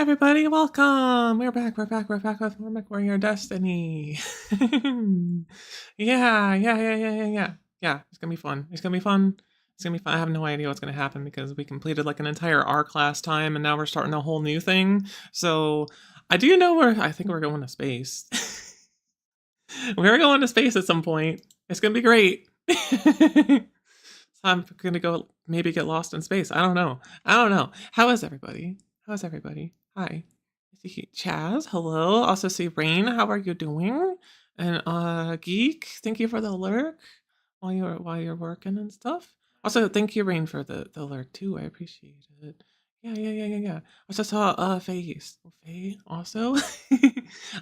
everybody, welcome! We're back with more Mechwarrior Destiny. Yeah, it's gonna be fun. It's gonna be fun. I have no idea what's gonna happen because we completed like an entire arc last time and now we're starting a whole new thing. So I do know I think we're going to space. We're going to space at some point. It's gonna be great. So I'm gonna go maybe get lost in space. I don't know. How is everybody? Hi. I see Chaz, hello. Also see Rain, how are you doing? And Geek, thank you for the lurk while you're working and stuff. Also, thank you, Rain, for the lurk too. I appreciate it. Yeah. I also saw Faye also.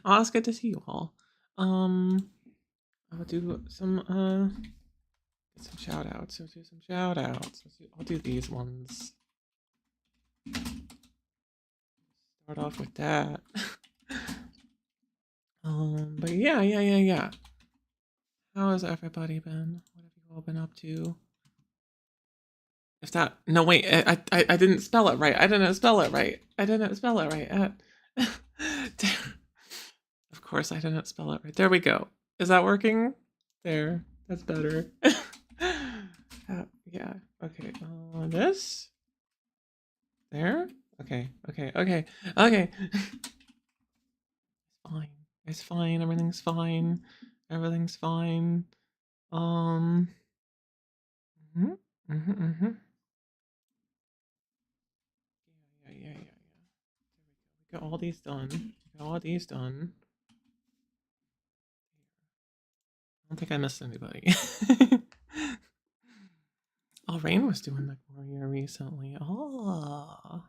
Oh, it's good to see you all. I'll do some shout outs. I'll do these ones. Start off with that. But yeah. How has everybody been? What have you all been up to? No, wait, I didn't spell it right. Of course, I didn't spell it right. There we go. Is that working? There, that's better. Yeah, okay. This? There? Okay. Fine. It's fine. Everything's fine. Mhm. Yeah. We got all these done. I don't think I missed anybody. Oh, Rain was doing Mechwarrior recently. Oh.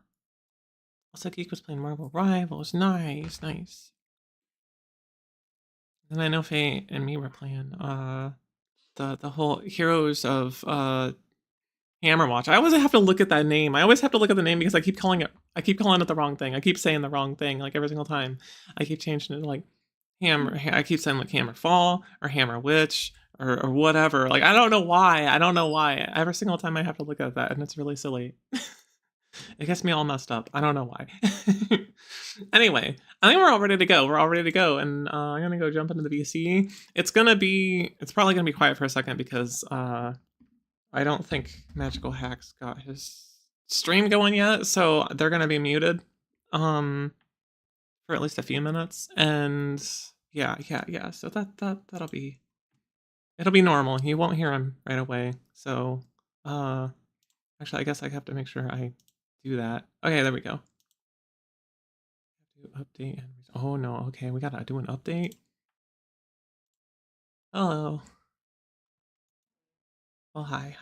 Also, Geek was playing Marvel Rivals. Nice. And I know Faye and me were playing the whole Heroes of Hammerwatch. I always have to look at that name. I always have to look at the name because I keep calling it the wrong thing. I keep saying the wrong thing like every single time. I keep changing it to like Hammer. I keep saying like Hammer Fall or Hammer Witch or whatever. Like I don't know why. Every single time I have to look at that and it's really silly. It gets me all messed up. I don't know why. Anyway, I think we're all ready to go. And I'm gonna go jump into the VC. It's probably gonna be quiet for a second because I don't think Magical Hack's got his stream going yet, so they're gonna be muted for at least a few minutes. And yeah. So that'll be normal. You won't hear him right away. So actually I guess I have to make sure I do that. Okay, there we go. Do update and oh no, okay, we gotta do an update. Hello. Oh hi.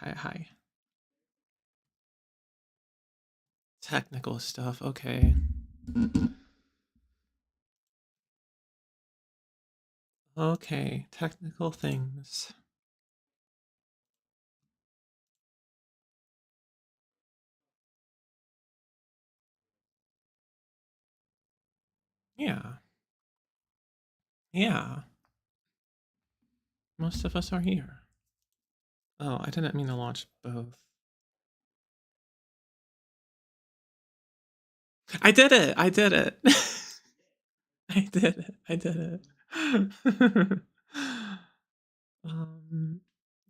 Technical stuff, okay. Okay, technical things. Yeah. Most of us are here. Oh, I didn't mean to launch both. I did it. I did it.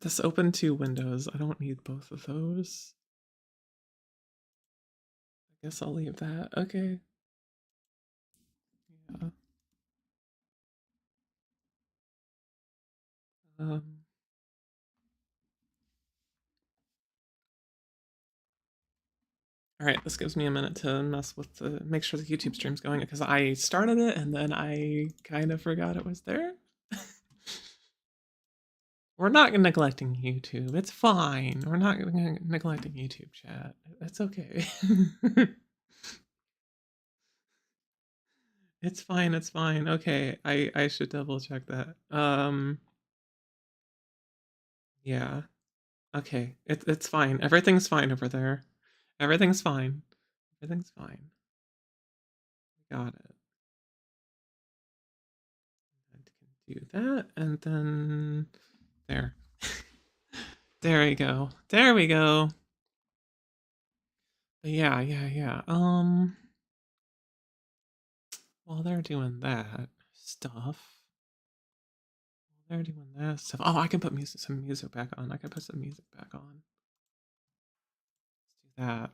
This opened 2 windows. I don't need both of those. I guess I'll leave that. Okay. Yeah. All right, this gives me a minute to mess with make sure the YouTube stream's going because I started it and then I kind of forgot it was there. We're not neglecting YouTube. It's fine. We're not neglecting YouTube chat. It's okay. It's fine. Okay, I should double check that. Yeah. Okay, it's fine. Everything's fine over there. Everything's fine. We got it. And can do that, and then there. There we go. But yeah. while they're doing that stuff. They're doing that stuff. Oh, I can put some music back on. I can put some music back on. Let's do that.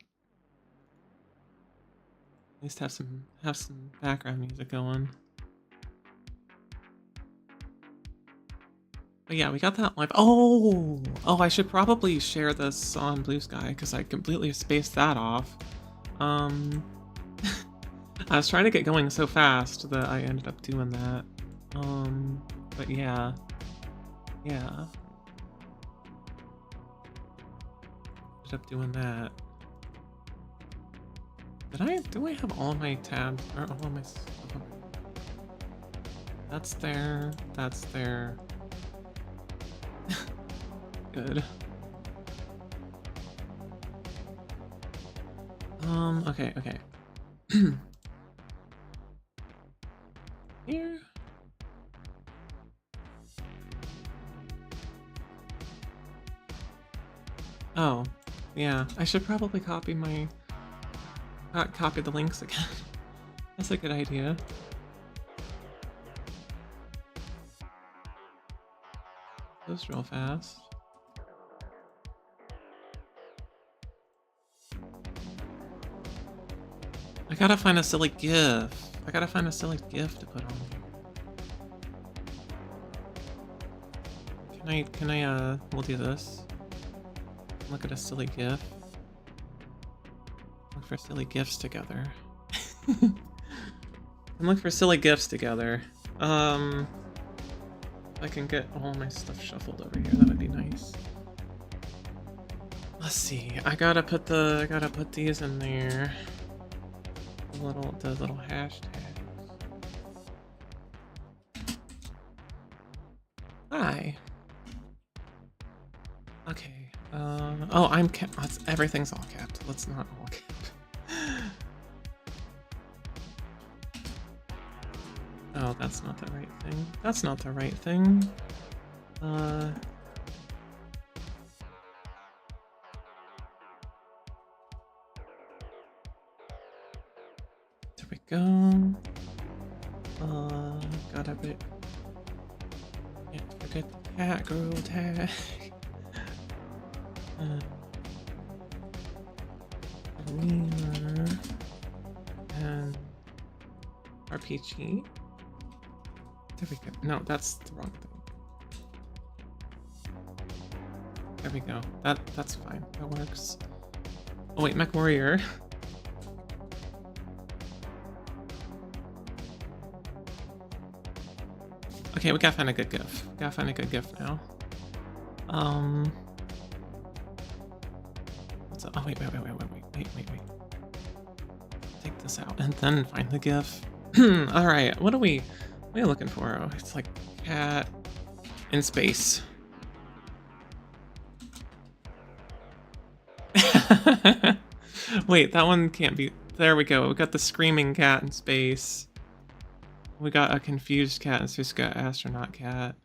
At least have some background music going. But yeah, we got that live. Oh, I should probably share this on Blue Sky because I completely spaced that off. I was trying to get going so fast that I ended up doing that. But yeah. Ended up doing that. Do I have all of my tabs or all of my stuff? That's there. Good. Okay. Here. Oh, yeah. I should probably copy the links again. That's a good idea. Those real fast. I gotta find a silly GIF. to put on here. Can I, we'll do this. Look at a silly GIF. Look for silly GIFs together. Look for silly GIFs together. I can get all my stuff shuffled over here. That would be nice. Let's see. I gotta put these in there. The little hashtags. Hi. Okay. Oh, I'm capped. Everything's all capped. Let's not all cap. Oh, that's not the right thing. That's not the right thing. There we go. Gotta be. Can't forget the Catgirl tag. Arena and RPG. There we go. No, that's the wrong thing. There we go. That's fine. That works. Oh wait, Mechwarrior. Okay, we gotta find a good GIF. Now. What's up? Oh wait. Take this out and then find the GIF. All right. What are we looking for? Oh, it's like cat in space. Wait, that one can't be. There we go. We got the screaming cat in space. We got a confused cat in space. We got astronaut cat.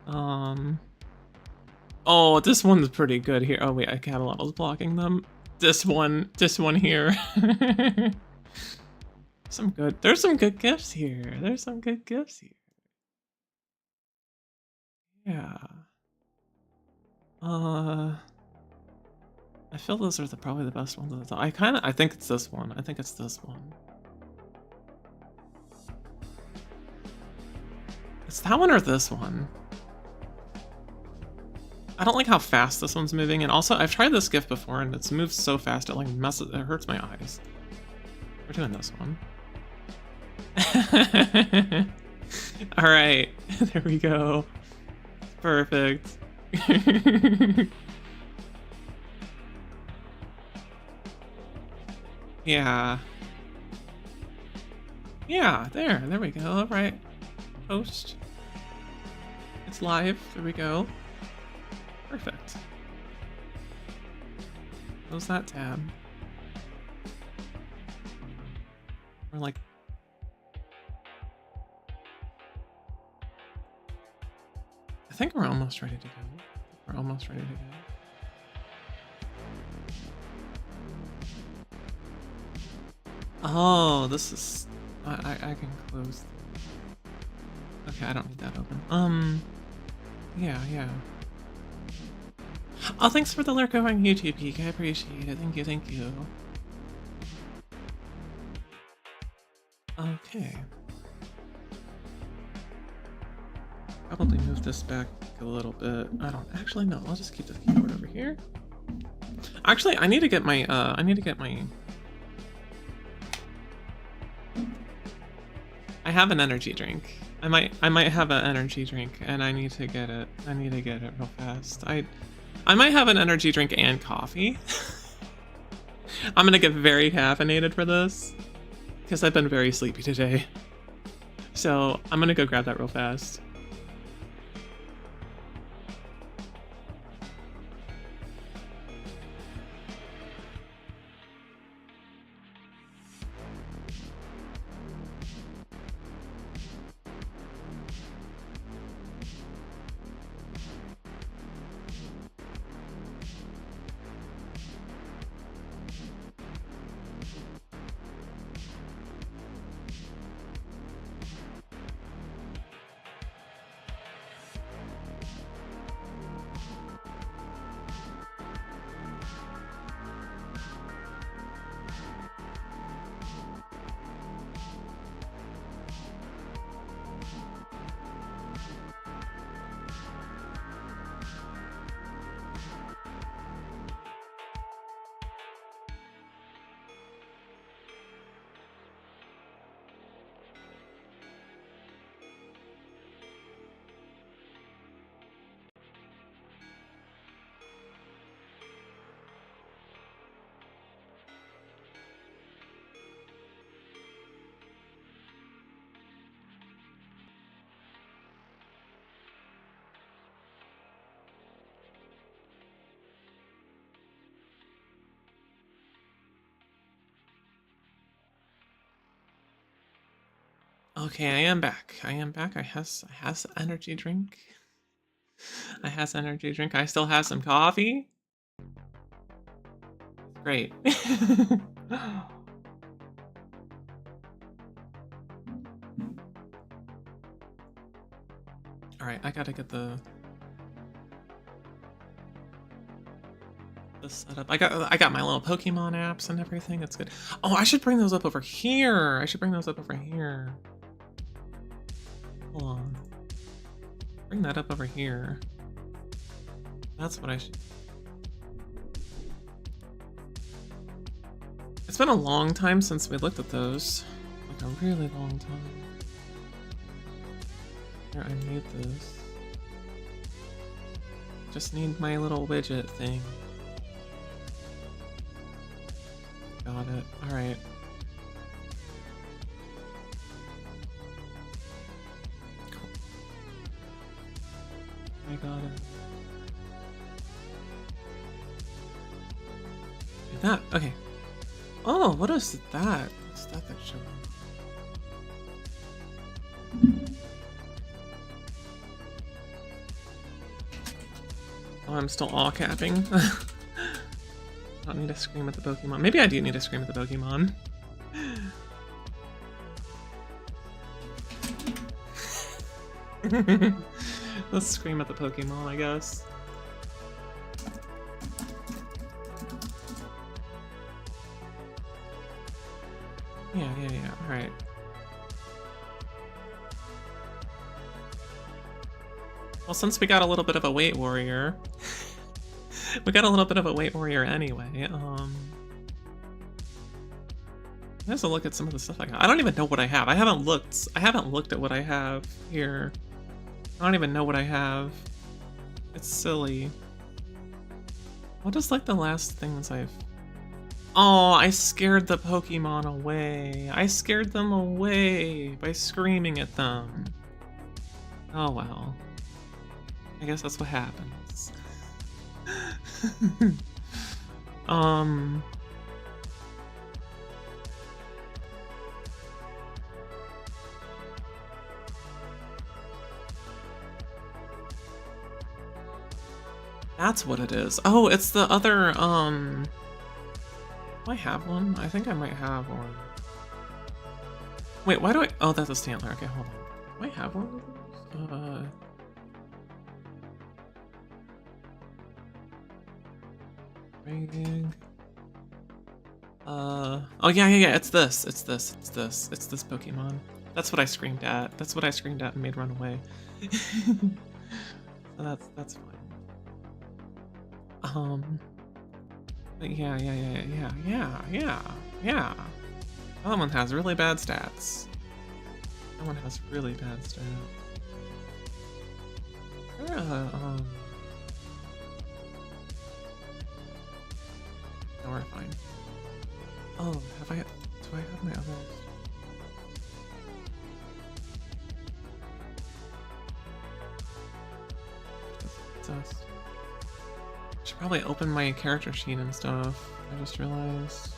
Oh, this one's pretty good here. Oh wait, I cat level's blocking them. This one here. There's some good gifts here. Yeah. I feel those are probably the best ones. I think it's this one. It's that one or this one. I don't like how fast this one's moving, and also I've tried this GIF before and it's moved so fast it like it hurts my eyes. We're doing this one. All right, there we go. Perfect. Yeah, there we go. All right, post. It's live. There we go. Perfect. Close that tab. We're like. I think we're almost ready to go. Oh, this is... I can close... Okay, I don't need that open. Yeah. Oh, thanks for the lurk over on YouTube, Geek. I appreciate it. Thank you. Okay. Probably move this back a little bit. I don't... Actually, no. I'll just keep this keyboard over here. Actually, I need to get my... I have an energy drink. I might have an energy drink, and I need to get it. I need to get it real fast. I might have an energy drink and coffee. I'm gonna get very caffeinated for this, because I've been very sleepy today. So I'm gonna go grab that real fast. Okay, I am back. I has energy drink. I has energy drink. I still have some coffee. Great. All right, I gotta get the setup. I got my little Pokemon apps and everything. That's good. Oh, I should bring those up over here. Hold on. Bring that up over here. That's what I should... It's been a long time since we looked at those. Like a really long time. Here, I need this. Just need my little widget thing. Got it. Alright. I got it. Do that. Okay. Oh, what is that? What's that showing? Oh, I'm still all capping. I don't need to scream at the Pokemon. Maybe I do need to scream at the Pokemon. Let's scream at the Pokemon, I guess. Yeah, alright. Well, since we got a little bit of a weight warrior, anyway, let's look at some of the stuff I got. I don't even know what I have. I haven't looked at what I have here. I don't even know what I have. It's silly. What is like the last things I've... Oh, I scared the Pokemon away. I scared them away by screaming at them. Oh well. I guess that's what happens. That's what it is. Oh, it's the other, do I have one? I think I might have one. Wait, why do I? Oh, that's a Stantler. Okay, hold on. Do I have one of those? Rating. Oh yeah. It's this Pokemon. That's what I screamed at. That's what I screamed at and made run away. So that's fine. But yeah. That one has really bad stats. That one has really bad stats. There no, we're fine. Oh, do I have my others? Dust. Should probably open my character sheet and stuff. I just realized.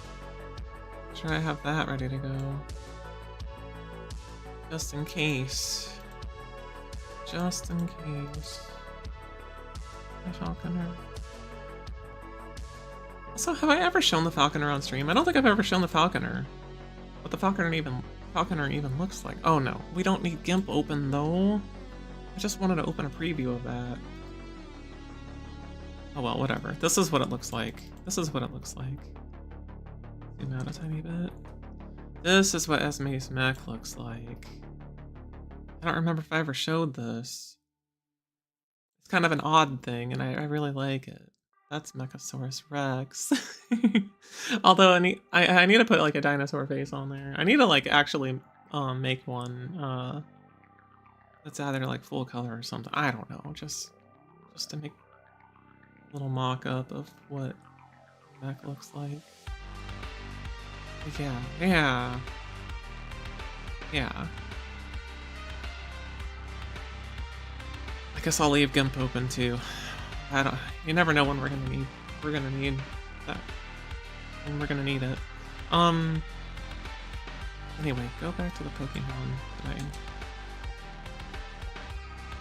Should I have that ready to go? Just in case. Just in case. My Falconer. Also, have I ever shown the Falconer on stream? I don't think I've ever shown the Falconer. What the Falconer even looks like. Oh no, we don't need GIMP open though. I just wanted to open a preview of that. Oh well, whatever. This is what it looks like. This is what it looks like. Zoom out a tiny bit. This is what Esme's mech looks like. I don't remember if I ever showed this. It's kind of an odd thing, and I really like it. That's Mechasaurus Rex. Although I need to put like a dinosaur face on there. I need to like actually make one that's either like full color or something. I don't know, just to make a little mock-up of what mech looks like. Yeah. I guess I'll leave GIMP open too. You never know when we're gonna need that. When we're gonna need it. Anyway, go back to the Pokemon that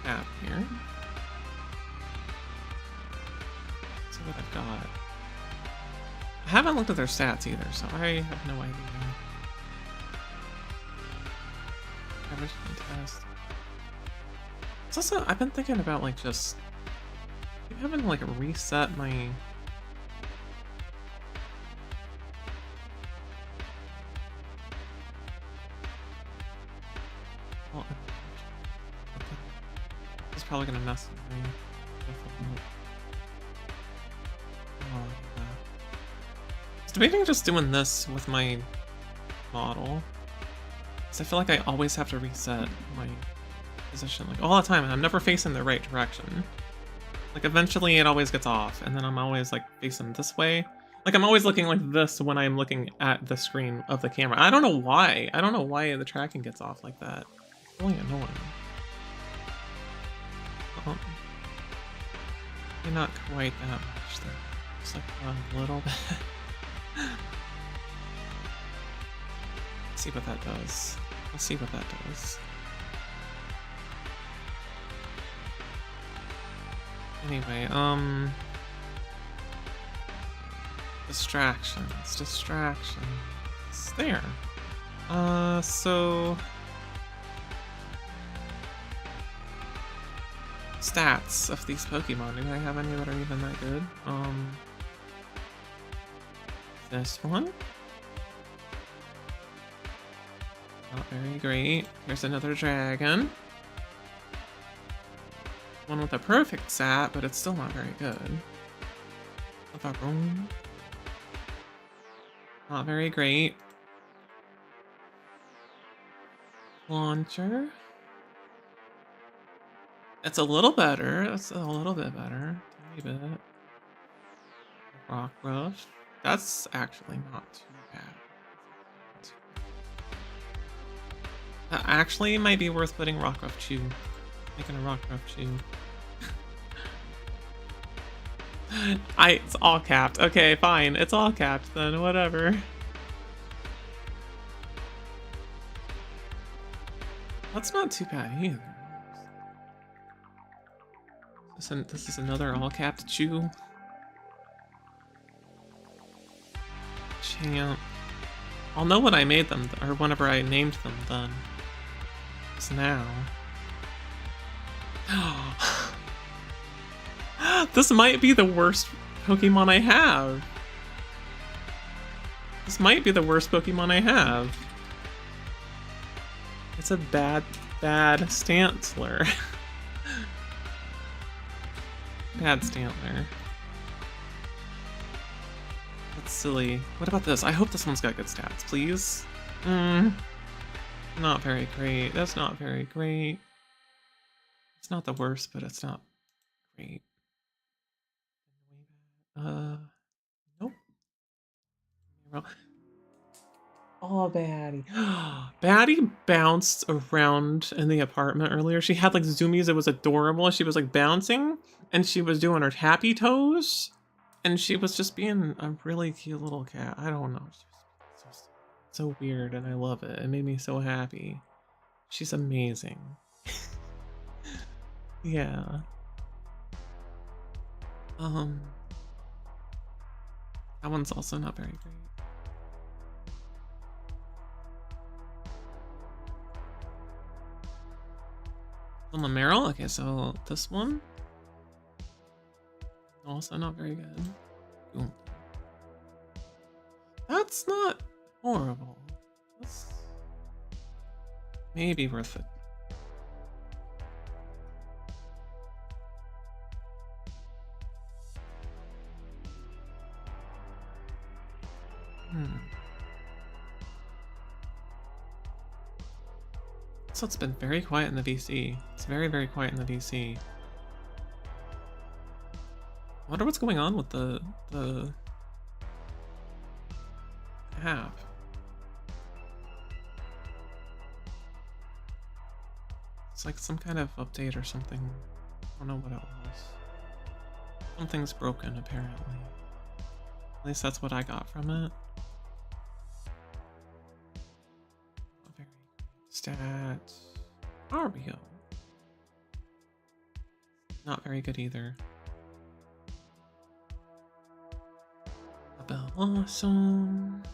I have here. Let's see what I've got. I haven't looked at their stats either, so I have no idea. Average test. It's also, I've been thinking about like just having to like reset my it's probably gonna mess with me. I was debating just doing this with my model, because I feel like I always have to reset my position like all the time, and I'm never facing the right direction. Like eventually it always gets off, and then I'm always like facing this way. Like I'm always looking like this when I'm looking at the screen of the camera. I don't know why. I don't know why the tracking gets off like that. It's really annoying. Maybe not quite that much though. Just like a little bit. Let's see what that does. Let's see what that does. Anyway, distractions. There. So stats of these Pokemon. Do I have any that are even that good? This one. Not very great. Here's another dragon. One with a perfect stat, but it's still not very good. Not very great. Launcher. It's a little better. It's a little bit better. Tiny bit. Rockruff. That's actually not too bad. That actually might be worth putting Rockruff Chew. Making a Rockruff Chew. It's all capped. Okay, fine. It's all capped then, whatever. That's not too bad either. This is another all capped Chew. Champ. I'll know when I made them, or whenever I named them then. It's now. This might be the worst Pokemon I have. This might be the worst Pokemon I have. It's a bad Stantler. Bad Stantler. That's silly. What about this? I hope this one's got good stats, please. Not very great. That's not very great. It's not the worst, but it's not great. Nope. Oh, Baddie. Baddie bounced around in the apartment earlier. She had like zoomies. It was adorable. She was like bouncing and she was doing her tappy toes. And she was just being a really cute little cat. I don't know. She was so weird and I love it. It made me so happy. She's amazing. Yeah. That one's also not very great. On the Meryl? Okay, so this one. Also not very good. Ooh. That's not horrible. That's maybe worth it. So it's been very quiet in the VC. It's very, very quiet in the VC. I wonder what's going on with the app. It's like some kind of update or something. I don't know what it was. Something's broken apparently. At least that's what I got from it. Stats. Mario. Not very good either. Bellossom.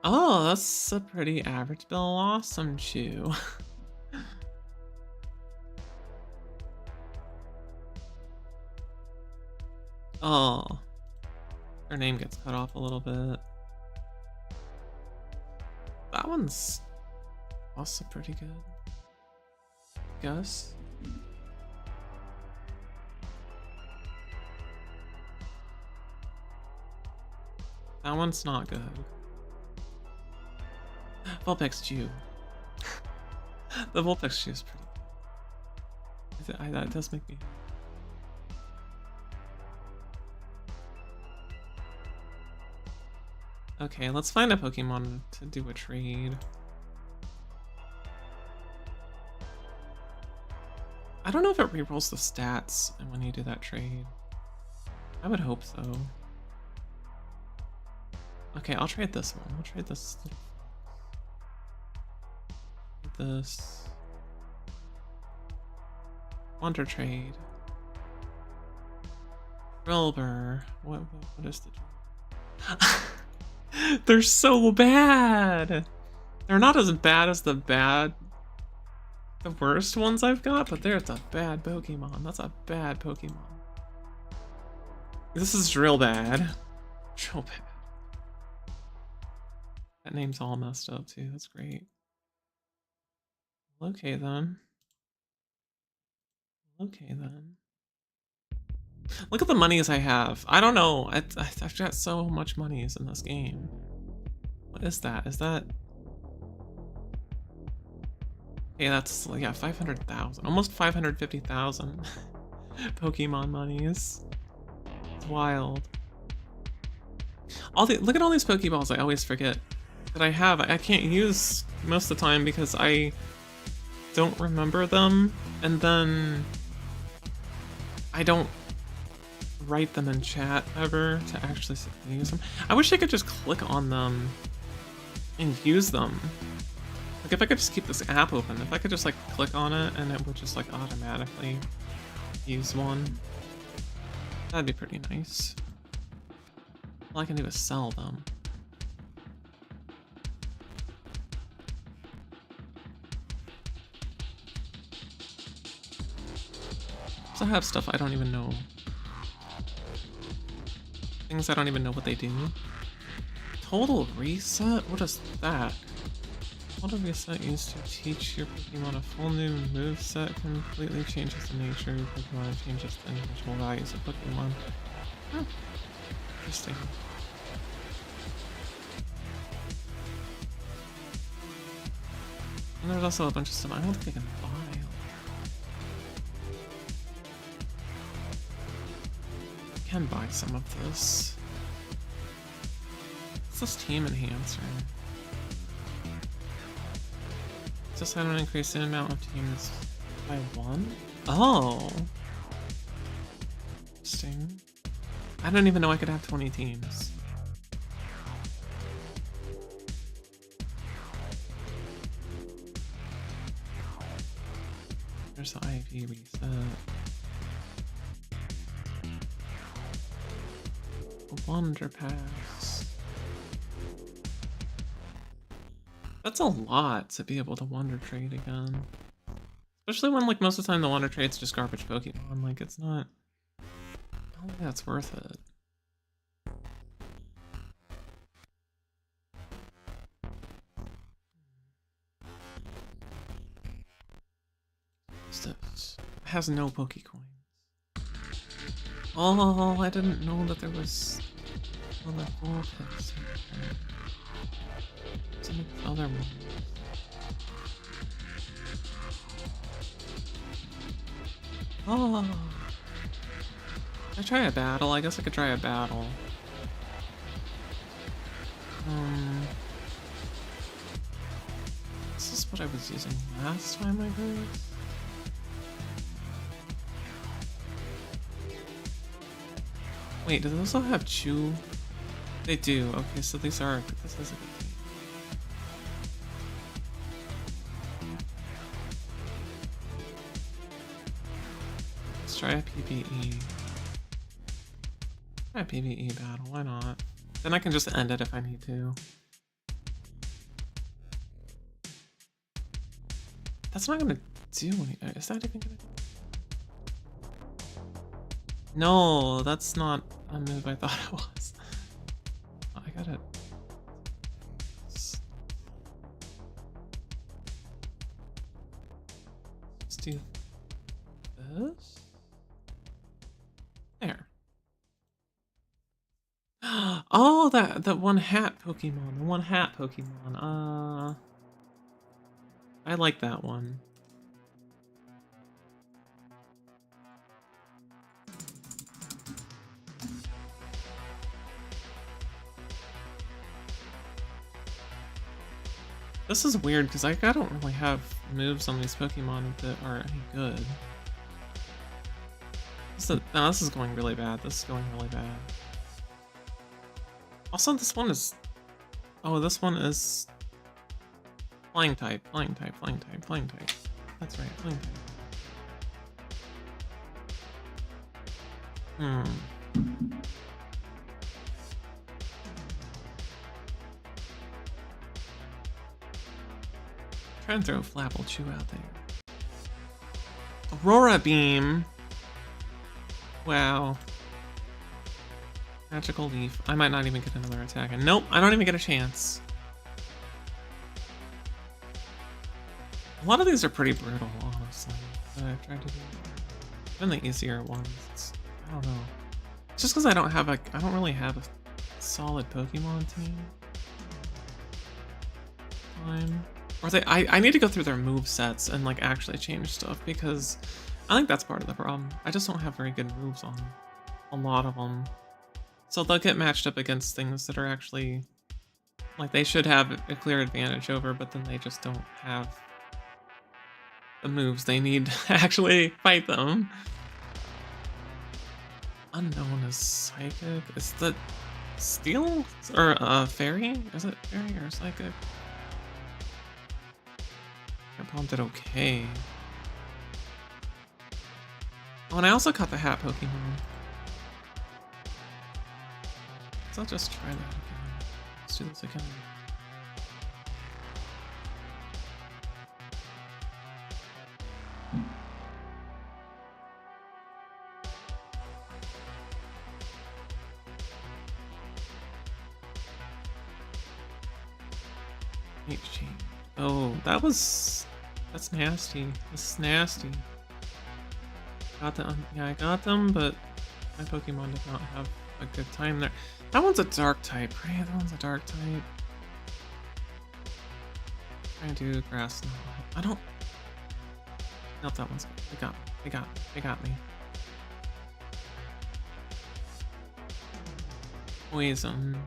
Oh, that's a pretty average Bellossom chew. Oh. Her name gets cut off a little bit. That one's also pretty good, I guess. That one's not good. Vulpix Chew. The Vulpix Chew is pretty good. That does make me happy. Okay, let's find a Pokemon to do a trade. I don't know if it rerolls the stats when you do that trade. I would hope so. Okay, I'll trade this one. I'll trade this. This. Wonder trade. Drillbur. What is the Drillbur? They're so bad! They're not as bad as the worst ones I've got, but there's a bad Pokemon. That's a bad Pokemon. This is Drillbad. Drillbad. That name's all messed up too. That's great. Okay then. Okay then. Look at the monies I have. I don't know. I've got so much monies in this game. What is that? Is that... Okay, that's, yeah, 500,000. Almost 550,000 Pokemon monies. It's wild. Look at all these Pokeballs I always forget that I have. I can't use most of the time because I don't remember them, and then I don't write them in chat ever to actually use them. I wish I could just click on them and use them. Like if I could just keep this app open, if I could just like click on it and it would just like automatically use one, that'd be pretty nice. All I can do is sell them. So I have stuff I don't even know. Things I don't even know what they do. Total reset? What is that? Total reset used to teach your Pokemon a full new moveset, completely changes the nature of your Pokemon and changes the individual values of Pokemon. Huh. Interesting. And there's also a bunch of stuff I don't think I can buy. I can buy some of this. What's this team enhancer? Just I don't increase the amount of teams by 1? Oh! Interesting. I didn't even know I could have 20 teams. There's the IV reset. A Wonder Pass. That's a lot to be able to Wonder Trade again. Especially when, like, most of the time the Wonder Trade's just garbage Pokemon. Like, it's not... I don't think that's worth it. What's this? It has no Pokecoins. Oh, I didn't know that there was other Vulpix. Some other ones. Oh. Can I try a battle? I guess I could try a battle. This is what I was using last time, I guess. Wait, do those all have chew? They do. Okay, so these are. This is a good thing. Let's try a PvE. Try a PvE battle. Why not? Then I can just end it if I need to. That's not gonna do anything. Is that even gonna? No, that's not a move I thought it was. Oh, I got it. Let's do this. There. Oh, that one hat Pokemon. The one hat Pokemon. I like that one. This is weird because I don't really have moves on these Pokemon that are any good. No, this is going really bad. This is going really bad. Also, this one is... Oh, this one is... Flying type, flying type, flying type, flying type. That's right, flying type. Try and throw Flapple Chew out there. Aurora Beam! Wow. Magical Leaf. I might not even get another attack. And nope, I don't even get a chance. A lot of these are pretty brutal, honestly, that I've tried to do. Even the easier ones, I don't know. It's just because I don't really have a solid Pokemon team. Or I need to go through their move sets and like actually change stuff because I think that's part of the problem. I just don't have very good moves on a lot of them. So they'll get matched up against things that are actually like they should have a clear advantage over, but then they just don't have the moves they need to actually fight them. Unknown is Psychic. Is that Steel? Or Fairy? Is it Fairy or Psychic? I prompted okay. Oh, and I also caught the hat Pokemon. So I'll just try that again. Let's do this again. HG. Oh, that's nasty. That's nasty. Got them. Yeah, I got them, but my Pokemon did not have a good time there. That one's a dark type, right? That one's a dark type. I do grass. No, I don't. Nope, that one's good. They got me. They got me. They got me. Poison.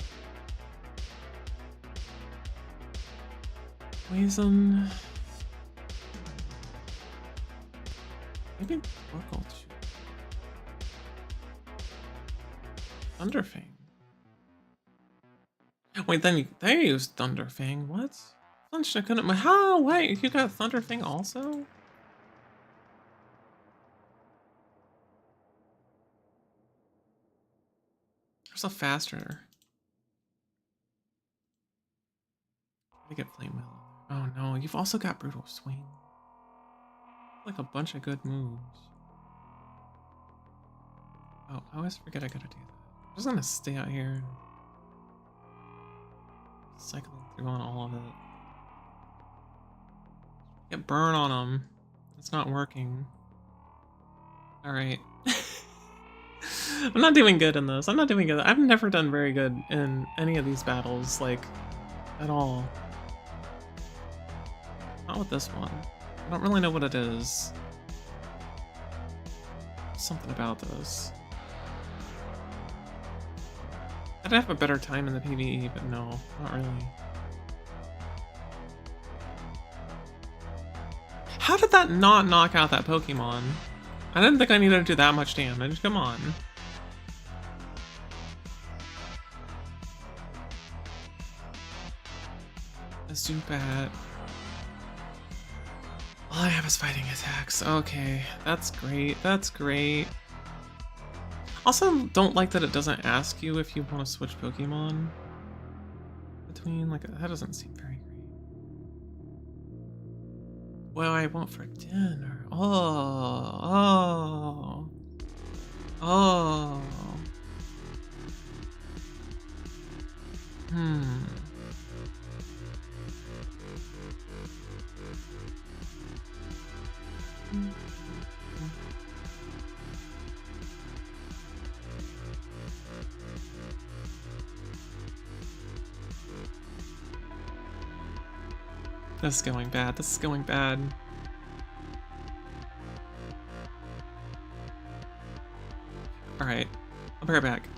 Poison. Maybe Oracle. Thunderfang. Wait, then they used Thunderfang. What? Flinch, I couldn't. How? Wait, you got Thunderfang also? There's a faster. I get Flame Wheel. Oh no, you've also got Brutal Swing. Like a bunch of good moves. Oh, I always forget I gotta do that. I'm just gonna stay out here and cycling through on all of it. Get burn on them. It's not working. Alright. I'm not doing good in this. I'm not doing good. I've never done very good in any of these battles, like, at all. Not with this one. I don't really know what it is. Something about this. I'd have a better time in the PvE, but no, not really. How did that not knock out that Pokemon? I didn't think I needed to do that much damage. Come on. A Zubat. All I have is fighting attacks. Okay, that's great. That's great. Also, don't like that it doesn't ask you if you want to switch Pokemon between. Like, that doesn't seem very great. What do I want for dinner? Oh. This is going bad. This is going bad. Alright. I'll be right back.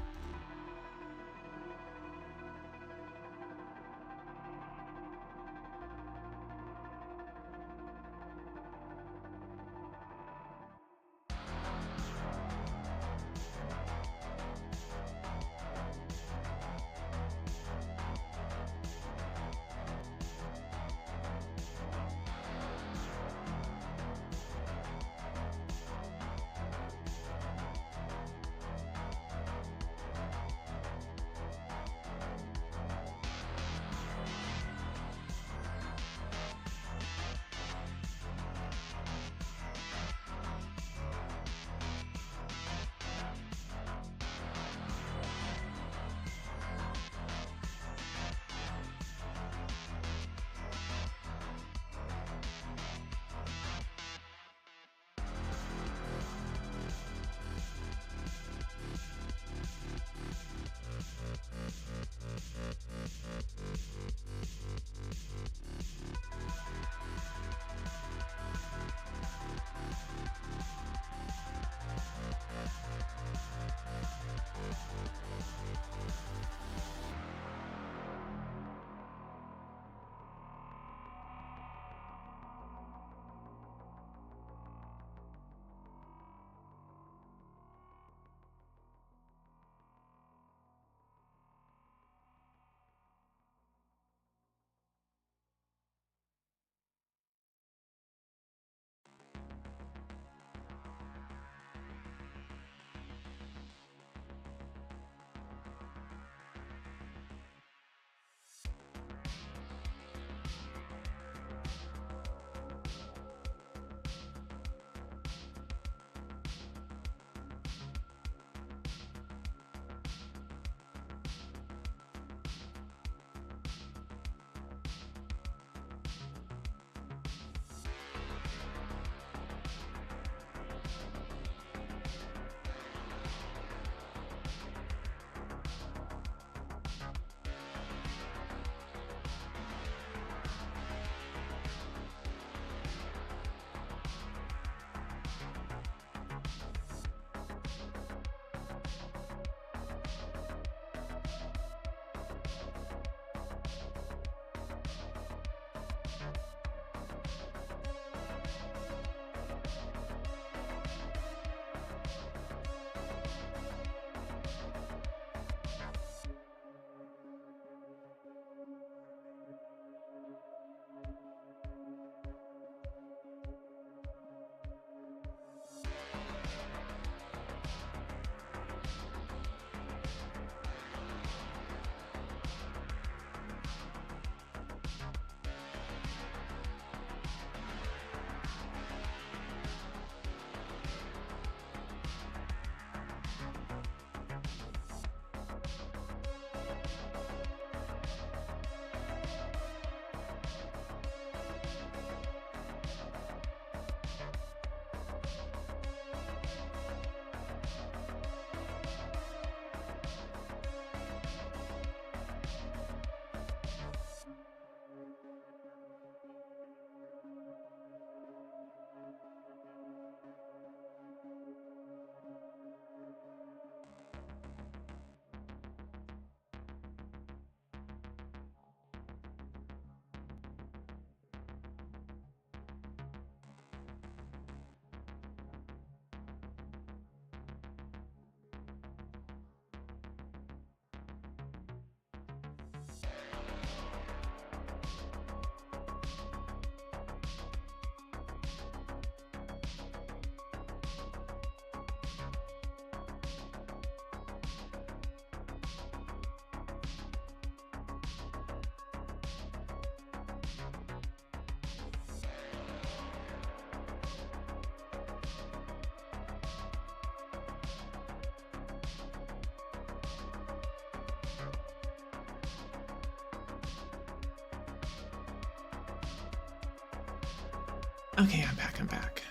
Okay, I'm back, I'm back.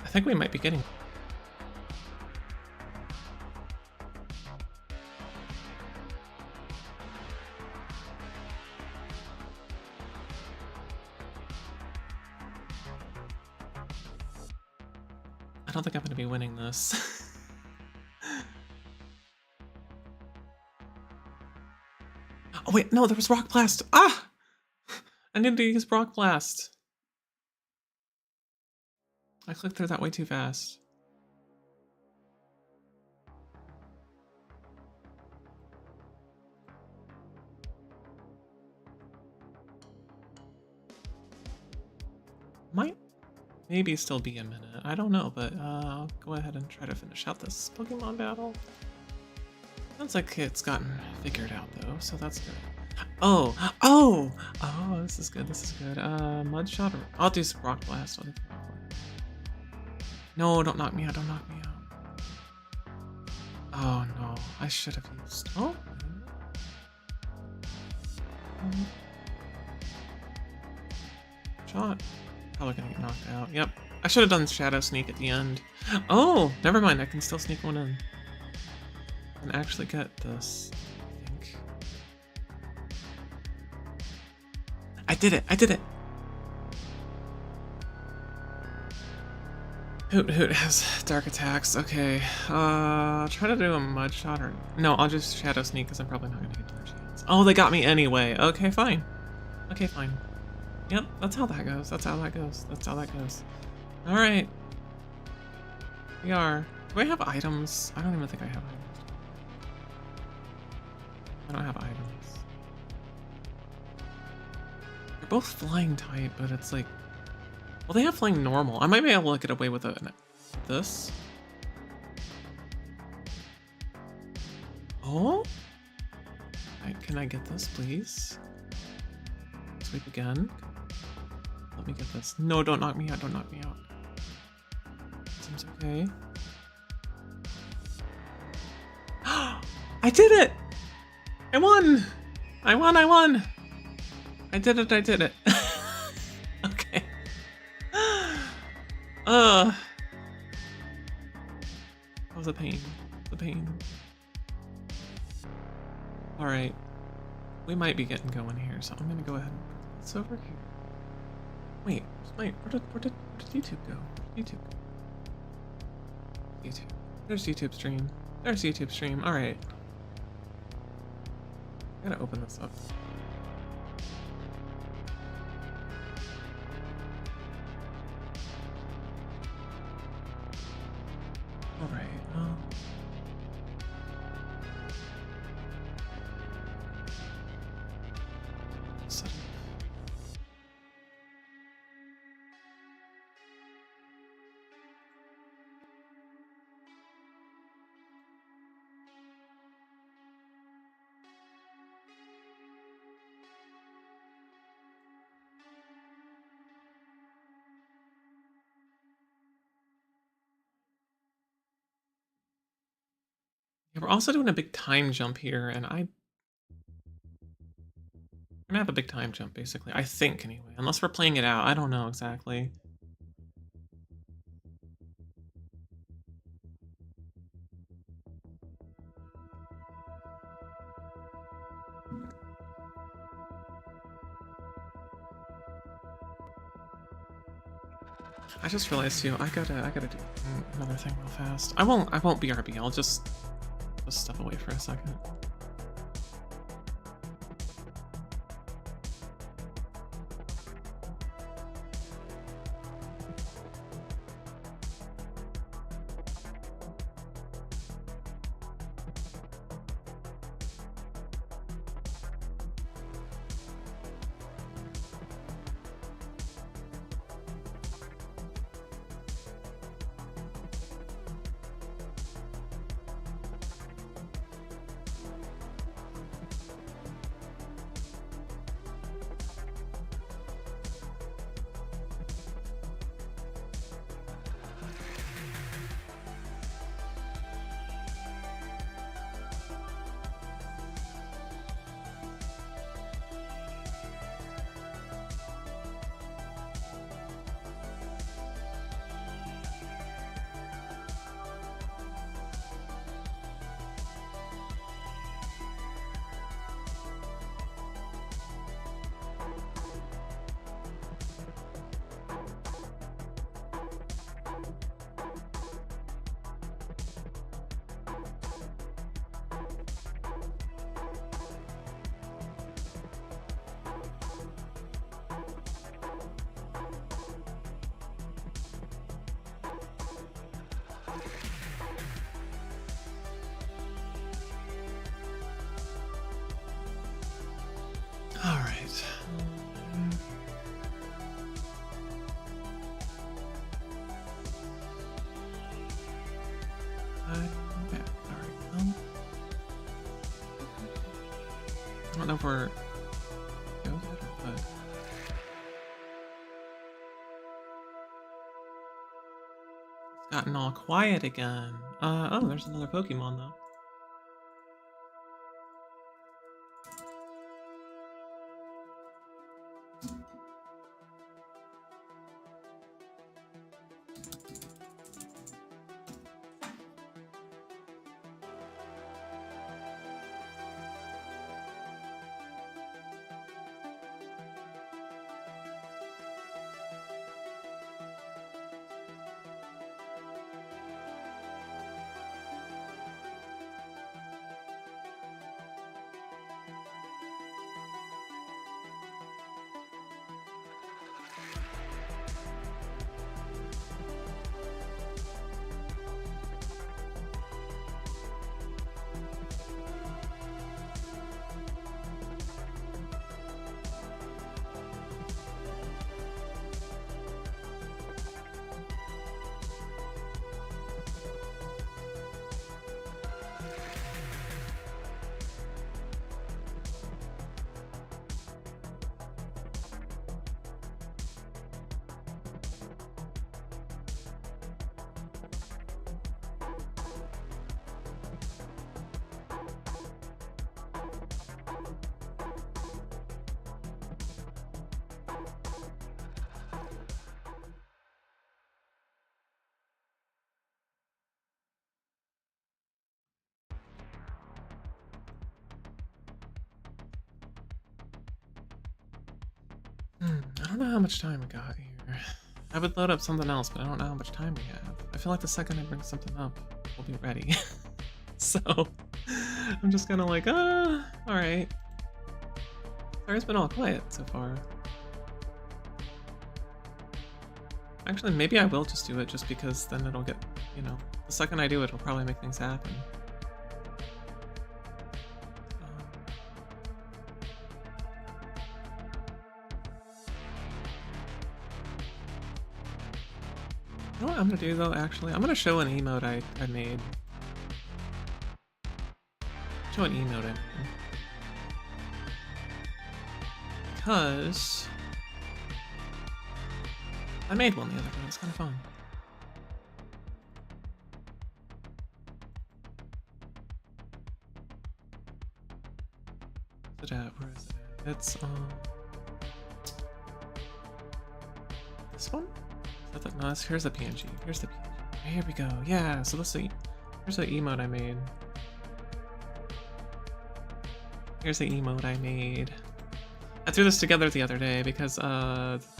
I think we might be getting... I don't think I'm gonna be winning this. Oh wait, no, there was Rock Blast! Ah! I needed to use Rock Blast. I clicked through that way too fast. Might maybe still be a minute. I don't know, but I'll go ahead and try to finish out this Pokemon battle. Sounds like it's gotten figured out though, so that's good. Oh, this is good, this is good. Mud Shot, or I'll do some Rock Blast. I'll do Rock Blast. No, don't knock me out, don't knock me out. Oh no, I should have used, Shot. Probably gonna get knocked out. Yep. I should have done Shadow Sneak at the end. Oh, never mind. I can still sneak one in. And actually get this, I think. I did it. I did it. Hoot has dark attacks. Okay. Try to do a Mud Shot or... No, I'll just Shadow Sneak because I'm probably not going to get another chance. Oh, they got me anyway. Okay, fine. Okay, fine. Yep, that's how that goes. That's how that goes. That's how that goes. Alright. We are... Do I have items? I don't even think I have items. I don't have items. They're both flying type, but it's like... Well, they have flying normal. I might be able to get away with this. Oh? Can I get this, please? Sweep again. Let me get this. No, don't knock me out. Don't knock me out. Seems okay. I did it! I won! I won, I won! I did it, I did it. Okay. That was a pain. The pain. Alright. We might be getting going here, so I'm gonna go ahead and put this over here. Wait, where did YouTube go? Where did YouTube go? YouTube. There's YouTube stream. There's YouTube stream. Alright. I gotta open this up. Alright, set up. Yeah, we're also doing a big time jump here, and I'm gonna have a big time jump, basically. I think, anyway. Unless we're playing it out. I don't know exactly. I just realized too, I gotta do another thing real fast. I won't BRB, I'll just step away for a second. All right. Okay. All right. Well, I don't know if we're good or what. It's gotten all quiet again. Oh, there's another Pokemon though. I don't know how much time we got here. I would load up something else, but I don't know how much time we have. I feel like the second I bring something up, we'll be ready. So, I'm just kind of like, alright. Sorry, it's been all quiet so far. Actually, maybe I will just do it just because then it'll get, you know, the second I do it, it'll probably make things happen. You know what I'm gonna do though, actually? I'm gonna show an emote I made. Show an emote I made. Because I made one the other day, it's kind of fun. Where's it at? Where is it at? It's this one? No, here's the PNG. Here's the PNG. Here we go. Yeah, so let's see. Here's the emote I made. Here's the emote I made. I threw this together the other day because we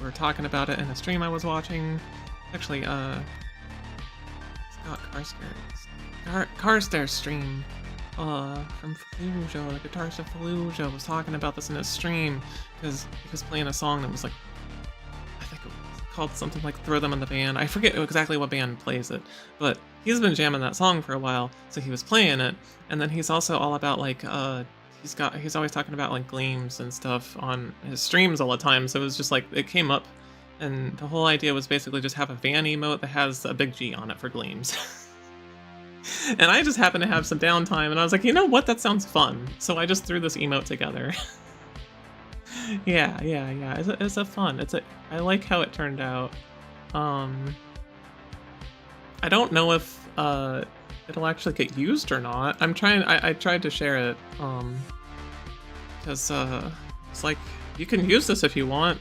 were talking about it in a stream I was watching. Actually, Scott Carstairs stream from Fallujah, the guitarist of Fallujah, was talking about this in his stream because he was playing a song that was like, I think it was called something like Throw Them in the Band. I forget exactly what band plays it, but he's been jamming that song for a while, so he was playing it. And then he's also all about like he's always talking about like gleams and stuff on his streams all the time, so it was just like it came up, and the whole idea was basically just have a van emote that has a big G on it for gleams. And I just happened to have some downtime, and I was like, you know what, that sounds fun, so I just threw this emote together. Yeah, it's a fun, I like how it turned out. I don't know if it'll actually get used or not. I tried to share it, because it's like, you can use this if you want,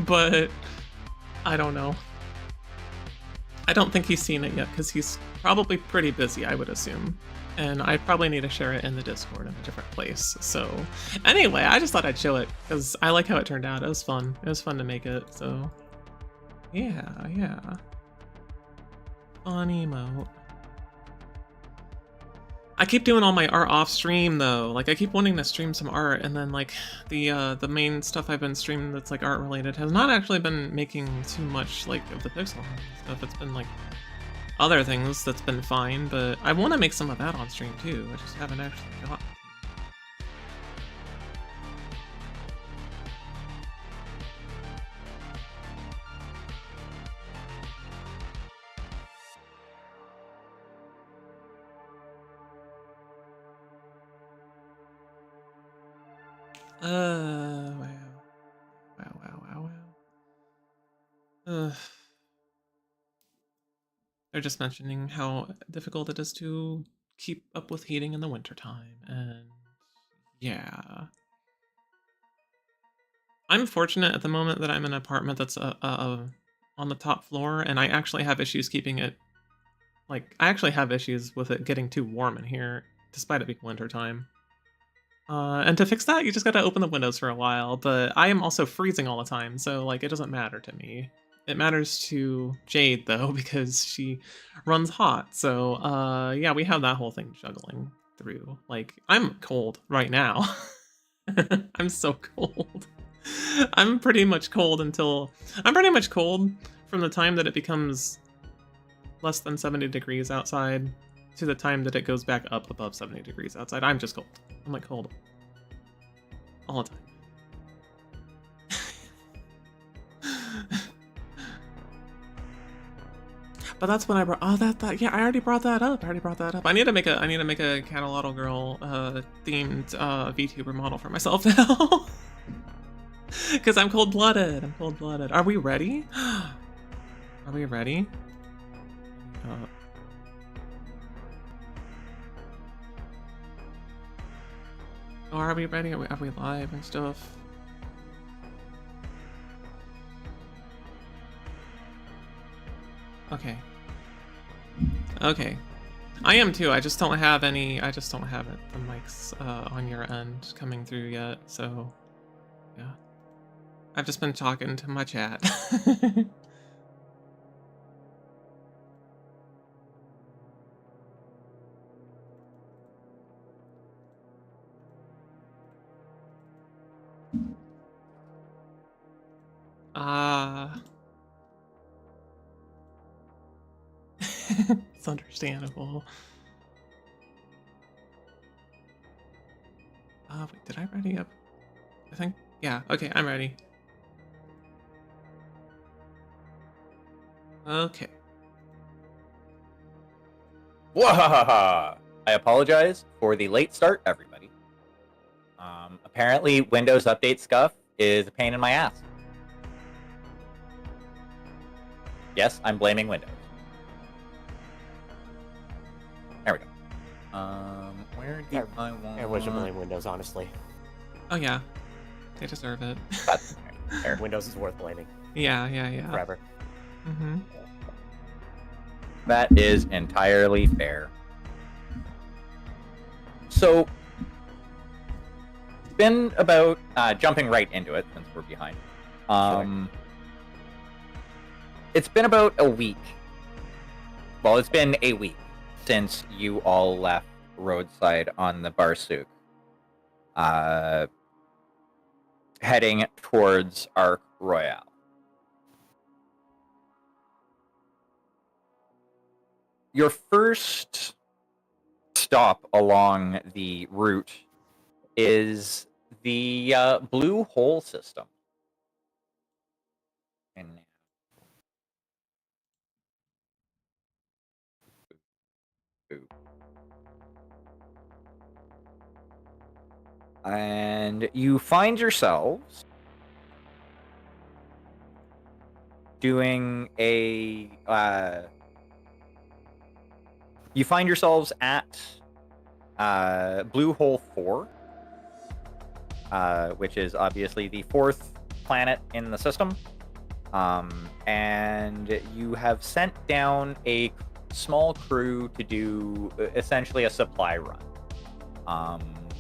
but I don't know. I don't think he's seen it yet, because he's probably pretty busy, I would assume. And I probably need to share it in the Discord in a different place. So anyway, I just thought I'd show it, because I like how it turned out. It was fun. It was fun to make it, so yeah. Fun emote. I keep doing all my art off stream though. Like I keep wanting to stream some art, and then like the main stuff I've been streaming that's like art related has not actually been making too much like of the pixel stuff. It's been like other things that's been fine, but I want to make some of that on stream too. I just haven't actually got. Wow. Wow. They're just mentioning how difficult it is to keep up with heating in the wintertime, and yeah. I'm fortunate at the moment that I'm in an apartment that's on the top floor, and I actually have issues keeping it, like, I actually have issues with it getting too warm in here, despite it being wintertime. And to fix that, you just gotta open the windows for a while, but I am also freezing all the time, so, like, it doesn't matter to me. It matters to Jade, though, because she runs hot, so, yeah, we have that whole thing juggling through. Like, I'm cold right now. I'm so cold. I'm pretty much cold from the time that it becomes less than 70 degrees outside to the time that it goes back up above 70 degrees outside. I'm just cold. I'm like cold all the time. But that's when I brought. Oh, that. Yeah, I already brought that up. I need to make a Catalotto Girl themed VTuber model for myself now. Because I'm cold-blooded. Are we ready? Are we ready? Oh, are we ready? Are we live and stuff? Okay. I am too. I just don't have any. The mics on your end coming through yet. So, yeah. I've just been talking to my chat. It's understandable. Wait, did I ready up? I think, yeah, okay, I'm ready. Okay. Wahahaha! I apologize for the late start, everybody. Apparently, Windows Update scuff is a pain in my ass. Yes, I'm blaming Windows. There we go. Where do I want... Everyone should blame Windows, honestly. Oh yeah, they deserve it. That's fair. Windows is worth blaming. Yeah. Forever. Mm-hmm. That is entirely fair. So, it's been about jumping right into it since we're behind. Sure. It's been about a week. Well, it's been a week since you all left roadside on the Barsuk, heading towards Arc Royale. Your first stop along the route is the Blue Hole system. And you find yourselves doing a... you find yourselves at Blue Hole 4, which is obviously the 4th planet in the system. And you have sent down a small crew to do essentially a supply run,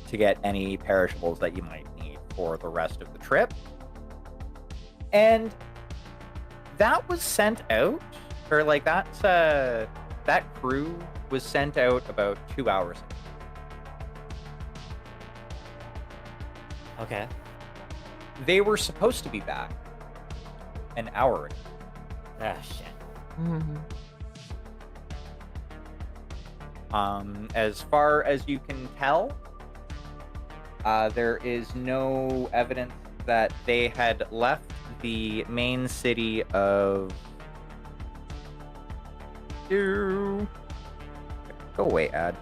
to get any perishables that you might need for the rest of the trip. And that was sent out, or like that crew was sent out about 2 hours ago. Okay. They were supposed to be back an hour ago. Ah, shit. Mm-hmm. As far as you can tell, there is no evidence that they had left the main city of... Go away, ad.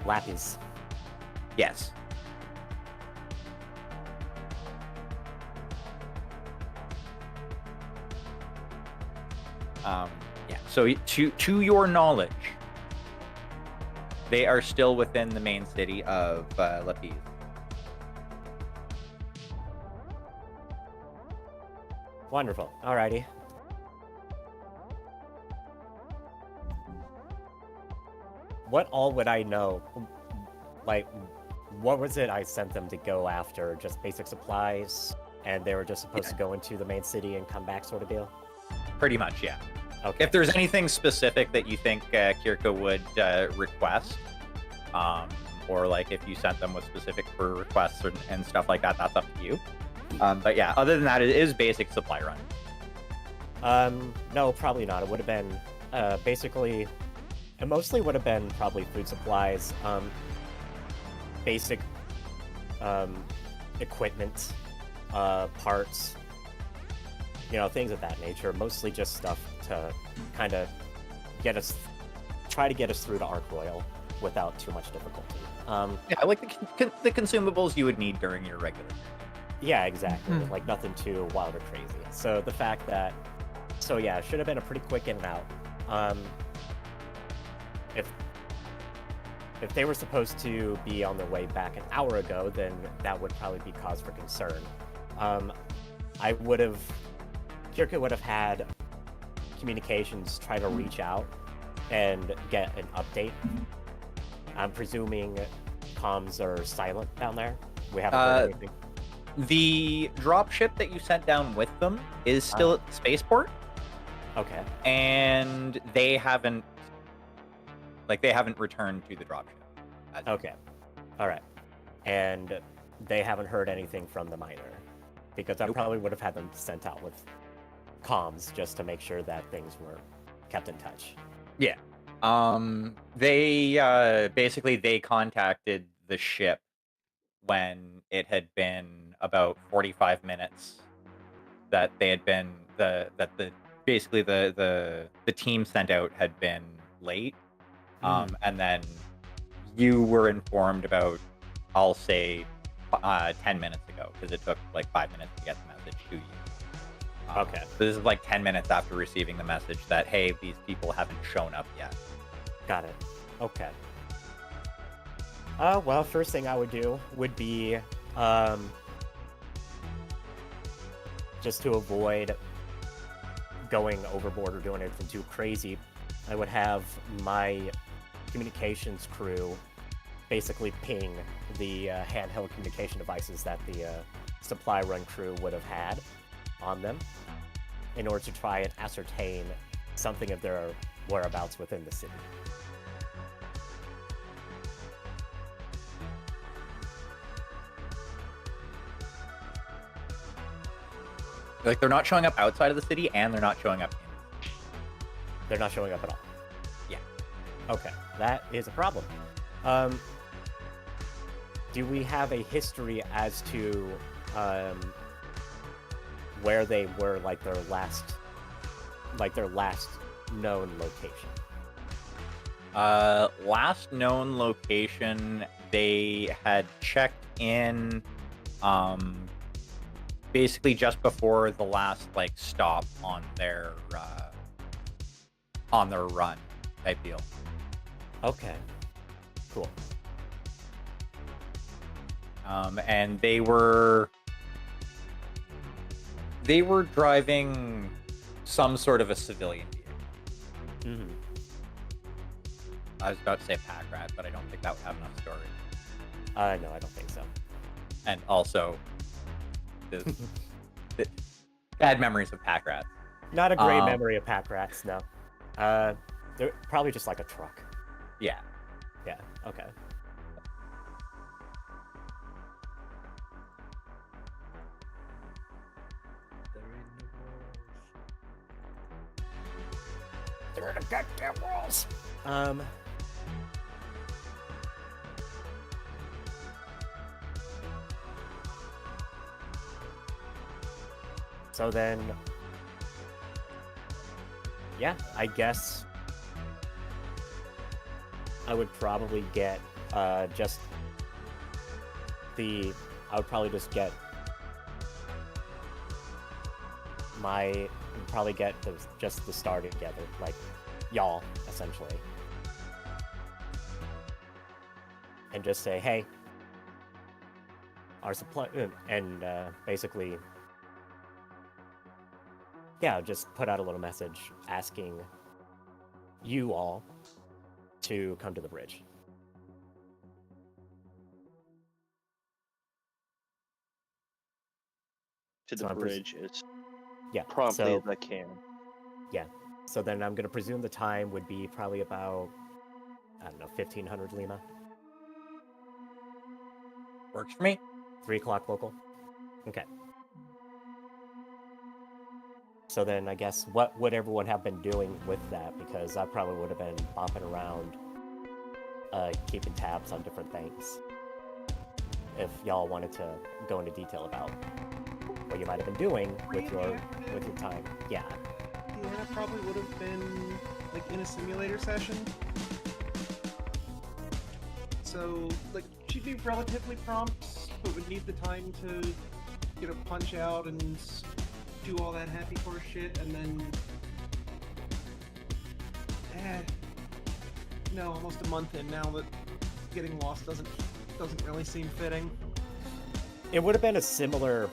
Lappies. Yes. Yeah. So to your knowledge, they are still within the main city of Lapis. Wonderful. Alrighty. What all would I know? Like, what was it I sent them to go after? Just basic supplies, and they were just supposed to go into the main city and come back, sort of deal? Pretty much, yeah. Okay. If there's anything specific that you think Kirka would request, or like if you sent them with specific requests and stuff like that, that's up to you. But yeah, other than that, it is basic supply run. No, probably not. It would have been basically, it mostly would have been probably food supplies, basic equipment, parts, things of that nature. Mostly just stuff to kind of try to get us through to Ark Royal without too much difficulty. Yeah, like the consumables you would need during your regular. Yeah, exactly. Like nothing too wild or crazy. So the fact that, it should have been a pretty quick in and out. If they were supposed to be on their way back an hour ago, then that would probably be cause for concern. Kirka would have had communications try to reach out and get an update. I'm presuming comms are silent down there. We haven't heard anything. The dropship that you sent down with them is still at the spaceport. Okay. And they haven't returned to the dropship. Okay. All right. And they haven't heard anything from the miner, because I probably would have had them sent out with comms just to make sure that things were kept in touch. Yeah. They basically they the ship when it had been about 45 minutes that they had been the team sent out had been late. And then you were informed about, I'll say, 10 minutes ago, because it took like 5 minutes to get the message to you. Okay. So this is like 10 minutes after receiving the message that, hey, these people haven't shown up yet. Got it. Okay. Well, first thing I would do would be, just to avoid going overboard or doing anything too crazy, I would have my communications crew basically ping the handheld communication devices that the supply run crew would have had on them in order to try and ascertain something of their whereabouts within the city. Like, they're not showing up outside of the city, and they're not showing up in the city. They're not showing up at all. Yeah. Okay, that is a problem. Do we have a history as to where they were, like their last known location? Last known location, they had checked in basically just before the last stop on their run type deal. Okay, cool. And they were driving some sort of a civilian vehicle. I was about to say pack rat, but I don't think that would have enough story. No, I don't think so. And also, the bad memories of pack rats. Not a great memory of pack rats, no. They're probably just like a truck. Yeah. Yeah, okay. They're in the goddamn walls. So then, yeah, I guess I would probably get I would probably just get probably get just the star together, like y'all essentially, and just say, hey, our supply, and basically, yeah, just put out a little message asking you all to come to the bridge. To the So I'm bridge as Yeah. promptly So as I can. yeah. So then I'm gonna presume the time would be probably about, I don't know, 1500 Lima, Works for me. 3 o'clock local. Okay. So then I guess what would everyone have been doing with that? Because I probably would have been bopping around, keeping tabs on different things. If y'all wanted to go into detail about what you might have been doing with your time. Yeah. Deanna probably would have been like in a simulator session. So like she'd be relatively prompt, but would need the time to, you know, punch out and do all that happy horse shit, and then no, almost a month in now that getting lost doesn't really seem fitting. It would have been a similar.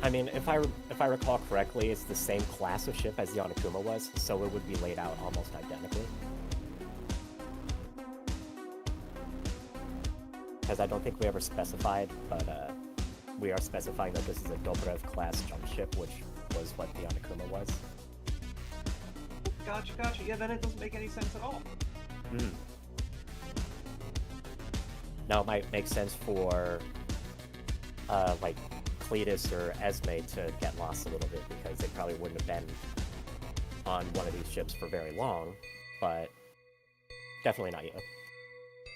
I mean, if I recall correctly, it's the same class of ship as the Onokuma was, so it would be laid out almost identically. Because I don't think we ever specified, but we are specifying that this is a Dobrev class jump ship, which was what the Onokuma was. Gotcha. Yeah, then it doesn't make any sense at all. Now it might make sense for like Cletus or Esme to get lost a little bit, because they probably wouldn't have been on one of these ships for very long, but definitely not you.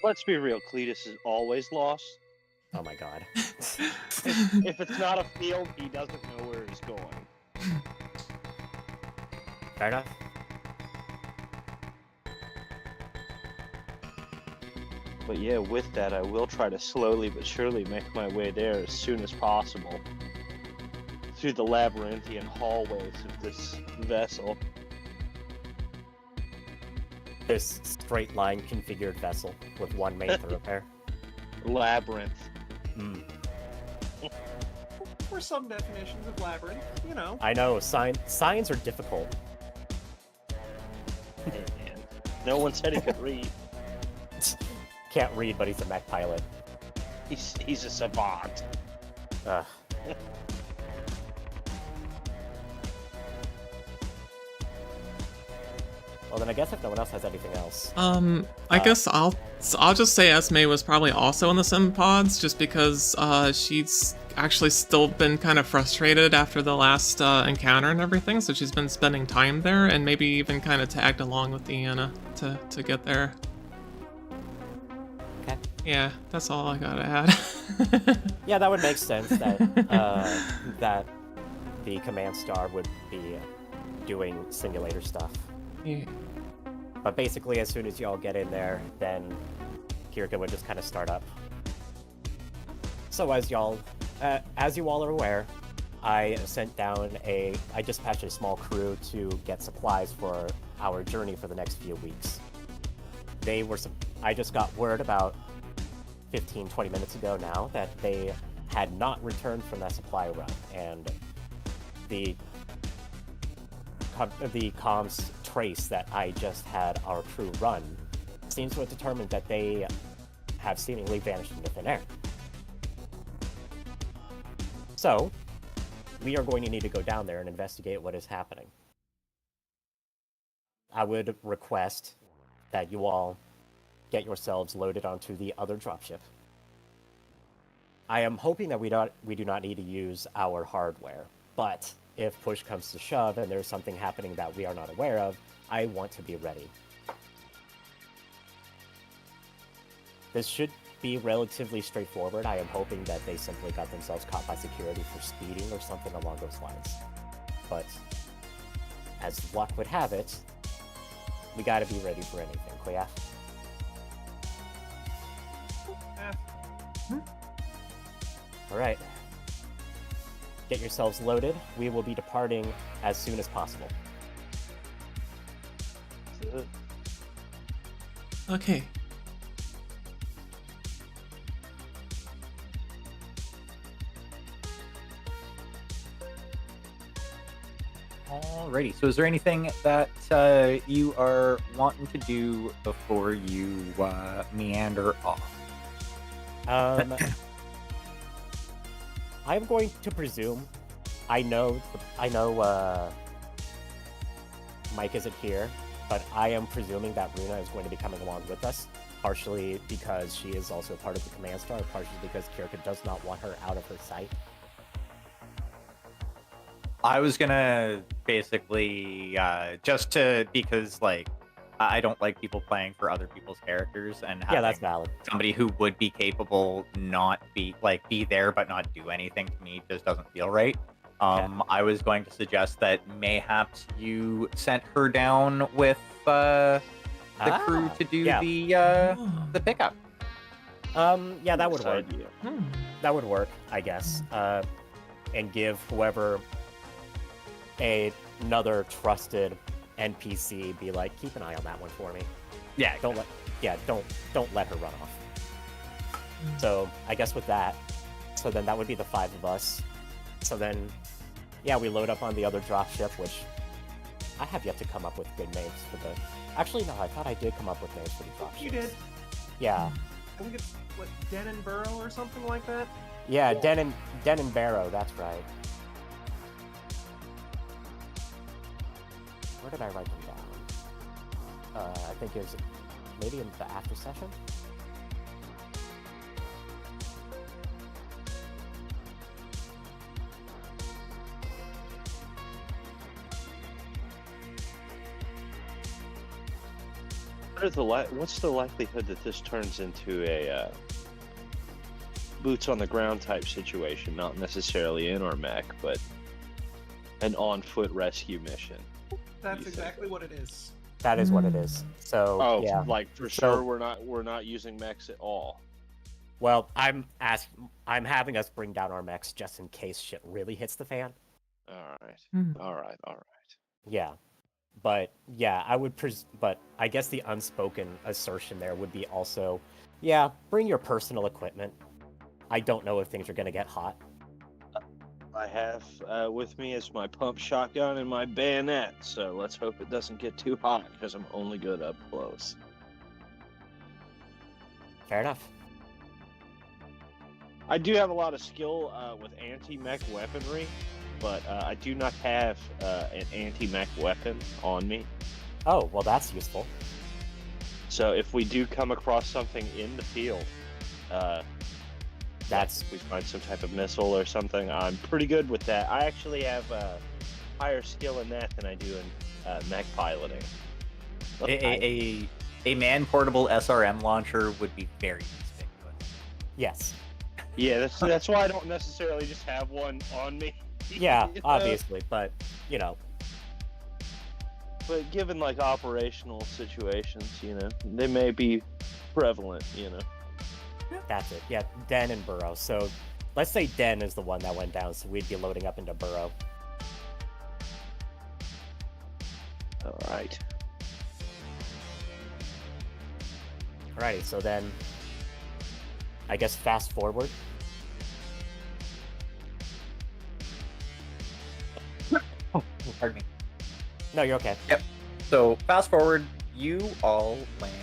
Let's be real, Cletus is always lost. Oh my god. If it's not a field, he doesn't know where he's going. Fair enough. But yeah, with that, I will try to slowly but surely make my way there as soon as possible. Through the labyrinthian hallways of this vessel. This straight line configured vessel with one main thoroughfare. Labyrinth. Or some definitions of labyrinth, you know. I know, signs are difficult. Hey, man. No one said he could read. Can't read, but he's a mech pilot. He's a savant. Ugh. Well, then I guess if no one else has anything else. I guess I'll just say Esme was probably also in the sim pods, just because she's actually still been kind of frustrated after the last encounter and everything, so she's been spending time there, and maybe even kind of tagged along with Deanna to get there. Okay. Yeah, that's all I gotta add. Yeah, that would make sense that that the command star would be doing simulator stuff. Yeah. But basically, as soon as y'all get in there, then Kirika would just kind of start up. So as you all are aware, I dispatched a small crew to get supplies for our journey for the next few weeks. I just got word about 15-20 minutes ago now that they had not returned from that supply run, and the comms trace that I just had our crew run seems to have determined that they have seemingly vanished into thin air. So, we are going to need to go down there and investigate what is happening. I would request that you all get yourselves loaded onto the other dropship. I am hoping that we do not need to use our hardware, but if push comes to shove and there's something happening that we are not aware of, I want to be ready. This should be relatively straightforward. I am hoping that they simply got themselves caught by security for speeding or something along those lines. But as luck would have it, we gotta be ready for anything, Clea. Alright. get yourselves loaded. We will be departing as soon as possible. Okay. Alrighty. So, is there anything that you are wanting to do before you meander off? I'm going to presume. I know Mike isn't here, but I am presuming that Runa is going to be coming along with us, partially because she is also part of the command star, partially because Kirka does not want her out of her sight. I was gonna basically because like I don't like people playing for other people's characters, and Yeah, that's having valid. somebody who would be capable not be there but not do anything to me just doesn't feel right. I was going to suggest that mayhaps you sent her down with the crew to do the pickup. Yeah, that would Good work. idea. That would work, I guess. And give whoever another trusted NPC be like, keep an eye on that one for me. Yeah, Don't let her run off. So I guess with that, so then that would be the 5 of us. So then, yeah, we load up on the other dropship, which I have yet to come up with good names for the. Actually, no, I thought I did come up with names for the dropships. You did. Yeah, I think it's what, Den and Burrow or something like that. yeah, Den and Barrow. That's right. Where did I write them down? I think it was maybe in the after session. What's the likelihood that this turns into a boots on the ground type situation? Not necessarily in our mech, but an on-foot rescue mission. That's You exactly what it is. That is what it is. So Oh, yeah. like for So- sure we're not using mechs at all. Well, I'm having us bring down our mechs just in case shit really hits the fan. All right, Hmm. all right, all right. Yeah. But yeah, but I guess the unspoken assertion there would be also, yeah, bring your personal equipment. I don't know if things are gonna get hot. I have with me is my pump shotgun and my bayonet, so let's hope it doesn't get too hot because I'm only good up close. Fair enough. I do have a lot of skill with anti-mech weaponry, but I do not have an anti-mech weapon on me. Oh, well, that's useful. So if we do come across something in the field, we find some type of missile or something, I'm pretty good with that. I actually have higher skill in that than I do in mech piloting. A man-portable SRM launcher would be very conspicuous. Yes. Yeah, that's why I don't necessarily just have one on me. Yeah, You know? obviously, but you know, But given like operational situations, they may be prevalent, that's it. Yeah, Den and Burrow. So let's say Den is the one that went down, so we'd be loading up into Burrow. All right. Alrighty, so then I guess fast forward. Oh, pardon me. No, you're okay. Yep. So fast forward, you all land.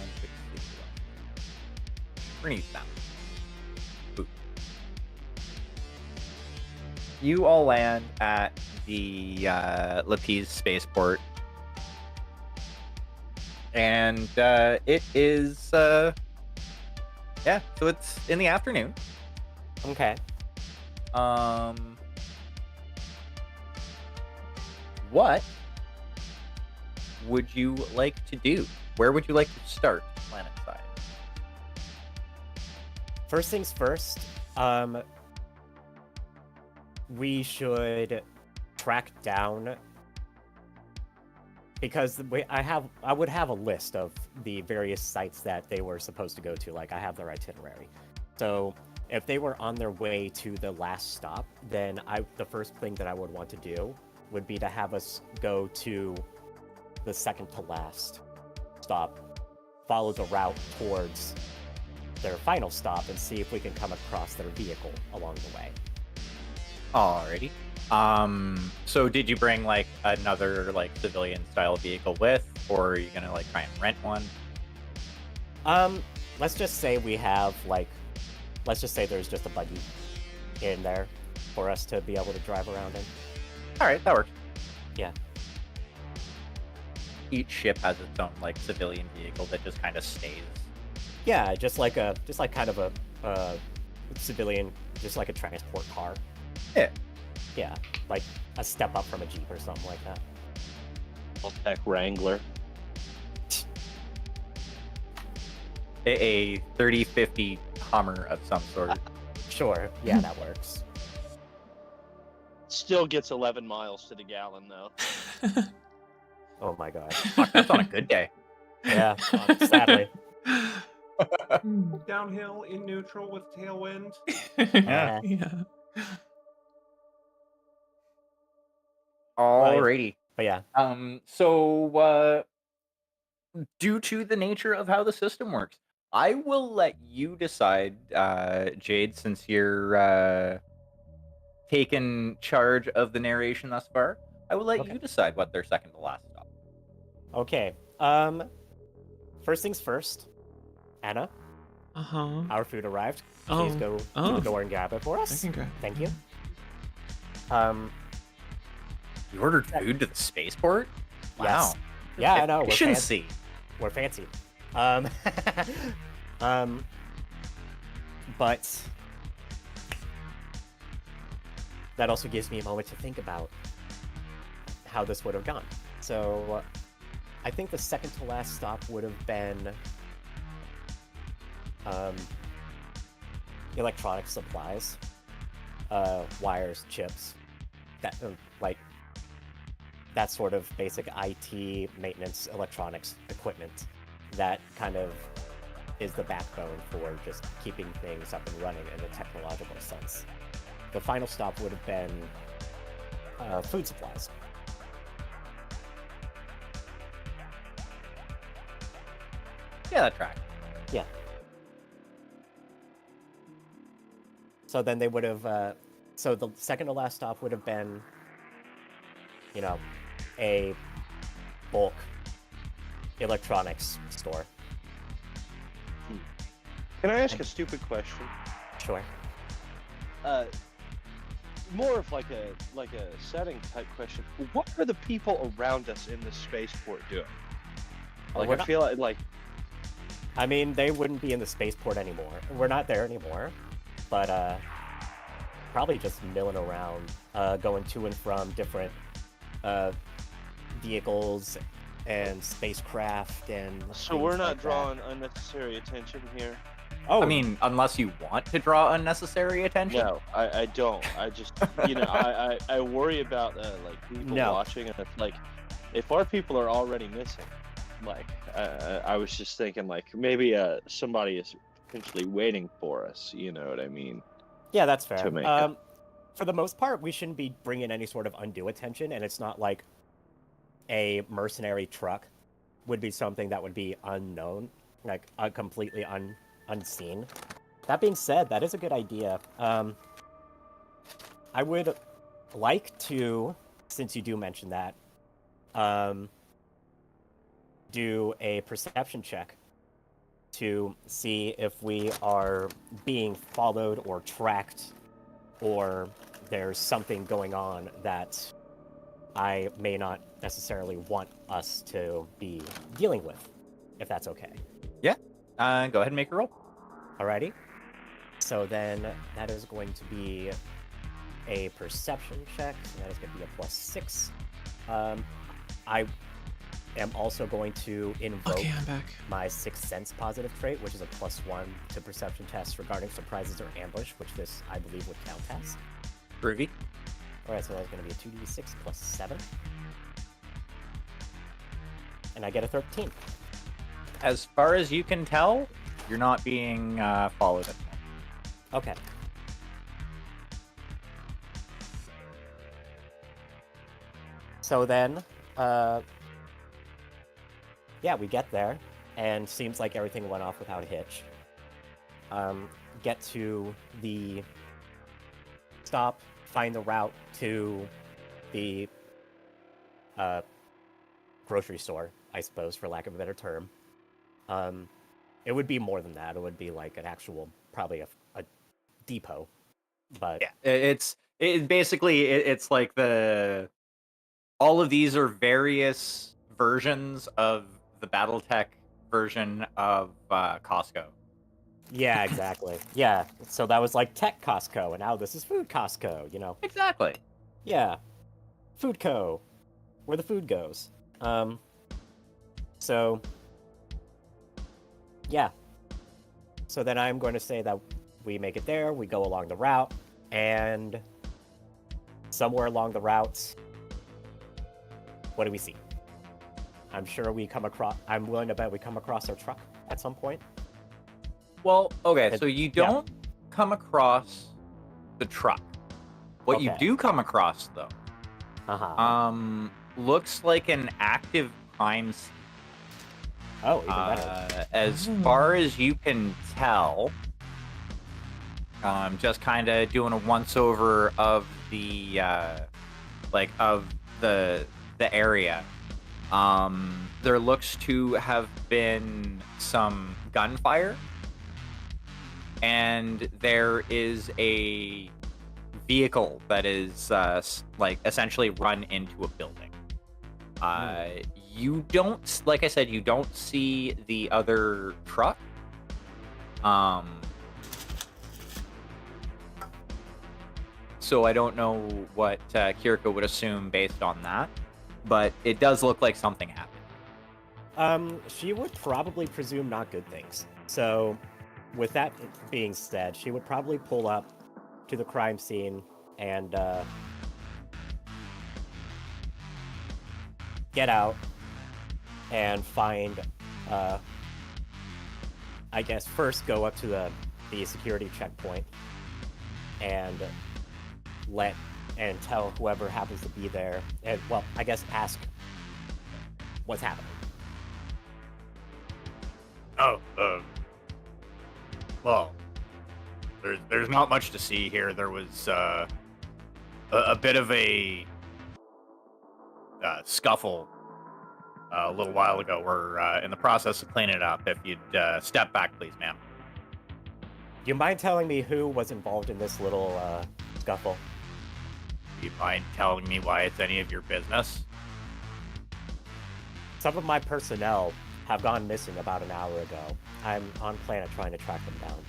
Bernice now. Ooh. You all land at the Lapise spaceport, and it is yeah. So it's in the afternoon. Okay. What would you like to do? Where would you like to start, planet side? First things first, we should track down, because I would have a list of the various sites that they were supposed to go to. Like, I have their itinerary. So If they were on their way to the last stop, then the first thing that I would want to do would be to have us go to the second to last stop, follow the route towards their final stop, and see if we can come across their vehicle along the way. Alrighty. So did you bring like another like civilian style vehicle with, or are you gonna like try and rent one? Let's just say we have like, let's just say there's just a buggy in there for us to be able to drive around in. Alright, that works. Yeah. Each ship has its own like civilian vehicle that just kind of stays. Yeah, just like kind of a civilian, just like a transport car. Yeah. Yeah, like a step up from a Jeep or something like that. Tech Wrangler. A 3050 Hummer of some sort. Sure, yeah, that works. Still gets 11 miles to the gallon though. Oh my god. Fuck, that's on a good day. Yeah, sadly. Downhill in neutral with tailwind. Yeah. Yeah. Alrighty. But yeah, So due to the nature of how the system works, I will let you decide, Jade, since you're taking charge of the narration thus far. I will let Okay. you decide what their second to last stop. okay. First things first. Anna, Uh-huh. our food arrived. Oh. Please go to Oh. the door and grab it for I us. can grab. Thank you. You ordered food to the spaceport? Wow. Yes. Yeah, I know. We're Efficiency. We're fancy. But that also gives me a moment to think about how this would have gone. So I think the second to last stop would have been electronic supplies, wires, chips, that like that sort of basic IT maintenance electronics equipment that kind of is the backbone for just keeping things up and running in a technological sense. The final stop would have been food supplies. Yeah, that track. Yeah. So then they would have, so the second to last stop would have been, you know, a bulk electronics store. Can I ask a stupid question? Sure. More of like a setting type question. What are the people around us in the spaceport doing? Like we're I not- feel like I mean, they wouldn't be in the spaceport anymore. We're not there anymore, but probably just milling around, going to and from different vehicles and spacecraft and. so we're things not like that. drawing unnecessary attention here. Oh, I mean, unless you want to draw unnecessary attention. No, I don't. I just I worry about like people No. watching, and it's like if our people are already missing, like I was just thinking like maybe somebody is potentially waiting for us. You know what I mean? yeah, that's fair. to make it. For the most part, we shouldn't be bringing any sort of undue attention, and it's not like a mercenary truck would be something that would be unknown, like completely unseen. That being said, that is a good idea. I would like to, since you do mention that, do a perception check to see if we are being followed or tracked, or there's something going on that I may not necessarily want us to be dealing with, if that's okay. Go ahead and make a roll. Alrighty. So then that is going to be a perception check. So that is going to be a +6. I am also going to invoke Okay, I'm back. my Sixth Sense positive trait, which is a +1 to perception tests regarding surprises or ambush, which this, I believe, would count as. Groovy. Alright, so that's going to be a 2d6 +7. And I get a 13. As far as you can tell, you're not being followed at the moment. Okay. So then, yeah, we get there, and seems like everything went off without a hitch. Get to the stop, find the route to the grocery store, I suppose, for lack of a better term. It would be more than that. It would be like an actual, probably a depot. But Yeah, it's like all of these are various versions of the BattleTech version of Costco. yeah, exactly. Yeah, so that was like Tech Costco, and now this is Food Costco, you know? Exactly. Yeah. Food Co. Where the food goes. So, yeah. So then I'm going to say that we make it there, we go along the route, and somewhere along the route, what do we see? I'm sure we come across, I'm willing to bet we come across our truck at some point. Well, okay, so you don't come across the truck. What you Okay. do come across, though, looks like an active crime scene. Oh, even better. As far as you can tell, just kind of doing a once-over of the the area. There looks to have been some gunfire, and there is a vehicle that is like essentially run into a building. You don't, like I said, you don't see the other truck. So I don't know what Kiriko would assume based on that, but it does look like something happened. She would probably presume not good things. So, with that being said, she would probably pull up to the crime scene and get out and find, I guess, first go up to the security checkpoint and tell whoever happens to be there, and, well, I guess ask what's happening. Oh, well, there's not much to see here. There was a bit of a scuffle a little while ago. We're in the process of cleaning it up. If you'd step back, please, ma'am. Do you mind telling me who was involved in this little scuffle? Do you mind telling me why it's any of your business? Some of my personnel have gone missing about an hour ago. I'm on planet trying to track them down.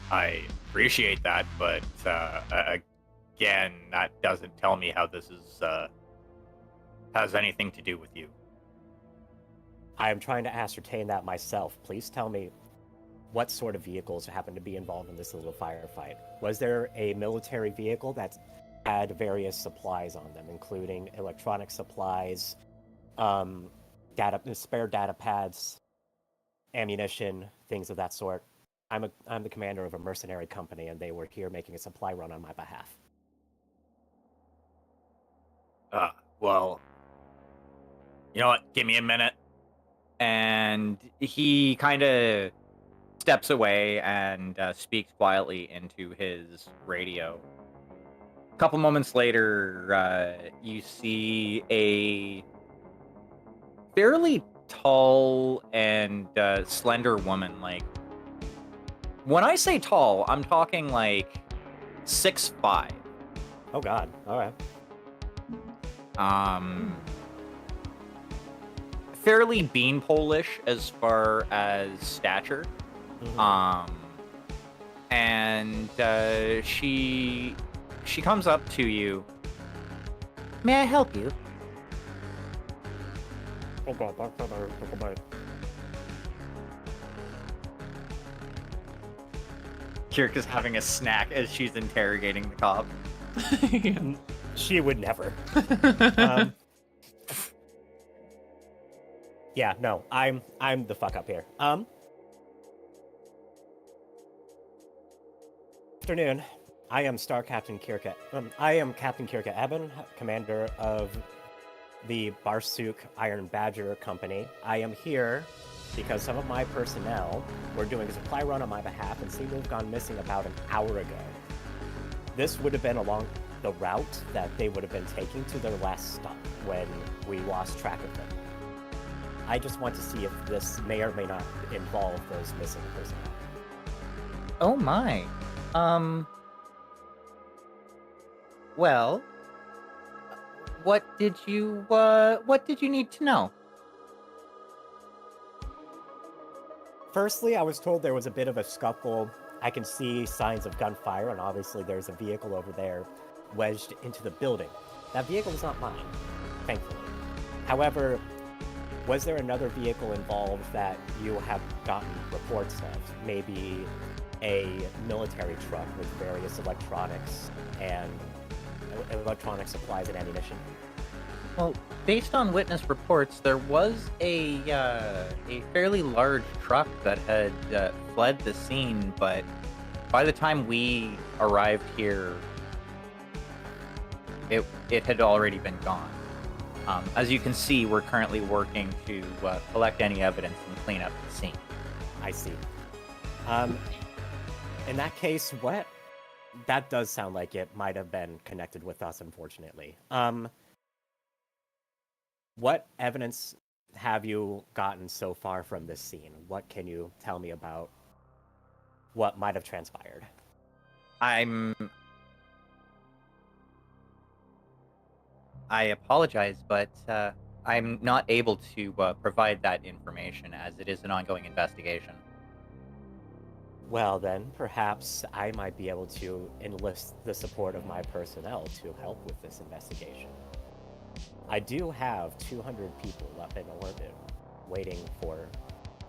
I appreciate that, but again, that doesn't tell me how this is has anything to do with you. I am trying to ascertain that myself. Please tell me what sort of vehicles happen to be involved in this little firefight. Was there a military vehicle that had various supplies on them, including electronic supplies, spare data pads, ammunition, things of that sort? I'm the commander of a mercenary company, and they were here making a supply run on my behalf. Well, you know what? Give me a minute. And he kind of steps away and speaks quietly into his radio. A couple moments later, you see a fairly tall and slender woman. Like, when I say tall, I'm talking like 6'5". Oh God! All right. Fairly beanpole-ish as far as stature. Mm-hmm. And she comes up to you. May I help you? Oh God! Kirk is having a snack as she's interrogating the cop. Yeah, no, I'm the fuck up here. Afternoon. I am Star Captain Kirka. I am Captain Kirka Eben, commander of the Barsuk Iron Badger Company. I am here because some of my personnel were doing a supply run on my behalf and seem to have gone missing about an hour ago. This would have been along the route that they would have been taking to their last stop when we lost track of them. I just want to see if this may or may not involve those missing personnel. Oh my. Well, what did you need to know? Firstly, I was told there was a bit of a scuffle. I can see signs of gunfire, and obviously there's a vehicle over there wedged into the building. That vehicle is not mine, thankfully. However, was there another vehicle involved that you have gotten reports of? Maybe a military truck with various electronics and electronic supplies and ammunition? Well, based on witness reports, there was a fairly large truck that had fled the scene, but by the time we arrived here, it had already been gone. As you can see, we're currently working to collect any evidence and clean up the scene. I see. In that case, that does sound like it might have been connected with us, unfortunately. What evidence have you gotten so far from this scene? What can you tell me about what might have transpired? I apologize, but I'm not able to provide that information as it is an ongoing investigation. Well, then, perhaps I might be able to enlist the support of my personnel to help with this investigation. I do have 200 people up in orbit waiting for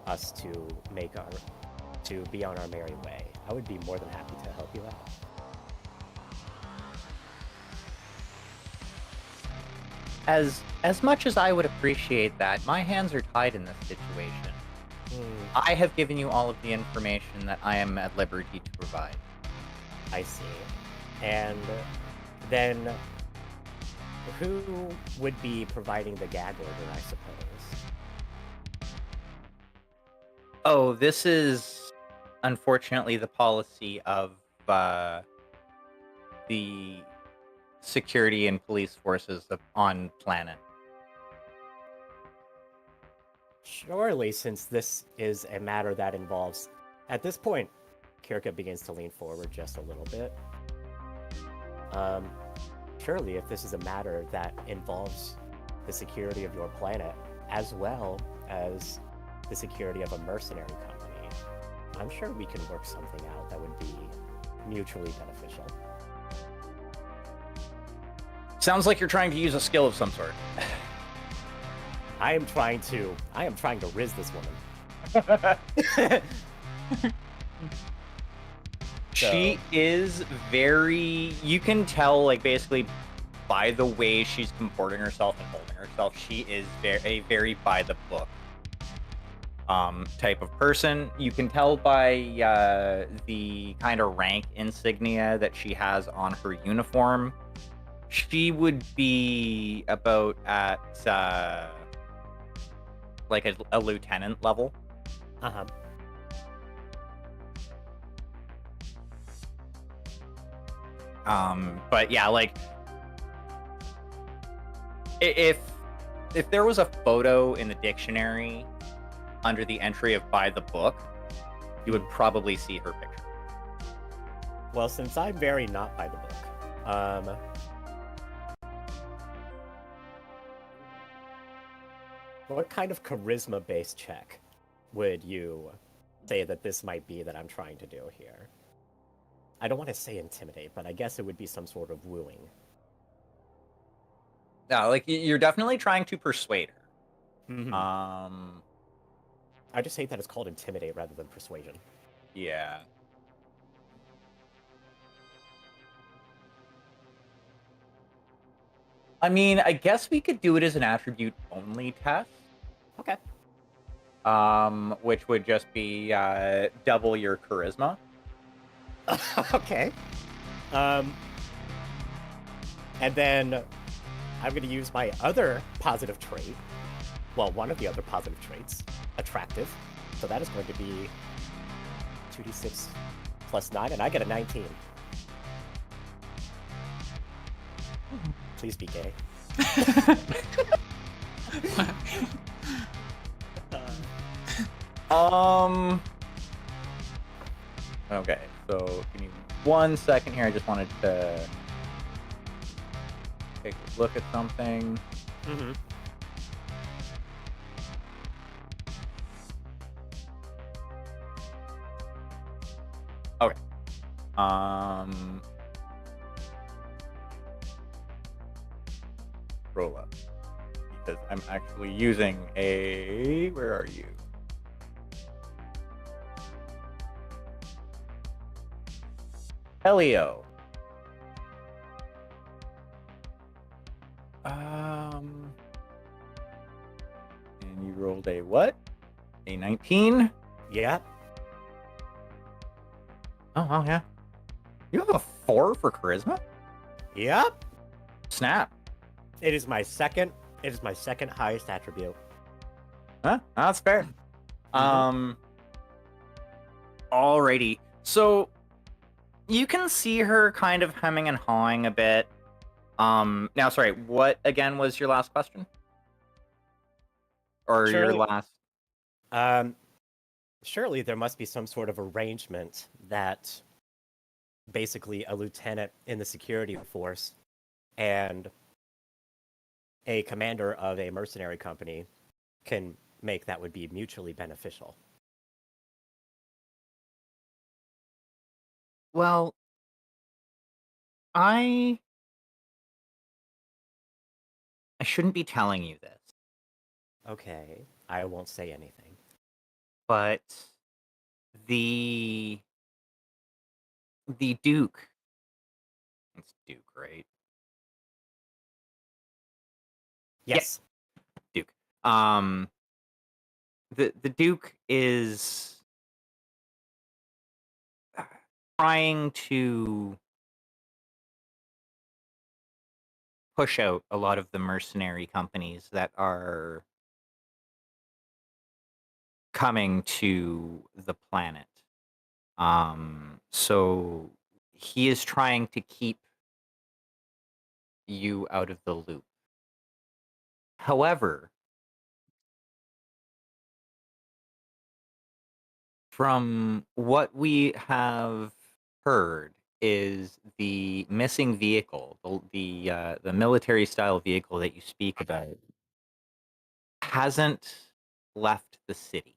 us to be on our merry way. I would be more than happy to help you out. As much as I would appreciate that, my hands are tied in this situation. I have given you all of the information that I am at liberty to provide. I see. And then who would be providing the gag order, I suppose? Oh, this is unfortunately the policy of the security and police forces on planet. Surely, since this is a matter that involves... At this point, Kirka begins to lean forward just a little bit. Surely, if this is a matter that involves the security of your planet, as well as the security of a mercenary company, I'm sure we can work something out that would be mutually beneficial. Sounds like you're trying to use a skill of some sort. I am trying to riz this woman. She is very... You can tell, like, basically, by the way she's comporting herself and holding herself, she is a very by-the-book type of person. You can tell by the kind of rank insignia that she has on her uniform. She would be about at, like, a lieutenant level. Uh-huh. But yeah, like, if there was a photo in the dictionary under the entry of by the book, you would probably see her picture. Well, since I'm very not by the book, what kind of charisma-based check would you say that this might be that I'm trying to do here? I don't want to say intimidate, but I guess it would be some sort of wooing. No, like, you're definitely trying to persuade her. Mm-hmm. I just hate that it's called intimidate rather than persuasion. Yeah. I mean, I guess we could do it as an attribute-only test. Okay. which would just be double your charisma. Okay. And then I'm going to use my other positive trait. Well, one of the other positive traits, attractive. So that is going to be 2d6 plus 9, and I get a 19. Please be gay. Okay, so give me 1 second here. I just wanted to take a look at something. Mm-hmm. Okay. Roll up. Because I'm actually using a... Where are you? Helio. And you rolled a what? A 19? Yeah. Oh, well, yeah. You have a 4 for charisma? Yep. Snap. It is my second highest attribute. Huh? That's fair. Alrighty. So you can see her kind of hemming and hawing a bit. Now, sorry, what again was your last question? Or Surely- your last? Surely there must be some sort of arrangement that basically a lieutenant in the security force and a commander of a mercenary company can make that would be mutually beneficial. Well, I shouldn't be telling you this, Okay, I won't say anything. but the Duke. It's Duke, right? Yes. Duke. The Duke is trying to push out a lot of the mercenary companies that are coming to the planet. So he is trying to keep you out of the loop. However, from what we have heard, is the missing vehicle, the military style vehicle that you speak about, hasn't left the city.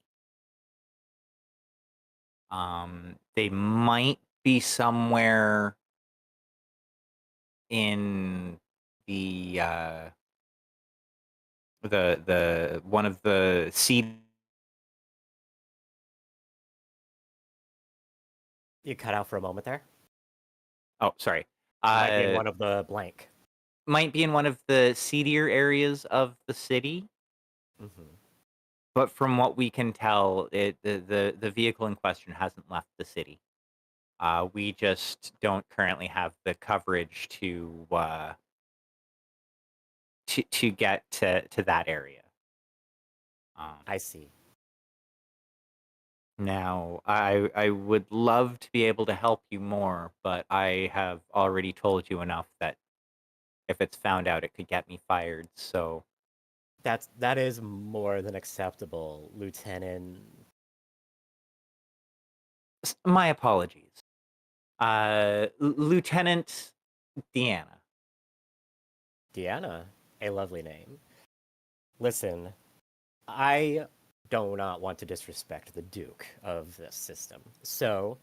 They might be somewhere in the one of the seed. You cut out for a moment there. Oh, sorry. Might be in one of the blank. Might be in one of the seedier areas of the city. Mm-hmm. But from what we can tell, the vehicle in question hasn't left the city. We just don't currently have the coverage to get to that area. I see. Now, I would love to be able to help you more, but I have already told you enough that if it's found out, it could get me fired. So That is more than acceptable, Lieutenant. my apologies, Lieutenant Deanna. Deanna, a lovely name. Listen, I do not want to disrespect the Duke of this system. So,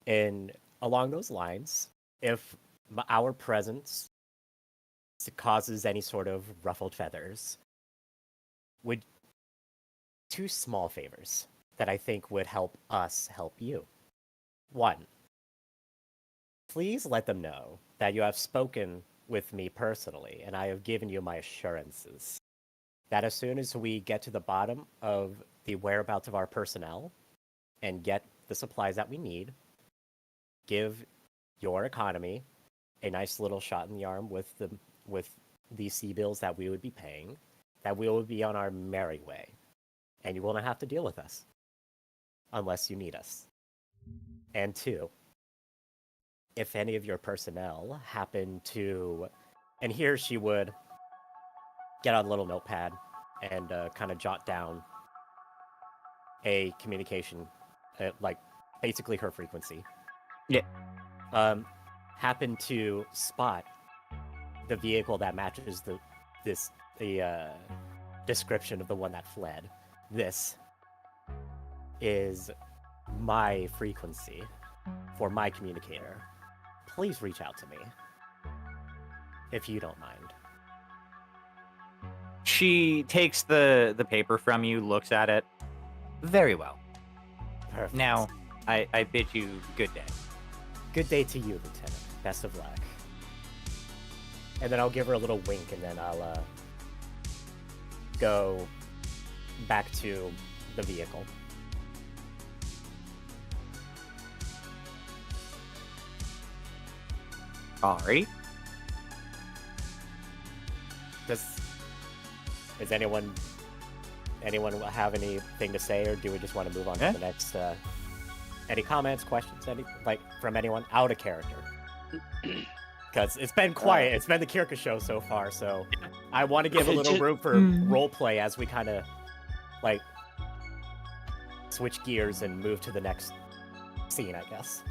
along those lines, if our presence causes any sort of ruffled feathers, would 2 small favors that I think would help us help you. 1, please let them know that you have spoken with me personally, and I have given you my assurances that as soon as we get to the bottom of the whereabouts of our personnel and get the supplies that we need, give your economy a nice little shot in the arm with the sea bills that we would be paying, that we will be on our merry way, and you will not have to deal with us unless you need us. And two, if any of your personnel happen to, and here she would get out a little notepad and kind of jot down a communication, like basically her frequency. Yeah. Happen to spot the vehicle that matches the description of the one that fled. This is my frequency for my communicator. Please reach out to me if you don't mind. She takes the paper from you, looks at it. Very well. Perfect. Now, I bid you good day. Good day to you, Lieutenant. Best of luck. And then I'll give her a little wink, and then I'll go back to the vehicle. Alrighty. Does anyone have anything to say, or do we just want to move on to the next? Any comments, questions, from anyone out of character? Because it's been quiet. It's been the Kirka show so far, so I want to give a little room for role play as we kind of switch gears and move to the next scene, I guess.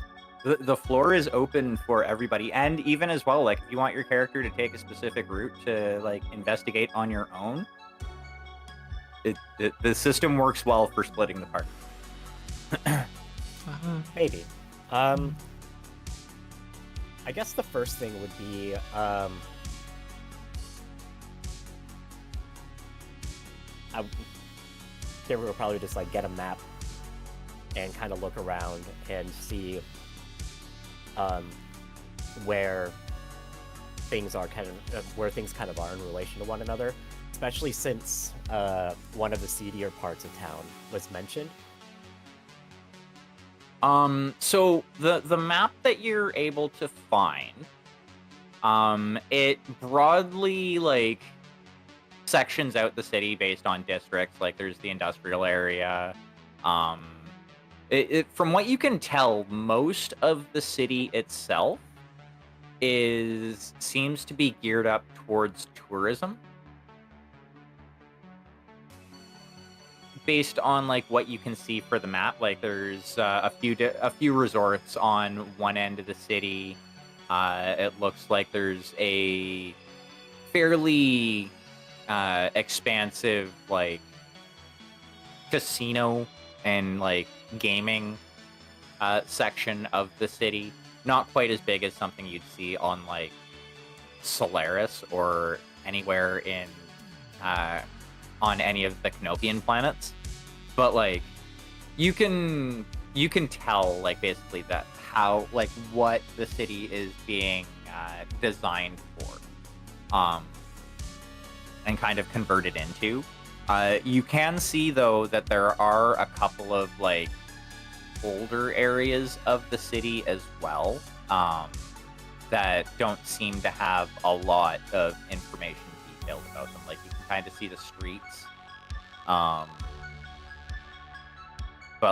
The floor is open for everybody, and even as well, like, if you want your character to take a specific route to, like, investigate on your own, the system works well for splitting the party. Maybe. I guess the first thing would be, they will probably just, like, get a map and kind of look around and see where things are kind of are in relation to one another, especially since one of the seedier parts of town was mentioned. So the map that you're able to find, it broadly, like, sections out the city based on districts. Like, there's the industrial area. From what you can tell, most of the city itself seems to be geared up towards tourism. Based on, like, what you can see for the map, like, there's a few resorts on one end of the city. It looks like there's a fairly expansive, like, casino and, like, gaming section of the city. Not quite as big as something you'd see on, like, Solaris or anywhere in on any of the Canopian planets, but, like, you can tell, like, basically that how, like, what the city is being designed for, and kind of converted into. You can see, though, that there are a couple of, like, older areas of the city as well, that don't seem to have a lot of information detailed about them. Like, you can kind of see the streets, but,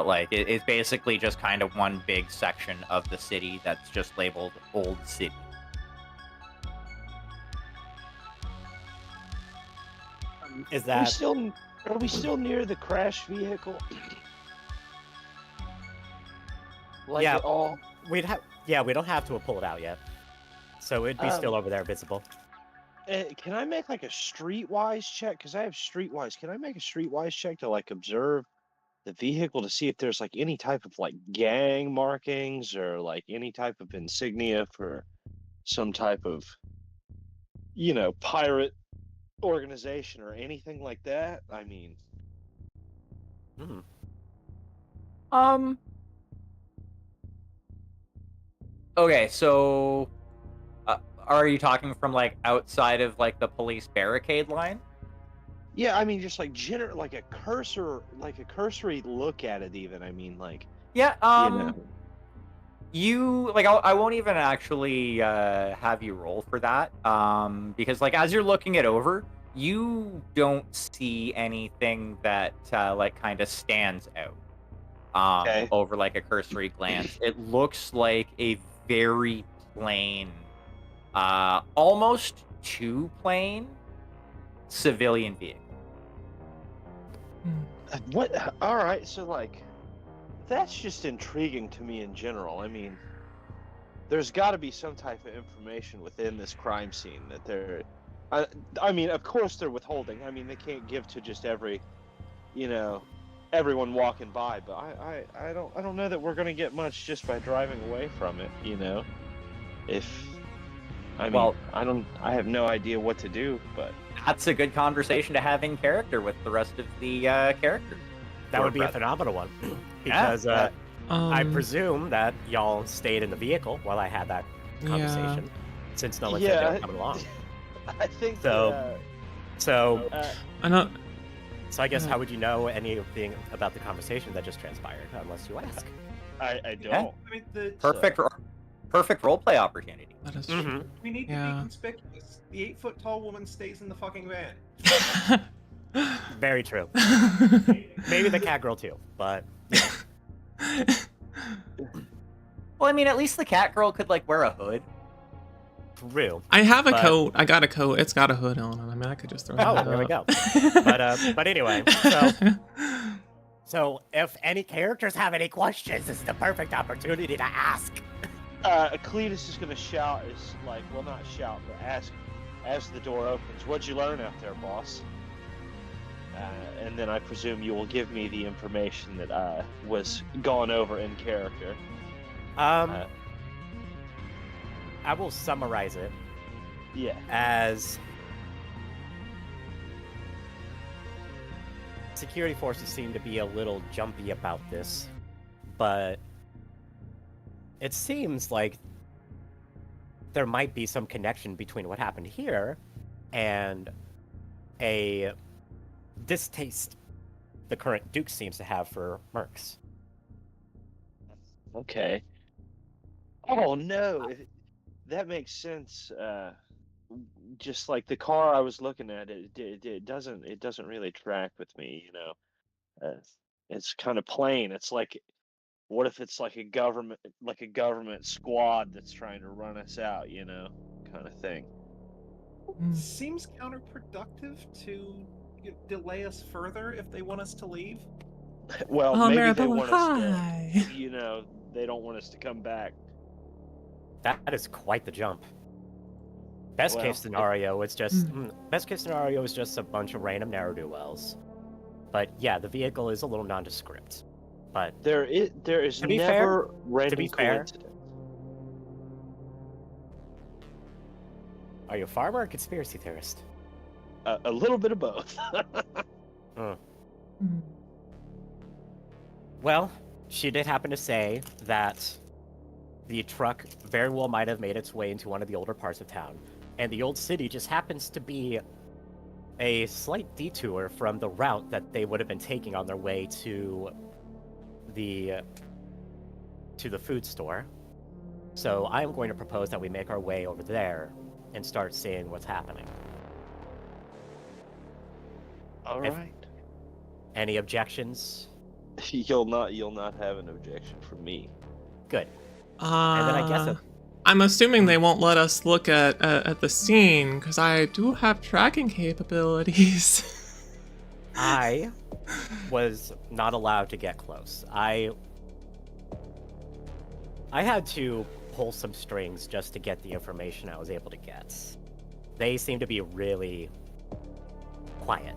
like, it's basically just kind of one big section of the city that's just labeled Old City. Is Are that we still near the crash vehicle? Like, Yeah. at all? we don't have to pull it out yet, so it'd be still over there visible. Can I make, like, a streetwise check? Because I have streetwise. Can I make a streetwise check to, like, observe the vehicle to see if there's, like, any type of, like, gang markings or, like, any type of insignia for some type of, pirate organization or anything like that? I mean, Okay, so are you talking from, like, outside of, like, the police barricade line? Yeah, I mean, just like like a cursory look at it. Even, I mean, like, Yeah. you know. You like I won't even actually have you roll for that because like as you're looking it over, you don't see anything that like kind of stands out Okay. over like a cursory glance. It looks like a very plain, almost too plain civilian vehicle. What? All right. So like, that's just intriguing to me in general. I mean, there's got to be some type of information within this crime scene that they're. I mean, of course they're withholding. I mean, they can't give to just you know, everyone walking by. But I don't know that we're gonna get much just by driving away from it. You know, if I mean, Well- I have no idea what to do. But That's a good conversation to have in character with the rest of the characters. That Or would be a rather- phenomenal one. Yeah, Because I presume that y'all stayed in the vehicle while I had that conversation, since no one said they Yeah. were coming along. I think So- So, I know. so I guess Yeah. how would you know anything about the conversation that just transpired unless you ask? I don't. Yeah. I mean, the Perfect roleplay opportunity. That is Mhm. we need to Yeah. be conspicuous. The 8-foot tall woman stays in the fucking van. true. Very true. Maybe the cat girl too, but Well, I mean, at least the cat girl could like wear a hood. true. I have a But- coat. I got a coat. It's got a hood on it. I mean, I could just throw Oh, that there we up. go. But anyway, so if any characters have any questions, this is the perfect opportunity to ask. Cletus is gonna shout, well, not shout, but ask as the door opens. What'd you learn out there, boss? And then I presume you will give me the information that was gone over in character. I will summarize it Yeah. as security forces seem to be a little jumpy about this, but it seems like there might be some connection between what happened here and a distaste the current Duke seems to have for mercs. Okay. Oh no, that makes sense. Just like the car I was looking at, it doesn't really track with me. You know, it's kind of plain. It's like, what if it's like a government squad that's trying to run us out? You know, kind of thing. Seems counterproductive to delay us further if they want us to leave. Well, Oh, maybe they Maribella, want us hi. to. You know, they don't want us to come back. That is quite the jump. Best Well, case scenario, it's just best case scenario is just a bunch of random ne'er-do-wells. But yeah, the vehicle is a little nondescript. But There is To be never fair- random be fair- coincidence. are you a farmer or a conspiracy theorist? A little bit of both. Well, she did happen to say that the truck very well might have made its way into one of the older parts of town, and the old city just happens to be a slight detour from the route that they would have been taking on their way to the food store. So I am going to propose that we make our way over there and start seeing what's happening. All If- right. Any objections? You'll not have an objection from me. Good. And then I guess I'm assuming they won't let us look at the scene because I do have tracking capabilities. I was not allowed to get close. I had to pull some strings just to get the information I was able to get. They seem to be really quiet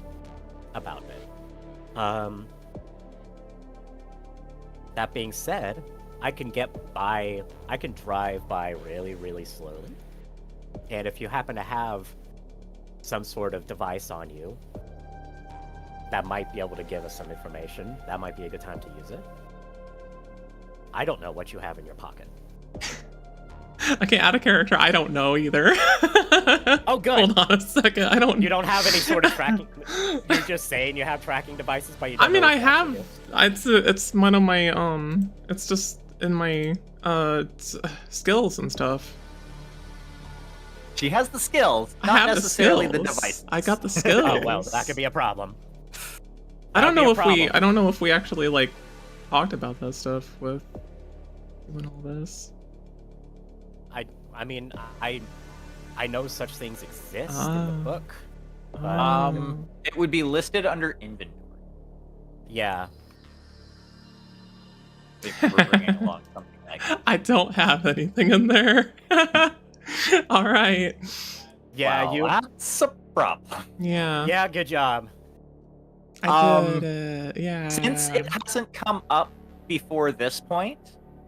about it. That being said, I can drive by really, really slowly. And if you happen to have some sort of device on you that might be able to give us some information, that might be a good time to use it. I don't know what you have in your pocket. Okay, out of character. I don't know either. Oh, good. Hold on a second. I don't. You don't have any sort of tracking. You're just saying you have tracking devices, but you don't I mean, know I what to actually have. do. It's one of my It's just in my skills and stuff. She has the skills, I not have necessarily the the skills. device. I got the skills. Oh well, that could be a problem. I don't That'd know be if a we. problem. I don't know if we actually like talked about that stuff with doing all this. I mean, I know such things exist in the book. It would be listed under inventory Yeah. if you were bringing along something like that. I don't have anything in there. All right. Yeah, Well, you. That's a problem. Yeah. Yeah, good job. I did it. Yeah. Since it hasn't come up before this point,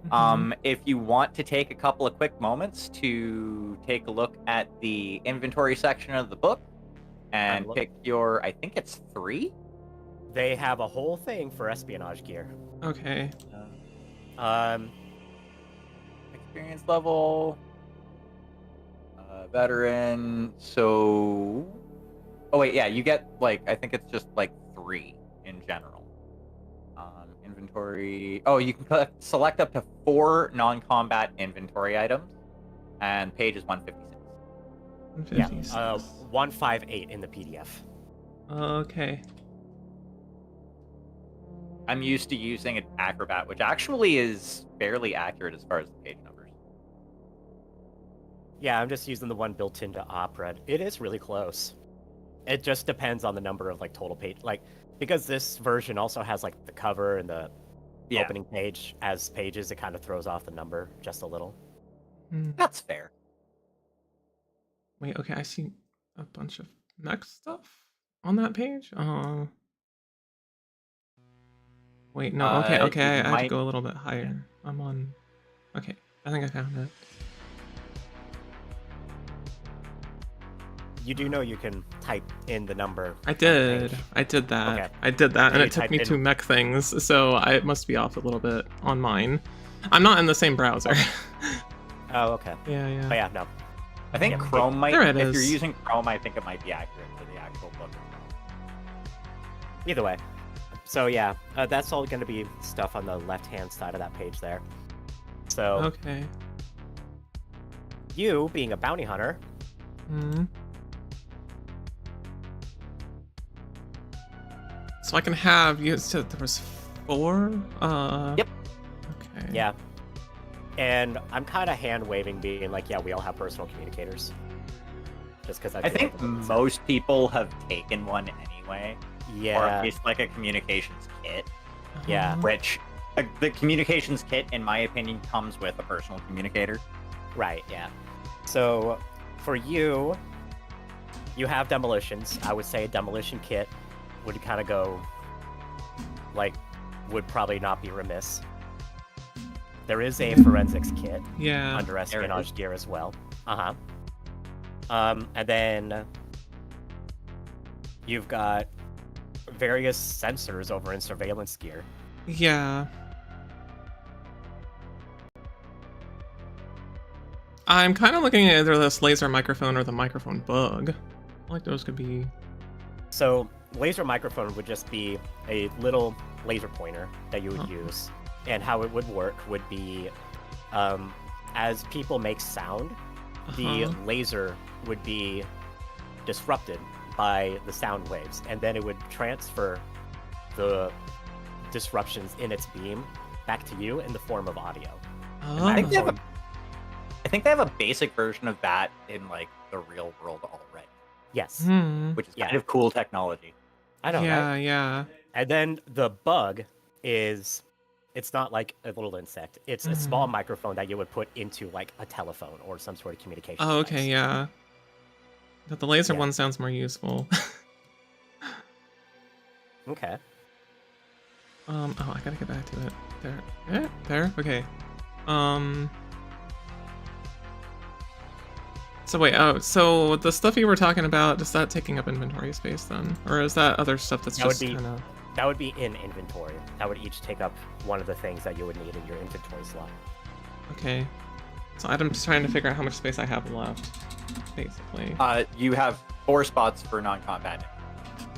Mhm. if you want to take a couple of quick moments to take a look at the inventory section of the book and pick your, I think it's 3? They have a whole thing for espionage gear. Okay. Experience level, veteran. So, oh wait, yeah, you get like, I think it's just like 3 in general. Inventory. Oh, you can select up to 4 non-combat inventory items, and page is 156. Yeah, 156. 158 in the PDF. Okay. I'm used to using an Acrobat, which actually is fairly accurate as far as the page numbers. Yeah, I'm just using the one built into Opera. It is really close. It just depends on the number of like total page, like because this version also has like the cover and the opening page as pages. It kind of throws off the number just a little. That's fair. Wait. Okay. I see a bunch of mech stuff on that page. Wait. No. Okay. Okay. I have to go a little bit higher. I'm on. Okay. I think I found it. You do know you can type in the number. I on the did. page. I did that. Okay. I did that, Can and you it took type me in- to mech things, so it must be off a little bit on mine. I'm not in the same browser. Oh, okay. Yeah, yeah. But yeah, no. I think Yeah. Chrome might, There it if you're is. using Chrome, I think it might be accurate for the actual book. Either way. So yeah, that's all going to be stuff on the left-hand side of that page there. So Okay. you, being a bounty hunter, Hmm. So I can have you said there was 4? Yep. Okay. yeah. And I'm kind of hand-waving, being like, yeah, we all have personal communicators. Just because I think most people have taken one anyway, or Yeah. at least like a communications kit, Yeah. which the communications kit, in my opinion, comes with a personal communicator. Right, yeah. So, for you, you have demolitions. I would say a demolition kit would kind of go, like, would probably not be remiss. There is a forensics kit Yeah. under espionage gear as well. Uh-huh. And then you've got various sensors over in surveillance gear. Yeah. I'm kind of looking at either this laser microphone or the microphone bug. I like those could be. So, laser microphone would just be a little laser pointer that you would use. And how it would work would be, as people make sound, the laser would be disrupted by the sound waves, and then it would transfer the disruptions in its beam back to you in the form of audio. Oh. I think they have a basic version of that in like the real world already, Yes, which is kind of cool technology. I know, Yeah, right? yeah. And then the bug is, it's not like a little insect. It's a small microphone that you would put into like a telephone or some sort of communication Oh, okay, device. yeah. But the laser Yeah. one sounds more useful. Okay. Oh, I gotta get back to it. There. There. Okay. So wait, so the stuff you were talking about, is that taking up inventory space then? Or is that other stuff that's That would just be- kind of... That would be in inventory. That would each take up one of the things that you would need in your inventory slot. Okay. So I'm just trying to figure out how much space I have left, basically. You have 4 spots for non-combat.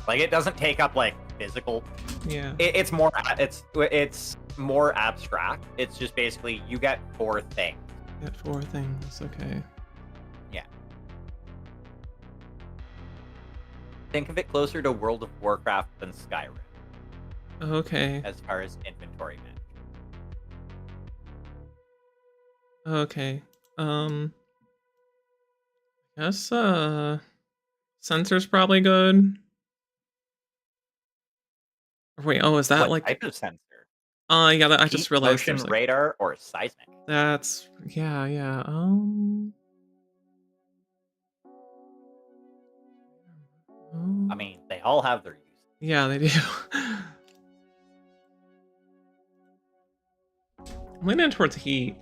Like, it doesn't take up like physical. Yeah. It's more abstract. It's just basically you get 4 things. Get 4 things. Okay. Yeah. Think of it closer to World of Warcraft than Skyrim Okay. as far as inventory management. Okay. I guess sensor's probably good. Wait, oh, is that What like type of sensor? yeah, I Heat, just realized motion, there's like radar, or seismic? that's yeah. I mean, they all have their use. Yeah, they do. I'm leaning towards heat.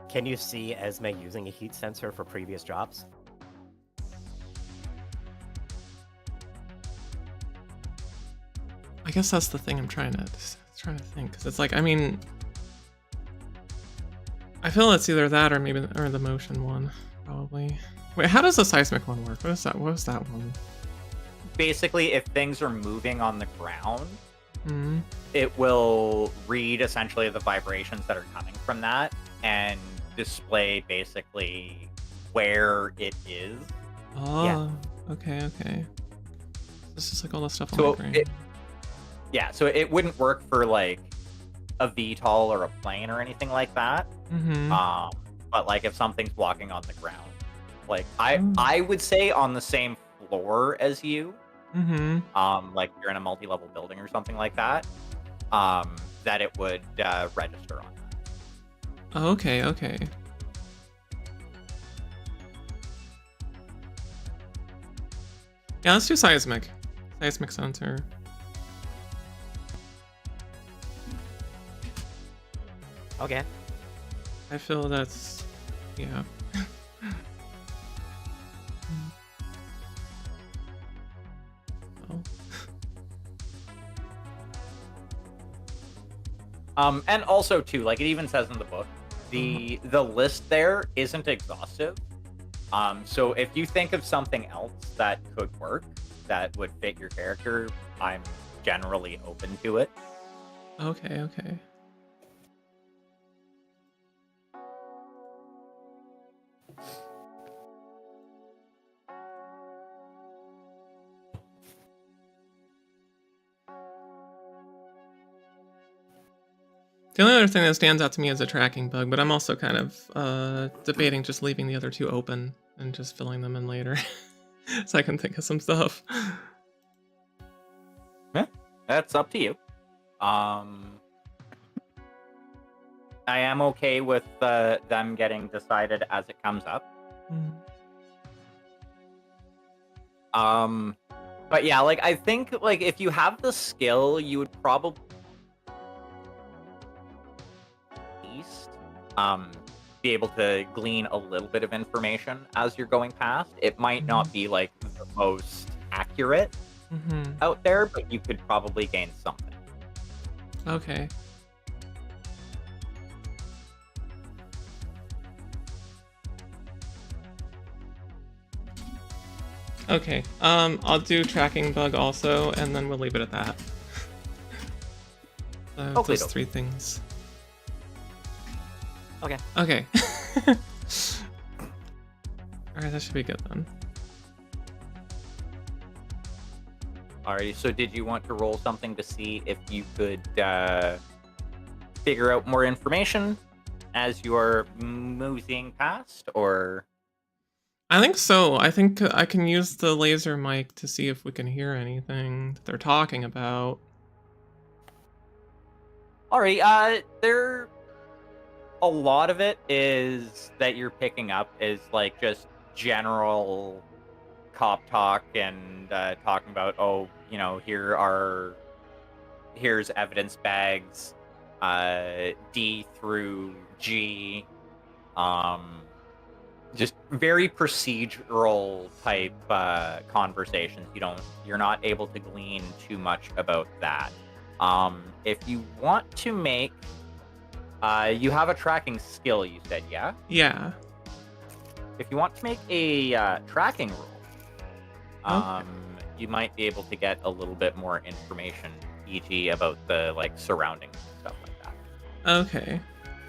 Can you see Esme using a heat sensor for previous drops? I guess that's the thing I'm trying to think, because it's like, I mean, I feel it's either that or maybe the motion one, probably. Wait, how does the seismic one work? What is that? What was that one? Basically, if things are moving on the ground, Hmm. it will read essentially the vibrations that are coming from that and display basically where it is. Oh, okay. This is like all the stuff on So my brain. So it wouldn't work for like a VTOL or a plane or anything like that. Mm-hmm. But like if something's walking on the ground, like Oh. I would say on the same floor as you, Mm-hmm. like you're in a multi-level building or something like that, that it would register on that. Oh, okay. Yeah, let's do seismic. Seismic sensor. Okay. I feel that's, yeah. Oh. And also too, like it even says in the book, the list there isn't exhaustive. So if you think of something else that could work, that would fit your character, I'm generally open to it. Okay. The only other thing that stands out to me is a tracking bug, but I'm also kind of debating just leaving the other 2 open and just filling them in later. So I can think of some stuff. Yeah, that's up to you. I am okay with them getting decided as it comes up. But yeah, like I think like if you have the skill, you would probably be able to glean a little bit of information as you're going past. It might not be like the most accurate out there, but you could probably gain something. Okay. Okay. I'll do tracking bug also, and then we'll leave it at that. Okay, Those 3 things. Okay. Okay. Alright, that should be good then. Alright, so did you want to roll something to see if you could figure out more information as you're moving past, or? I think so. I think I can use the laser mic to see if we can hear anything that they're talking about. Alright, a lot of it is that you're picking up is like just general cop talk and talking about, oh, you know, here's evidence bags, D through G, just very procedural type conversations. You're not able to glean too much about that. If you want to make, you have a tracking skill, you said, yeah? Yeah. If you want to make a tracking roll, Okay. you might be able to get a little bit more information, e.g. about the like surroundings and stuff like that. Okay.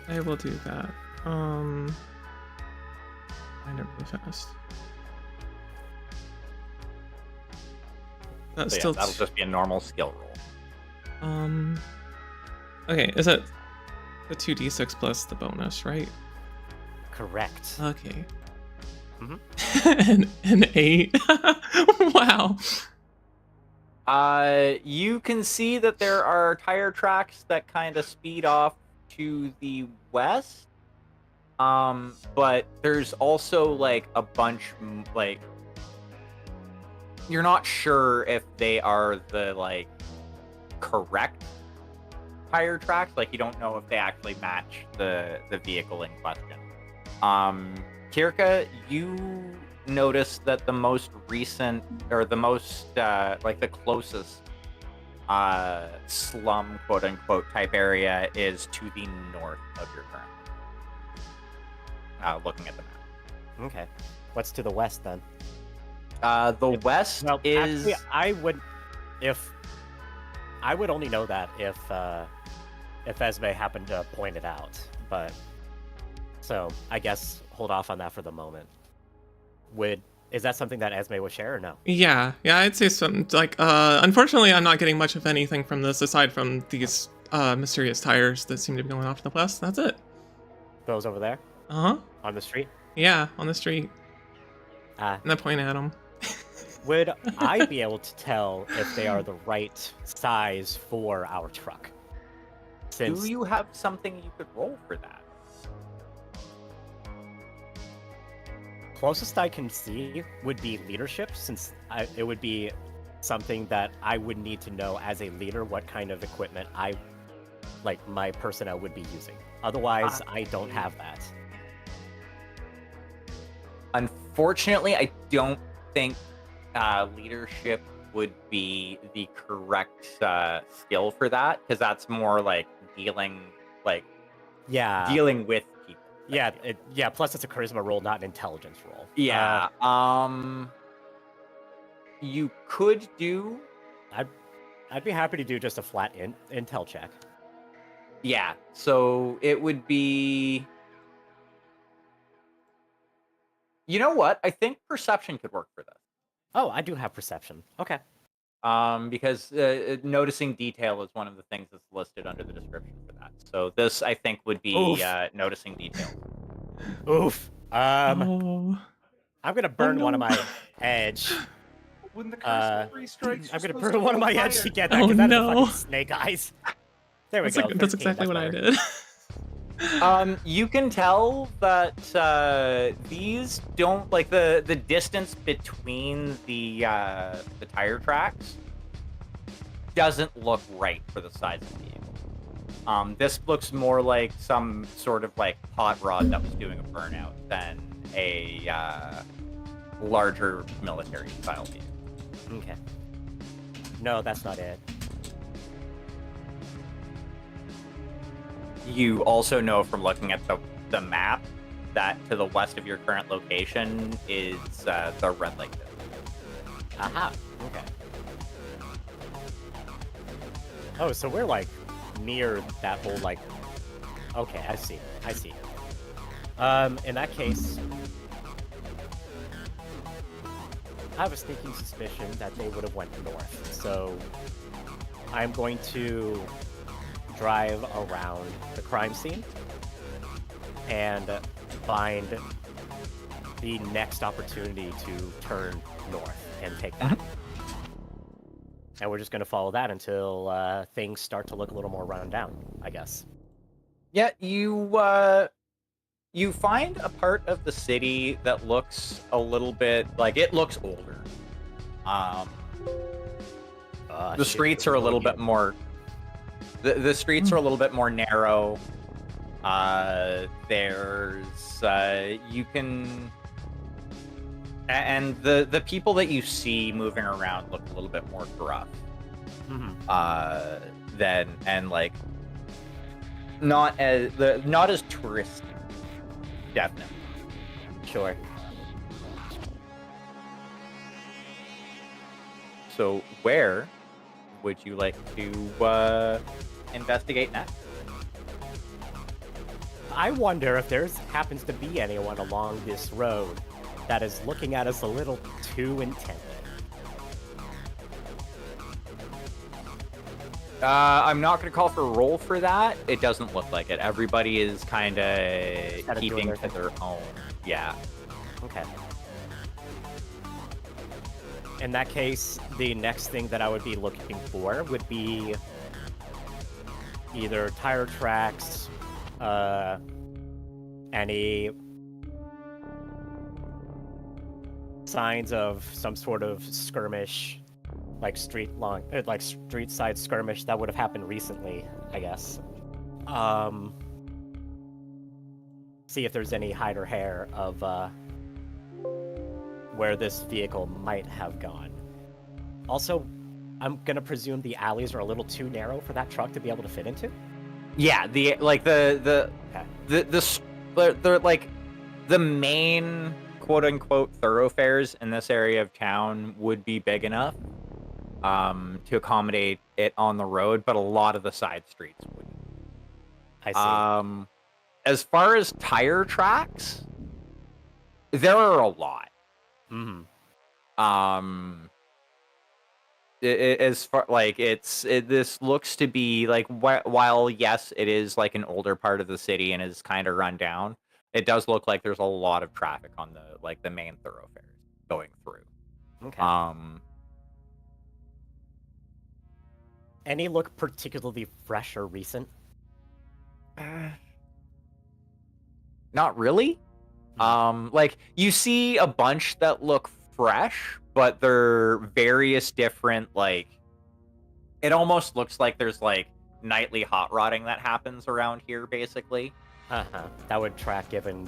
I will do that. Find it really fast. That's So yeah, still that'll just be a normal skill roll. Okay, is it the 2d6 plus the bonus, right? Correct. Okay. Mhm. an 8. Wow. You can see that there are tire tracks that kind of speed off to the west. But there's also like a bunch, like, you're not sure if they are the like correct tire tracks. Like, you don't know if they actually match the vehicle in question. Kirka, you notice that the most recent, or the most like the closest slum, quote unquote, type area is to the north of your current looking at the map. Okay. What's to the west then? The west Well, is actually, I would only know that if Esme happened to point it out. But so I guess hold off on that for the moment. Is that something that Esme would share or no? Yeah, I'd say something like, unfortunately, I'm not getting much of anything from this aside from these mysterious tires that seem to be going off to the west. That's it. Those over there Uh-huh. on the street? Yeah, on the street. Ah. And I point at them. Would I be able to tell if they are the right size for our truck? Since do you have something you could roll for that? closest I can see would be leadership, since it would be something that I would need to know as a leader what kind of equipment my personnel would be using. Otherwise, I don't have that. Unfortunately, I don't think leadership would be the correct skill for that, because that's more like dealing with people. Yeah, plus it's a charisma roll, not an intelligence roll. Yeah. You could do. I'd be happy to do just a flat intel check. Yeah. So it would be. You know what? I think perception could work for this. Oh, I do have perception. Okay. Because noticing detail is one of the things that's listed under the description for that. So this, I think, would be noticing detail. Oof. Oh. I'm gonna burn one of no. my edge. When the curse of three strikes, I'm you're gonna supposed burn one of my fire. edge to get that, Oh, because that is a no. fucking snake eyes. There we go. That's 15, exactly what I better. did. You can tell that these don't, like, the distance between the tire tracks doesn't look right for the size of the vehicle. This looks more like some sort of like hot rod that was doing a burnout than a larger military style vehicle. Okay. No, that's not it. You also know from looking at the map that to the west of your current location is the Red Lake District. Aha. Okay. Oh, so we're like near that whole like. Okay, I see. In that case, I have a sneaking suspicion that they would have went north. So I'm going to drive around the crime scene and find the next opportunity to turn north and take that. And we're just going to follow that until things start to look a little more run down, I guess. Yeah, you find a part of the city that looks a little bit like it looks older. The streets are a little bit more. The streets are a little bit more narrow. There's you can, and the people that you see moving around look a little bit more gruff. Than and like not as touristy, definitely. Sure. So where would you like to investigate next? I wonder if there happens to be anyone along this road that is looking at us a little too intently. I'm not going to call for a roll for that. It doesn't look like it. Everybody is kind of keeping to their own. Yeah. Okay. In that case, the next thing that I would be looking for would be either tire tracks, any signs of some sort of skirmish, like street side skirmish that would have happened recently, I guess. See if there's any hide or hair of where this vehicle might have gone. Also, I'm gonna presume the alleys are a little too narrow for that truck to be able to fit into. Yeah, the main quote unquote thoroughfares in this area of town would be big enough to accommodate it on the road, but a lot of the side streets wouldn't. I see. As far as tire tracks, there are a lot. As far like this looks to be like while yes, it is like an older part of the city and is kind of run down. It does look like there's a lot of traffic on the main thoroughfares going through. Okay. Any look particularly fresh or recent? Not really. Like you see a bunch that look fresh, but they're various different, like it almost looks like there's like nightly hot rodding that happens around here, basically. That would track given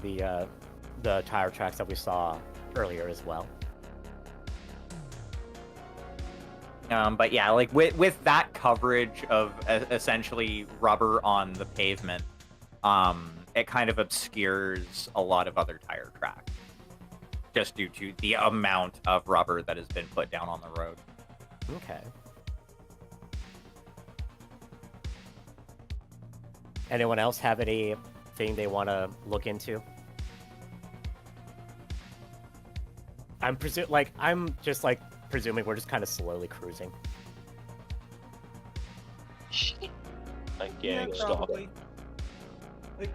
the tire tracks that we saw earlier as well. But yeah, like with that coverage of essentially rubber on the pavement, it kind of obscures a lot of other tire tracks, just due to the amount of rubber that has been put down on the road. Okay. Anyone else have anything they want to look into? I'm just presuming we're just kind of slowly cruising. Like gang stuff. Probably. Like,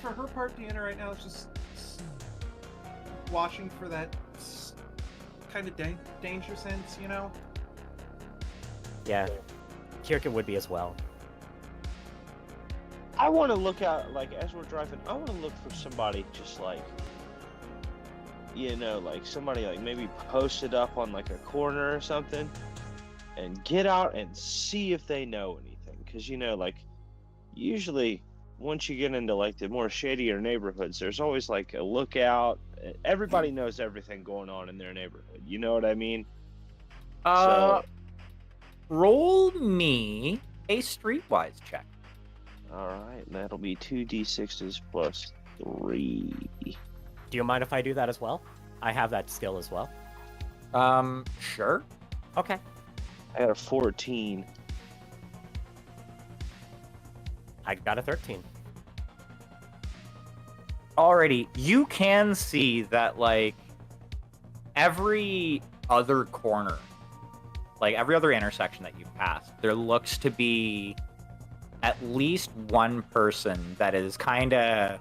for her part, Deanna right now is just watching for that kind of danger sense, you know? Yeah, Kirka would be as well. I want to look out, like, as we're driving, I want to look for somebody just like, you know, like somebody like maybe posted up on like a corner or something and get out and see if they know anything. Because, you know, like, usually once you get into like the more shadier neighborhoods, there's always like a lookout. Everybody knows everything going on in their neighborhood. You know what I mean? Roll me a streetwise check. All right, and that'll be 2d6s plus 3. Do you mind if I do that as well? I have that skill as well. Sure. Okay. I got a 14. I got a 13. Alrighty, you can see that like every other corner, like every other intersection that you've passed, there looks to be at least one person that is kind of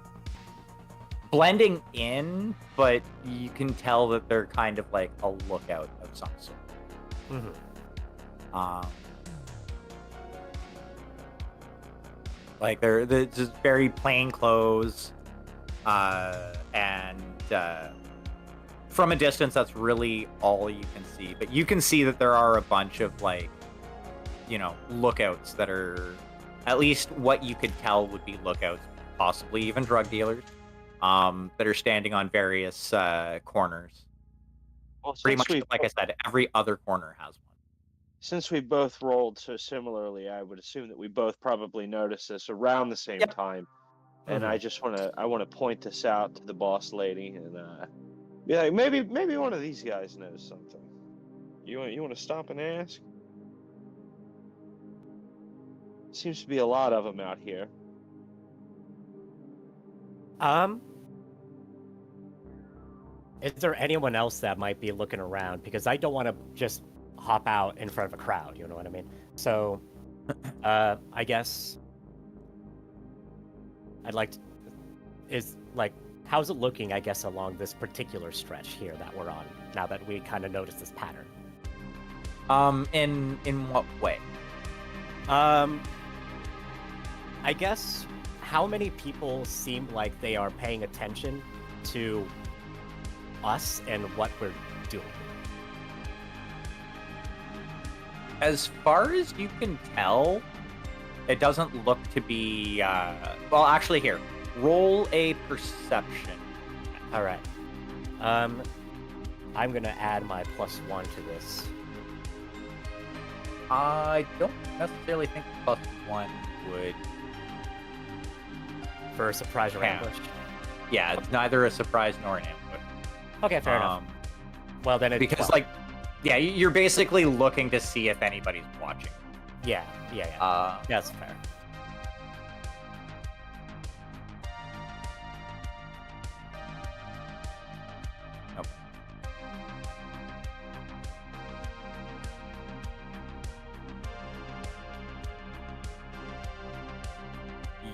blending in, but you can tell that they're kind of like a lookout of some sort. Like they're just very plain clothes, and from a distance, that's really all you can see. But you can see that there are a bunch of like, you know, lookouts that are at least what you could tell would be lookouts possibly even drug dealers, that are standing on various corners. Well, Pretty since much, we like I said, every other corner has one. since we both rolled so similarly, I would assume that we both probably noticed this around the same Yep. time. And Mhm. I want to point this out to the boss lady and be like, maybe one of these guys knows something. You want to stop and ask? Seems to be a lot of them out here. Is there anyone else that might be looking around? Because I don't want to just hop out in front of a crowd, you know what I mean? So, I guess I'd like to, how's it looking, I guess, along this particular stretch here that we're on, now that we kind of noticed this pattern? In what way? I guess, how many people seem like they are paying attention to us and what we're doing? As far as you can tell, it doesn't look to be. Well, actually, here, roll a perception. All right. I'm gonna add my +1 to this. I don't necessarily think +1 would. For a surprise or count. ambush. Yeah, it's neither a surprise nor an ambush. Okay, fair enough. Well, then it's Because, yeah, you're basically looking to see if anybody's watching. yeah. That's fair. Nope.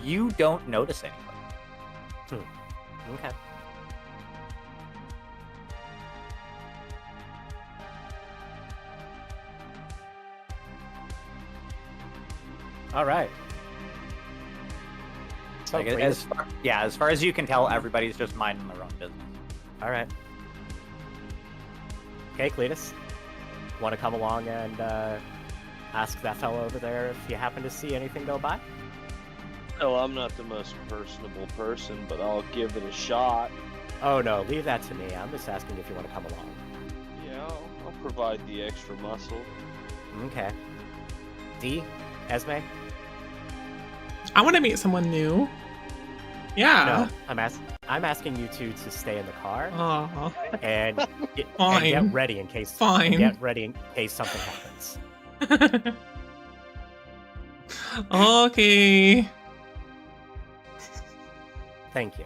You don't notice anybody. Okay. All right. So, Like, Cletus- as far as you can tell, everybody's just minding their own business. all right. Okay, Cletus, want to come along and ask that fellow over there if you happen to see anything go by? Well, I'm not the most personable person, but I'll give it a shot. Oh no, leave that to me. I'm just asking if you want to come along. Yeah, I'll provide the extra muscle. Okay. D, Esme? I want to meet someone new. Yeah. No, I'm asking you two to stay in the car Aw. and get Fine. ready in case Fine. Get ready in case something happens. Okay. Thank you.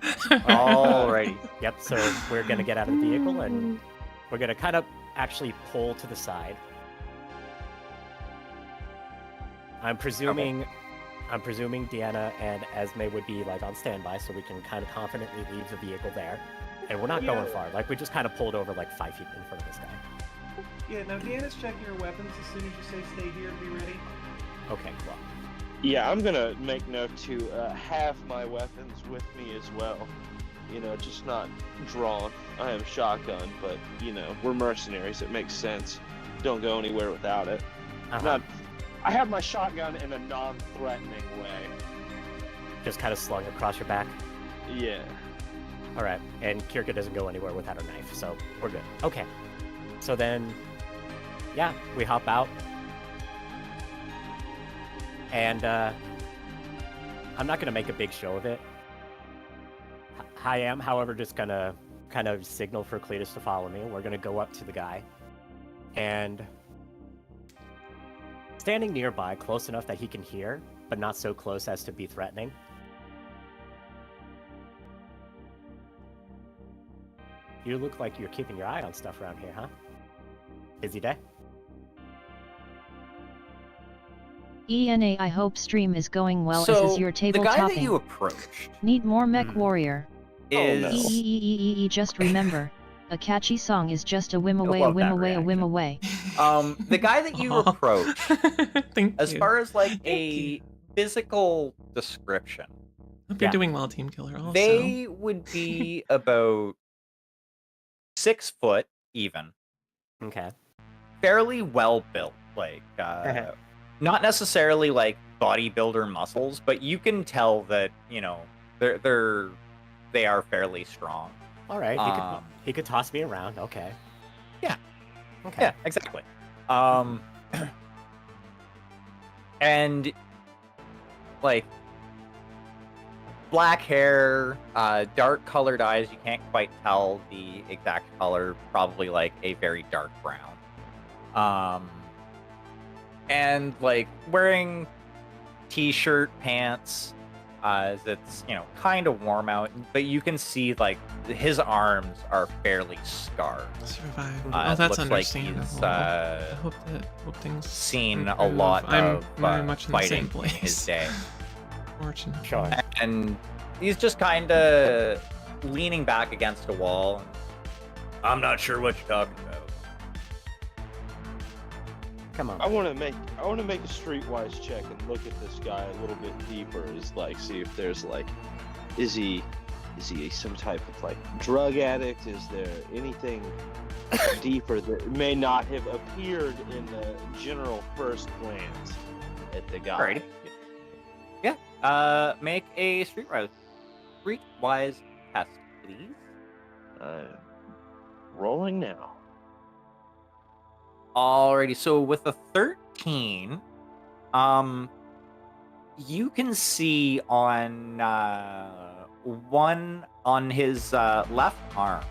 Alrighty. Yep, so we're gonna get out of the vehicle and we're gonna kind of actually pull to the side. I'm presuming Deanna and Esme would be like on standby, so we can kind of confidently leave the vehicle there. And we're not going far. Like we just kind of pulled over like 5 feet in front of this guy. Yeah, now Deanna's checking her weapons as soon as you say stay here and be ready. Okay, cool. Yeah, I'm gonna make note to have my weapons with me as well. You know, just not drawn. I have a shotgun, but you know, we're mercenaries. It makes sense. Don't go anywhere without it. Uh-huh. I have my shotgun in a non-threatening way. Just kind of slung across your back. Yeah. All right, and Kirka doesn't go anywhere without her knife, so we're good. Okay, so then, yeah, we hop out, and I'm not gonna make a big show of it. I am, however, just gonna kind of signal for Cletus to follow me. We're gonna go up to the guy, and standing nearby, close enough that he can hear, but not so close as to be threatening. You look like you're keeping your eye on stuff around here, huh? Busy day? ENA, I hope stream is going well So, as is your table the guy topping. that you approached Need more Mechwarrior. is... no. Just remember, a catchy song is just a whim away, a love whim that away, a whim reaction. away. the guy that you Aw. approached, Thank as you. far as like Thank a you. physical description, Hope you're Yeah. doing well, Team Killer. Also. they would be about 6 foot even, Okay. fairly well built. Like, not necessarily like bodybuilder muscles, but you can tell that they are fairly strong. All right, he could toss me around. Okay. Yeah. Okay. Yeah, exactly. And like black hair, dark colored eyes. You can't quite tell the exact color. Probably like a very dark brown. And like wearing t-shirt, pants, as it's kind of warm out, but you can see like his arms are fairly scarred. Survive. It That's looks understandable. like he's I hope things seen a improve. lot I'm of very much in the same fighting in his place. day. Fortunately. Sure. And he's just kind of leaning back against a wall. I'm not sure what you're talking about. Come on. I want to make a streetwise check and look at this guy a little bit deeper. Is like see if there's like, is he some type of like drug addict? Is there anything deeper that may not have appeared in the general first glance at the guy? Alrighty. Yeah. Make a streetwise test, please. Rolling now. Alrighty, so with a 13, you can see on his left arm,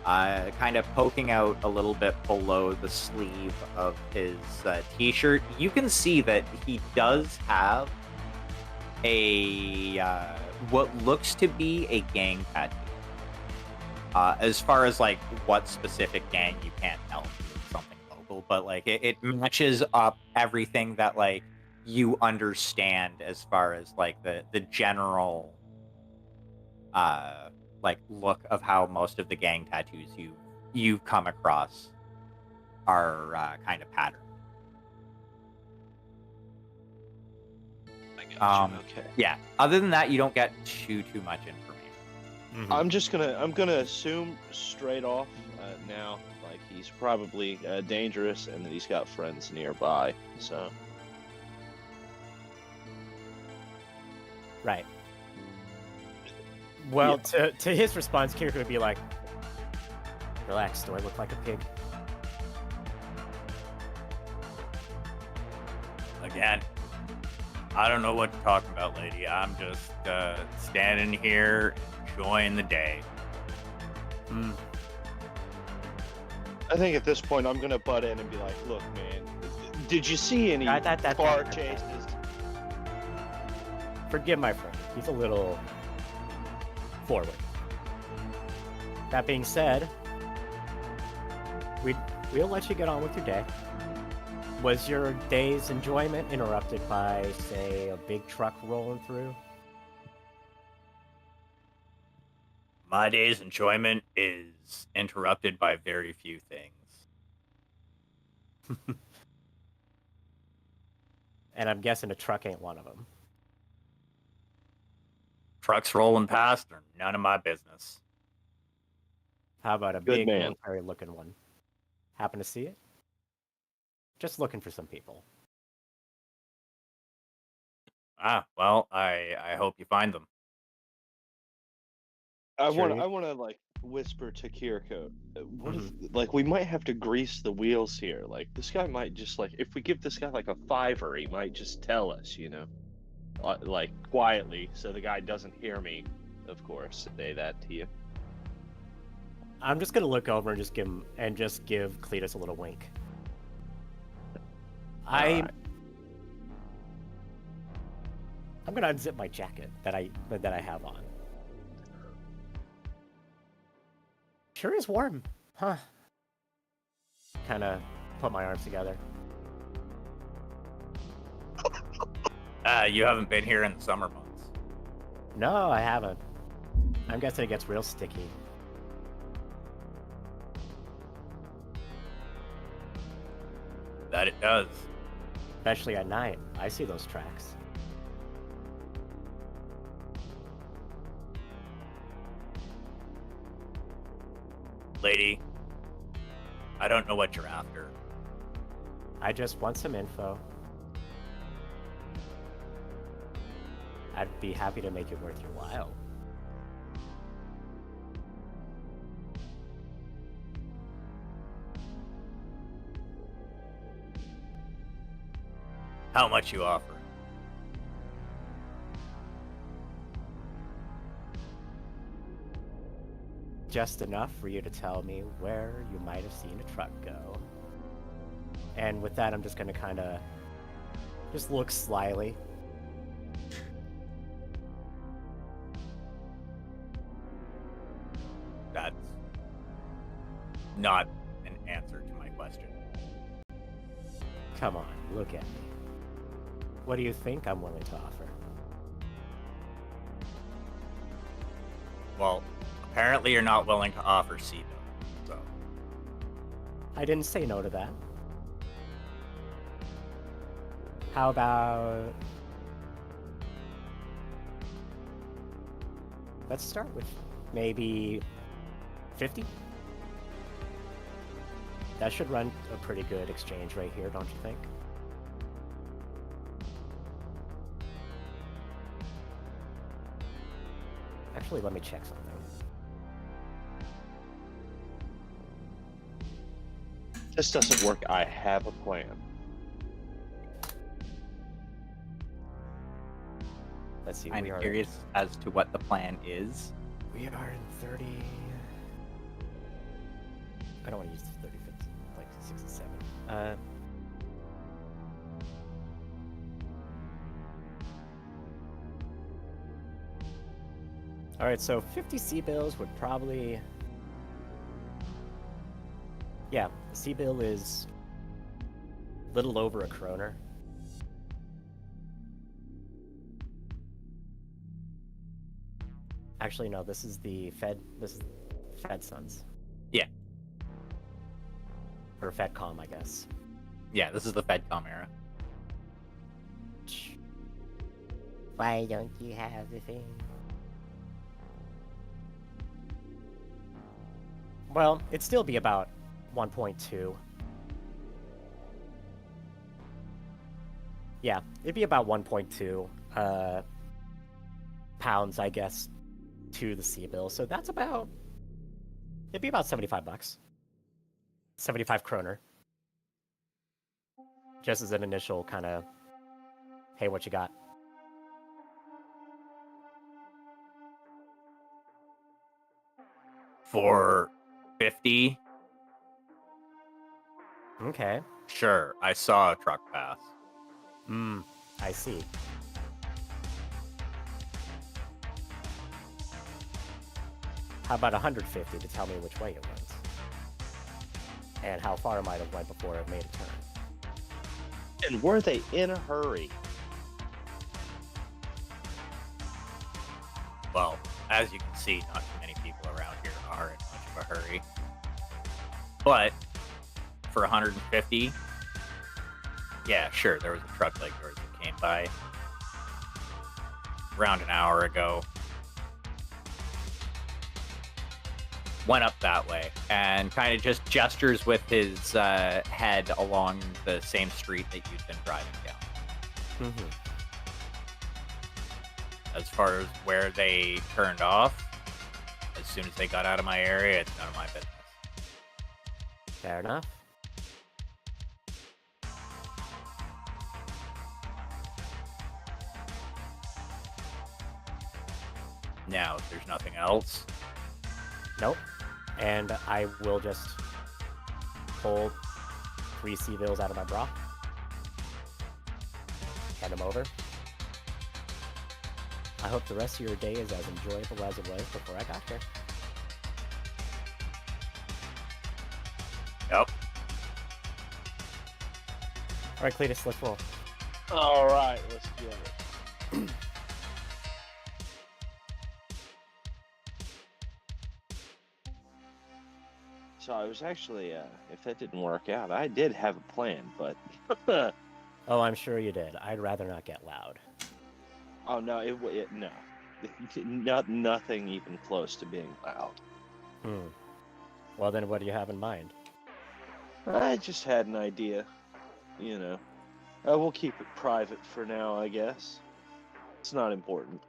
kind of poking out a little bit below the sleeve of his t-shirt, you can see that he does have a what looks to be a gang tattoo. As far as like what specific gang, you can't tell. Something local, but like it matches up everything that like you understand as far as like the general like look of how most of the gang tattoos you've come across are kind of patterned. I got you. Okay. Yeah. Other than that, you don't get too much information. Mhm. I'm gonna assume straight off now, like he's probably dangerous and that he's got friends nearby. So Right. Well, to his response, Kirk would be like, "Relax. Do I look like a pig?" Again, I don't know what to talk about, lady. I'm just standing here enjoying the day. I think at this point I'm gonna butt in and be like, "Look, man, did you see any car chases?" Forgive my friend. He's a little forward. That being said, we'll let you get on with your day. Was your day's enjoyment interrupted by, say, a big truck rolling through? My day's enjoyment is interrupted by very few things. And I'm guessing a truck ain't one of them. Trucks rolling past are none of my business. How about a Good big man. military-looking one? Happen to see it? Just looking for some people. Ah, well, I hope you find them. I Sure want to like whisper to Kiriko, what if, Mm-hmm. like we might have to grease the wheels here. Like this guy might just like if we give this guy like a $5, he might just tell us, like quietly, so the guy doesn't hear me. Of course, say that to you. I'm just gonna look over and just give Cletus a little wink. Alright. I'm gonna unzip my jacket that I have on. Sure is warm, huh? Kind of put my arms together. You haven't been here in the summer months. No, I haven't. I'm guessing it gets real sticky. That it does. Especially at night. I see those tracks. Lady, I don't know what you're after. I just want some info. I'd be happy to make it worth your while. How much you offer? Just enough for you to tell me where you might have seen a truck go. And with that, I'm just gonna kind of just look slyly. That's not an answer to my question. Come on, look at me. What do you think I'm willing to offer? Well, apparently you're not willing to offer C bill, so I didn't say no to that. How about... Let's start with maybe 50? That should run a pretty good exchange right here, don't you think? Actually, let me check something. This doesn't work. I have a plan. Let's see. I'm curious as to what the plan is. We are in 30. I don't want to use 35, like 67. All right, so 50 C-bills would probably... Yeah, the C-bill is a little over a kroner. Actually, no, this is the Fed. This is Fed Sons. Yeah. Or FedCom, I guess. Yeah, this is the FedCom era. Why don't you have the thing? Well, it'd still be about 1.2. Yeah, it'd be about 1.2 pounds, I guess, to the C-bill. So that's about... It'd be about 75 bucks. 75 kroner. Just as an initial kind of, hey, what you got? For 50? Okay. Sure, I saw a truck pass. I see. How about 150 to tell me which way it went? And how far it might have went before it made a turn? And were they in a hurry? Well, as you can see, not too many people around here are in much of a hurry. But for 150, yeah, sure, there was a truck like yours that came by around an hour ago. Went up that way and kind of just gestures with his head along the same street that you'd been driving down. Mm-hmm. As far as where they turned off, as soon as they got out of my area, it's none of my business. Fair enough. Now, if there's nothing else, Nope. And I will just pull 3 C-bills out of my bra. Hand them over. I hope the rest of your day is as enjoyable as it was before I got here. yep. All right, Cletus, let's roll. All right, let's get it. So I was actually, if that didn't work out, I did have a plan, but Oh, I'm sure you did. I'd rather not get loud. oh no, no, nothing even close to being loud. Well, then what do you have in mind? I just had an idea. you know, we'll keep it private for now, I guess. It's not important.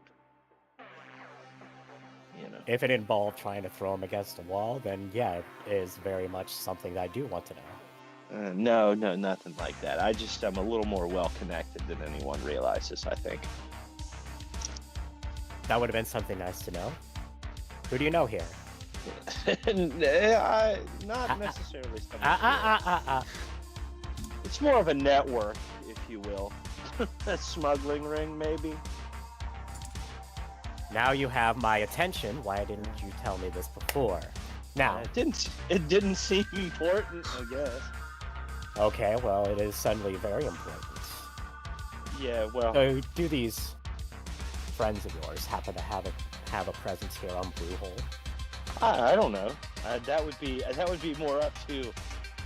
You know. If it involved trying to throw him against a wall, then yeah, it is very much something that I do want to know. No, nothing like that. I'm a little more well-connected than anyone realizes, I think. That would have been something nice to know. Who do you know here? Not necessarily something. It's more of a network, if you will. A smuggling ring, maybe. Now you have my attention. Why didn't you tell me this before? Now, It didn't seem important, I guess. okay, well, it is suddenly very important. Yeah, well. So, do these friends of yours happen to have a presence here on Bluehole? I don't know. That would be more up to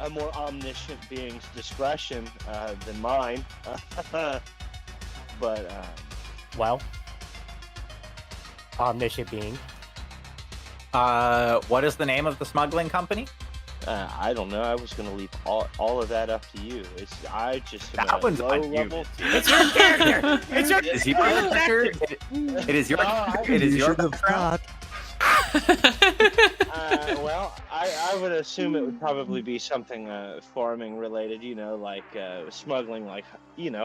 a more omniscient being's discretion than mine. But Well, omniscient being. What is the name of the smuggling company? I don't know. I was gonna leave all of that up to you. I just That one's low on you. level. It's your character. It's your. Is your character? It is your. It is your. Well, I would assume it would probably be something farming related. You know, like smuggling, like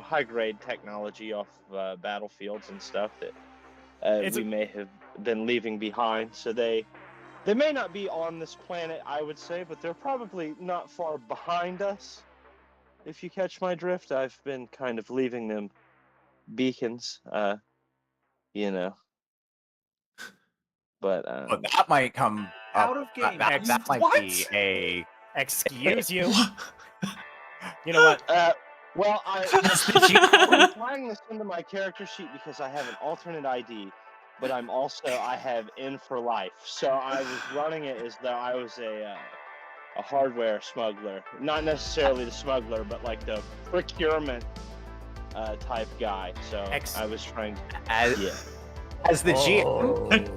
high grade technology off battlefields and stuff that we may have been leaving behind. So they may not be on this planet, I would say, but they're probably not far behind us. If you catch my drift, I've been kind of leaving them beacons, you know. But But that might come Out up. of game. That might What? be a. Excuse you. You know what? well, I'm flying this into my character sheet because I have an alternate ID, but I have in for life. So I was running it as though I was a hardware smuggler, not necessarily the smuggler, but like the procurement type guy. So I was trying. As the GM.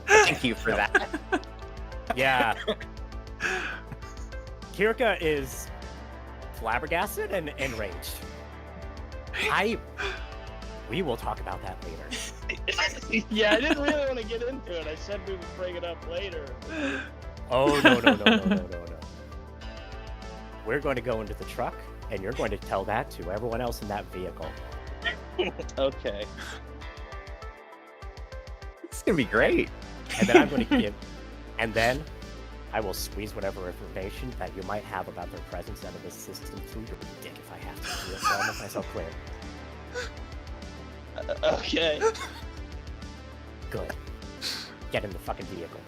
Thank you for that. Yeah. Kirka is flabbergasted and enraged. We will talk about that later. Yeah, I didn't really want to get into it. I said we would bring it up later. Oh, no. We're going to go into the truck, and you're going to tell that to everyone else in that vehicle. Okay. It's gonna be great. And then I'm going to and then I will squeeze whatever information that you might have about their presence out of this system through your dick if I have to do it, so I'll make myself clear. Okay. Good. Get in the fucking vehicle.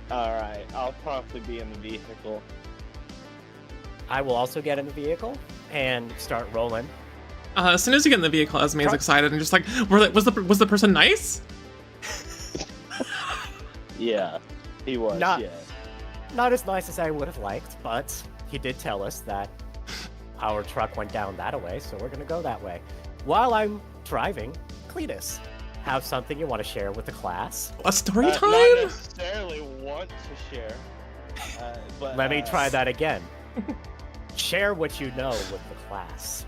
Alright, I'll promptly be in the vehicle. I will also get in the vehicle and start rolling. As soon as you get in the vehicle, Esme is excited and just like, was the person nice? Yeah, he was. Not- yeah. Not as nice as I would have liked, but he did tell us that our truck went down that way, so we're gonna go that way. While I'm driving, Cletus, have something you want to share with the class? A story Not time? necessarily want to share. But Let me try that again. Share what you know with the class.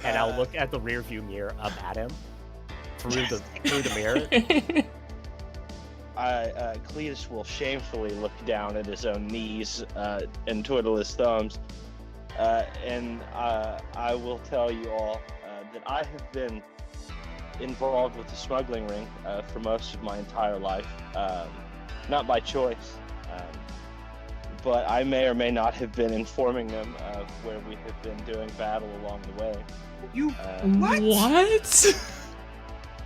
And I'll look at the rear view mirror up at him through the mirror. Cletus will shamefully look down at his own knees and twiddle his thumbs. And I will tell you all that I have been involved with the smuggling ring for most of my entire life. Not by choice, but I may or may not have been informing them of where we have been doing battle along the way. You What?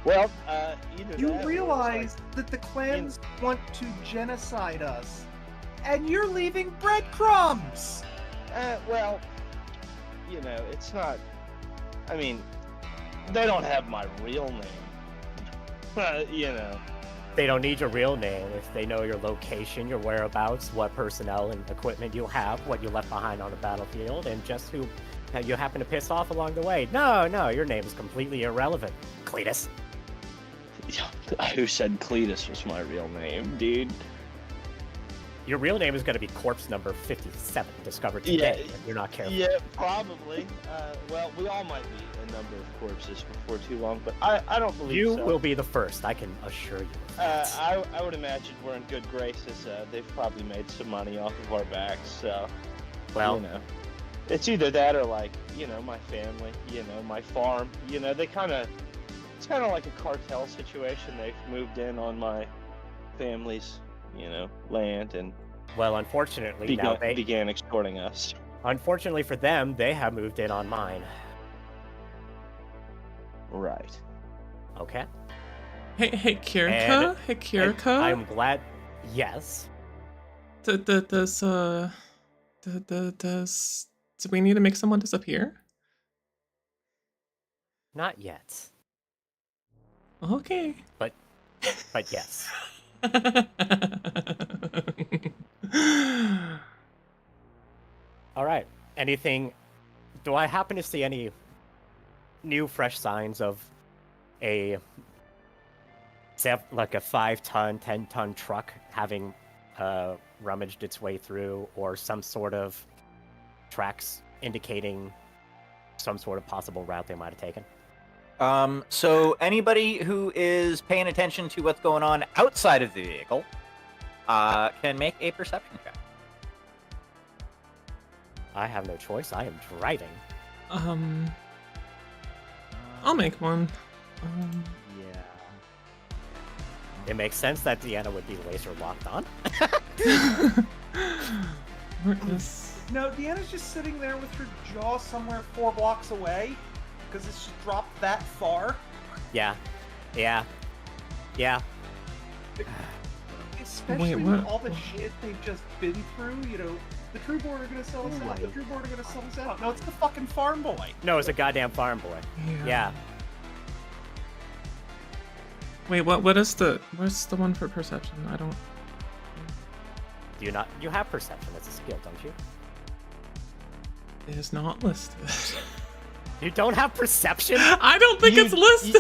Well, either you that or realize that the clans want to genocide us, and you're leaving breadcrumbs. well, it's not. I mean, they don't have my real name. They don't need your real name if they know your location, your whereabouts, what personnel and equipment you have, what you left behind on the battlefield, and just who you happen to piss off along the way. No, your name is completely irrelevant, Cletus. Who said Cletus was my real name, dude? Your real name is going to be corpse number 57, discovered today. If you're not careful. Yeah, probably. Well, we all might be a number of corpses before too long, but I don't believe You so. will be the first, I can assure you of that. I would imagine we're in good graces. They've probably made some money off of our backs, so Well, you know, it's either that or like my family, my farm. It's kind of like a cartel situation. They've moved in on my family's land and well, unfortunately, now began extorting us. Unfortunately for them, they have moved in on mine. Right. Okay. Hey, Kirika. And- Hey, Kirika. I'm glad. Yes. Does do we need to make someone disappear? Not yet. Okay. But yes. All right. Anything? Do I happen to see any new, fresh signs of a 5-ton, 10-ton truck having rummaged its way through, or some sort of tracks indicating some sort of possible route they might have taken? So anybody who is paying attention to what's going on outside of the vehicle can make a perception check. I have no choice. I am driving. I'll make one. Yeah. It makes sense that Deanna would be laser locked on. Where is? No, Deanna's just sitting there with her jaw somewhere 4 blocks away, because it's just dropped that far. Yeah. Especially Wait, with what? all the shit they've just been through, the True Board are gonna sell us out. The True Board are gonna sell us out. No, it's the fucking farm boy. No, it's a goddamn farm boy. Yeah. Wait, where's the one for perception? I don't. Do you not? You have perception as a skill, don't you? It is not listed. You don't have perception? I don't think it's listed.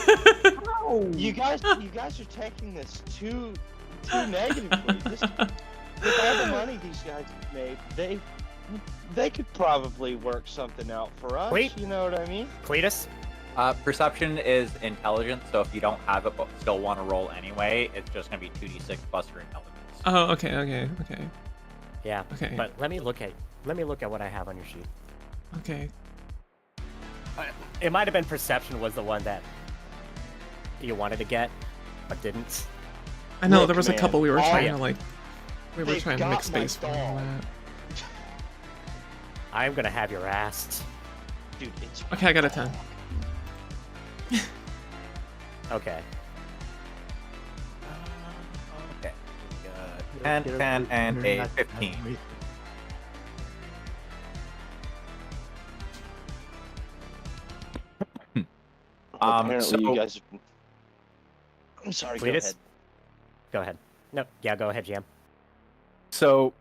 You guys are taking this too negatively. With all the money these guys have made, they could probably work something out for us. Wait. You know what I mean? Cletus? Perception is intelligence, so if you don't have it but still want to roll anyway, it's just going to be 2d6 plus your intelligence. Oh, okay. Yeah. Okay. But let me look at what I have on your sheet. Okay. It might have been perception was the one that you wanted to get, but didn't. I know Look, there was a man, couple we were all- trying to like. We were They've trying to make got my space for all dog. that. I'm gonna have your ass. Dude, it's Okay, I got a 10. Okay. Okay. 10, 10, and a 15. apparently so- you guys. I'm sorry. Go Cletus? ahead. Go ahead. No, yeah, go ahead, Jam. So,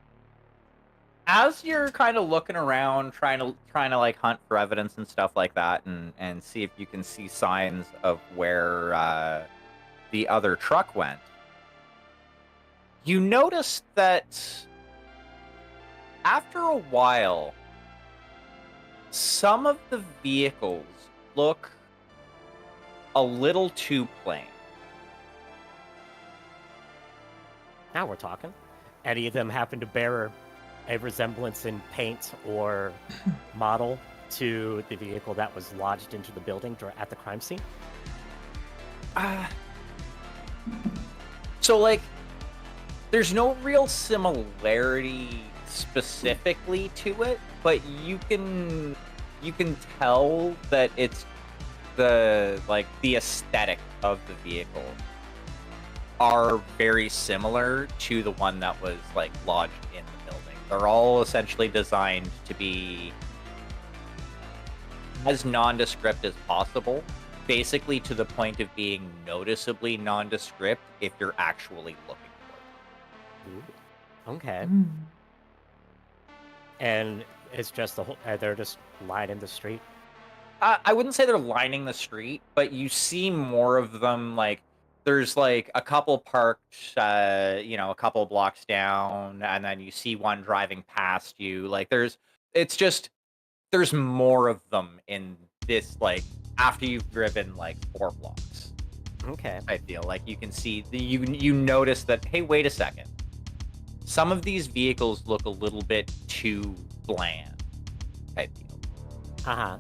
as you're kind of looking around, trying to like hunt for evidence and stuff like that, and see if you can see signs of where the other truck went, you notice that after a while, some of the vehicles look a little too plain. Now we're talking. Any of them happen to bear a resemblance in paint or model to the vehicle that was lodged into the building at the crime scene? So, like, there's no real similarity specifically to it, but you can tell that it's the aesthetic of the vehicle are very similar to the one that was like lodged in the building. They're all essentially designed to be as nondescript as possible, basically to the point of being noticeably nondescript if you're actually looking for it. Ooh. Okay. Mm. And it's just they're just lying in the street. I wouldn't say they're lining the street, but you see more of them, like, there's like a couple parked, a couple blocks down, and then you see one driving past you. Like there's more of them in this, like, after you've driven like 4 blocks. Okay. I feel like you can see you notice that, hey, wait a second. Some of these vehicles look a little bit too bland, I feel. Uh-huh.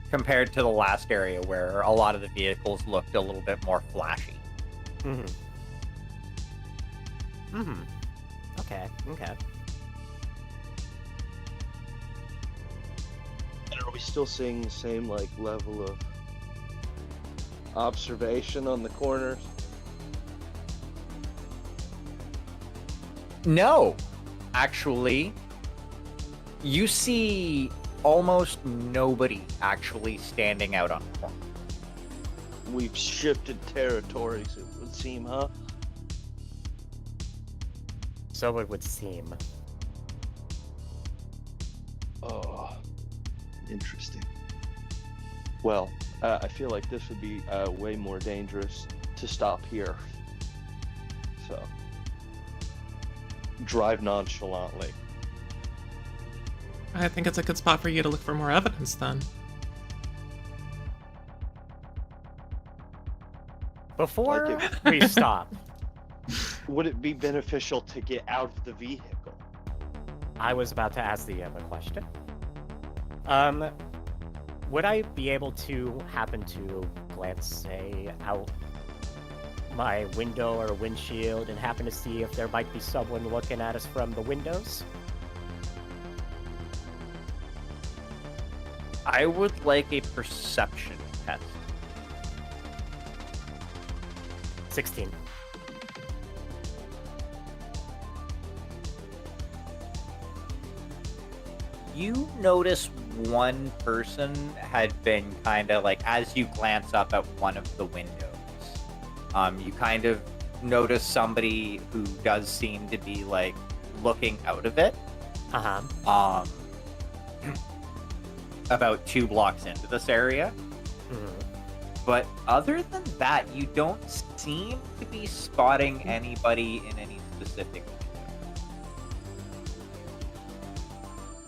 Compared to the last area where a lot of the vehicles looked a little bit more flashy. Mm-hmm. Mm-hmm. Okay. And are we still seeing the same like level of observation on the corners? No, actually, you see almost nobody actually standing out on the corner. We've shifted territories, it would seem, huh? So it would seem. Oh, interesting. Well, I feel like this would be way more dangerous to stop here. So, drive nonchalantly. I think it's a good spot for you to look for more evidence then. Before Like we stop, Would it be beneficial to get out of the vehicle? I was about to ask the other question. Would I be able to happen to glance, say, out my window or windshield and happen to see if there might be someone looking at us from the windows? I would like a perception test. 16. You notice one person had been kind of like, as you glance up at one of the windows, you kind of notice somebody who does seem to be like looking out of it. Uh-huh. About 2 blocks into this area. Mhm. But other than that, you don't seem to be spotting anybody in any specific window.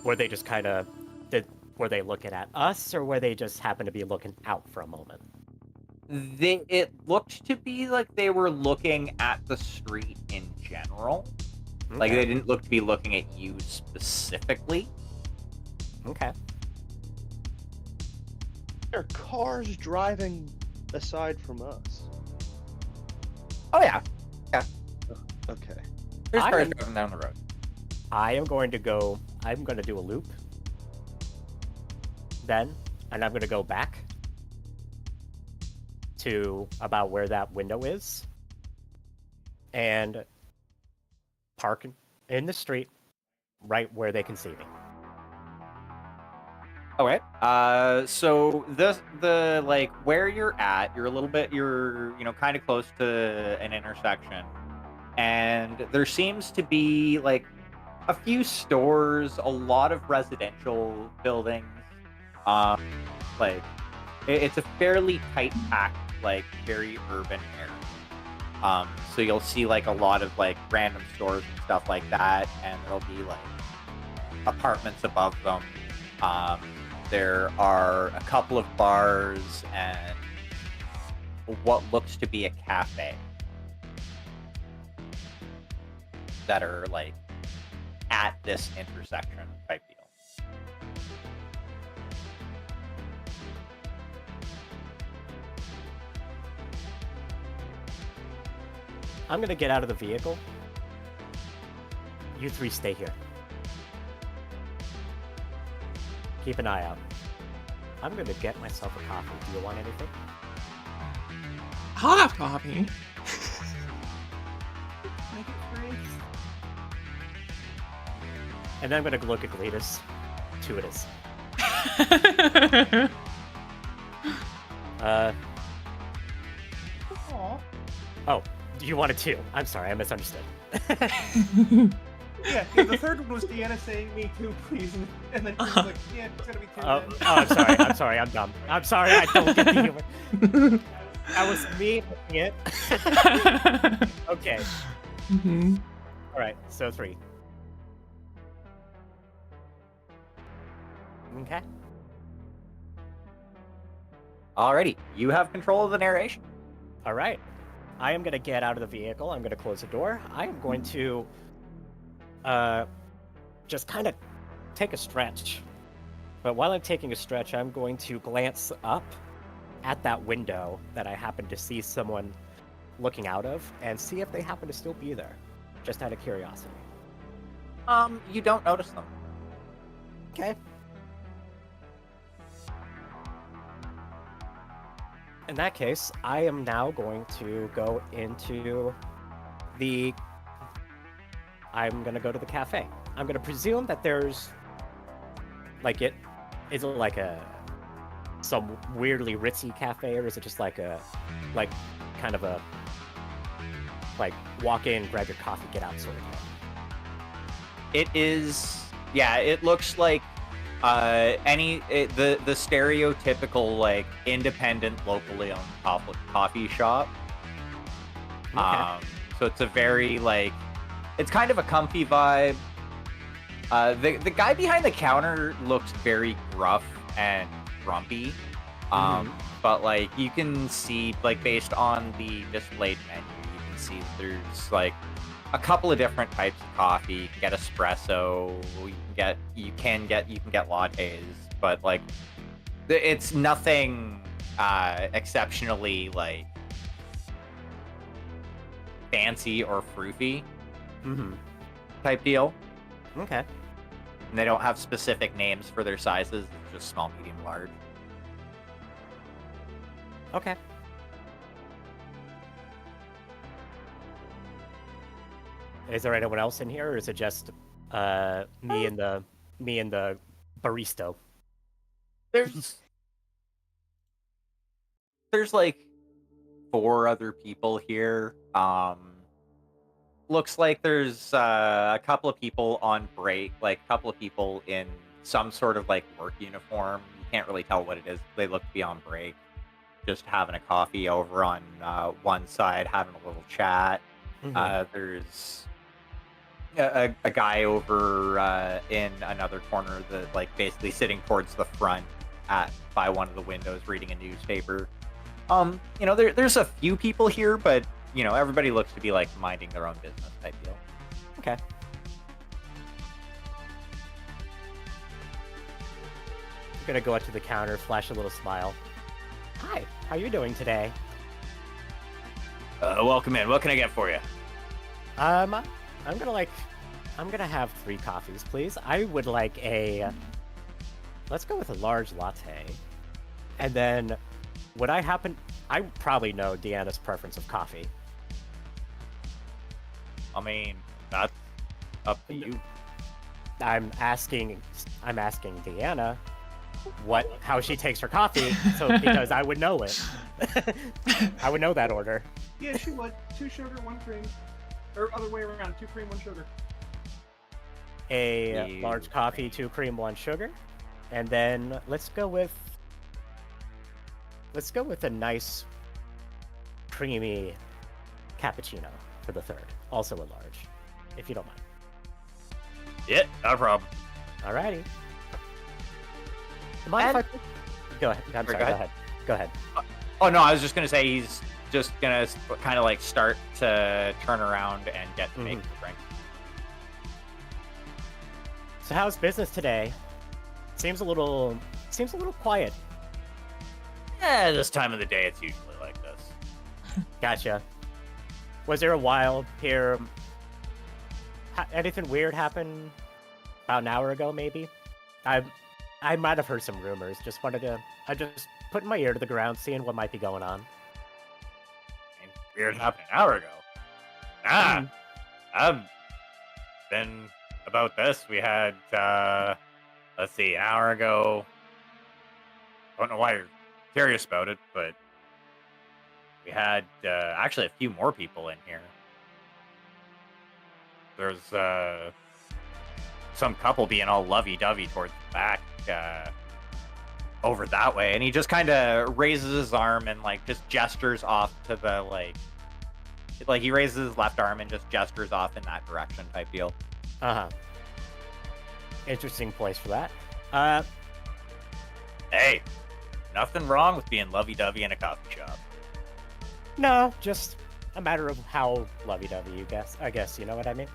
Were they just kind of... Were they looking at us, or were they just happen to be looking out for a moment? It looked to be like they were looking at the street in general. Like, they didn't look to be looking at you specifically. Okay. There are cars driving aside from us. Oh, yeah. Okay. There's I cars am- driving down the road. I'm going to do a loop. Then, and I'm going to go back to about where that window is. And park in the street right where they can see me. Okay. So the like where you're at, you're kind of close to an intersection, and there seems to be like a few stores, a lot of residential buildings. Like it's a fairly tight packed, like very urban area. So you'll see like a lot of like random stores and stuff like that, and there'll be like apartments above them. There are a couple of bars and what looks to be a cafe that are like at this intersection type deal. I'm going to get out of the vehicle. You 3 stay here. Keep an eye out. I'm going to get myself a coffee. Do you want anything? I'll have coffee. Make it free. And then I'm going to look at Gletus. 2 it is. Aw. Oh, you wanted 2. I'm sorry, I misunderstood. Yeah, the third one was Deanna saying "Me too, please," and then she was like, "Yeah, it's gonna be two." Oh, then." I'm sorry. I'm sorry. I'm dumb. I'm sorry. I don't get the humor. That was me making it. Okay. Mhm. All right. So 3. Okay. Alrighty, you have control of the narration. All right. I am gonna get out of the vehicle. I'm gonna close the door. I am going to, just kind of take a stretch. But while I'm taking a stretch, I'm going to glance up at that window that I happen to see someone looking out of and see if they happen to still be there, just out of curiosity. You don't notice them. Okay. In that case, I am now going to go into the... I'm going to go to the cafe. I'm going to presume that there's... Like it... Is it like some weirdly ritzy cafe, or is it just like kind of a... Like, walk in, grab your coffee, get out sort of thing? It is, yeah, it looks like the stereotypical like independent locally owned coffee shop. Okay. So it's a very like, it's kind of a comfy vibe. The guy behind the counter looks very gruff and grumpy. But like you can see, like based on the displayed menu, you can see there's like a couple of different types of coffee. You can get espresso. You can get lattes, but like it's nothing exceptionally like fancy or fruity type deal. Okay. And they don't have specific names for their sizes. It's just small, medium, large. Okay. Is there anyone else in here, or is it just me and the barista? There's like 4 other people here. Looks like there's a couple of people on break, like a couple of people in some sort of like work uniform. You can't really tell what it is. They look to be on break, just having a coffee over on one side, having a little chat. There's a guy over in another corner that like basically sitting towards the front by one of the windows reading a newspaper. There's a few people here, but everybody looks to be like minding their own business type deal. Okay. I'm gonna go up to the counter, flash a little smile. Hi, how you doing today? Welcome in. What can I get for you? I'm gonna have 3 coffees, please. I would like let's go with a large latte. And then, I probably know Deanna's preference of coffee. I mean, that's up to you. I'm asking Deanna how she takes her coffee, because I would know it. I would know that order. Yeah, she would. 2 sugar, 1 cream, or other way around. 2 cream, 1 sugar. A large coffee, 2 cream, 1 sugar, and then let's go with a nice creamy cappuccino for the third, also a large, if you don't mind. Yeah, no problem. Alrighty. Mind if I... Go ahead. I'm sorry. Go ahead. Oh no, I was just gonna say he's just gonna kind of like start to turn around and get to make the drink. So how's business today? Seems a little quiet. Yeah, this time of the day it's usually like this. Gotcha. Was there a while here? Anything weird happen about an hour ago, maybe? I might have heard some rumors. I just putting my ear to the ground, seeing what might be going on. Weird happened an hour ago. I've been about this. We had, let's see, an hour ago. I don't know why you're curious about it, but we had actually a few more people in here. There's some couple being all lovey-dovey towards the back, over that way, and he just kind of raises his arm and like just gestures off to the like he raises his left arm and just gestures off in that direction type deal. Interesting place for that. Hey, nothing wrong with being lovey-dovey in a coffee shop. No, just a matter of how lovey-dovey you guess. I guess you know what I mean.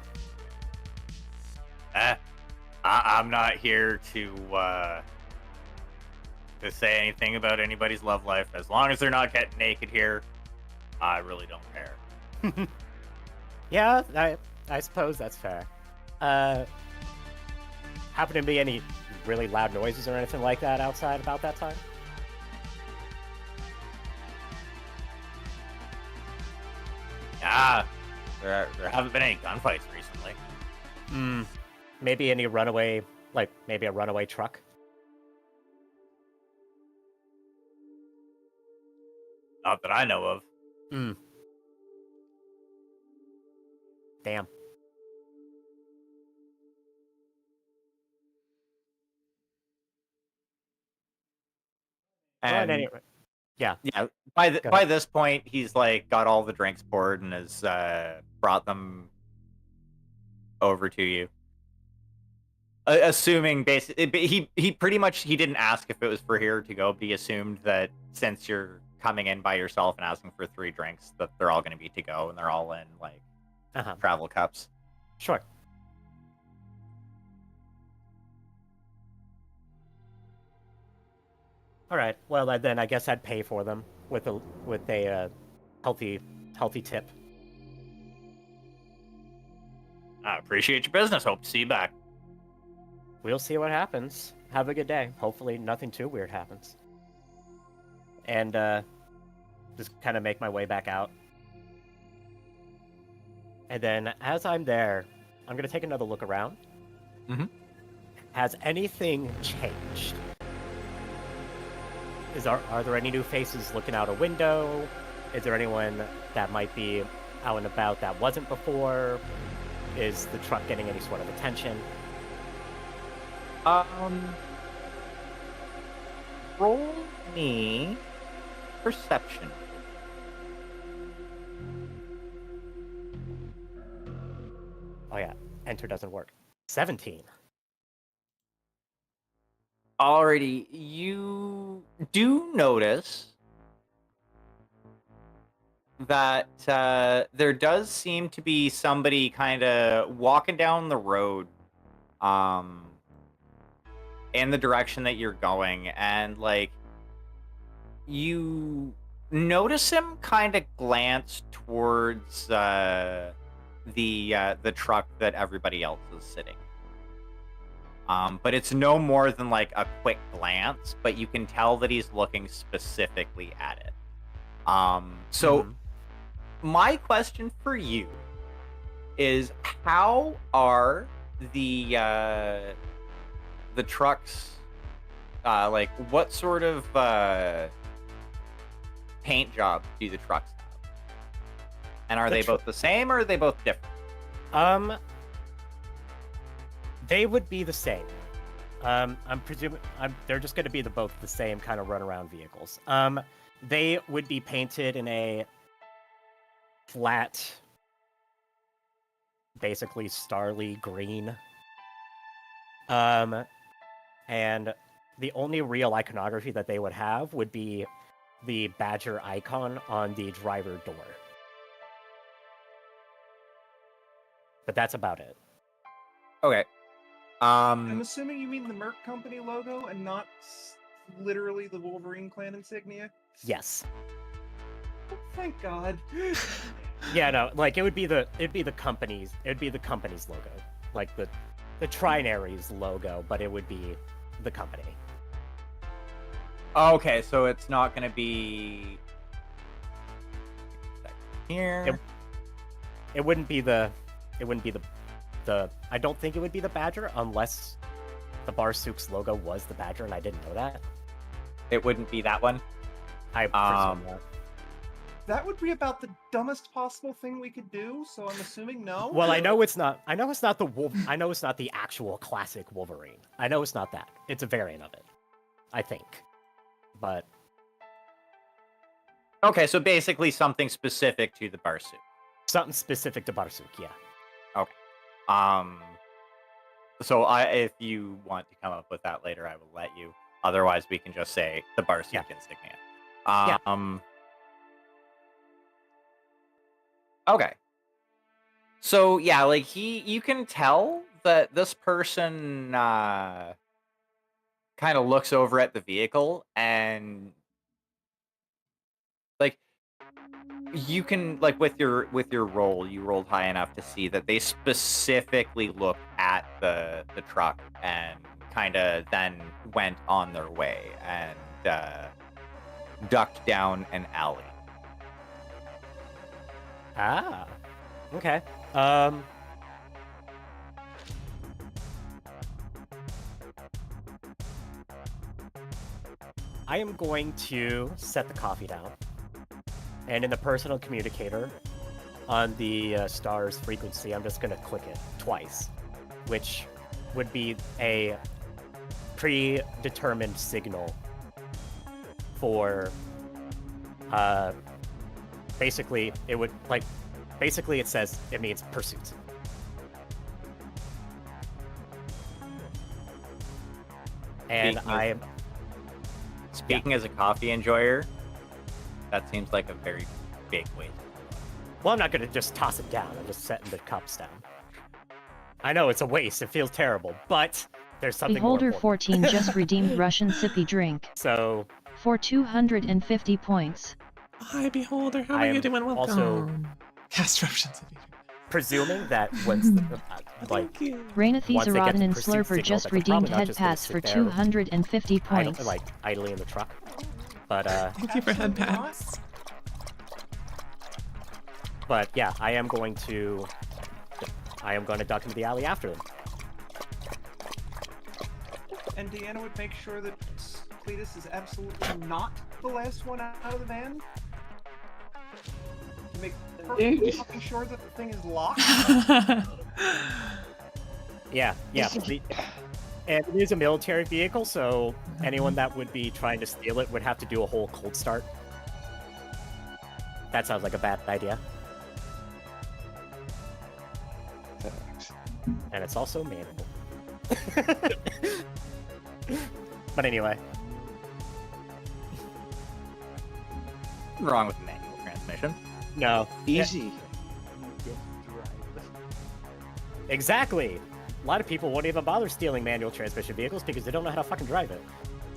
I'm not here to say anything about anybody's love life. As long as they're not getting naked here, I really don't care. Yeah, I suppose that's fair. Happen to be any really loud noises or anything like that outside about that time? There haven't been any gunfights recently. Maybe any runaway, like maybe a runaway truck? Not that I know of. Damn. And anyway, yeah. By this point, he's like got all the drinks poured and has brought them over to you. Assuming basically, he pretty much he didn't ask if it was for here to go, but he assumed that since you're coming in by yourself and asking for 3 drinks, that they're all going to be to go and they're all in like travel cups. Sure. All right. Well, then I guess I'd pay for them with a healthy tip. I appreciate your business. Hope to see you back. We'll see what happens. Have a good day. Hopefully nothing too weird happens. And just kind of make my way back out. And then as I'm there, I'm going to take another look around. Has anything changed? Are there any new faces looking out a window? Is there anyone that might be out and about that wasn't before? Is the truck getting any sort of attention? Roll me perception. Oh yeah, enter doesn't work. 17. Already, you do notice that there does seem to be somebody kind of walking down the road in the direction that you're going, and like you notice him kind of glance towards the truck that everybody else is sitting. But it's no more than like a quick glance, but you can tell that he's looking specifically at it. So my question for you is, how are the trucks, like what sort of paint job do the trucks have? And are they both the same or are they both different? They would be the same. I'm presuming they're just going to be both the same kind of runaround vehicles. They would be painted in a flat, basically starly green. And the only real iconography that they would have would be the badger icon on the driver door. But that's about it. Okay. I'm assuming you mean the Merc Company logo and not literally the Wolverine clan insignia? Yes. Oh, thank God. Yeah, no, like it'd be the company's logo. Like the Trinary's logo, but it would be the company. Okay, so it's not going to be here. It wouldn't be the I don't think it would be the Badger unless the Barsuk's logo was the Badger and I didn't know that. It wouldn't be that one? I presume that. That would be about the dumbest possible thing we could do. So I'm assuming no. Well, I know it's not. I know it's not the I know it's not the actual classic Wolverine. I know it's not that. It's a variant of it, I think. But Okay, so basically something specific to the Barsook. something specific to Barsuk, yeah. So if you want to come up with that later, I will let you. Otherwise, we can just say the Barsook Yeah. insignia. Yeah. Okay. So yeah, like you can tell that this person kind of looks over at the vehicle and like you can like with your roll, you rolled high enough to see that they specifically looked at the truck and kind of then went on their way and ducked down an alley. Ah. Okay. I am going to set the coffee down. And in the personal communicator, on the star's frequency, I'm just going to click it twice, which would be a predetermined signal for, basically, it would, like, basically it says it means pursuit. And Speaking as a coffee enjoyer, that seems like a very big waste. Well, I'm not going to just toss it down. I'm just setting the cups down. I know it's a waste. It feels terrible, but there's something more Beholder important. 14 just redeemed Russian sippy drink So, for 250 points. Hi, Beholder. How I are you am doing? Welcome. also- Cast options. presuming that once, like, Thank you. Rainathese Once they get Erodin the and pursuit Slurper signal, just that's redeemed probably not head just gonna pass sit for there 250 points. like idly in the truck. But Thank you for head Absolutely not. pats. but yeah, I am going to duck into the alley after them. And Deanna would make sure that Cletus is absolutely not the last one out of the van. To make perfectly Dude. fucking sure that the thing is locked. Yeah. And it is a military vehicle, so anyone that would be trying to steal it would have to do a whole cold start. That sounds like a bad idea. And it's also manual. But anyway, Nothing wrong with manual transmission. no. Easy. Exactly. A lot of people won't even bother stealing manual transmission vehicles because they don't know how to fucking drive it.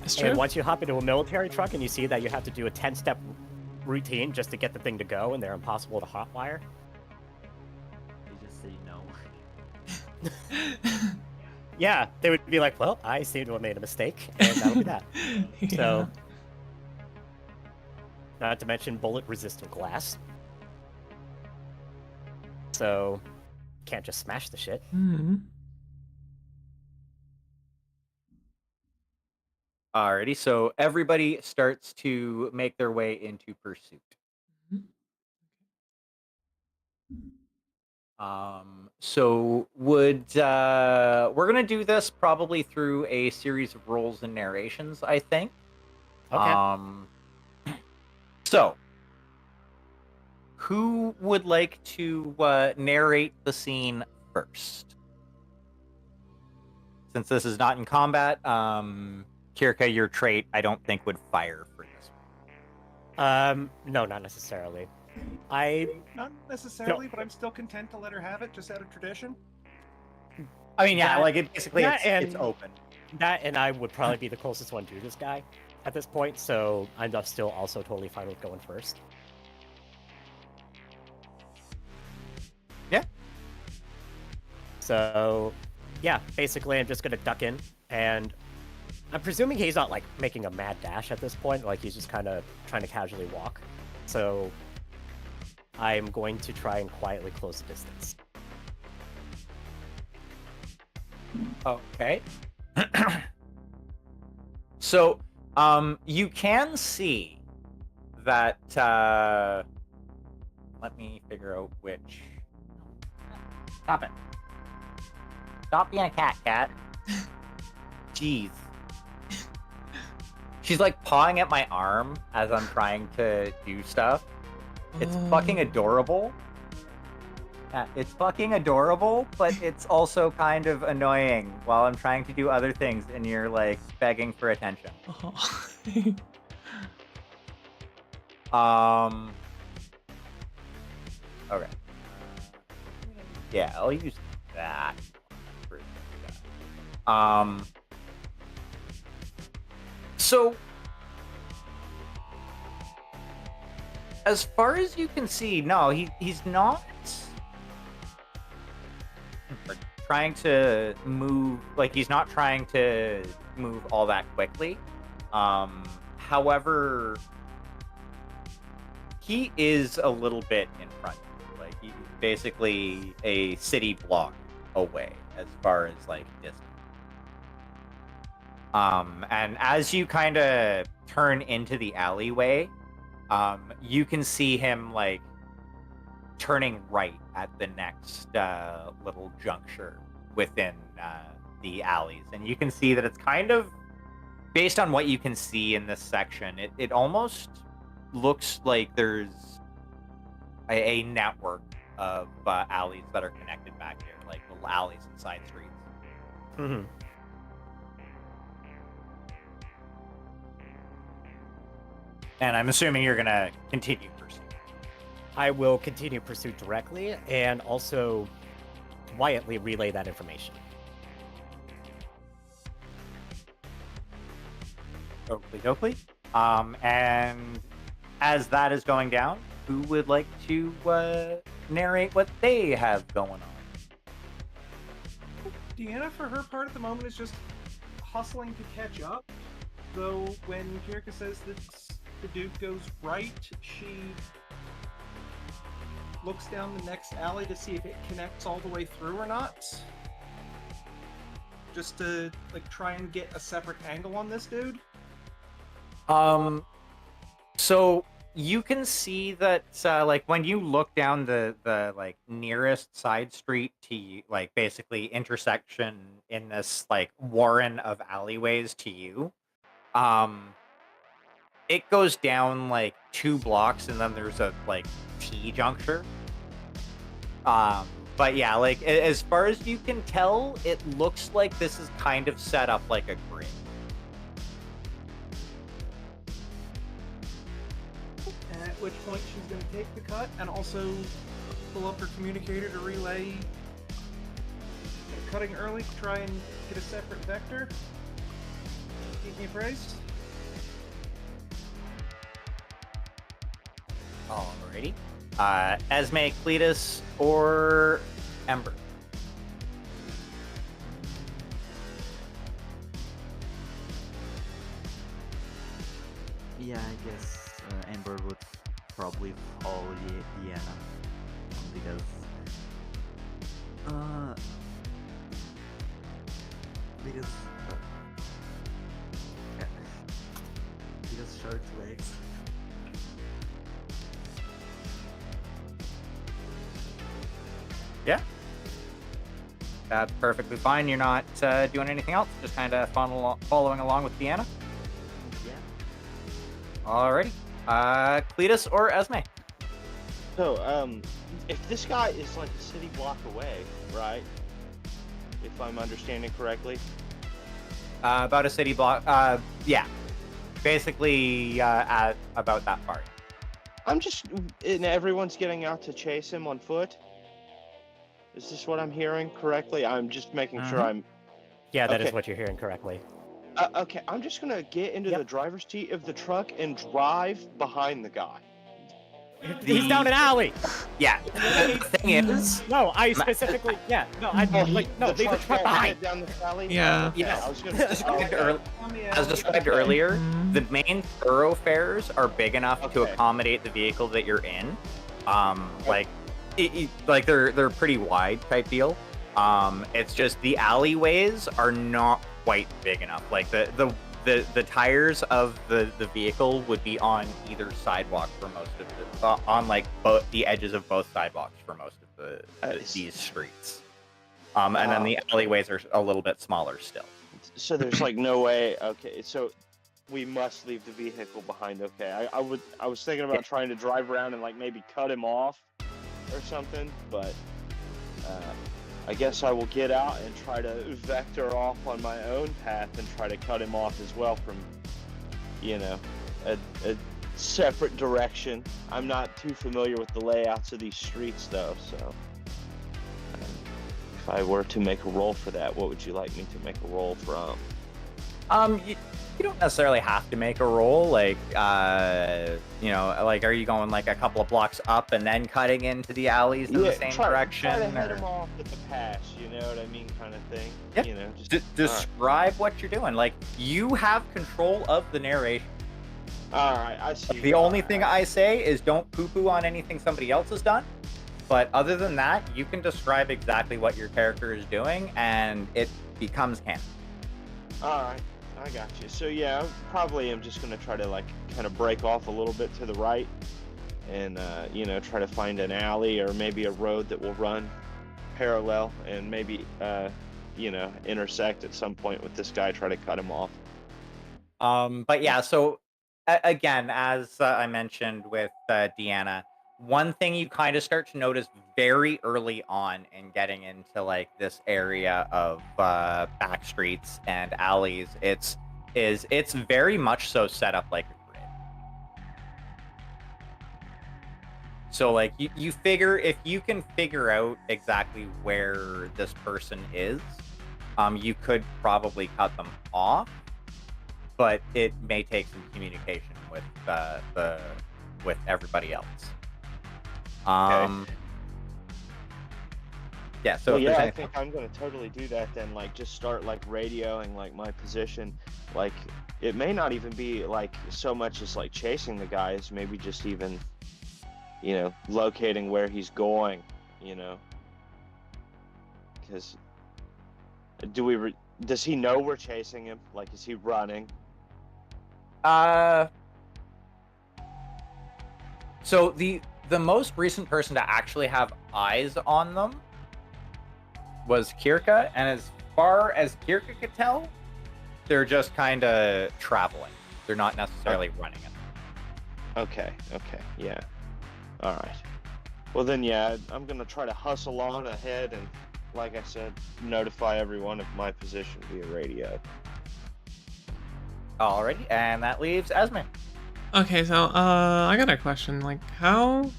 It's And true. once you hop into a military truck and you see that you have to do a 10-step routine just to get the thing to go, and they're impossible to hotwire. You just say no. Yeah, they would be like, well, I seem to have made a mistake, and that'll be that. Yeah. So, not to mention bullet-resistant glass. So, can't just smash the shit. Mhm. Alrighty, so everybody starts to make their way into pursuit. So we're gonna do this probably through a series of rolls and narrations, I think. Okay. So who would like to narrate the scene first? Since this is not in combat, Kirka, your trait I don't think would fire for this one. No, not necessarily. Not necessarily, but I'm still content to let her have it, just out of tradition. I mean, yeah, That- like it basically that it's and- open. That and I would probably be the closest one to this guy at this point, so I'm still also totally fine with going first. Yeah. So, yeah, basically I'm just gonna duck in, and I'm presuming he's not like making a mad dash at this point, like he's just kind of trying to casually walk. So, I'm going to try and quietly close the distance. Okay. So, you can see that let me figure out which. Stop it. Stop being a cat. Jeez. She's like pawing at my arm as I'm trying to do stuff. It's fucking adorable. Yeah, it's fucking adorable, but it's also kind of annoying while I'm trying to do other things and you're like begging for attention. Okay. Yeah, I'll use that. So as far as you can see, no, he's not trying to move, like he's not trying to move all that quickly. However, he is a little bit in front of you. Like he's basically a city block away as far as like distance. And as you kind of turn into the alleyway, you can see him like turning right at the next little juncture within the alleys, and you can see that it's kind of based on what you can see in this section. It almost looks like there's a network of alleys that are connected back here, like little alleys and side streets. Mm-hmm. And I'm assuming you're gonna continue pursuit. I will continue pursuit directly and also quietly relay that information. Oakley. And as that is going down, who would like to narrate what they have going on? Deanna, for her part at the moment, is just hustling to catch up. Though when Kirika says that the dude goes right, she looks down the next alley to see if it connects all the way through or not. Just to like try and get a separate angle on this dude. So you can see that like when you look down the like nearest side street to you, like basically intersection in this like warren of alleyways to you, it goes down like 2 blocks and then there's a like T juncture. But yeah, like as far as you can tell, it looks like this is kind of set up like a grid. At which point she's going to take the cut and also pull up her communicator to relay cutting early to try and get a separate vector. Keep me appraised. Alrighty. Esme, Cletus, or Ember? Yeah, I guess Amber would probably follow Diana because because short legs. Yeah. That's perfectly fine. You're not doing anything else. Just kind of following along with Deanna. Yeah. Alrighty. Cletus or Esme? So, if this guy is like a city block away, right? If I'm understanding correctly. About a city block. Yeah. Basically, at about that far. And everyone's getting out to chase him on foot. Is this what I'm hearing correctly? I'm just making sure I'm... Yeah, that is Okay. what you're hearing correctly. Okay, I'm just gonna get into the driver's seat of the truck and drive behind the guy. He's down an alley! Yeah. The thing is... No, I specifically... Yeah, no, I like... No, the leave the truck truck won't behind! head down the alley? Yeah. Okay, Yes. I was gonna... As described earlier, the main thoroughfares are big enough to Okay. accommodate the vehicle that you're in. Like, like they're pretty wide type deal. It's just the alleyways are not quite big enough. Like the the tires of the vehicle would be on either sidewalk for most of on like both the edges of both sidewalks for most of these streets. And then the alleyways are a little bit smaller still. So there's like no way. Okay, so we must leave the vehicle behind. Okay, I was thinking about trying to drive around and like maybe cut him off or something, but I guess I will get out and try to vector off on my own path and try to cut him off as well from, you know, a separate direction. I'm not too familiar with the layouts of these streets though, so if I were to make a roll for that, what would you like me to make a roll from? You don't necessarily have to make a roll, like, you know, like, are you going like a couple of blocks up and then cutting into the alleys in the same direction? Try to head him off at the pass, you know what I mean, kind of thing. Yeah. You know, just describe what you're doing. Like, you have control of the narration. All right, I see. The only thing I say is don't poo-poo on anything somebody else has done. But other than that, you can describe exactly what your character is doing, and it becomes canon. All right. I got you. So yeah, probably I'm just gonna try to like kind of break off a little bit to the right, and you know, try to find an alley or maybe a road that will run parallel, and maybe you know, intersect at some point with this guy. Try to cut him off. But yeah, so again, as I mentioned with Deanna, one thing you kind of start to notice very early on in getting into like this area of back streets and alleys, it's very much so set up like a grid. So like you figure if you can figure out exactly where this person is, you could probably cut them off, but it may take some communication with with everybody else. Okay. Yeah, so well, yeah, I think I'm gonna totally do that then. Like, just start like radioing like my position. Like, it may not even be like so much as like chasing the guys. Maybe just even, you know, locating where he's going. You know, because does he know we're chasing him? Like, is he running? So the most recent person to actually have eyes on them was Kirka, and as far as Kirka could tell, they're just kind of traveling. They're not necessarily running it. Okay, yeah. All right. Well then, yeah, I'm gonna try to hustle on ahead and, like I said, notify everyone of my position via radio. Alrighty, and that leaves Esme. Okay, so I got a question. Like, how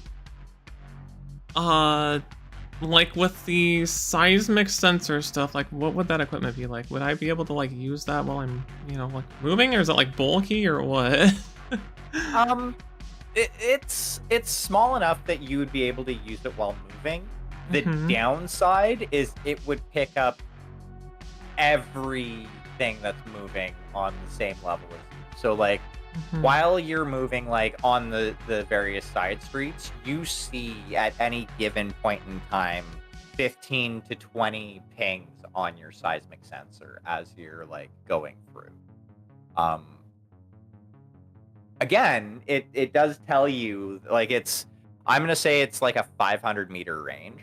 like with the seismic sensor stuff, like what would that equipment be like? Would I be able to like use that while I'm, you know, like moving, or is it like bulky or what? It's small enough that you would be able to use it while moving. The downside is it would pick up everything that's moving on the same level as you. So like while you're moving like on the various side streets, you see at any given point in time 15 to 20 pings on your seismic sensor as you're like going through. Again, it does tell you like I'm gonna say it's like a 500 meter range.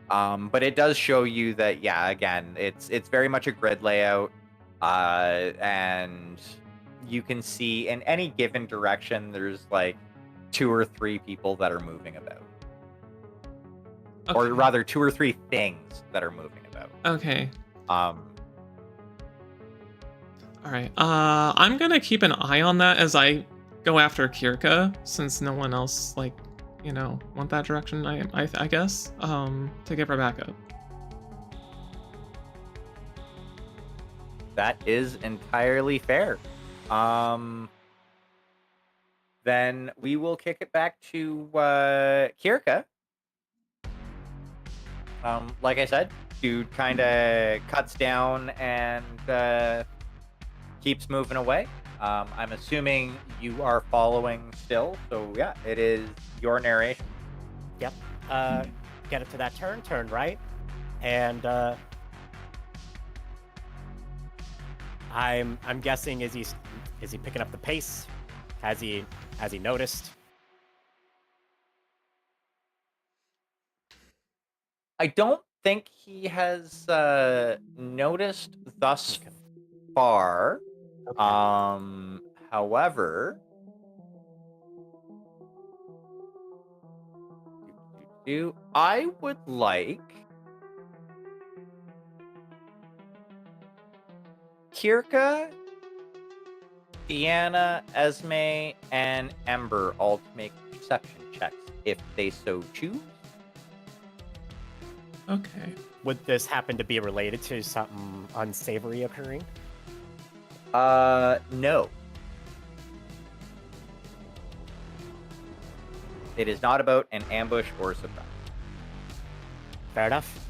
But it does show you that, yeah, again, it's very much a grid layout, and you can see in any given direction there's like 2 or 3 people that are moving about. Okay. Or rather 2 or 3 things that are moving about. Okay. All right. I'm gonna keep an eye on that as I go after Kirka, since no one else like, you know, went that direction. I guess to give her backup. That is entirely fair. Then we will kick it back to Kirka. Like I said, dude kind of cuts down and keeps moving away. I'm assuming you are following still, so yeah, it is your narration. Yep. Get it to that turn right, and I'm guessing is he picking up the pace? Has he noticed? I don't think he has noticed thus Okay. far. Okay. However, I would like Kirka, Deanna, Esme, and Ember all to make perception checks if they so choose. Okay. Would this happen to be related to something unsavory occurring? No. It is not about an ambush or surprise. Fair enough.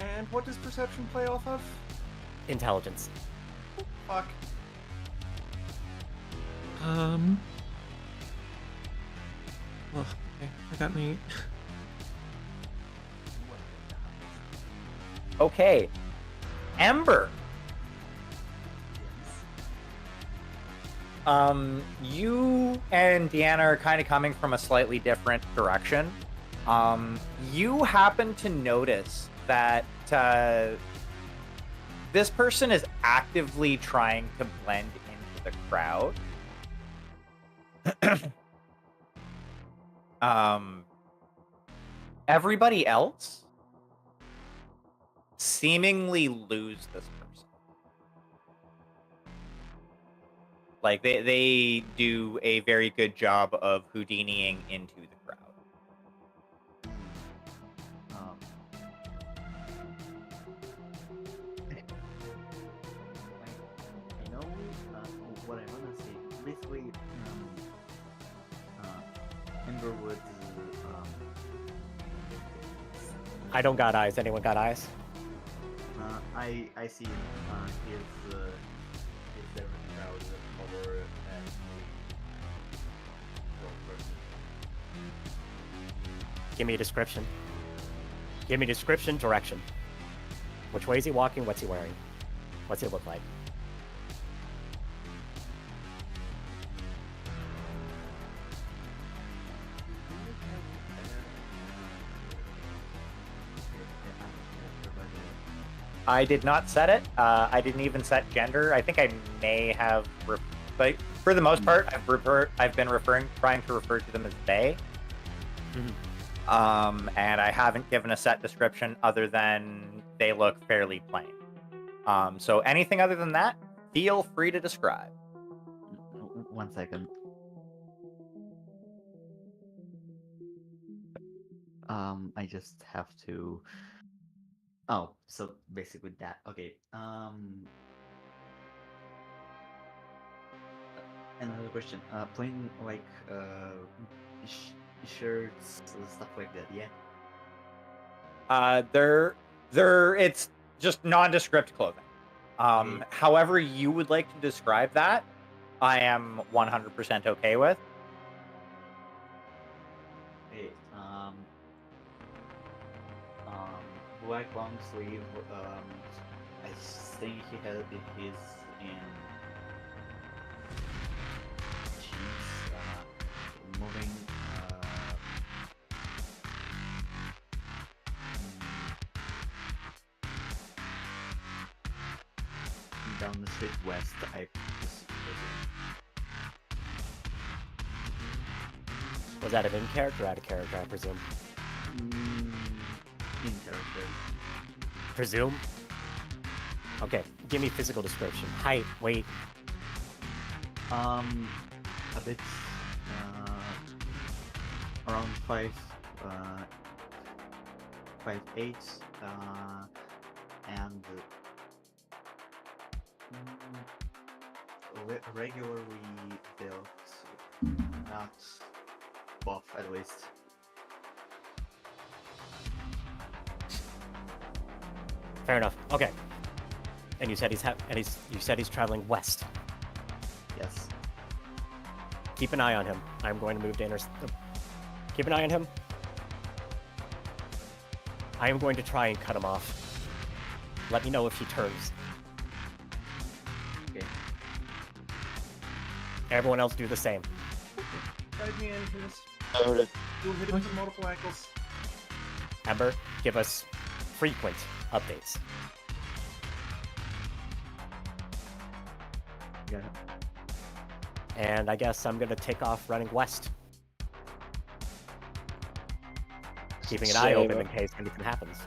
And what does perception play off of? Intelligence. Fuck. Oh, okay. I got me. Okay. Ember. You and Deanna are kind of coming from a slightly different direction. You happen to notice that this person is actively trying to blend into the crowd. Everybody else seemingly lose this person. Like they do a very good job of Houdiniing into the crowd. I know what I want to say. Basically, Emberwood. I don't got eyes. Anyone got eyes? I see his there in the crowd over and Give me a description. Give me description, direction. Which way is he walking? What's he wearing? What's he look like? I did not set it. I didn't even set gender. I think I may have, but for the most part, I've been trying to refer to them as they. And I haven't given a set description other than they look fairly plain. So anything other than that, feel free to describe. 1 second. I just have to. Oh, so basically that. Okay. Another question. Plain like shirts, stuff like that. Yeah. It's just nondescript clothing. However you would like to describe that, I am 100% okay with. Okay. Black long sleeve. I think he had his in jeans. Moving. Down the street west, I Was that an in character or out of character, I presume? in character. Presume? Okay, give me physical description. Height, weight. A bit around 5'8", and regularly built, not buff at least. Fair enough. Okay. And you said he's traveling west. Yes. Keep an eye on him. I'm going to move to keep an eye on him. I am going to try and cut him off. Let me know if he turns. Okay. Everyone else do the same. Guide me in, Chris. Noted. We'll hit him from multiple angles. Ember, give us frequent updates. Yeah. And I guess I'm gonna take off running west, keeping an eye Same. open in case anything happens.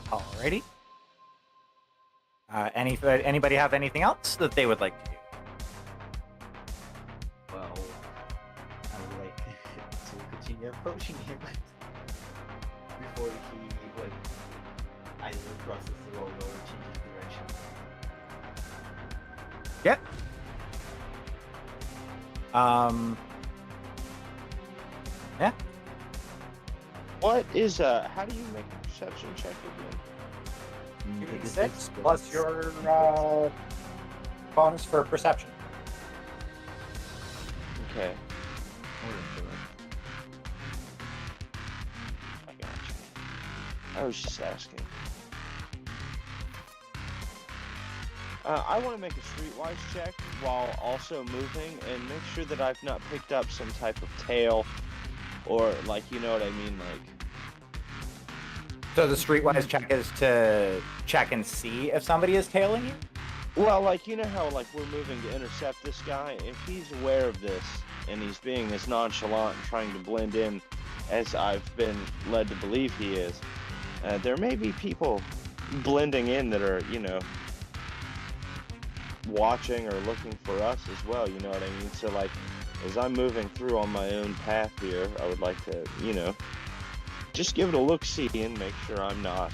Alrighty. Anybody have anything else that they would like to do? Well, I would like to continue approaching him before he like either crosses the road or changes direction. Yep. Yeah. What is how do you make a perception check again? You Take need a 6 plus your bonus for perception. Okay. Or I got you. I was just asking. I want to make a streetwise check while also moving and make sure that I've not picked up some type of tail or, like, you know what I mean, like... So the streetwise check is to check and see if somebody is tailing you? Well, like, you know how, like, we're moving to intercept this guy? If he's aware of this and he's being as nonchalant and trying to blend in as I've been led to believe he is, there may be people blending in that are, you know, watching or looking for us as well, you know what I mean? So, like, as I'm moving through on my own path here, I would like to, you know, just give it a look-see and make sure I'm not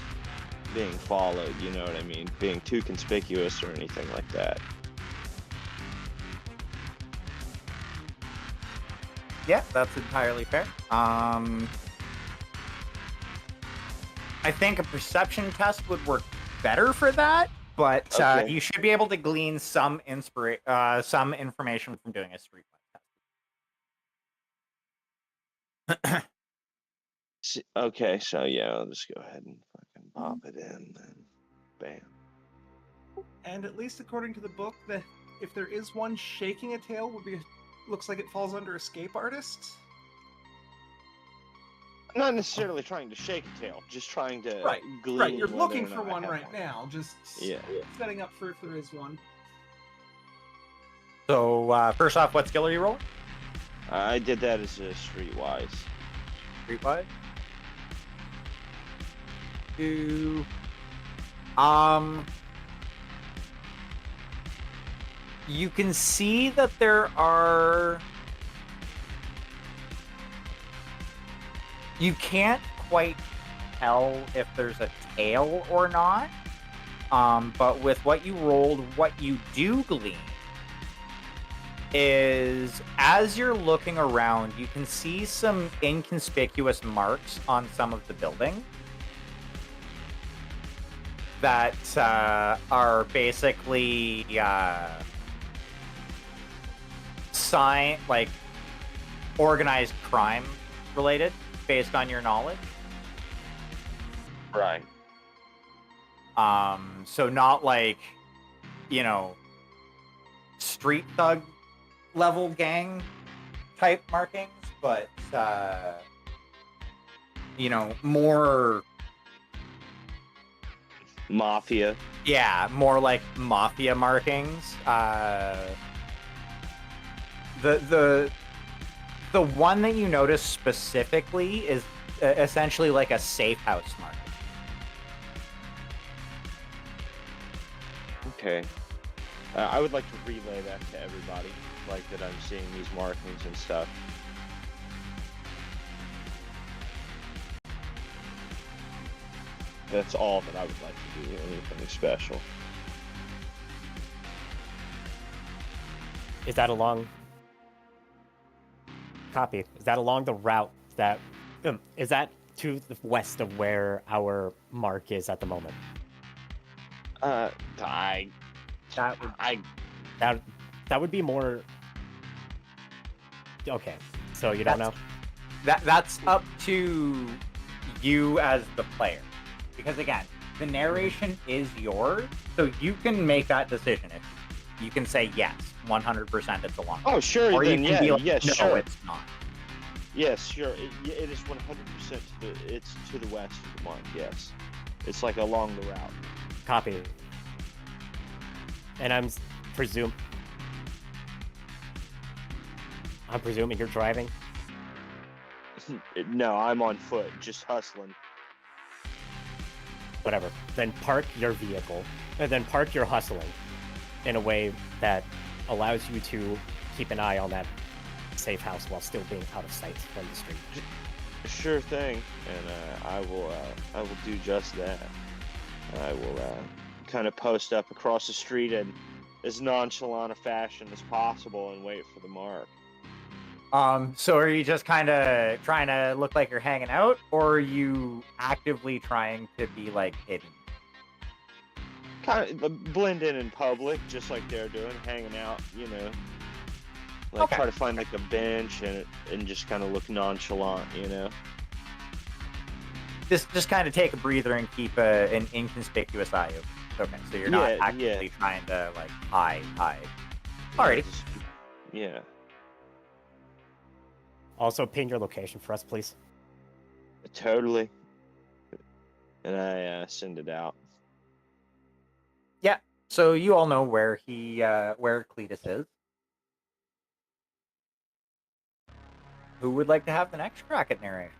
being followed, you know what I mean? Being too conspicuous or anything like that. Yeah, that's entirely fair. I think a perception test would work better for that, but Okay. you should be able to glean some information from doing a streetwise test. Okay, so yeah, I'll just go ahead and fucking pop it in, then bam. And at least according to the book, that if there is one shaking a tail, looks like it falls under escape artist. I'm not necessarily trying to shake a tail, just trying to glean. Right, you're whether looking or for not I one have right now. Just Yeah. setting up for if there is one. So first off, what skill are you rolling? I did that as a streetwise. Streetwise. You can see that there are. You can't quite tell if there's a tail or not. But with what you rolled, what you do glean is as you're looking around, you can see some inconspicuous marks on some of the building that are basically like organized crime related based on your knowledge. Right. So not like, you know, street thug level gang type markings, but you know, more Mafia. yeah, more like mafia markings. The one that you notice specifically is essentially like a safe house marking. Okay. I would like to relay that to everybody, like that I'm seeing these markings and stuff. That's all that I would like to do, anything special. Is that along? Copy. Is that along the route that? Is that to the west of where our mark is at the moment? That would be more. Okay, so you don't know. That's up to you as the player, because again, the narration is yours, so you can make that decision. If you can say yes, 100% it's a long. Oh, sure. Or you Then can yeah, be like, yes, no, sure. it's not. Yes, sure. It is 100% it's to the west of the mark. Yes, it's like along the route. Copy. And I'm presuming you're driving. No, I'm on foot, just hustling. Whatever. Then park your vehicle, and then park your hustling in a way that allows you to keep an eye on that safe house while still being out of sight from the street. Sure thing, and I will do just that. I will kind of post up across the street in as nonchalant a fashion as possible and wait for the mark. So are you just kind of trying to look like you're hanging out, or are you actively trying to be like hidden? Kind of blend in public, just like they're doing, hanging out, you know. Like Okay. try to find like a bench and just kind of look nonchalant, you know. Just kind of take a breather and keep an inconspicuous eye open. Okay, so you're not Yeah, actively yeah. trying to like hide. Alrighty. Yeah. Also, pin your location for us, please. Totally. And I send it out. So you all know where where Cletus is. Who would like to have the next crack at narration?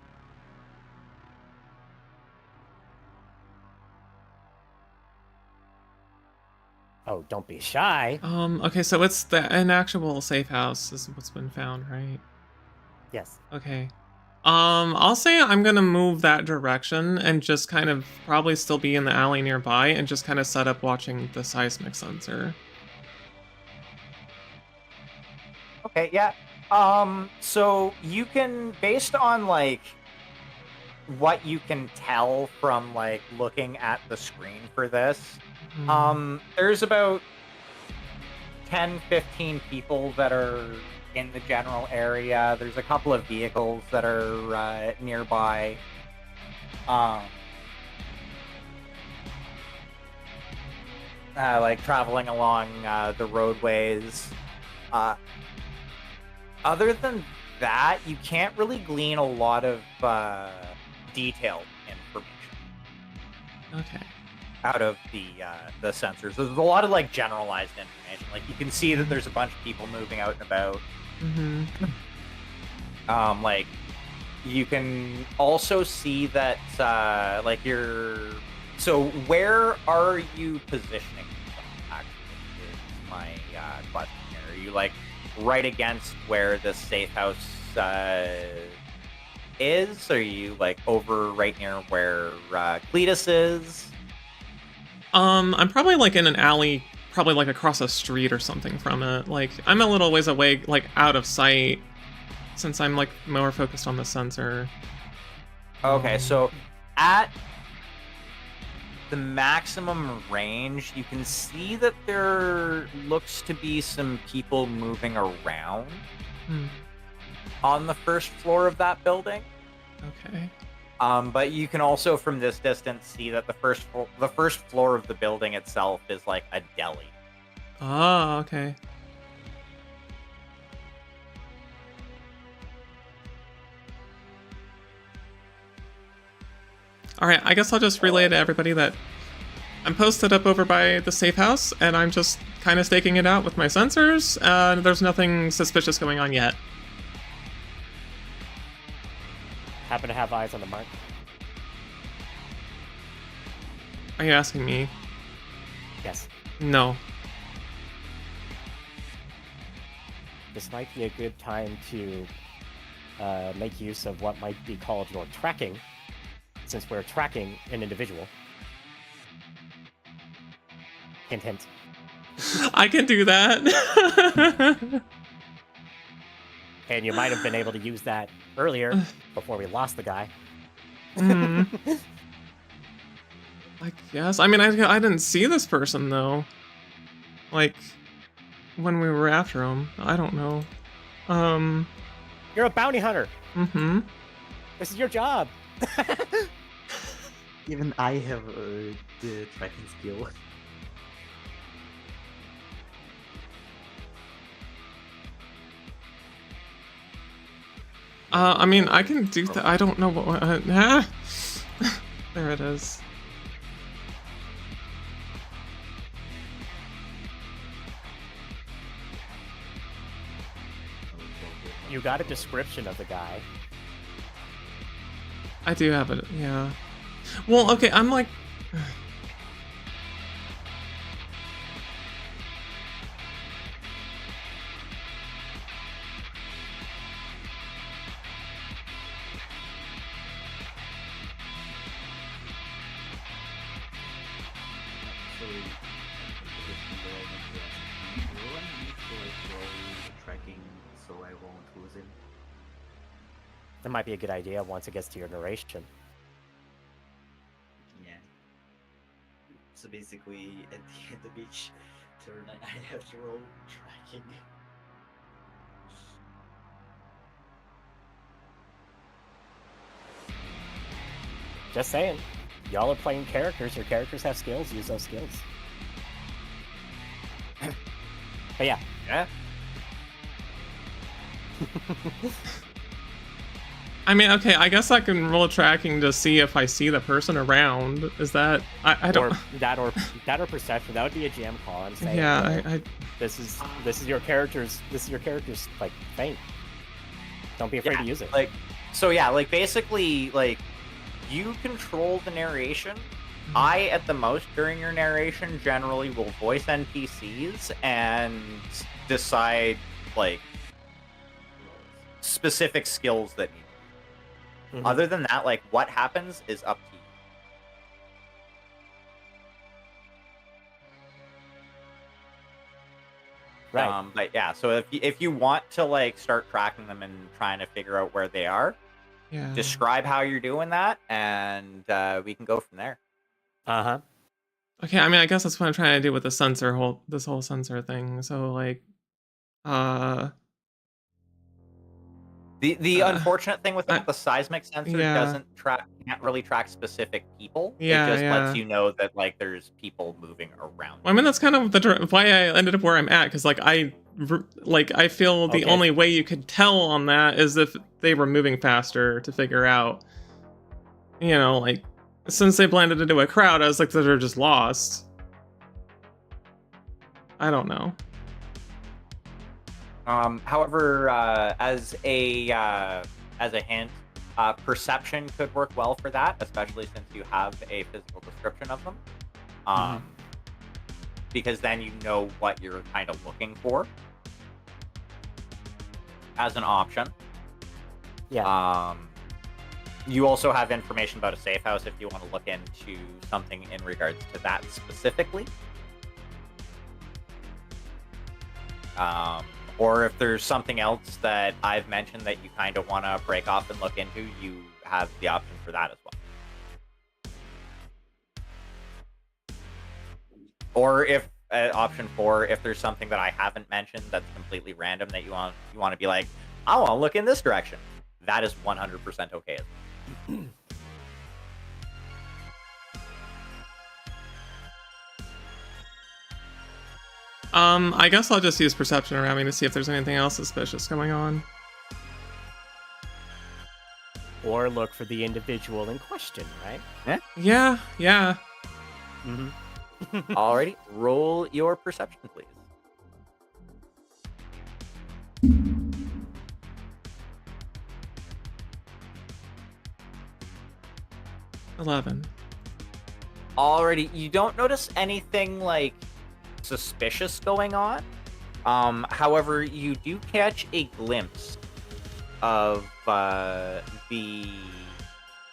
Oh, don't be shy. Okay, so it's an actual safe house is what's been found, right? Yes. Okay. I'll say I'm gonna move that direction and just kind of probably still be in the alley nearby and just kind of set up watching the seismic sensor. Okay, yeah. So you can, based on like what you can tell from like looking at the screen for this, there's about 10-15 people that are in the general area. There's a couple of vehicles that are nearby. Like traveling along the roadways. Other than that, you can't really glean a lot of detailed information Okay. out of the sensors. There's a lot of like generalized information. Like you can see that there's a bunch of people moving out and about. Mm-hmm. Like you can also see that like you're. So where are you positioning yourself? Actually, is my question here. Are you like right against where the safe house is? Are you like over right near where Cletus is? I'm probably like in an alley, probably like across a street or something from it. Like I'm a little ways away, like out of sight, since I'm like more focused on the sensor. Okay, so at the maximum range, you can see that there looks to be some people moving around on the first floor of that building. Okay. But you can also, from this distance, see that the first floor of the building itself is like a deli. Ah, okay. Alright, I guess I'll just relay to everybody that I'm posted up over by the safe house, and I'm just kind of staking it out with my sensors, and there's nothing suspicious going on yet. Happen to have eyes on the mark. Are you asking me? Yes. No. This might be a good time to make use of what might be called your tracking, since we're tracking an individual. Hint, hint. I can do that. And you might have been able to use that earlier before we lost the guy. I guess. I mean, I didn't see this person, though. Like, when we were after him. I don't know. You're a bounty hunter. Mm-hmm. This is your job. Even I have the tracking skill. I mean, I can do that. I don't know what. There it is. You got a description of the guy. I do have it. Yeah. Well, okay. I'm like. So, will I need to like roll the tracking so I won't lose him? That might be a good idea once it gets to your narration. Yeah. So basically, at the end of each turn, I have to roll tracking. Just saying. Y'all are playing characters. Your characters have skills. Use those skills. But yeah. Yeah. I mean, okay. I guess I can roll tracking to see if I see the person around. Is that? I don't. Or that or perception. That would be a GM call. I'm saying. Yeah. You know, this is your character's like thing. Don't be afraid to use it. Like, so yeah, like basically, like you control the narration. I, at the most, during your narration, generally will voice NPCs and decide like specific skills that need. Mhm. Other than that, like what happens is up to you. Right. But yeah, so if you want to like start tracking them and trying to figure out where they are, Yeah. describe how you're doing that, and we can go from there. Uh-huh. Okay. I mean, I guess that's what I'm trying to do with the sensor this whole sensor thing. So like, The unfortunate thing with that, the seismic sensor yeah. can't really track specific people. Yeah, it just yeah. lets you know that like there's people moving around. I mean, that's kind of why I ended up where I'm at, because like I feel the Okay. only way you could tell on that is if they were moving faster to figure out. You know, like since they blended into a crowd, I was like, they're just lost. I don't know. However, as a hint, perception could work well for that, especially since you have a physical description of them. Because then you know what you're kind of looking for as an option. Yeah. You also have information about a safe house if you want to look into something in regards to that specifically. Or if there's something else that I've mentioned that you kind of want to break off and look into, you have the option for that as well. Or if option 4, if there's something that I haven't mentioned that's completely random that you want to be like, I want to look in this direction. That is 100% okay as well. I guess I'll just use perception around me to see if there's anything else suspicious going on. Or look for the individual in question, right? Yeah. Mm-hmm. Alrighty, roll your perception, please. $11. Already, you don't notice anything like suspicious going on. However, you do catch a glimpse of the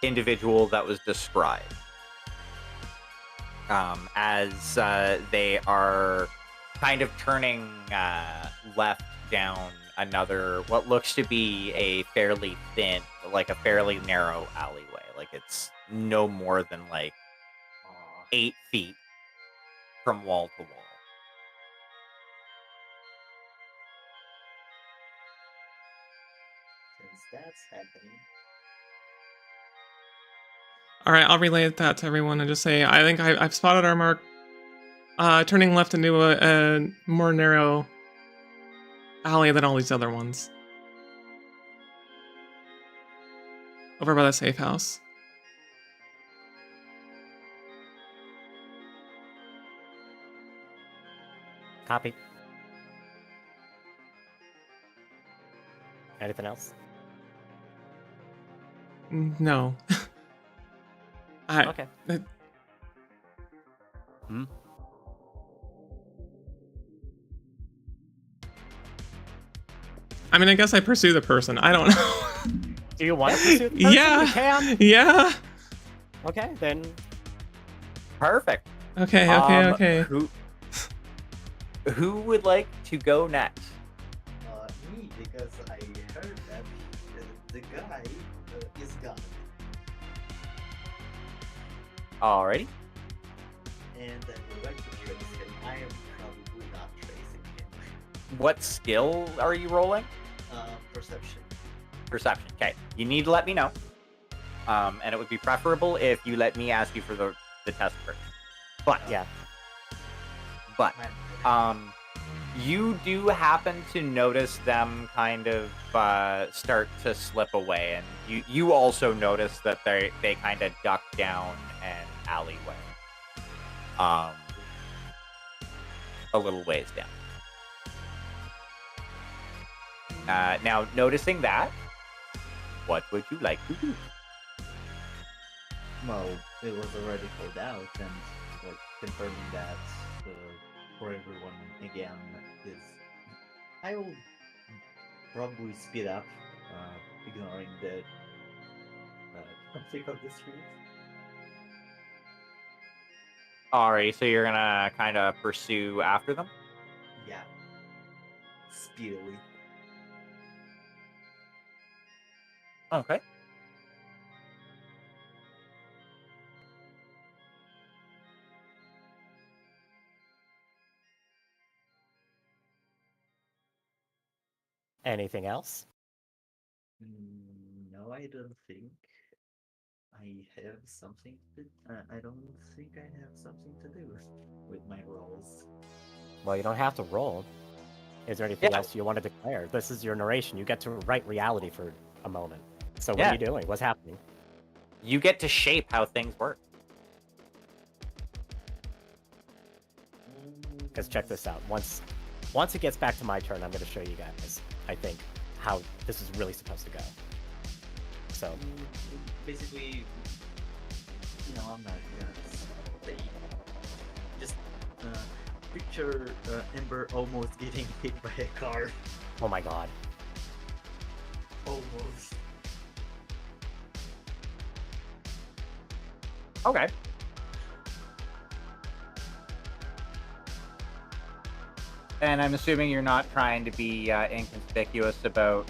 individual that was described as they are kind of turning left down another, what looks to be a fairly thin, like a fairly narrow alleyway. Like it's no more than like 8 feet from wall to wall. Since that's happening. All right, I'll relay that to everyone and just say I think I've spotted our mark. Turning left into a more narrow alley than all these other ones. Over by the safe house. Copy. Anything else? No. Okay. I mean, I guess I pursue the person. I don't know. Do you want to pursue the person? Yeah. You can. Yeah. Okay, then. Perfect. Okay. Who would like to go next? Me, because I heard that the guy is gone. Alrighty. And I would like to trace him. I am probably not tracing him. What skill are you rolling? Perception. Perception. Okay. You need to let me know. And it would be preferable if you let me ask you for the test first. But Yeah. you do happen to notice them kind of start to slip away, and you also notice that they kind of duck down an alleyway. A little ways down. Now, noticing that, what would you like to do? Well, it was already called out, and like confirming that for everyone again is. I will probably speed up, ignoring the conflict of the street. Alright, so you're gonna kind of pursue after them? Yeah, speedily. Okay. Anything else? No, I don't think I have something to. I don't think I have something to do with my rolls. Well, you don't have to roll. Is there anything Yeah. else you want to declare? This is your narration. You get to write reality for a moment. So what Yeah. are you doing? What's happening? You get to shape how things work. Because check this out. Once it gets back to my turn, I'm going to show you guys, I think, how this is really supposed to go. So, Basically, I'm not gonna say. Just picture Ember almost getting hit by a car. oh my god. Almost. Okay. And I'm assuming you're not trying to be inconspicuous about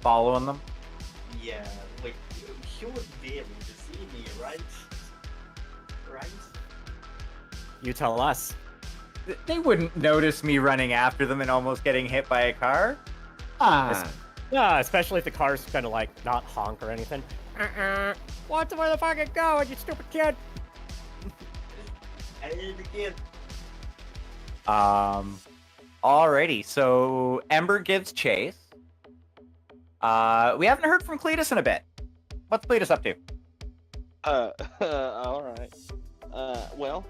following them? Yeah, like he wouldn't be able to see me, right? Right? You tell us. They wouldn't notice me running after them and almost getting hit by a car. Yeah, especially if the car's going to, like, not honk or anything. Watch where the fuck it going, you stupid kid! I did it again. Alrighty, so Ember gives chase. We haven't heard from Cletus in a bit. What's Cletus up to? All right. Well,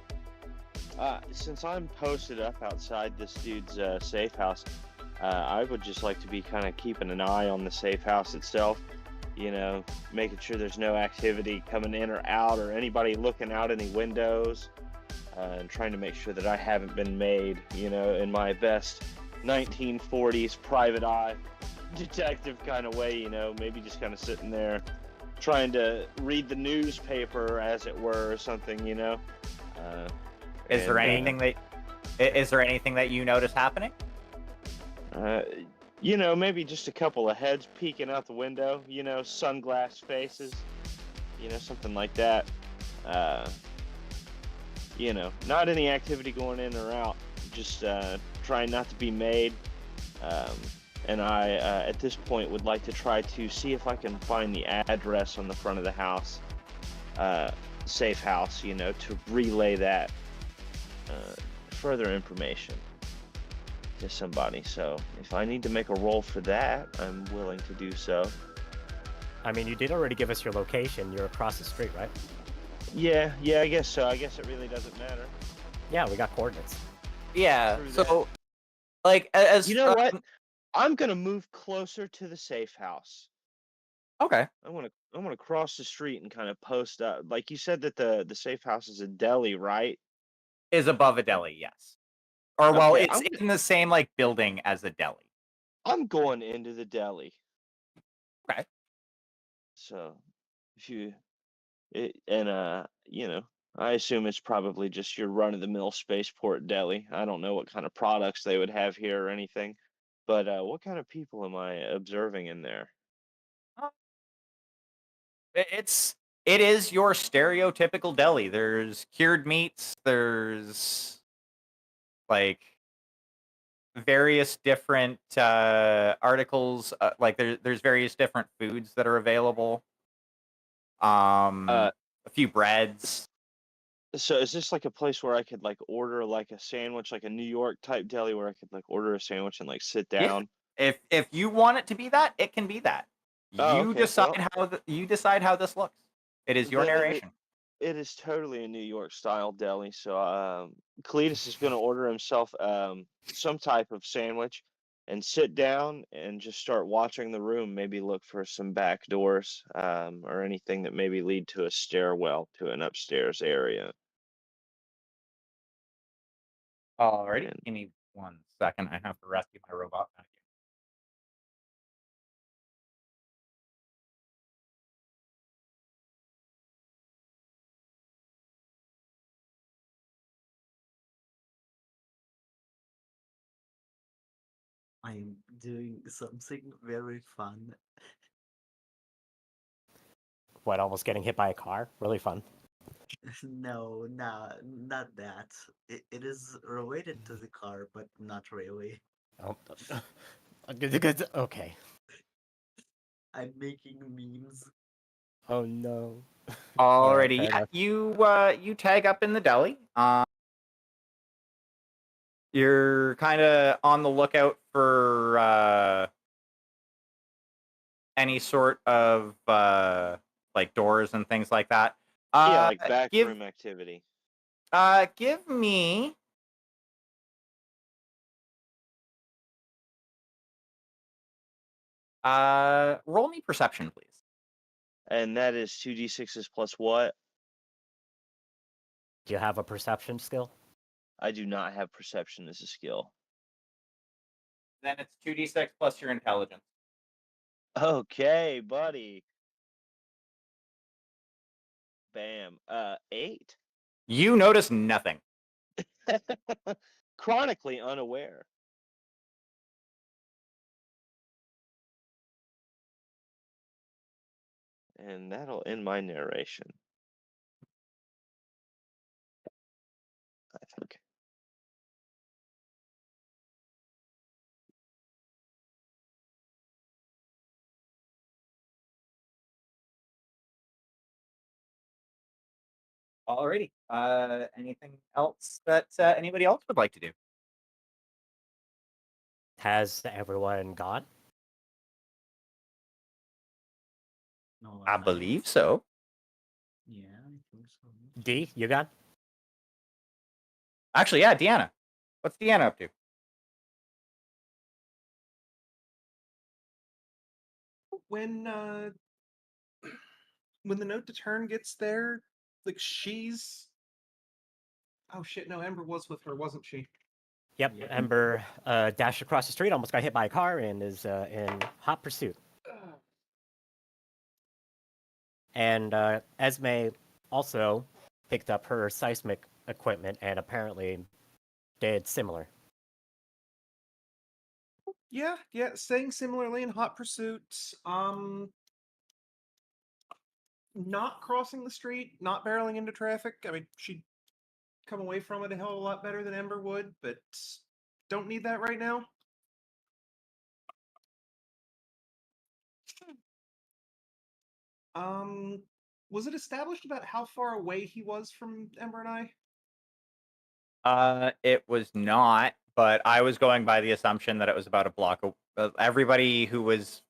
since I'm posted up outside this dude's safe house, I would just like to be kind of keeping an eye on the safe house itself. Making sure there's no activity coming in or out, or anybody looking out any windows, and trying to make sure that I haven't been made, in my best 1940s private eye detective kind of way, maybe just kind of sitting there trying to read the newspaper, as it were, or something, Is there anything that you notice happening? Maybe just a couple of heads peeking out the window, sunglass faces, something like that. Not any activity going in or out, just trying not to be made. and I, at this point, would like to try to see if I can find the address on the front of the house, safe house, you know, to relay that further information to somebody. So if I need to make a roll for that, I'm willing to do so. I mean, you did already give us your location. You're across the street, right? Yeah, I guess so. I guess it really doesn't matter. Yeah, we got coordinates. Yeah. True So, like, as You know what? I'm gonna move closer to the safe house. Okay. I want to cross the street and kind of post up. Like you said that the safe house is a deli, right? Is above a deli, yes. Or well, Okay, it's in the same like building as a deli. I'm going into the deli. Okay. So if you you know, I assume it's probably just your run of the mill spaceport deli. I don't know what kind of products they would have here or anything, but what kind of people am I observing in there? It is your stereotypical deli. There's cured meats. There's like various different articles. Like there's various different foods that are available. A few breads. So is this like a place where I could like order like a sandwich, like a New York type deli where I could like order a sandwich and like sit down? Yeah. If you want it to be that, it can be that. Oh, You okay. decide you decide how this looks. It is your Then narration. it is totally a New York style deli. So Cletus is going to order himself some type of sandwich and sit down and just start watching the room. Maybe look for some back doors or anything that maybe lead to a stairwell to an upstairs area. Alrighty, And give me 1 second. I have to rescue my robot. I'm doing something very fun. What, almost getting hit by a car? Really fun. No, not that. It is related to the car, but not really. Oh, good. Okay. I'm making memes. Oh no. Alrighty, fair yeah, you tag up in the deli. You're kind of on the lookout for any sort of like doors and things like that. yeah, like backroom activity. Give me roll me perception, please. And that is 2d6s plus what? Do you have a perception skill? I do not have perception as a skill. Then it's 2d6 plus your intelligence. Okay, buddy. Bam. 8. You notice nothing. Chronically unaware. And that'll end my narration, I think. Alrighty. Anything else that anybody else would like to do? Has everyone gone? No, I believe so. Yeah, I think so. D, you gone? Actually, yeah, Deanna. What's Deanna up to? When when the note to turn gets there, like she's. Oh shit! No, Ember was with her, wasn't she? Yep. Yeah. Ember dashed across the street, almost got hit by a car, and is in hot pursuit. And Esme also picked up her seismic equipment and apparently did similar. Yeah, staying similarly in hot pursuit. Not crossing the street, not barreling into traffic. I mean, she'd come away from it a hell of a lot better than Ember would, but don't need that right now. Was it established about how far away he was from Ember and I? It was not, but I was going by the assumption that it was about a block. Everybody who was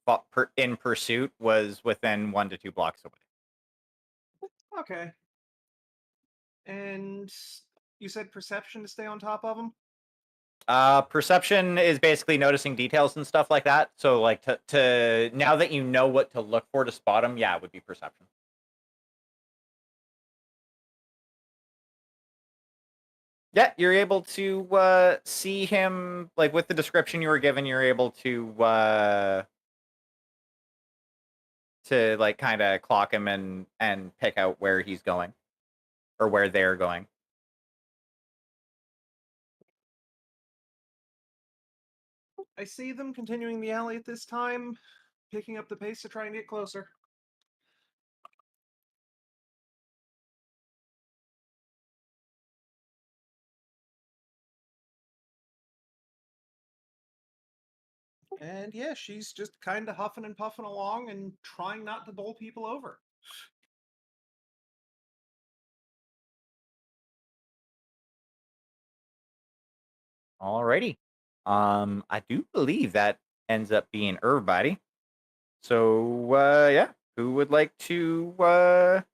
in pursuit was within 1 to 2 blocks away. Okay. And you said perception to stay on top of him? Perception is basically noticing details and stuff like that. So, like, to now that you know what to look for to spot him, yeah, it would be perception. Yeah, you're able to see him, like, with the description you were given, you're able to like, kind of clock him and pick out where he's going or where they're going. I see them continuing the alley at this time, picking up the pace to try and get closer. And yeah, she's just kind of huffing and puffing along and trying not to bowl people over. Alrighty. I do believe that ends up being everybody. So, yeah, who would like to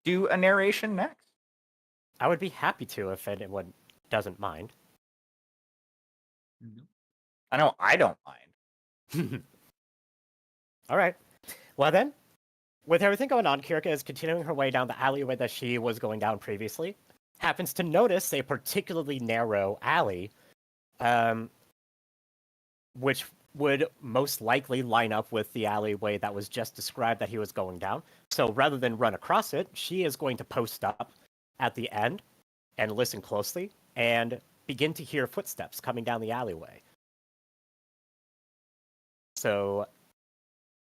do a narration next? I would be happy to if anyone doesn't mind. I know I don't mind. All right. Well then, with everything going on, Kirika is continuing her way down the alleyway that she was going down previously. Happens to notice a particularly narrow alley, which would most likely line up with the alleyway that was just described that he was going down. So rather than run across it, she is going to post up at the end and listen closely and begin to hear footsteps coming down the alleyway. So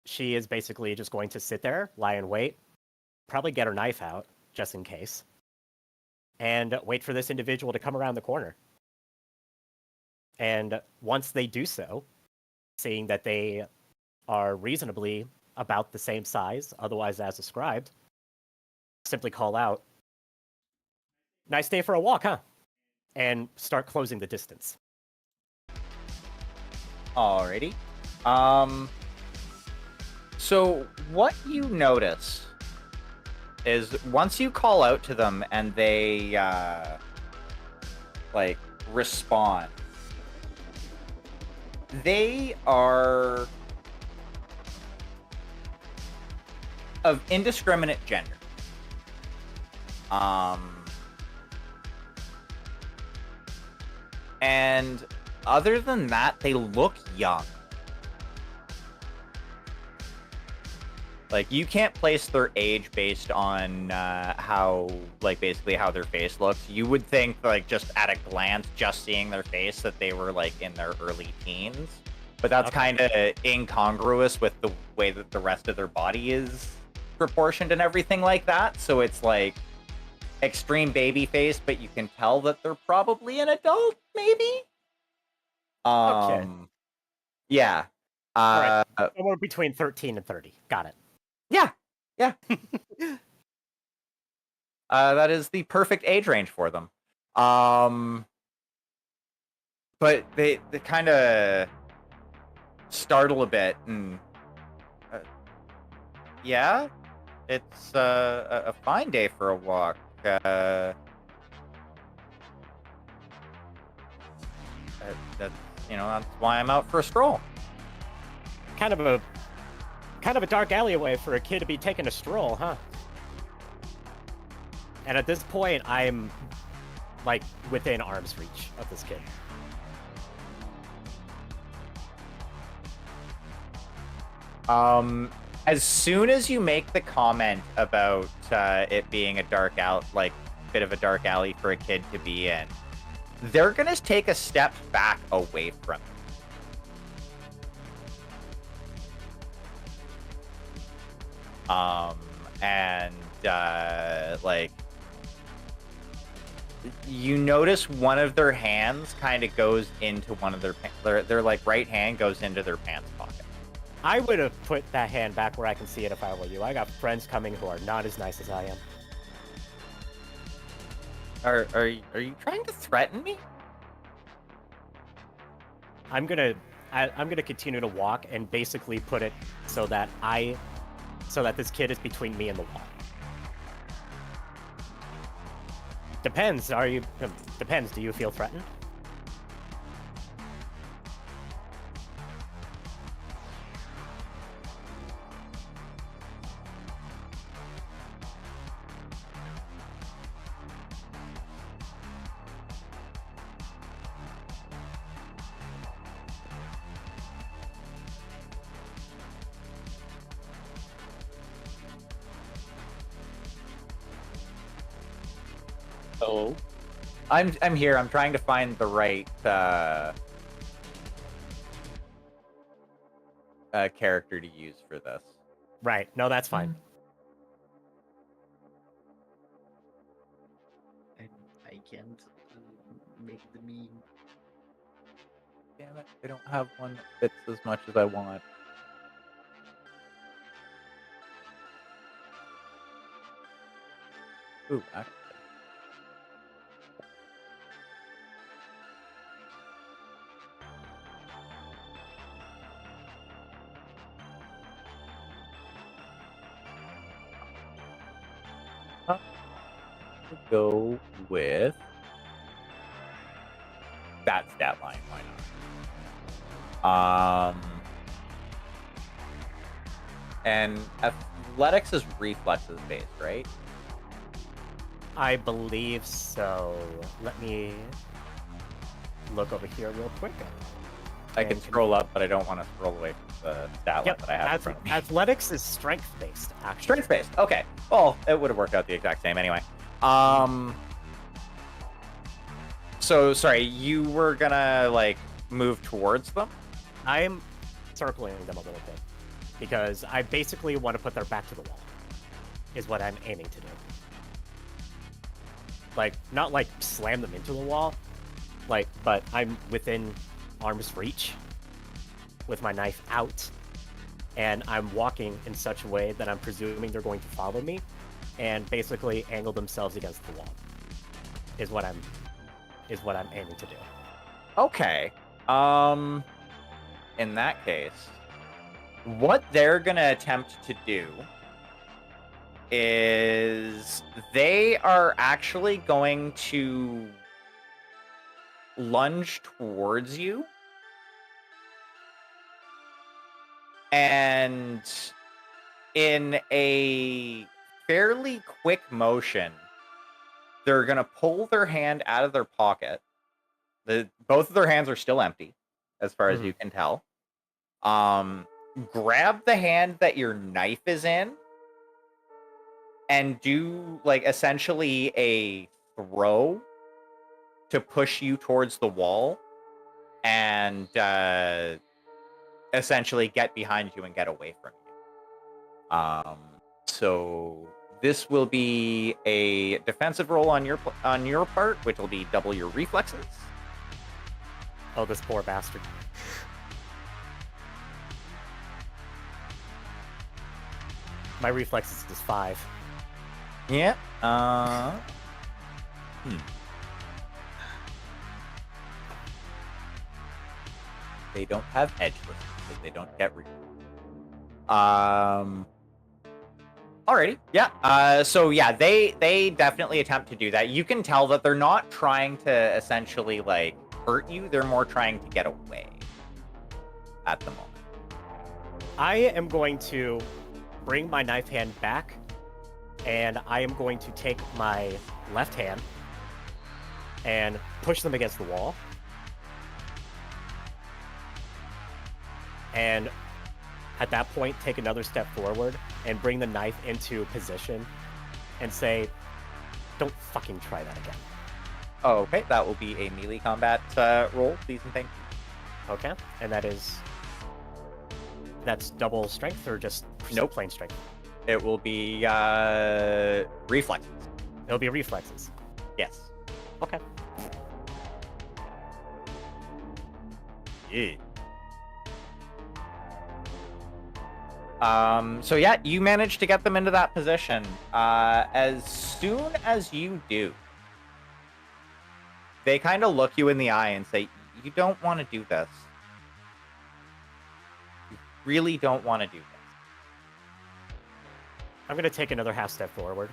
she is basically just going to sit there, lie in wait, probably get her knife out, just in case, and wait for this individual to come around the corner. And once they do so, seeing that they are reasonably about the same size, otherwise as described, simply call out, "Nice day for a walk, huh?" and start closing the distance. Alrighty. So what you notice is once you call out to them and they like respond, they are of indiscriminate gender. And other than that, they look young. Like, you can't place their age based on how, like, basically how their face looks. You would think, like, just at a glance, just seeing their face, that they were, like, in their early teens. But that's kind of incongruous with the way that the rest of their body is proportioned and everything like that. So it's, like, extreme baby face, but you can tell that they're probably an adult, maybe? Okay. Yeah. All right. Somewhere between 13 and 30. Got it. Yeah. That is the perfect age range for them. But they kind of startle a bit, and yeah, it's a fine day for a walk. That's that's why I'm out for a stroll. Kind of a dark alleyway for a kid to be taking a stroll, huh? And at this point, I'm, like, within arm's reach of this kid. As soon as you make the comment about it being a dark bit of a dark alley for a kid to be in, they're gonna take a step back away from it. Like, you notice one of their hands kind of goes into one of their like right hand goes into their pants pocket. I would have put that hand back where I can see it if I were you. I got friends coming who are not as nice as I am. Are you trying to threaten me? I'm gonna continue to walk and basically put it so that this kid is between me and the wall. Depends. Depends. Do you feel threatened? Hello. I'm here. I'm trying to find the right character to use for this. Right. No, that's fine. I can't make the meme. Damn it! I don't have one that fits as much as I want. Ooh, actually. Go with that stat line. Why not? And athletics is reflexes based, right? I believe so. Let me look over here real quick. I can scroll up, but I don't want to scroll away from the stat line that I have in front of me. Athletics is strength based, actually. Strength based. Okay. Well, it would have worked out the exact same anyway. So sorry, you were gonna like move towards them? I'm circling them a little bit because I basically want to put their back to the wall. Is what I'm aiming to do. Like, not like slam them into the wall, like, but I'm within arm's reach with my knife out, and I'm walking in such a way that I'm presuming they're going to follow me and basically angle themselves against the wall. Is what I'm aiming to do. Okay. In that case, what they're gonna attempt to do is they are actually going to lunge towards you, and in a fairly quick motion, they're gonna pull their hand out of their pocket. Both of their hands are still empty, as far as you can tell. Grab the hand that your knife is in, and do like essentially a throw to push you towards the wall, and essentially get behind you and get away from you. So this will be a defensive roll on your part, which will be double your reflexes. Oh, this poor bastard. My reflexes is 5. Yeah. They don't have edge lists because they don't get alrighty. Yeah. So yeah, they definitely attempt to do that. You can tell that they're not trying to essentially like hurt you. They're more trying to get away at the moment. I am going to bring my knife hand back, and I am going to take my left hand and push them against the wall. And at that point, take another step forward and bring the knife into position and say, don't fucking try that again. Oh, okay, that will be a melee combat roll, please and thank you. Okay, and that's double strength or just Nope. plain strength? It will be reflexes. It'll be reflexes. Yes. Okay. Yeah. So yeah, you manage to get them into that position. As soon as you do, they kind of look you in the eye and say, "You don't want to do this. You really don't want to do this." I'm going to take another half step forward.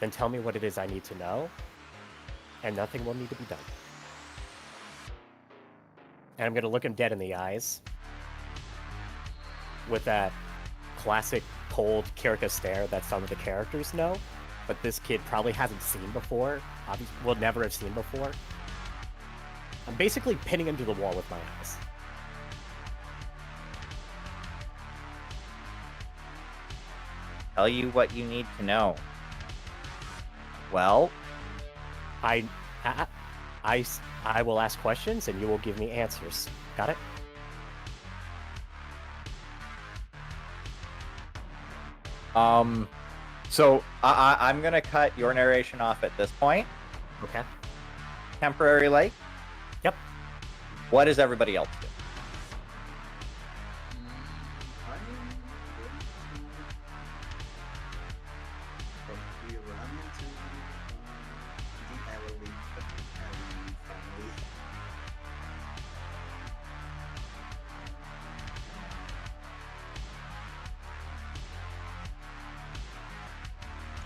Then tell me what it is I need to know, and nothing will need to be done. And I'm going to look him dead in the eyes with that classic cold Kirika stare that some of the characters know, but this kid probably hasn't seen before. Obviously, will never have seen before. I'm basically pinning him to the wall with my eyes. Tell you what you need to know. Well, I will ask questions and you will give me answers. Got it? So I'm gonna cut your narration off at this point. Okay. Temporary light. Yep. What does everybody else do? Probably run into the alley family.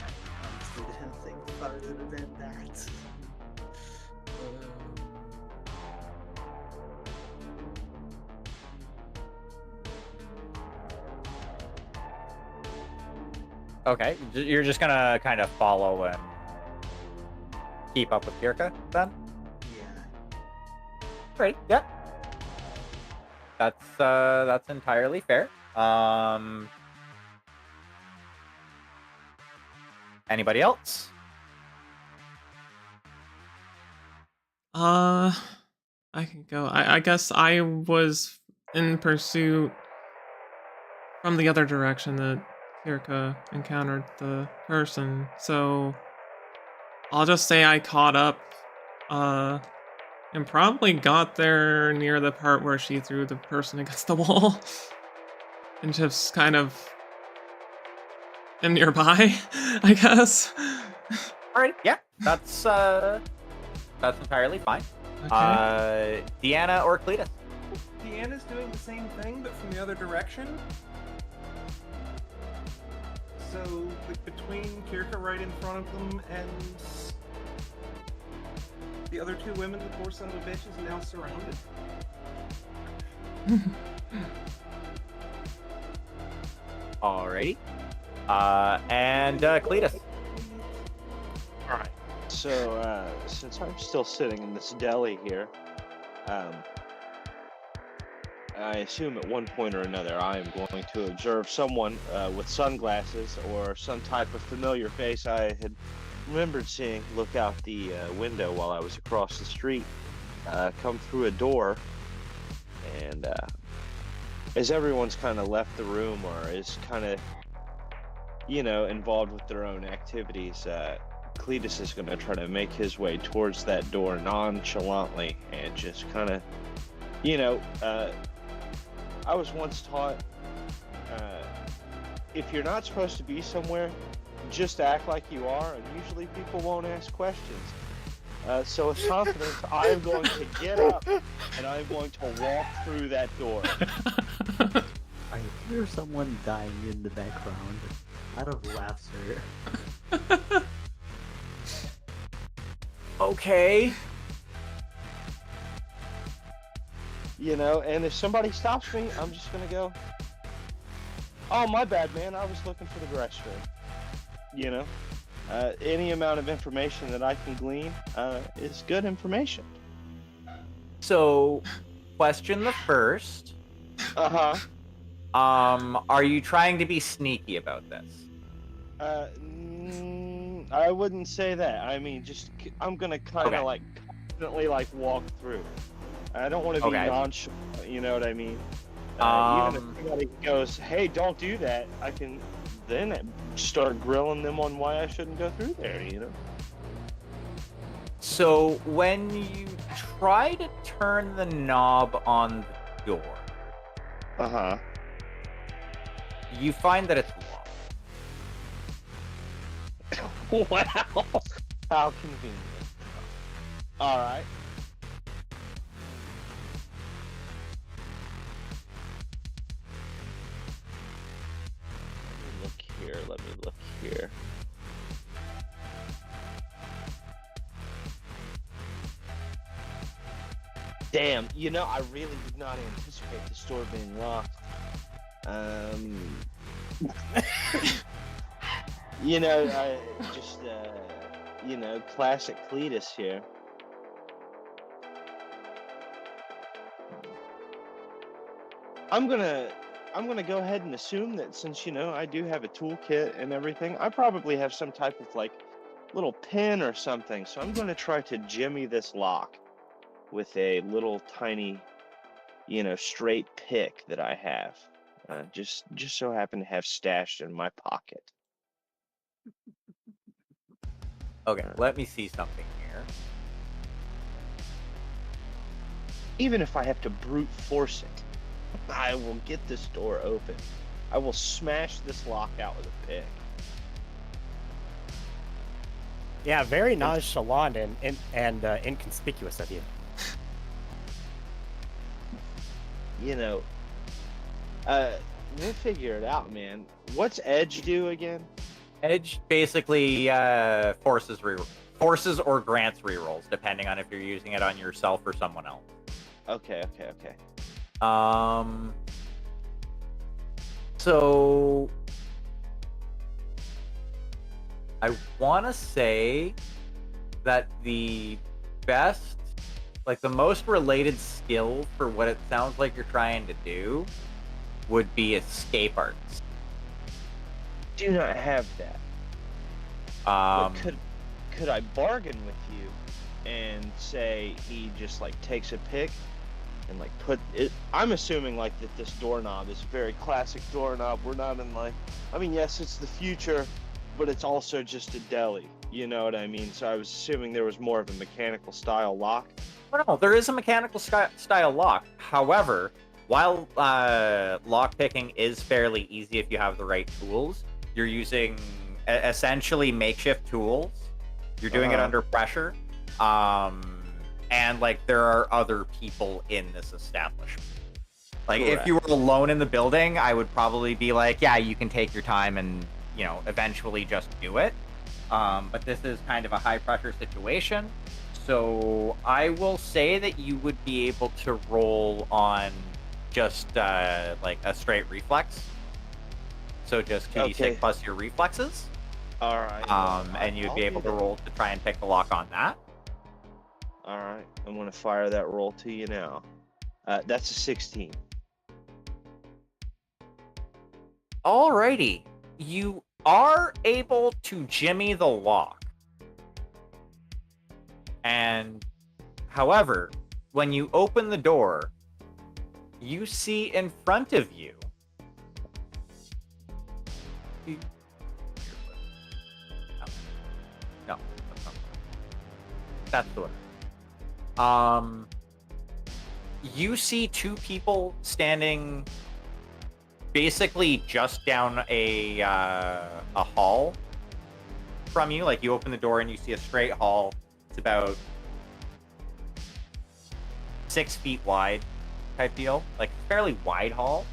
I honestly didn't think farther than that. Okay, you're just gonna kind of follow and keep up with Kirka then? Yeah. Great. Yeah. That's entirely fair. Anybody else? I can go. I guess I was in pursuit from the other direction that Kirka encountered the person, so I'll just say I caught up, and probably got there near the part where she threw the person against the wall, and just kind of am nearby, I guess. All right. Yeah. That's entirely fine. Okay. Deanna or Cletus? Deanna's doing the same thing, but from the other direction. So, like, between Kirka right in front of them and the other two women, the poor son of a bitch is now surrounded. Alrighty. And Cletus. All right. So, since I'm still sitting in this deli here, I assume at one point or another I am going to observe someone with sunglasses or some type of familiar face I had remembered seeing look out the window while I was across the street, come through a door, and as everyone's kind of left the room or is kind of, involved with their own activities, Cletus is going to try to make his way towards that door nonchalantly and just kind of, I was once taught, if you're not supposed to be somewhere, just act like you are, and usually people won't ask questions. So with confidence, I am going to get up, and I am going to walk through that door. I hear someone dying in the background out of laughter. Okay. And if somebody stops me, I'm just going to go, oh, my bad, man, I was looking for the restroom. Any amount of information that I can glean is good information. So, question the first. Uh-huh. Are you trying to be sneaky about this? I wouldn't say that. I mean, I'm gonna kind of Okay. confidently walk through. I don't want to be Okay. nonchalant. You know what I mean? Even if somebody goes, "Hey, don't do that," I can then start grilling them on why I shouldn't go through there. So, when you try to turn the knob on the door, Uh huh. You find that it's locked. Wow. How convenient. All right. Let me look here. Damn, you know, I really did not anticipate the store being locked. You know, I just, you know, classic Cletus here. I'm gonna go ahead and assume that since, you know, I do have a toolkit and everything, I probably have some type of like little pin or something. So I'm gonna try to jimmy this lock with a little tiny, you know, straight pick that I have. Just so happen to have stashed in my pocket. Okay, let me see something here. Even if I have to brute force it, I will get this door open. I will smash this lock out with a pick. Yeah, very nonchalant and inconspicuous of you. You know, we'll figure it out, man. What's Edge do again? Edge basically forces or grants rerolls, depending on if you're using it on yourself or someone else. Okay. So I want to say that the best, like the most related skill for what it sounds like you're trying to do would be escape arts. Do not have that. But could I bargain with you and say he just like takes a pick and like put it? I'm assuming like that this doorknob is a very classic doorknob. We're not in like, I mean, yes, it's the future, but it's also just a deli. You know what I mean? So I was assuming there was more of a mechanical style lock. Well, no, there is a mechanical style lock. However, while lock picking is fairly easy if you have the right tools, you're using essentially makeshift tools. You're doing it under pressure. And like there are other people in this establishment. Like Correct. if you were alone in the building, I would probably be like, yeah, you can take your time and, you know, eventually just do it. But this is kind of a high pressure situation. So I will say that you would be able to roll on just like a straight reflex. So just 2d6 plus your reflexes. All right. And you'd be I'll able do to that. roll to try and pick the lock on that. All right. I'm gonna fire that roll to you now. That's a 16. Alrighty. You are able to jimmy the lock. And, however, when you open the door, you see in front of you No, that's not. That's the one. You see two people standing basically just down a hall from you. Like you open the door and you see a straight hall. It's about 6 feet wide type deal, like fairly wide hall.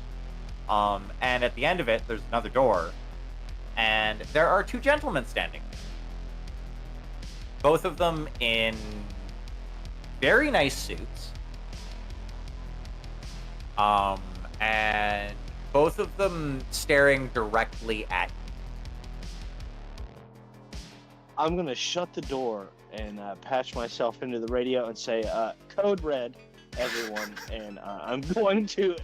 And at the end of it, there's another door, and there are two gentlemen standing. Both of them in very nice suits. And both of them staring directly at you. I'm gonna shut the door and patch myself into the radio and say, "Code red, everyone," and I'm going to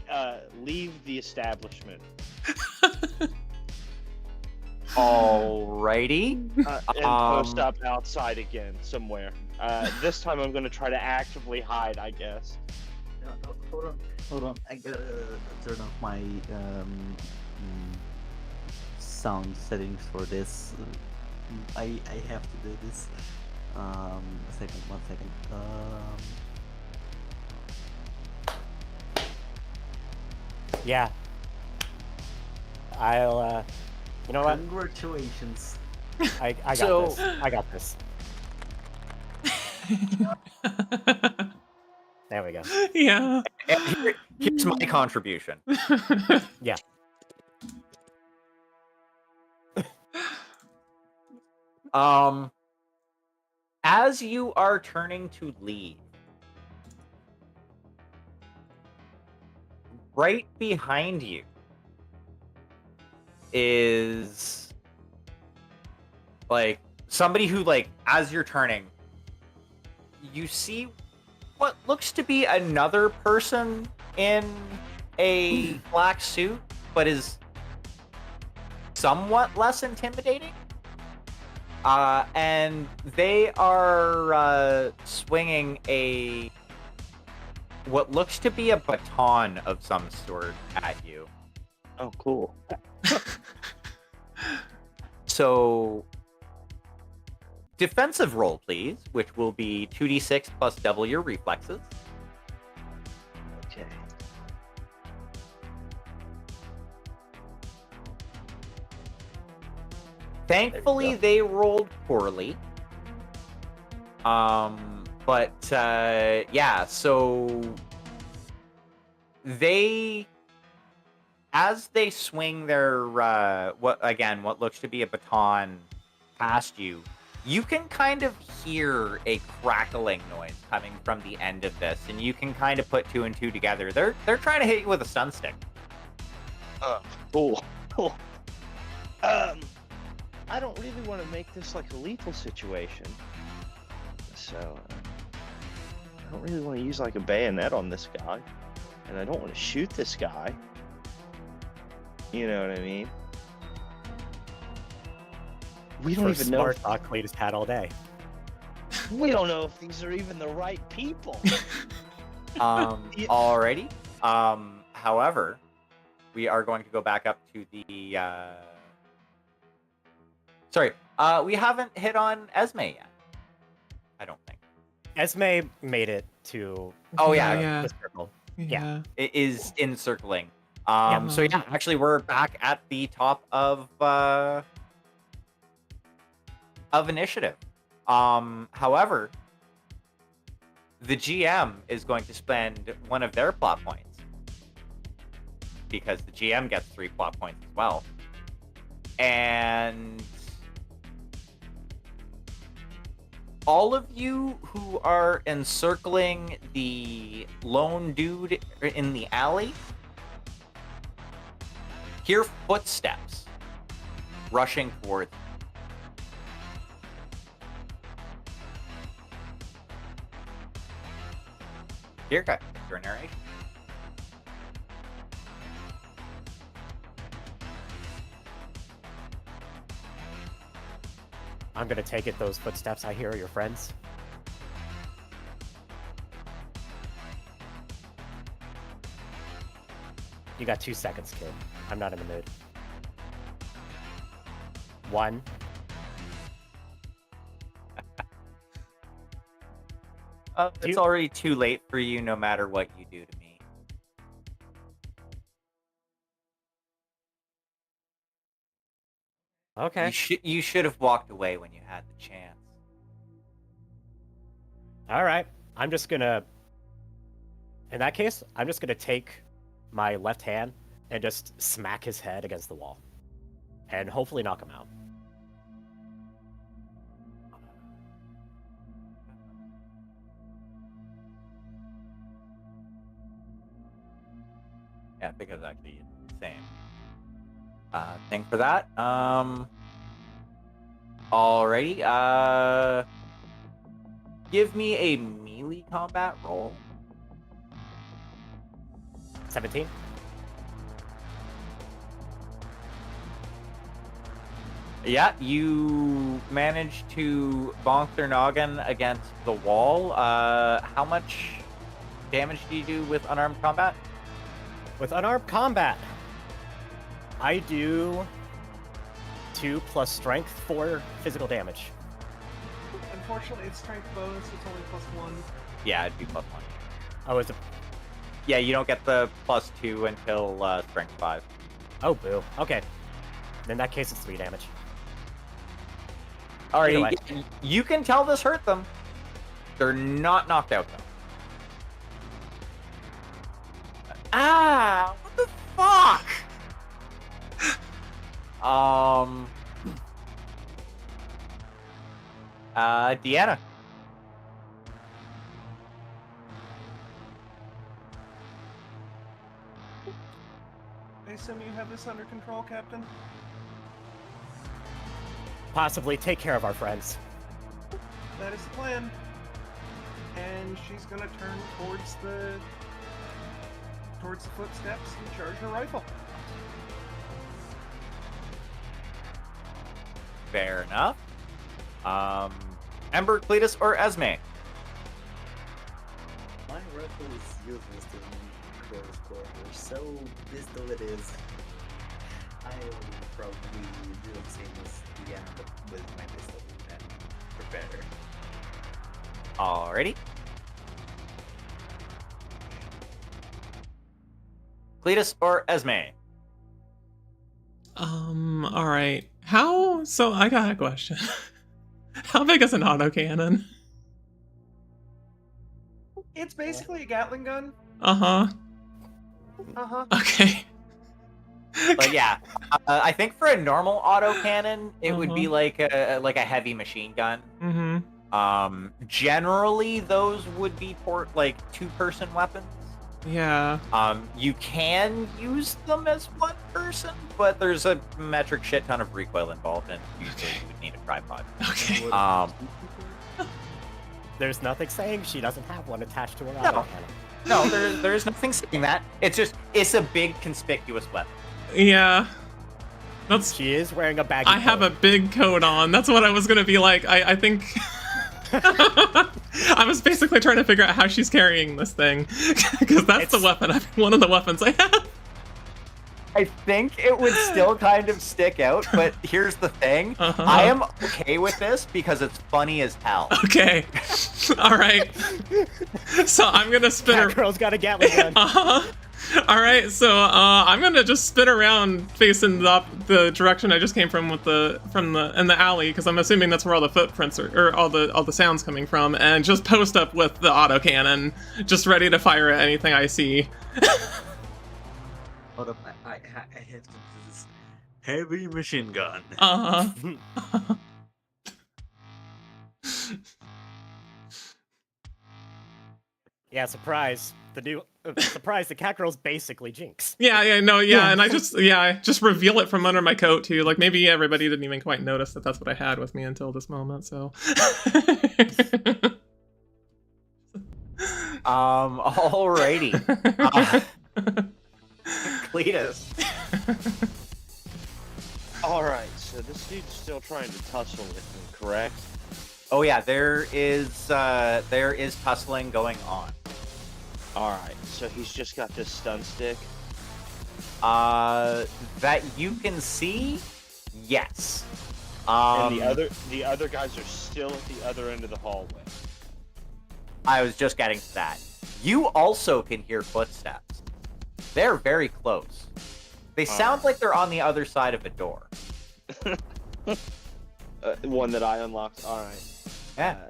leave the establishment. Alrighty. And post up outside again somewhere. This time I'm gonna try to actively hide, I guess. No, hold on. I gotta turn off my sound settings for this. I have to do this. One second. Yeah. I'll. You know what? Congratulations. I got So- this. I got this. There we go. Yeah. And here's my contribution. Yeah. As you are turning to leave, right behind you is like somebody who, like, as you're turning, you see what looks to be another person in a black suit, but is somewhat less intimidating. And they are swinging what looks to be a baton of some sort at you. Oh, cool. So, defensive roll, please, which will be 2d6 plus double your reflexes. Okay. Thankfully, they rolled poorly. But yeah, so as they swing their what looks to be a baton past you, you can kind of hear a crackling noise coming from the end of this, and you can kind of put two and two together. They're trying to hit you with a stun stick. Cool. Cool. I don't really want to make this like a lethal situation. So, I don't really want to use like a bayonet on this guy. And I don't want to shoot this guy. You know what I mean? We don't For even know. smart talk, we just had all day. We don't know if these are even the right people. Alrighty. However, we are going to go back up to the sorry, we haven't hit on Esme yet. I don't think. Esme made it to Oh yeah, Yeah. the circle. Yeah. it is encircling. Yeah. So yeah, actually we're back at the top of initiative. However, the GM is going to spend one of their plot points because the GM gets 3 plot points as well. And all of you who are encircling the lone dude in the alley hear footsteps rushing towards you. Here, guys, your narration. I'm gonna take it. Those footsteps I hear are your friends. You got 2 seconds, kid. I'm not in the mood. 1. It's already too late for you no matter what you do to me. Okay. You should have walked away when you had the chance. All right. I'm just gonna. In that case, I'm just gonna take my left hand and just smack his head against the wall, and hopefully knock him out. Yeah, because actually it's the same thing for that. Alrighty. Give me a melee combat roll. 17. Yeah, you managed to bonk their noggin against the wall. How much damage do you do with unarmed combat? With unarmed combat, I do 2 plus strength for physical damage. Unfortunately, it's strength bonus. It's only +1. Yeah, it'd be +1. Oh, is it? Yeah, you don't get the +2 until strength 5. Oh, boo. Okay. In that case, it's 3 damage. All Either right, you can tell this hurt them. They're not knocked out though. Ah, what the fuck? Deanna. I assume you have this under control, Captain? Possibly take care of our friends. That is the plan. And she's gonna turn towards the footsteps and charge her rifle. Fair enough. Ember, Cletus, or Esme? My rifle is useless in close quarters, so pistol it is. I'll probably do the same as Diana, but with my pistol and prepare. Alrighty. Cletus or Esme? Alright. So I got a question. How big is an autocannon? It's basically a Gatling gun. Uh-huh. Uh-huh. Okay. But yeah, I think for a normal autocannon, it would be like a heavy machine gun. Mm-hmm. Generally, those would be like 2-person weapons. Yeah. You can use them as 1 person, but there's a metric shit ton of recoil involved, and usually you would need a tripod. Okay. There's nothing saying she doesn't have one attached to her No. autocannon. No, there's nothing saying that. It's a big conspicuous weapon. Yeah. That's. She is wearing a baggy I have a coat. big coat on. That's what I was gonna be like. I think. I was basically trying to figure out how she's carrying this thing, because that's the weapon. One of the weapons I have. I think it would still kind of stick out, but here's the thing. I am okay with this because it's funny as hell. Okay. All right. So I'm gonna spin her. Catgirl's got a Gatling gun. All right. So I'm gonna just spin around facing the direction I just came from in the alley, because I'm assuming that's where all the footprints or all the sounds coming from, and just post up with the autocannon, just ready to fire at anything I see. Hold up, I have to do this heavy machine gun. Yeah, surprise. Surprise, the Catgirl's basically Jinx. And I just reveal it from under my coat too. Like, maybe everybody didn't even quite notice that that's what I had with me until this moment. So. Alrighty. Cletus. Alright, so this dude's still trying to tussle with me, correct? Oh yeah, there is tussling going on. Alright, so he's just got this stun stick. That you can see, yes. And the other guys are still at the other end of the hallway. I was just getting to that. You also can hear footsteps. They're very close. They sound like they're on the other side of a door. One that I unlocked. Alright. Yeah.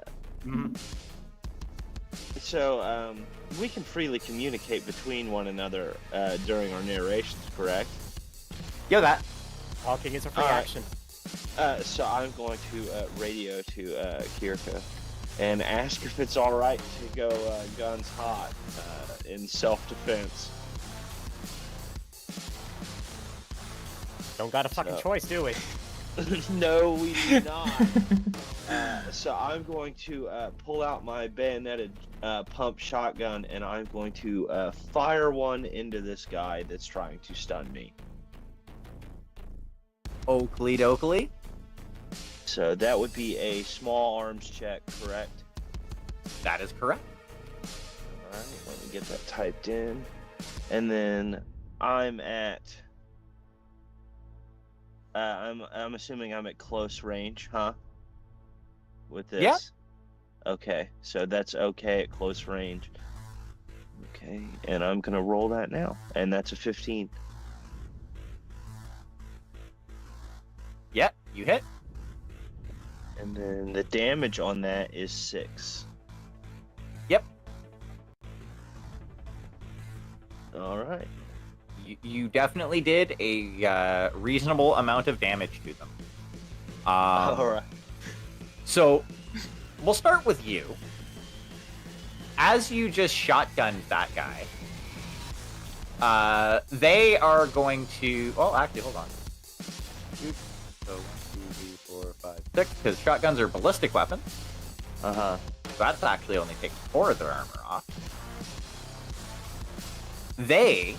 So, we can freely communicate between one another during our narrations, correct? Yeah, that. Talking is a free Alright. action. So I'm going to radio to Kirka and ask if it's alright to go guns hot in self-defense. Don't got a fucking choice, do we? No, we do not. So I'm going to pull out my bayoneted pump shotgun, and I'm going to fire one into this guy that's trying to stun me. Oakley dokley. So that would be a small arms check, correct? That is correct. Alright, let me get that typed in. And then I'm at... I'm assuming I'm at close range, huh? With this? Yeah. Okay, so that's okay at close range. Okay, and I'm gonna roll that now, and that's a 15. You hit. And then the damage on that is 6. Yep. All right. You definitely did a reasonable amount of damage to them. All right. So, we'll start with you. As you just shotgunned that guy, they are going to... Oh, actually, hold on. So 1, 2, 3, 4, 5, 6, because shotguns are ballistic weapons. Uh-huh. So that's actually only taking 4 of their armor off. They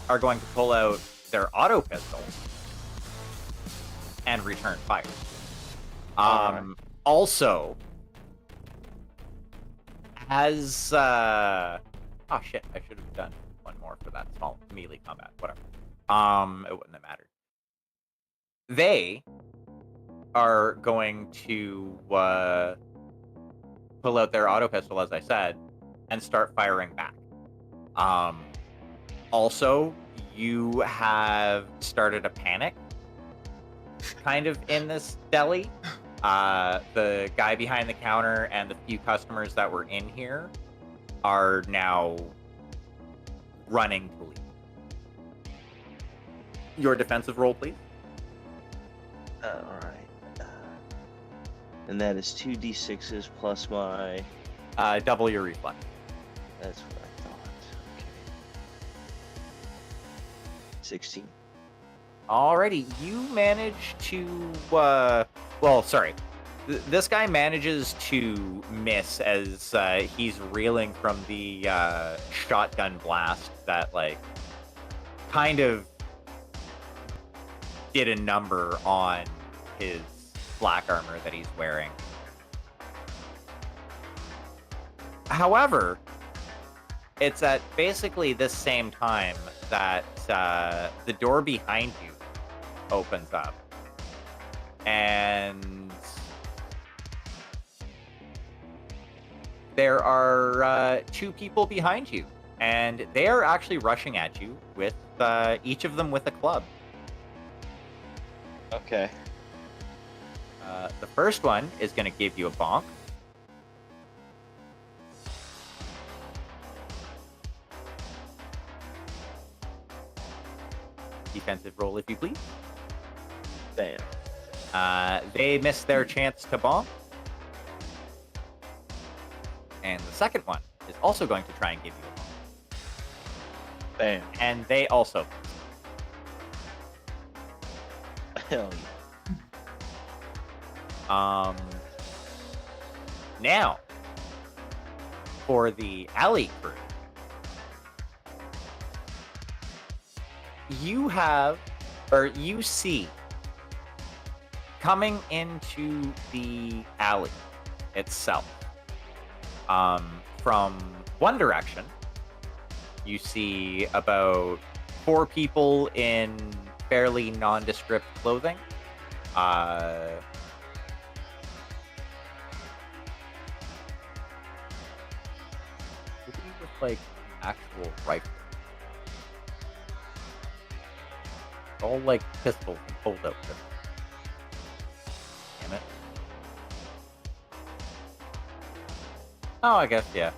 are going to pull out their auto pistol and return fire. Alright. Also, as oh shit, I should have done one more for that small melee combat. Whatever. It wouldn't have mattered. They are going to pull out their auto pistol, as I said, and start firing back. Also, you have started a panic kind of in this deli. The guy behind the counter and the few customers that were in here are now running to leave. Your defensive roll, please. All right. And that is 2d6s plus my... Double your reflex. That's what I thought. Okay. 16. Alrighty, you manage to, well, sorry. This guy manages to miss as he's reeling from the shotgun blast that, like, kind of did a number on his black armor that he's wearing. However, it's at basically this same time that the door behind you opens up. And there are 2 people behind you. And they are actually rushing at you with each of them with a club. Okay. The first one is going to give you a bonk. Defensive roll, if you please. Bam. They miss their chance to bonk. And the second one is also going to try and give you a bonk. Bam. And they also. Hell yeah. Now, for the alley crew, you see coming into the alley itself, from one direction, you see about 4 people in fairly nondescript clothing. With like actual rifles. All like pistols and pulled out pistols. Damn it. Oh, I guess, yeah.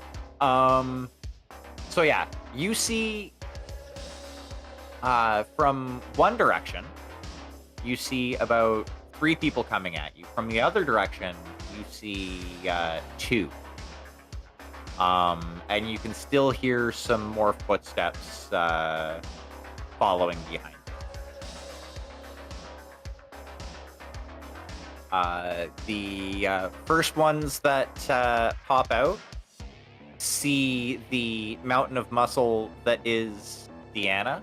So yeah, you see from one direction, you see about 3 people coming at you. From the other direction, you see 2. And you can still hear some more footsteps following behind you. The first ones that pop out see the mountain of muscle that is Deanna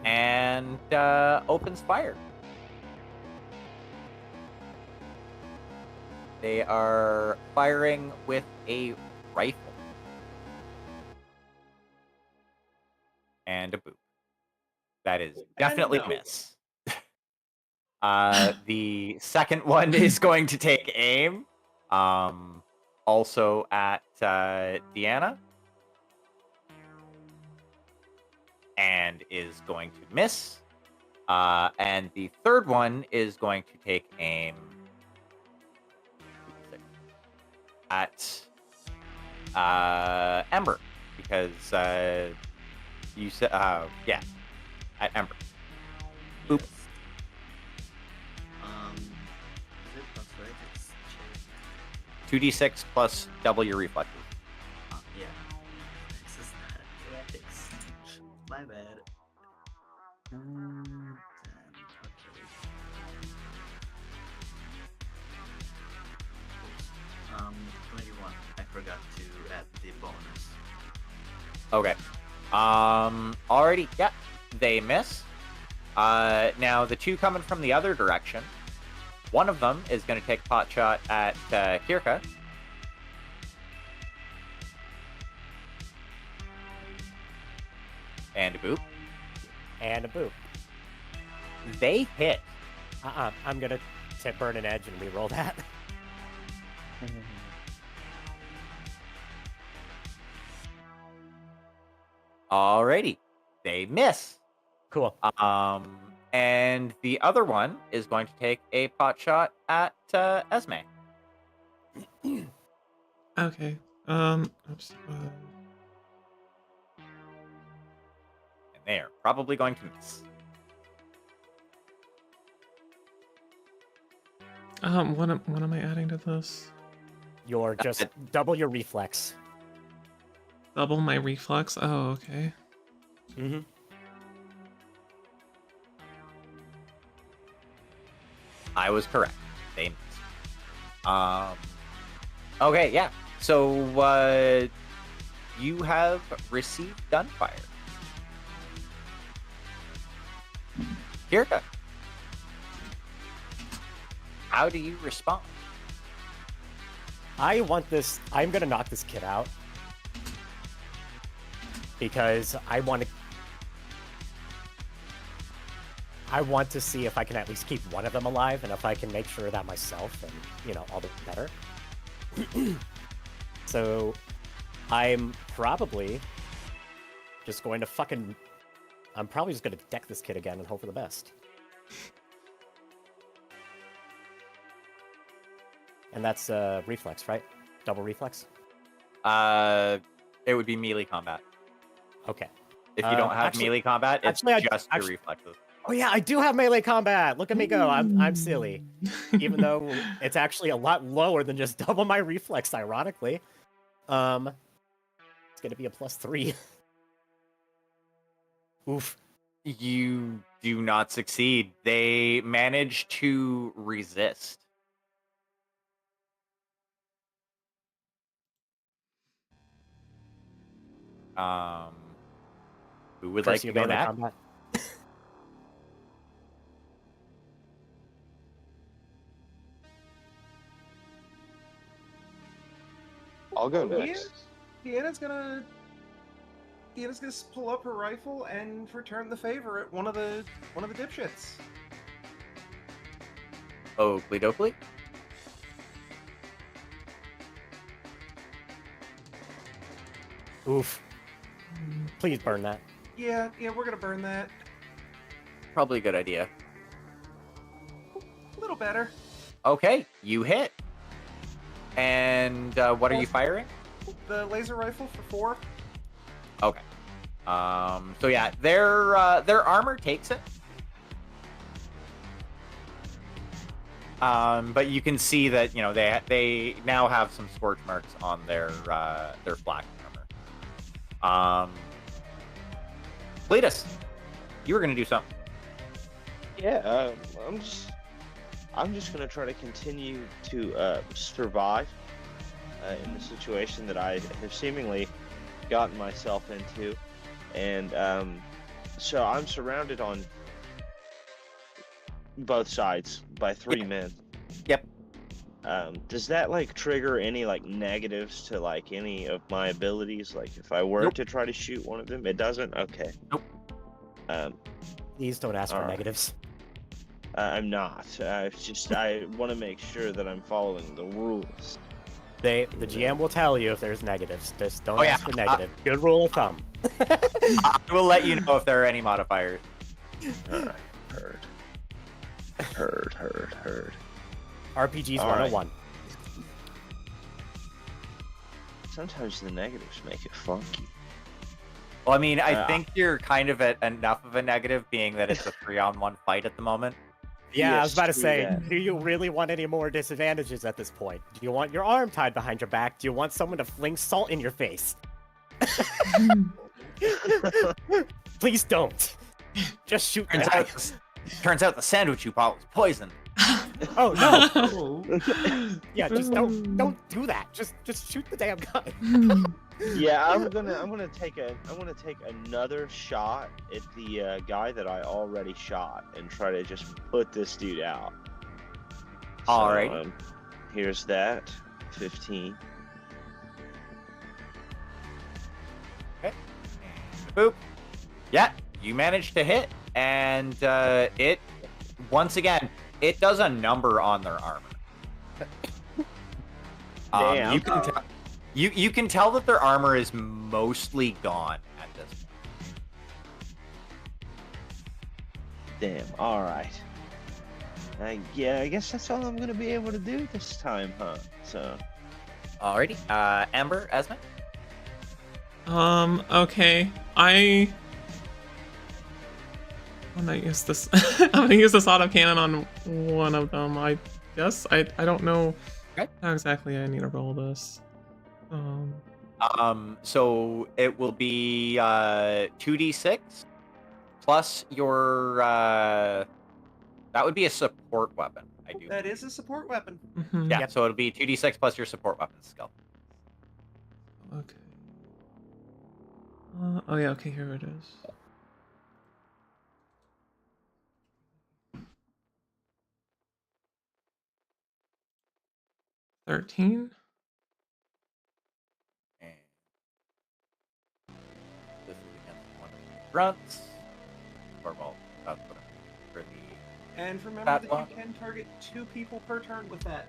and opens fire. They are firing with a rifle. And a boot. That is definitely a miss. The second one is going to take aim. Also at Deanna. And is going to miss. And the third one is going to take aim at Ember, because you said, yeah, at Ember. Boop. Yes. Is it athletics check? 2d6 plus double your reflexes. Yeah. This is not athletics. My bad. Okay. 21. I forgot to add the bonus. Okay. Already, yeah, they miss. Now the two coming from the other direction, one of them is going to take a pot shot at Kirka. And a boop. And a boop. They hit. I'm gonna tip burn an edge and re-roll that. Alrighty. They miss. Cool. And the other one is going to take a pot shot at Esme. Okay. Oops. And they are probably going to miss. What am I adding to this? You're just double your reflex. Double my reflex? Oh, okay. Mm-hmm. I was correct. They missed. Okay, yeah. So, you have received gunfire. Kirka, how do you respond? I'm gonna knock this kid out. Because I want to see if I can at least keep one of them alive, and if I can make sure of that myself, then, all the better. So, I'm probably just going to I'm probably just going to deck this kid again and hope for the best. And that's reflex, right? Double reflex? It would be melee combat. Okay. If you don't have melee combat, it's just your reflexes. Oh yeah, I do have melee combat. Look at me go. I'm silly. Even though it's actually a lot lower than just double my reflex, ironically. It's gonna be a +3. Oof. You do not succeed. They manage to resist. Who would like to go next? Combat? I'll go next. Deanna's gonna pull up her rifle and return the favor at one of the dipshits. Oakley dokley. Oof. Please burn that. Yeah, we're gonna burn that. Probably a good idea. A little better. Okay, you hit. And what are you firing? The laser rifle for 4. Okay. So yeah, their armor takes it. But you can see that they now have some scorch marks on their flak armor. Cletus, you were gonna do something. Yeah, I'm just gonna try to continue to survive in the situation that I have seemingly gotten myself into, and so I'm surrounded on both sides by 3 men. Yep. Does that trigger any negatives to any of my abilities? If I were Nope. to try to shoot one of them, it doesn't. Okay. Nope. Please don't ask for Alright. negatives. I'm not. It's just I want to make sure that I'm following the rules. The GM will tell you if there's negatives. Just don't Oh, yeah. ask for negative. Good rule of thumb. I will let you know if there are any modifiers. All right. Perfect. Heard. RPG's All right. 101. Sometimes the negatives make it funky. Well, I mean, I Yeah. think you're kind of at enough of a negative, being that it's a 3-on-1 fight at the moment. Yeah, I Yes, was about to true say, that. do you really want any more disadvantages at this point? Do you want your arm tied behind your back? Do you want someone to fling salt in your face? Please don't. Just shoot the guy. Turns out the sandwich you bought was poison. Oh no! Oh, Yeah, just don't do that. Just shoot the damn guy. Yeah, I'm gonna take another shot at the guy that I already shot and try to just put this dude out. Alright. So, here's that 15. Boop. Yeah, you managed to hit, and it once again it does a number on their armor. Damn. You can tell that their armor is mostly gone at this point. Damn. All right. Yeah, I guess that's all I'm gonna be able to do this time, huh? So. Alrighty. Amber, Esme. Okay. I'm gonna use this. I'm gonna use this autocannon on one of them. I guess I don't know Okay. how exactly I need to roll this. So it will be 2d6 plus your that would be a support weapon. I do. That is a support weapon. Mhm. Yeah. Yep. So it'll be 2d6 plus your support weapon skill. Okay. Oh yeah. Okay. Here it is. $13. And this is against one of the grunts. Or well, that's what I'm for the. And remember That that one. you can target 2 people per turn with that.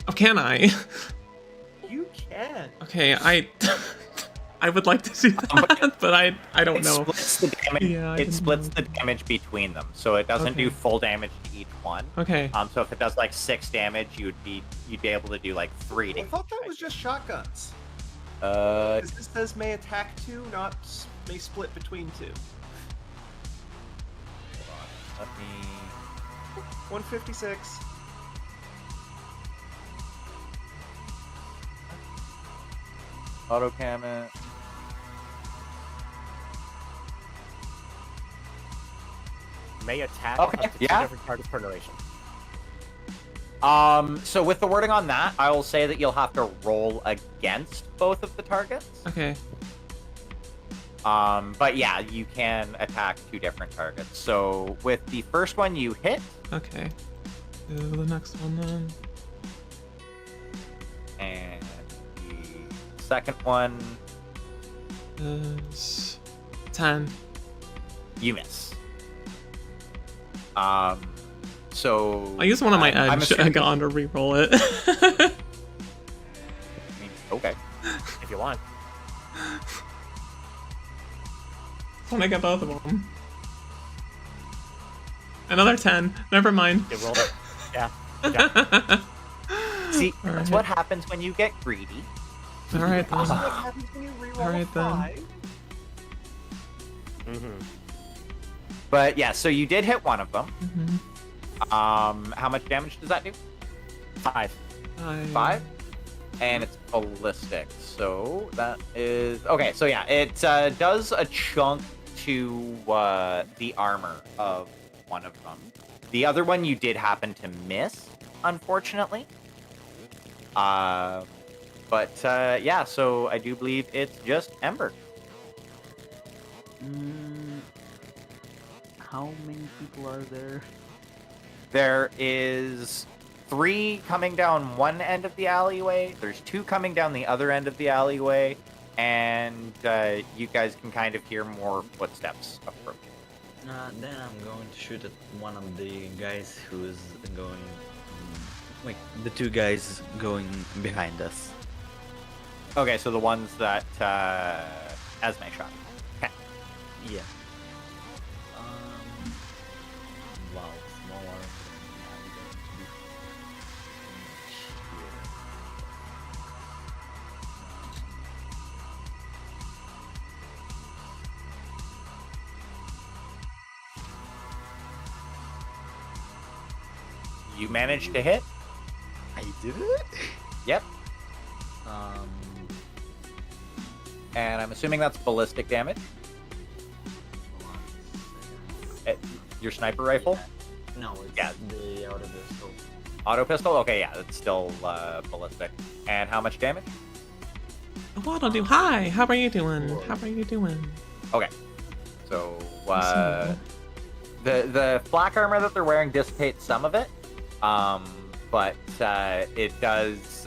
Oh, can I? You can. Okay. I would like to do that, but I don't It know. splits the damage. Yeah, I it didn't splits know. the damage between them, so it doesn't do Okay. full damage to each one. Okay. So if it does like 6 damage, you'd be able to do like 3 I damage. thought that was just shotguns. Uh, 'Cause this says may attack 2, not may split between 2. let me. 156. Auto cam it. May attack Okay, up to 2 yeah. different targets per duration. So with the wording on that, I will say that you'll have to roll against both of the targets. Okay. But yeah, you can attack 2 different targets. So with the first one you hit, Okay. Do the next one then. and the second one Is 10. you miss. So I use one of my I'm edge assuming- gun to re-roll it. I mean, okay. If you want. When I get both of them. Another 10. Never mind. You rolled it. Yeah. Good job. See, All that's right. what happens when you get greedy. All right then. Also, what happens when you reroll Alright a then. 5? Mm-hmm. But yeah, so you did hit one of them. Mhm. How much damage does that do? 5. 5? And it's ballistic, so that is okay. So yeah, it does a chunk to the armor of one of them. The other one you did happen to miss, unfortunately. But yeah, so I do believe it's just Ember. How many people are there? There is 3 coming down one end of the alleyway. There's 2 coming down the other end of the alleyway, and you guys can kind of hear more footsteps approaching. Then I'm going to shoot at one of the guys who's going. Like, the 2 guys going behind us. Okay, so the ones that Esme shot. Okay. Yeah. Wow, small arm. You managed to hit. I did it? Yep. Um, And I'm assuming that's ballistic damage. hold on a second. Your sniper rifle? No, it's Yeah. the auto pistol. Auto pistol? Okay, yeah, it's still ballistic. And how much damage? Waddle do. Hi, how are you doing? How are you doing? Okay. So, Awesome. the flak armor that they're wearing dissipates some of it. But it does,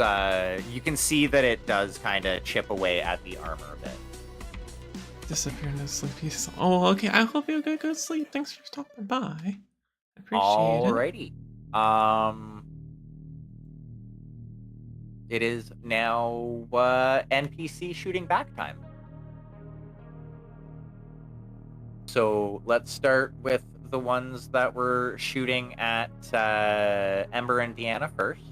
you can see that it does kind of chip away at the armor a bit. Disappear into sleepy. Oh, okay. I hope you get good sleep. Thanks for stopping by. I appreciate it. Alrighty. It is now NPC shooting back time. So let's start with the ones that were shooting at Ember and Deanna first.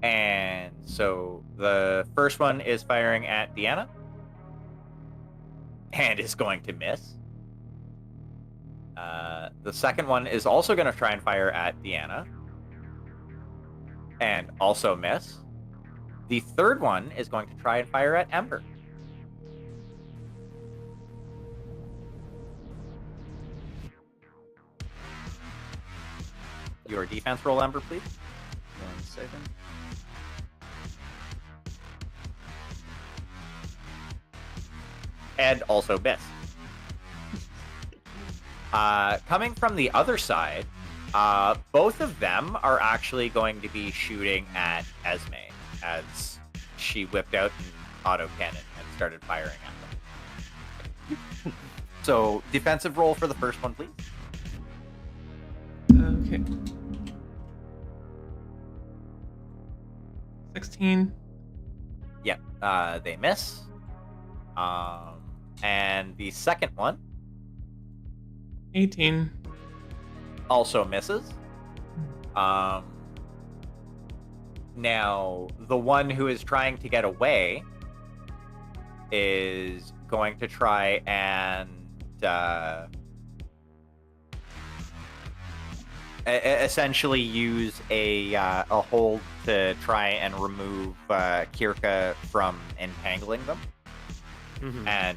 And so the first one is firing at Deanna and is going to miss. The second one is also going to try and fire at Deanna and also miss. The third one is going to try and fire at Ember. Your defense roll, Ember, please. 1 second. And also miss. Coming from the other side, both of them are actually going to be shooting at Esme as she whipped out an autocannon and started firing at them. So, defensive roll for the first one, please. Okay. 16. Yep, they miss. And the second one 18. also misses. Now, the one who is trying to get away is going to try and essentially use a hold to try and remove Kirka from entangling them, and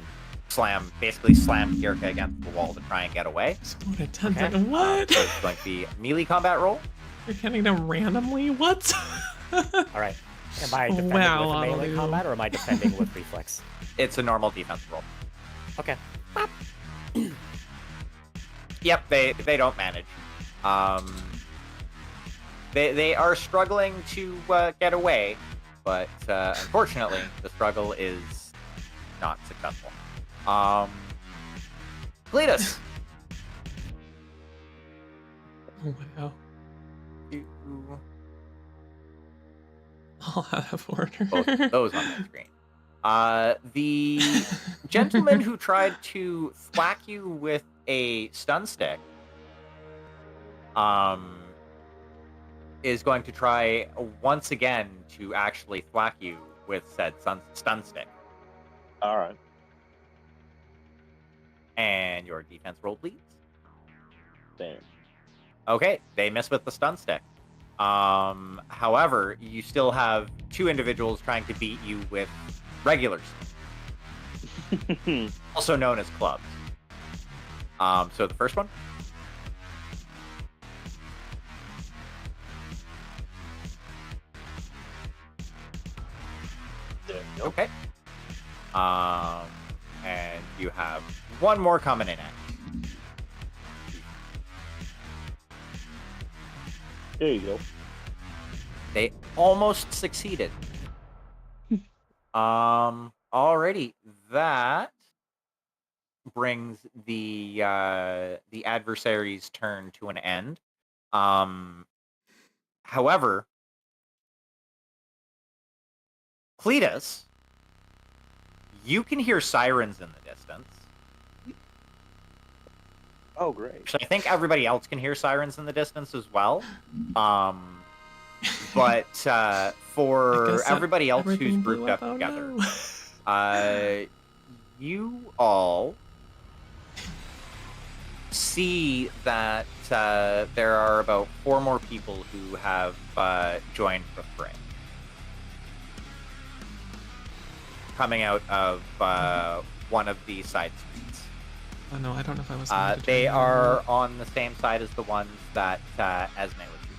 basically slam Kirka against the wall to try and get away. Exploded 10 Okay. seconds. What? So it's going to be melee combat roll. You're getting them randomly? What? All right. Am I defending Wow, with melee Waddle-doo. combat, or am I defending with reflex? It's a normal defense roll. Okay. Yep, they don't manage. They are struggling to get away, but unfortunately, the struggle is not successful. Cletus. Oh, wow. All out of order. Both of those on the screen. The gentleman who tried to thwack you with a stun stick is going to try once again to actually thwack you with said stun stick. All right. And your defense roll, please. Damn. Okay, they miss with the stun stick. However, you still have two individuals trying to beat you with regulars, also known as clubs. So the first one. There you go. Okay. And you have one more coming in at you. There you go. They almost succeeded. Alrighty, that brings the adversary's turn to an end. However, Cletus, you can hear sirens in the distance. Oh, great. Actually, I think everybody else can hear sirens in the distance as well. But I for guess everybody else who's everything blew grouped up Oh, together, no. You all see that there are about 4 more people who have joined the fray. Coming out of one of the side streets. Oh no, I don't know if I was. They are on the same side as the ones that Esme was shooting.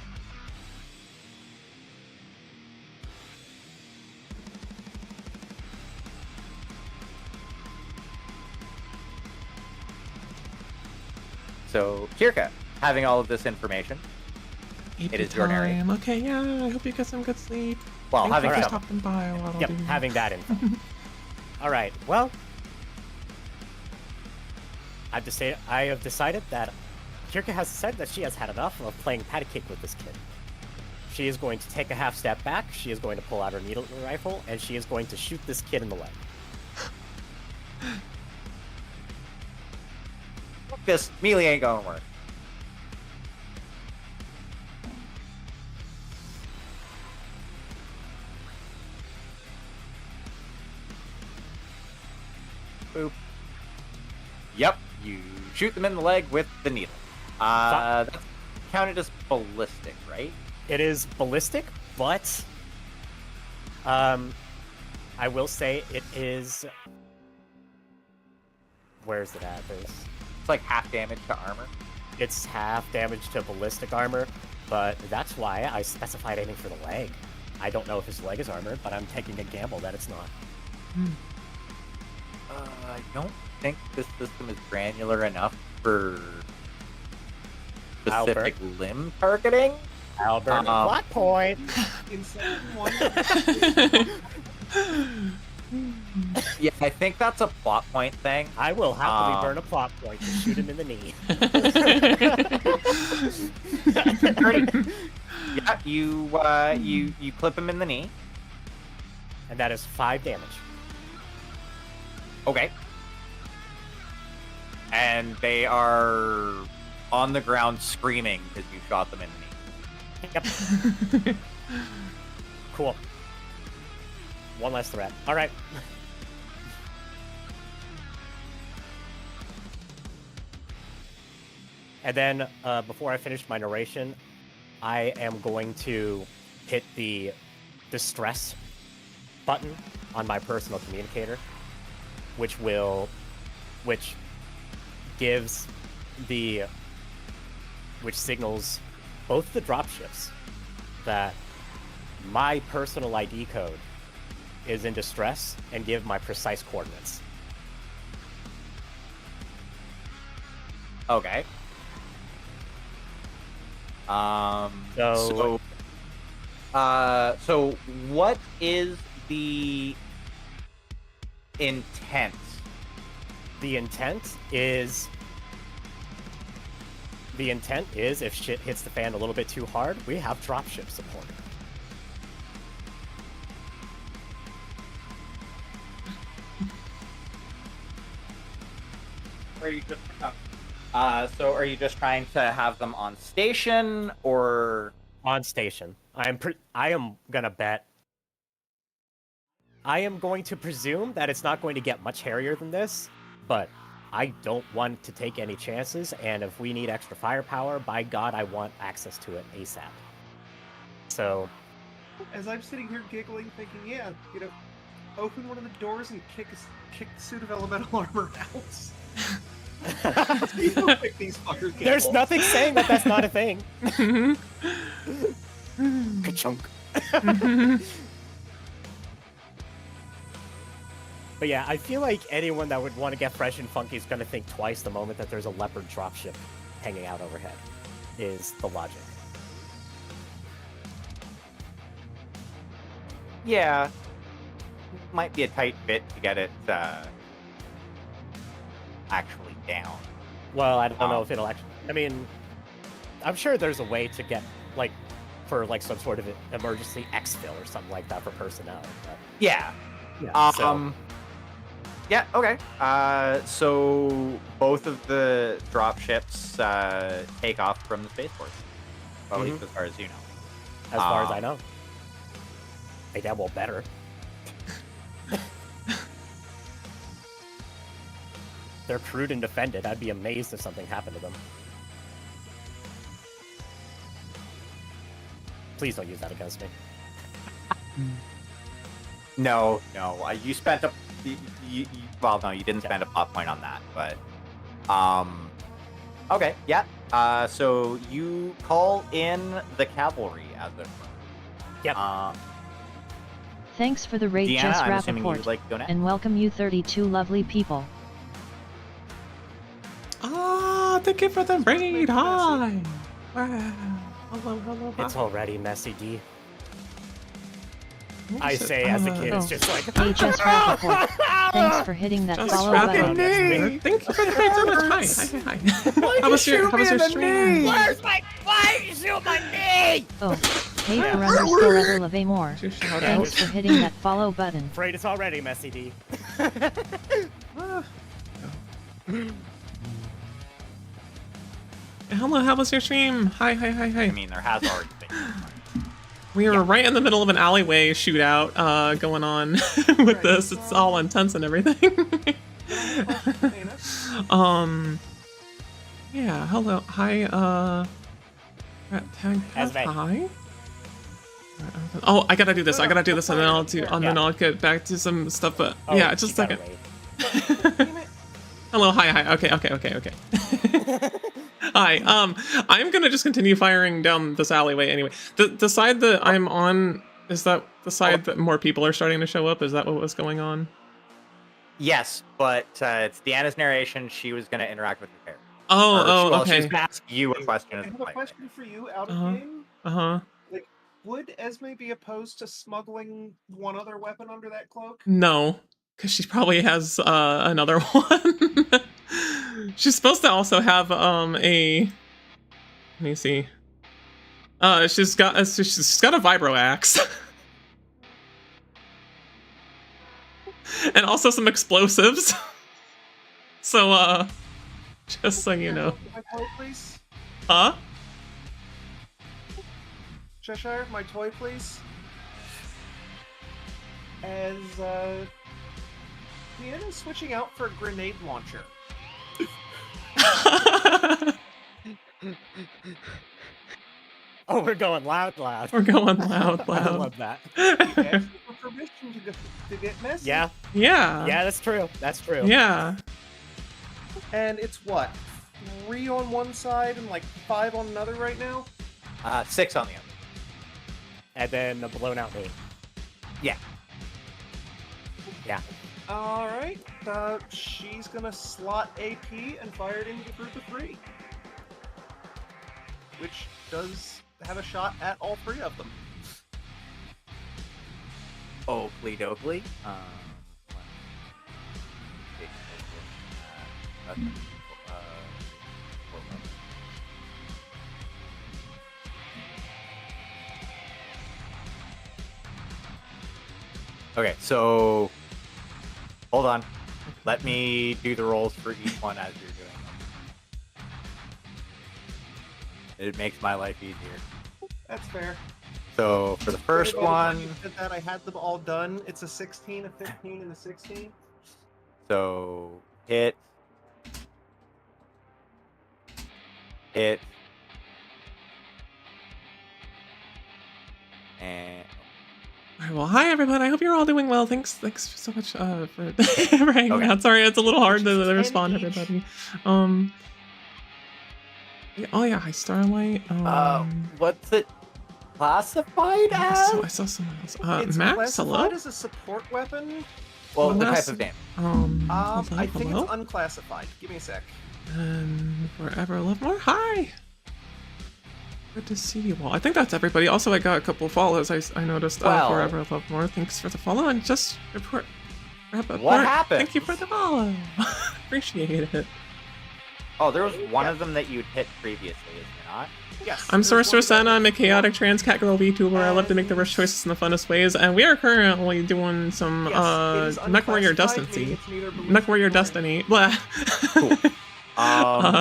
So, Kirka, having all of this information, it is your area. Okay, yeah. I hope you get some good sleep. Well, Thank having you for some. stopping by. While Yep, having that info. All right. Well, I have decided that Kirka has said that she has had enough of playing patty cake with this kid. She is going to take a half step back. She is going to pull out her needle rifle, and she is going to shoot this kid in the leg. This melee ain't gonna work. Boop. Yep, you shoot them in the leg with the needle. That's counted as ballistic, right? It is ballistic, but I will say it is. Where's it at? It's like half damage to armor. It's half damage to ballistic armor, but that's why I specified aiming for the leg. I don't know if his leg is armored, but I'm taking a gamble that it's not. I don't think this system is granular enough for specific limb targeting. Albert, plot point. Inside one. Yeah, I think that's a plot point thing. I will happily burn a plot point to shoot him in the knee. Yeah, you clip him in the knee. And that is 5 damage. Okay. And they are on the ground screaming because you shot them in the knee. Yep. Cool. One less threat. All right. And then, before I finish my narration, I am going to hit the distress button on my personal communicator, which signals both the dropships that my personal ID code is in distress and give my precise coordinates. Okay. So what is the intent? The intent is if shit hits the fan a little bit too hard, we have dropship support. So are you just trying to have them on station or on station? I am going to presume that it's not going to get much hairier than this, but I don't want to take any chances, and if we need extra firepower, by God, I want access to it ASAP. So, as I'm sitting here giggling, thinking, yeah, open one of the doors and kick the suit of elemental armor out. See how quick these fuckers get. There's nothing saying that that's not a thing. Ka-chunk. But yeah, I feel like anyone that would want to get fresh and funky is going to think twice the moment that there's a leopard dropship hanging out overhead, is the logic. Yeah. Might be a tight fit to get it actually down. Well, I don't know if it'll actually... I mean, I'm sure there's a way to get, for some sort of emergency exfil or something like that for personnel. But... Yeah. Yeah, okay. So both of the drop ships take off from the spaceport. Well, at least as far as you know. As far as I know. They damn well better. They're crewed and defended. I'd be amazed if something happened to them. Please don't use that against me. No. You spent a. Well, no, you didn't spend a plot point on that, but. Okay, yeah. So you call in the cavalry as it were. Yep. Thanks for the raid, Deanna, Jess I'm assuming Rappaport, you'd like to go next. and welcome you 32 lovely people. Ah, thank you for the raid. Hi. Wow. Hello. It's Hi. already messy, D. What I is it? say as a kid, Oh. it's just like. Hey, Jess Rappaport, thanks for hitting that Just follow wrapping button. me. Thank you for the raid so much. Hi. How was your stream? Why did you shoot my knee? Oh, hey for underscore ever love more. Two shout Thanks outs. for hitting that follow button. Afraid it's already messy, D. Hello, how was your stream? Hi. I mean, there has already been. We were right in the middle of an alleyway shootout going on with this. It's all intense and everything. Yeah, hello. Hi, hi. Oh, I gotta do this, and then I'll get back to some stuff, but Oh, yeah, just a you second. gotta wait. Hello, hi. Okay. Hi. I'm gonna just continue firing down this alleyway anyway. The side that I'm on, is that the side that more people are starting to show up? Is that what was going on? Yes, but it's Deanna's narration. She was going to interact with your character. Oh, She's okay. going to ask you a question. I As have a question for you out of Uh-huh. game. Uh-huh. Would Esme be opposed to smuggling one other weapon under that cloak? No, because she probably has another one. She's supposed to also have a. Let me see. She's got a vibro axe, and also some explosives. So just so you know. My toy, please. Huh? Cheshire, my toy, please. As Deanna's switching out for a grenade launcher. Oh, we're going loud. We're going loud. I love that. Ask for permission to get messy. Yeah, Yeah. that's true. Yeah. And it's what? 3 on one side and like 5 on another right now? 6 on the other. And then a blown out knee. Yeah. Alright. She's gonna slot AP and fire it into the group of 3. Which does have a shot at all 3 of them. Oakley dokley. Okay, so hold on. Let me do the rolls for each one as you're doing them. It makes my life easier. That's fair. So for the first By the time one, you said that, I had them all done. It's a 16, a 15, and a 16. so hit, and All right, well, hi everybody. I hope you're all doing well. Thanks so much for for hanging Okay. out. Sorry, it's a little hard to Ten respond to each. everybody. Oh yeah, hi Starlight. what's it classified as? I saw someone else. It's Max, classified hello. as a support weapon. Well, the Unless- type of damage. Hello, I think hello. it's unclassified. Give me a sec. And Forever Love More. Hi. Good to see you all. I think that's everybody. Also, I got a couple follows. I noticed. Well- Forever Love More. Thanks for the follow and just report. What happened? Thank you for the follow. Appreciate it. Oh, there was one of them that you'd hit previously, is there not? Yes. I'm there's Sorcerer one Senna. that- I'm a chaotic trans catgirl VTuber. I love to make the worst choices in the funnest ways, and we are currently doing some Yes, it is Mechwarrior unclassified, Destiny. meaning it's neither blue Mechwarrior nor Destiny. Blah.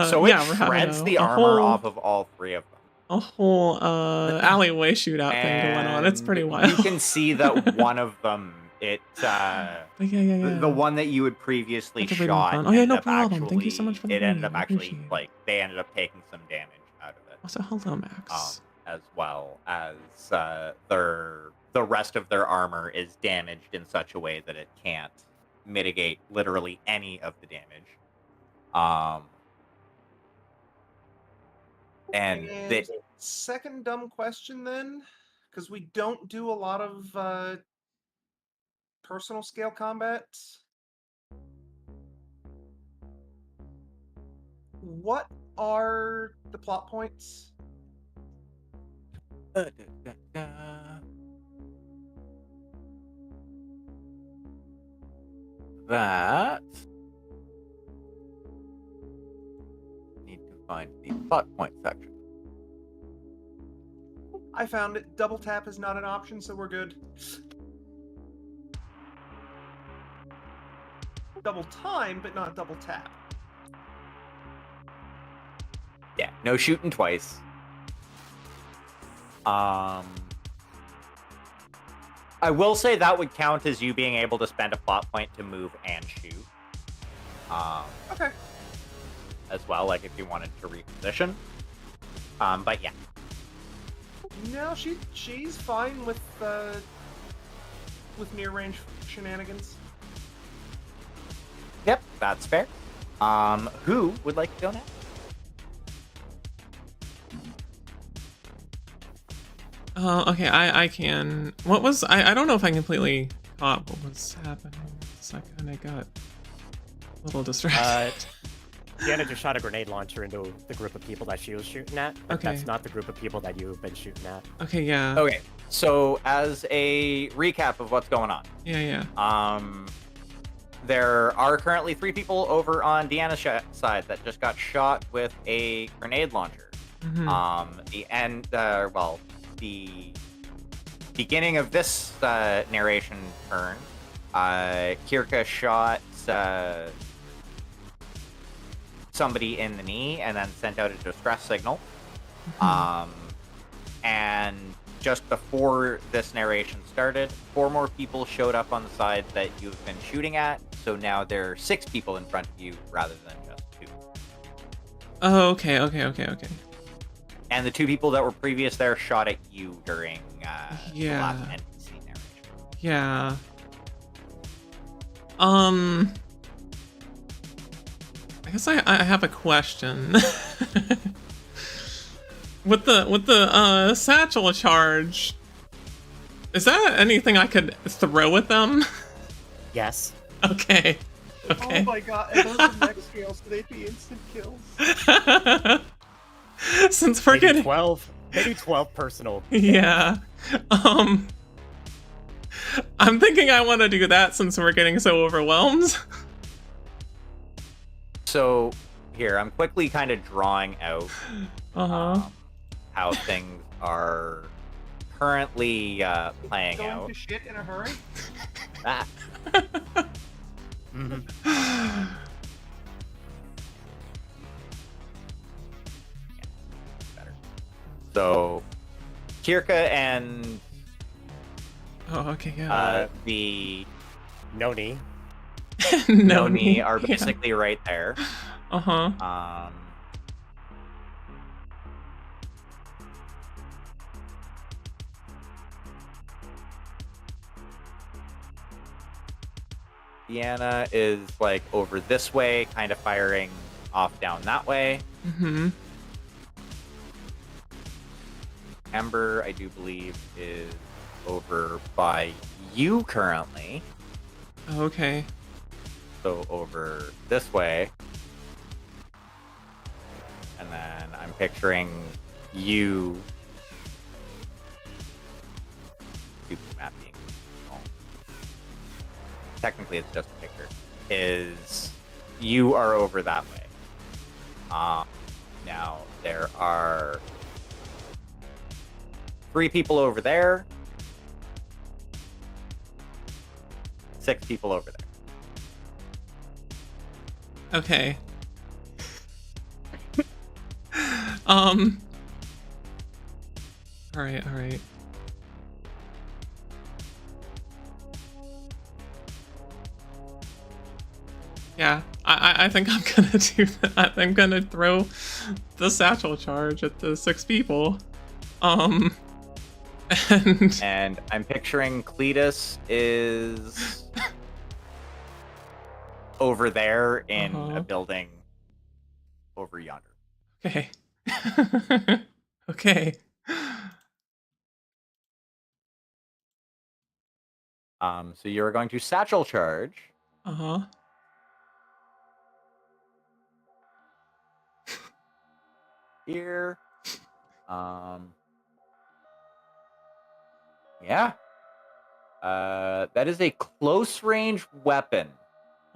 So it yeah, we're having shreds the a armor whole- off of all 3 of them. A whole alleyway shootout thing going on. It's pretty And wild. You can see that one of them It But yeah. the one that you had previously That's a really shot. fun. Oh yeah, ended no up problem. Thank you so much for the It ended raid. up I actually appreciate it. like they ended up taking some damage out of it. Also, hello, Max. As well as the rest of their armor is damaged in such a way that it can't mitigate literally any of the damage. And they, second dumb question then, because we don't do a lot of personal scale combat. What are the plot points? that need to find the plot point section. I found it. Double tap is not an option, so we're good. Double time, but not double tap. Yeah, no shooting twice. I will say that would count as you being able to spend a plot point to move and shoot. Okay. As well, like if you wanted to reposition. But yeah. No, she's fine with near range shenanigans. Yep, that's fair. Who would like to go next? Okay, I can. What was I don't know if I completely caught what was happening. So I kind of got a little distracted. Deanna just shot a grenade launcher into the group of people that she was shooting at, but Okay. that's not the group of people that you've been shooting at. Okay, yeah. Okay, so as a recap of what's going on. Yeah. There are currently 3 people over on Deanna's side that just got shot with a grenade launcher. Mhm. The beginning of this narration turn, Kirka shot somebody in the knee and then sent out a distress signal. And just before this narration started, 4 more people showed up on the side that you've been shooting at. So now there are 6 people in front of you rather than just 2. Oh, okay. And the 2 people that were previous there shot at you during the Yeah. last NPC narration. Yeah. I guess I have a question. with the satchel charge, is that anything I could throw at them? Yes. Okay. Oh my god, and those are mech scales, so they'd be instant kills. Since we're getting 12. Maybe 12 personal. Yeah. I'm thinking I want to do that since we're getting so overwhelmed. So here, I'm quickly kind of drawing out how things are currently playing Going out. to shit in a hurry? Ah. Better. So, Kirka and okay, yeah. the Noni. Noni are basically right there. Deanna is like over this way, kind of firing off down that way. Ember, I do believe, is over by you currently. Okay. So over this way. And then I'm picturing you. Stupid map being small. Technically, it's just a picture. Is you are over that way. Now there are 3 people over there. 6 people over there. Okay. All right. Yeah, I think I'm gonna do that. I'm gonna throw the satchel charge at the 6 people. And I'm picturing Cletus is over there in a building over yonder. okay. Okay. So you're going to satchel charge. Uh-huh. Here. Yeah. That is a close range weapon.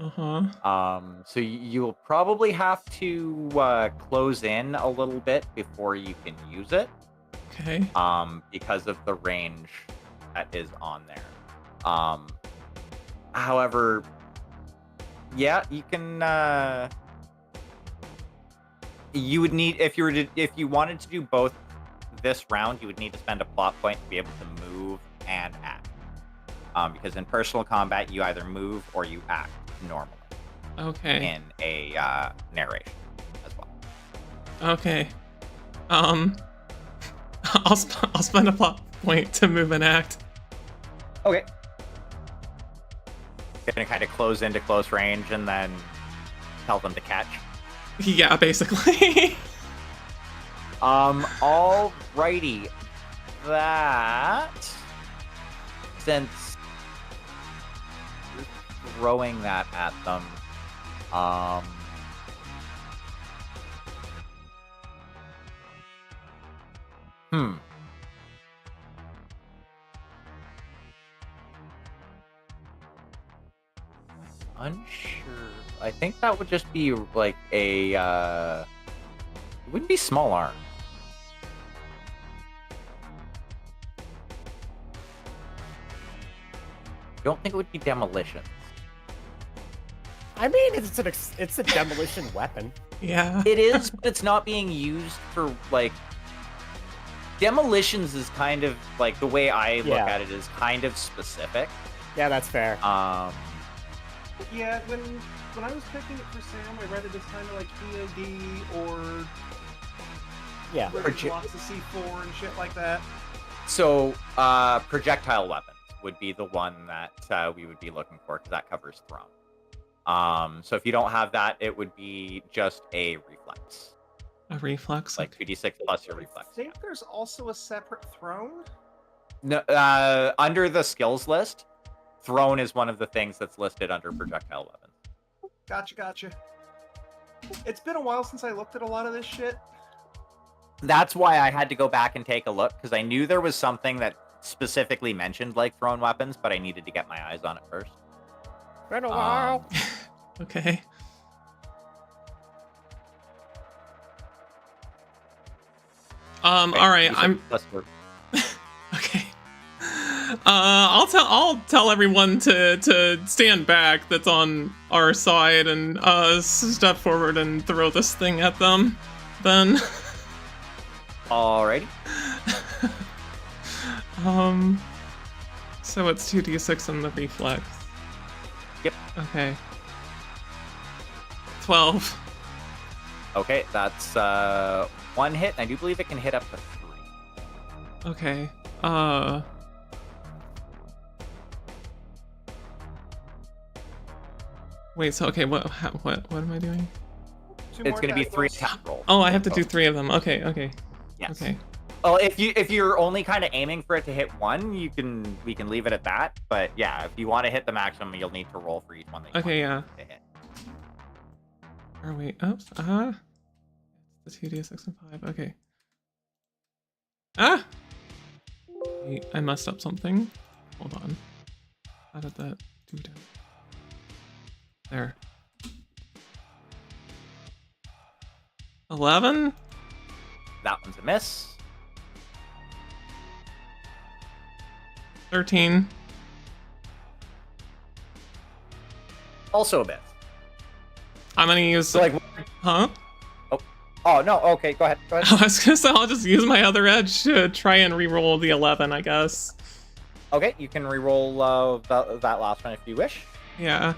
Uh-huh. So you'll probably have to close in a little bit before you can use it. Okay. Because of the range that is on there. However, yeah, you can. You would need if you wanted to do both this round, you would need to spend a plot point to be able to move and act. Because in personal combat, you either move or you act normally. Okay. In a narration as well. Okay. I'll spend a plot point to move and act. Okay. Gonna kind of close into close range and then tell them to catch. Yeah, basically. Alrighty. That since you're throwing that at them, unsure. I think that would just be like a it wouldn't be small arm. Don't think it would be demolitions. I mean, it's a demolition weapon. Yeah. It is, but it's not being used for like demolitions is kind of like the way I look at it is kind of specific. Yeah, that's fair. Yeah, when I was picking it for Sam, I read it as kind of like EOD or where there's lots of C4 and shit like that. So projectile weapons would be the one that we would be looking for because that covers thrown. So if you don't have that, it would be just a reflex. A reflex? Like 2d6 plus your reflex. I think there's also a separate thrown. No, under the skills list, thrown is one of the things that's listed under projectile weapons. Gotcha. It's been a while since I looked at a lot of this shit. That's why I had to go back and take a look, because I knew there was something that specifically mentioned like thrown weapons, but I needed to get my eyes on it first. Been a while. Okay. All right. Okay. I'll tell everyone to stand back that's on our side and step forward and throw this thing at them. Then. Alrighty. So it's 2d6 in the reflex. Yep. Okay. 12. Okay, that's one hit, and I do believe it can hit up to 3. Okay. Wait, so okay, what am I doing? It's going to be 3 attack rolls. Oh, I have to do 3 of them. Okay. Yes. Okay. Well, if you're only kind of aiming for it to hit 1, we can leave it at that. But yeah, if you want to hit the maximum, you'll need to roll for each one that you Okay, want to hit. Or wait, oops, the 2d6 and 5, okay. Wait, I messed up something. Hold on. How did that do that? There. 11? That one's a miss. 13. Also a miss. I'm gonna use... So, like, huh? Oh, no, okay, go ahead. I was gonna say, I'll just use my other edge to try and re-roll the 11, I guess. Okay, you can re-roll that last one if you wish. Yeah.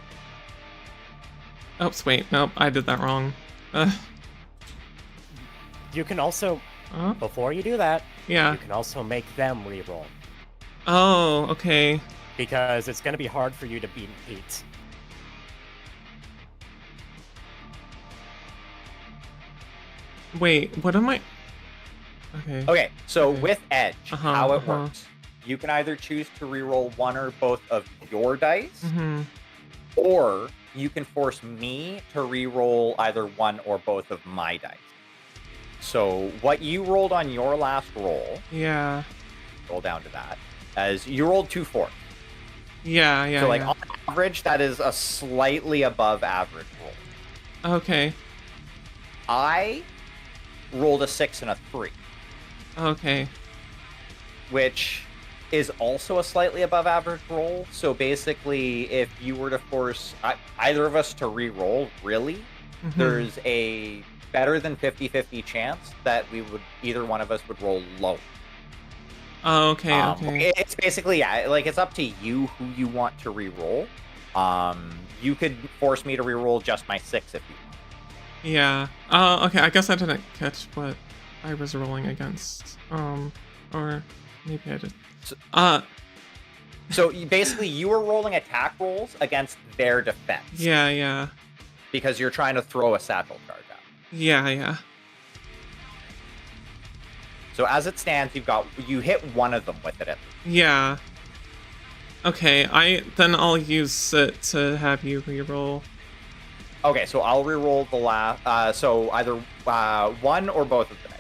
Oops, wait, nope, I did that wrong. You can also, Huh? before you do that, Yeah. you can also make them reroll. Oh, okay. Because it's going to be hard for you to beat an 8. Wait, what am I? Okay. Okay, so Okay. with Edge, Uh-huh, how it uh-huh. works, you can either choose to reroll one or both of your dice, Mm-hmm. or you can force me to reroll either one or both of my dice. So what you rolled on your last roll, Yeah. roll down to that, as you rolled 2 4s. Yeah, yeah, So like yeah. on average, that is a slightly above average roll. Okay. I rolled a 6 and a 3, Okay. which is also a slightly above average roll. So basically, if you were to force either of us to re-roll, really, Mhm. there's a better than 50-50 chance that we would either one of us would roll low. Oh, okay, okay. It's basically, yeah, like it's up to you who you want to re-roll. You could force me to re-roll just my 6 if you want. Yeah. Okay, I guess I didn't catch what I was rolling against. Or maybe I did. So basically, you were rolling attack rolls against their defense. Yeah, yeah. Because you're trying to throw a satchel charge out. Yeah, yeah. So as it stands, you hit one of them with it at least. Yeah. Okay, I'll use it to have you re-roll. Okay, so I'll re-roll the last. So either one or both of the dice.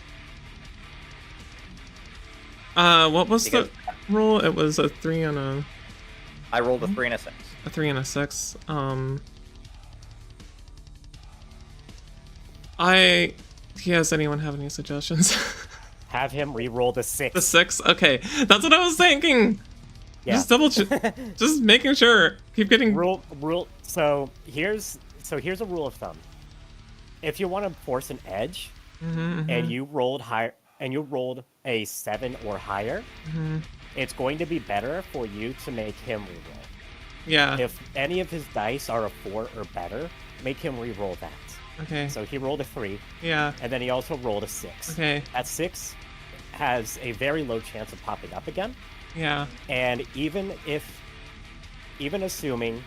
What was the roll? It was a 3 and a. I rolled a 3 and a 6. A 3 and a 6. Does anyone have any suggestions? Have him re-roll the 6. The 6? Okay, that's what I was thinking. Yeah. Just just making sure. Keep getting rule. So here's a rule of thumb. If you want to force an edge, and you rolled higher, and you rolled a 7 or higher, it's going to be better for you to make him re-roll. Yeah. If any of his dice are a 4 or better, make him re-roll that. Okay. So he rolled a 3. Yeah. And then he also rolled a 6. Okay. That 6 has a very low chance of popping up again. Yeah. And even assuming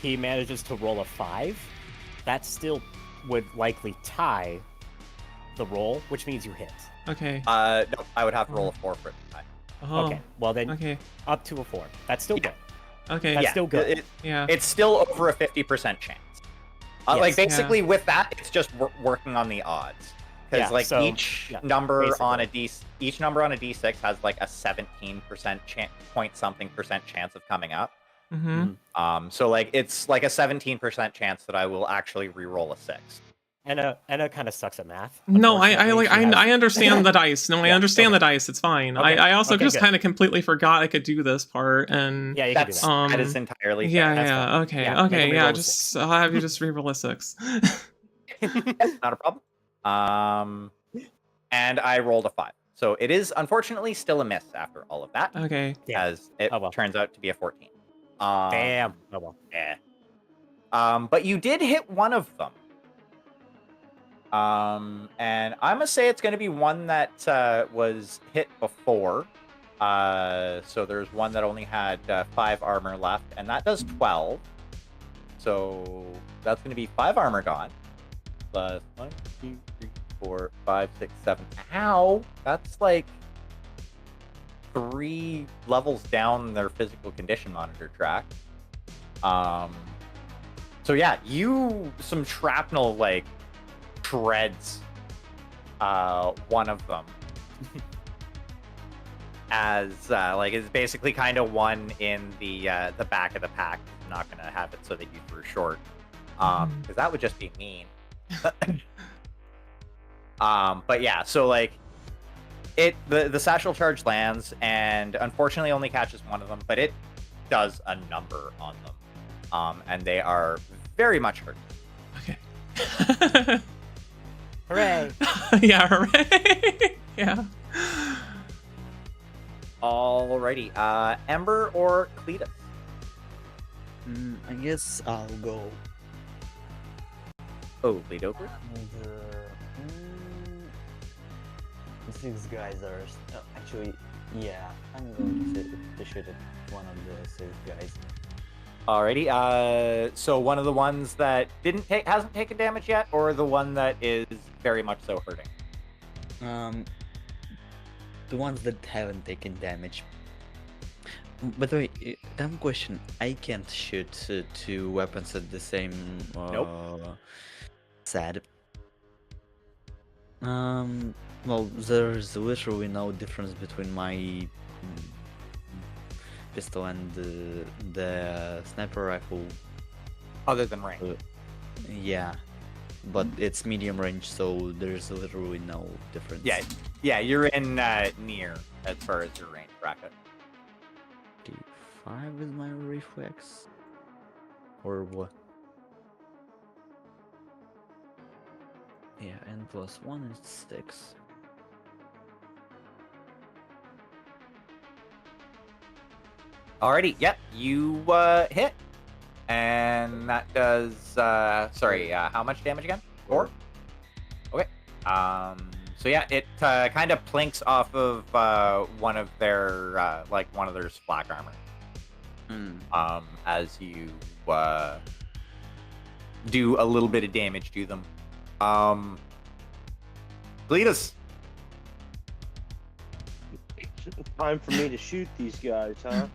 he manages to roll a 5, that still would likely tie the roll, which means you hit. Okay. No, I would have to roll a 4 for it to tie. Oh. Okay. Well then, Okay. up to a 4. That's still good. Okay. That's still good. Yeah. It's still over a 50% chance. Like basically with that, it's just working on the odds. Because each number on a D6 has like a 17% point something percent chance of coming up. So like it's like a 17% chance that I will actually re-roll a 6. Anna kind of sucks at math. No, I understand the dice. No, I understand the dice. It's fine. Okay. I also just good. kind of completely forgot I could do this part, and Yeah, you can do that. That is entirely fair. yeah, That's yeah, fine. okay, Yeah, make okay, him yeah. re-roll a Just 6. I'll have you just re-roll a 6. Not a problem. And I rolled a 5. So it is unfortunately still a miss after all of that, Okay. as it turns out to be a 14. Damn. Oh well. Yeah. But you did hit one of them. And I'm gonna say it's gonna be one that was hit before. So there's one that only had 5 armor left, and that does 12. So that's gonna be 5 armor gone. Plus 1, 2, 3, 4, 5, 6, 7. Ow! That's like 3 levels down their physical condition monitor track. So yeah, some shrapnel like shreds one of them. As like it's basically kind of one in the back of the pack. I'm not gonna have it so that you threw short, because that would just be mean. But yeah, so like the satchel charge lands and unfortunately only catches one of them, but it does a number on them, and they are very much hurt. Okay. Hooray! Yeah, hooray! Yeah. Alrighty, Ember or Cletus? I guess I'll go Oh, lead over. And the 6 guys are actually, yeah, I'm going to shoot at one of the 6 guys. Alrighty. So one of the ones that hasn't taken damage yet, or the one that is very much so hurting. The ones that haven't taken damage. By the way, dumb question. I can't shoot 2 weapons at the same. Nope. Sad. Well, there's literally no difference between my pistol and the sniper rifle. Other than range. Yeah, but it's medium range, so there's literally no difference. Yeah, you're in near as far as your range bracket. 5 is my reflex, or what? Yeah, and +1 is 6. Alrighty, yep, you hit. And that does, how much damage again? 4? Okay. So yeah, it kind of plinks off of one of their, one of their flak armor. As you do a little bit of damage to them. Cletus. Time for me to shoot these guys, huh?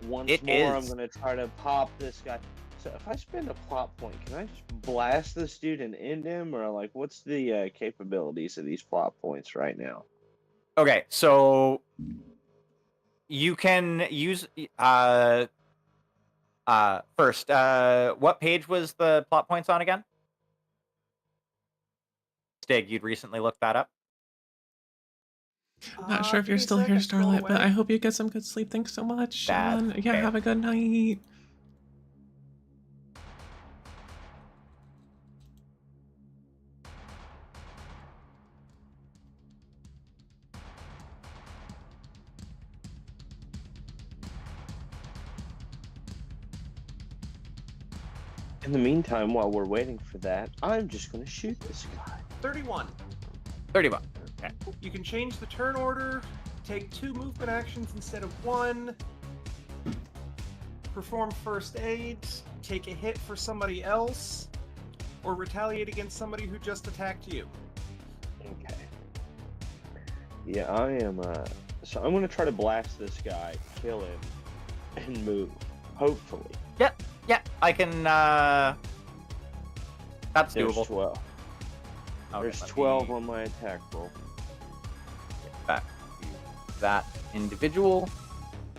Once more, I'm gonna try to pop this guy. So if I spend a plot point, can I just blast this dude and end him, or like, what's the capabilities of these plot points right now? Okay, so you can use first. What page was the plot points on again? Stig, you'd recently looked that up. Not sure if you're still here, Starlight, but I hope you get some good sleep. Thanks so much. Yeah, okay. Have a good night. In the meantime, while we're waiting for that, I'm just gonna shoot this guy. 31. 31. Okay. You can change the turn order, take 2 movement actions instead of 1, perform first aid, take a hit for somebody else, or retaliate against somebody who just attacked you. Okay. Yeah, I am, so I'm gonna try to blast this guy, kill him, and move. Hopefully. Yep, I can, that's There's doable. 12. Okay, There's 12 on my attack roll. Get back to that individual.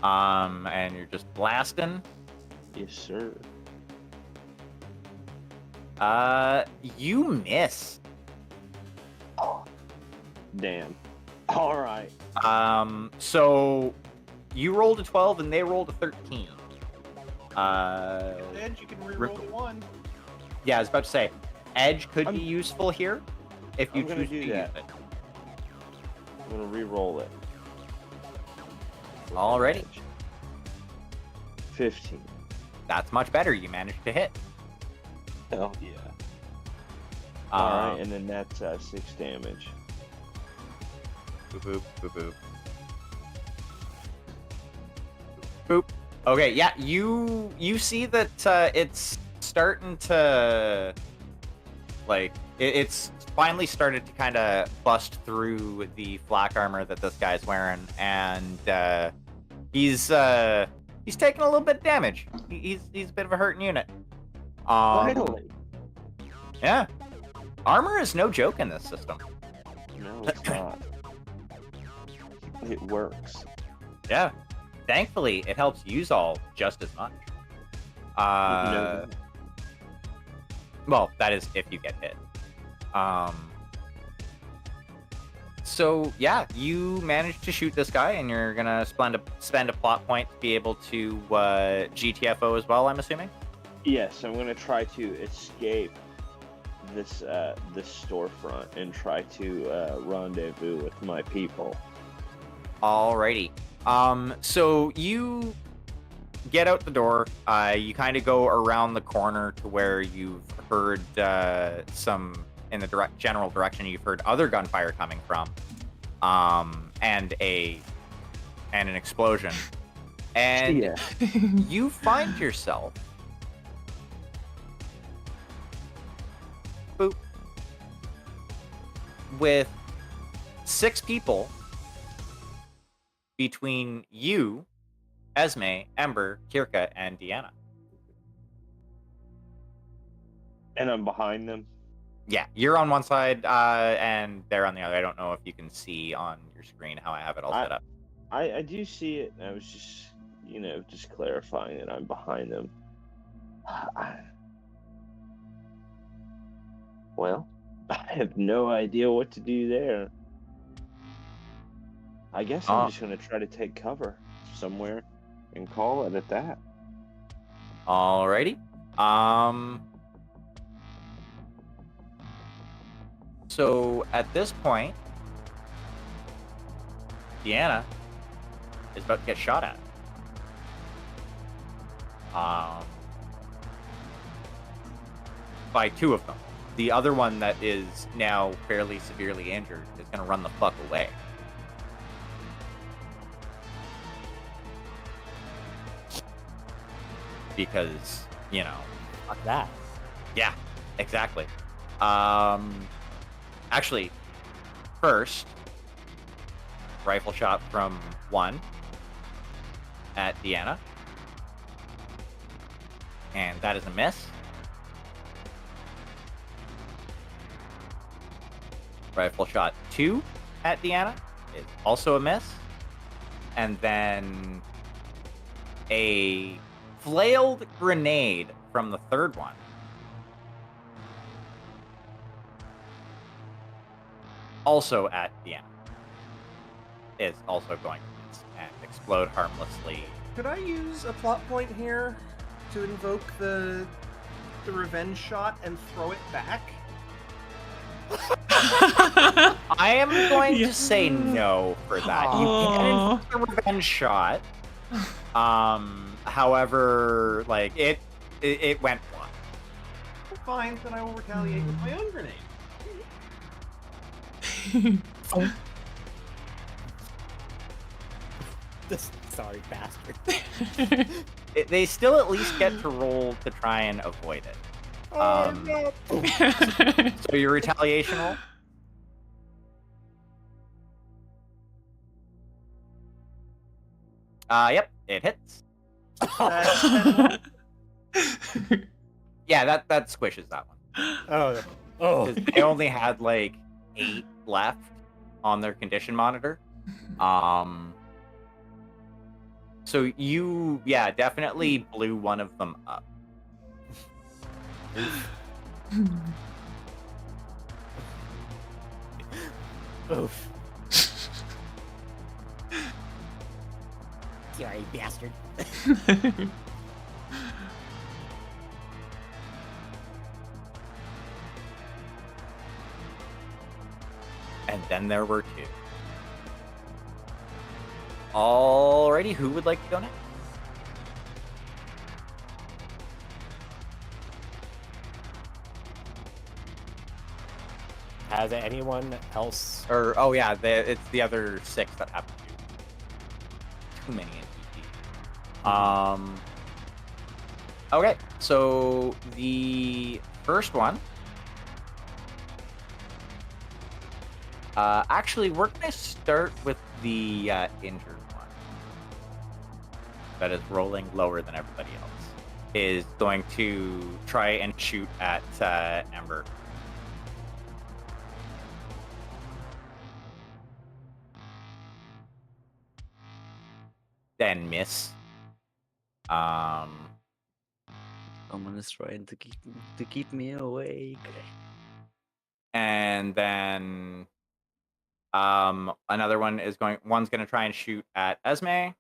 And you're just blasting. Yes, sir. You miss. Oh, damn. All right. So you rolled a 12 and they rolled a 13. Edge, you can reroll the 1. Yeah, I was about to say, Edge could be useful here if you choose to use it. I'm gonna re-roll it. Alrighty. 15. That's much better. You managed to hit. Hell yeah. Alright, and then that's 6 damage. Boop, boop, boop, boop. Boop. Okay, yeah, you see that it's starting to, like, it's finally started to kind of bust through the flak armor that this guy's wearing, and he's taking a little bit of damage. He's a bit of a hurting unit. Finally. Yeah. Armor is no joke in this system. No, it's not. It works. Yeah. Thankfully, it helps use all just as much. Well, that is if you get hit. So yeah, you managed to shoot this guy, and you're gonna spend a plot point to be able to GTFO as well, I'm assuming. Yes, I'm gonna try to escape this storefront and try to rendezvous with my people. Alrighty. So you get out the door. You kind of go around the corner to where you've heard some in the general direction. You've heard other gunfire coming from, and an explosion, and Yeah. you find yourself boop, with 6 people between you, Esme, Ember, Kirka, and Deanna. And I'm behind them. Yeah, you're on one side, and they're on the other. I don't know if you can see on your screen how I have it all set up. I do see it. I was just, just clarifying that I'm behind them. Well, I have no idea what to do there. I guess I'm just going to try to take cover somewhere and call it at that. Alrighty. So at this point, Deanna is about to get shot at. By 2 of them. The other one that is now fairly severely injured is going to run the fuck away. Because, Fuck that. Yeah, exactly. Actually, first, rifle shot from 1 at Deanna. And that is a miss. Rifle shot 2 at Deanna is also a miss. And then a flailed grenade from the 3rd one. Also at Deanna. Is also going to miss and explode harmlessly. Could I use a plot point here to invoke the revenge shot and throw it back? I am going to say no for that. You can invoke the revenge shot. However, like it went flat. Fine, then I will retaliate with my own grenade. This sorry bastard. They still at least get to roll to try and avoid it. No. So your retaliation roll? Yep, it hits. Yeah, that squishes that one. Oh. 'Cause they only had like 8 left on their condition monitor. So you, definitely blew one of them up. Oof. Sorry, bastard. And then there were 2. Alrighty, who would like to go next? Has anyone else? Or it's the other 6 that have to do. Too many NPCs. Okay, so the first one. Actually, we're gonna start with the injured one. That is rolling lower than everybody else. Is going to try and shoot at Ember. Then miss. Someone is trying to keep me awake. And then another one is one's gonna try and shoot at Esme.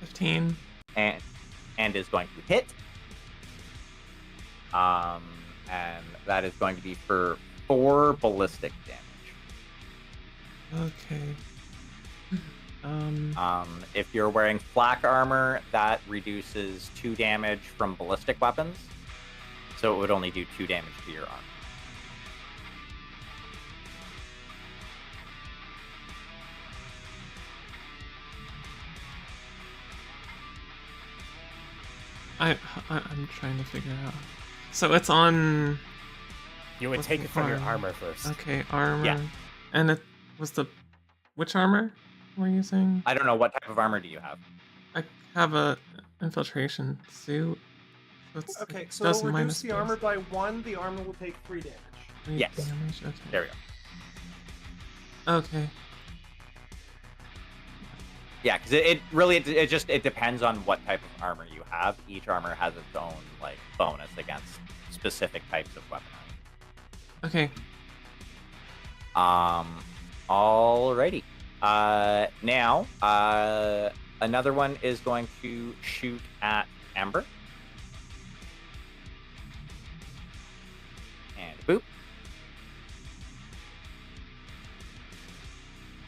$15. And is going to hit. And that is going to be for 4 ballistic damage. Okay. If you're wearing flak armor, that reduces 2 damage from ballistic weapons, so it would only do 2 damage to your armor. I'm trying to figure out. So it's on. You would What's take the it from your armor? armor first. Okay, armor. Yeah. And it was the which armor were you saying? I don't know, what type of armor do you have? I have a infiltration suit. So Okay, it so does it'll reduce minus the plus armor by 1. The armor will take 3 damage. 3 Yes. damage. Okay. There we go. Okay. Yeah, because it just depends on what type of armor you have. Each armor has its own like bonus against specific types of weaponry. Okay. Alrighty. Now, another one is going to shoot at Amber. And boop.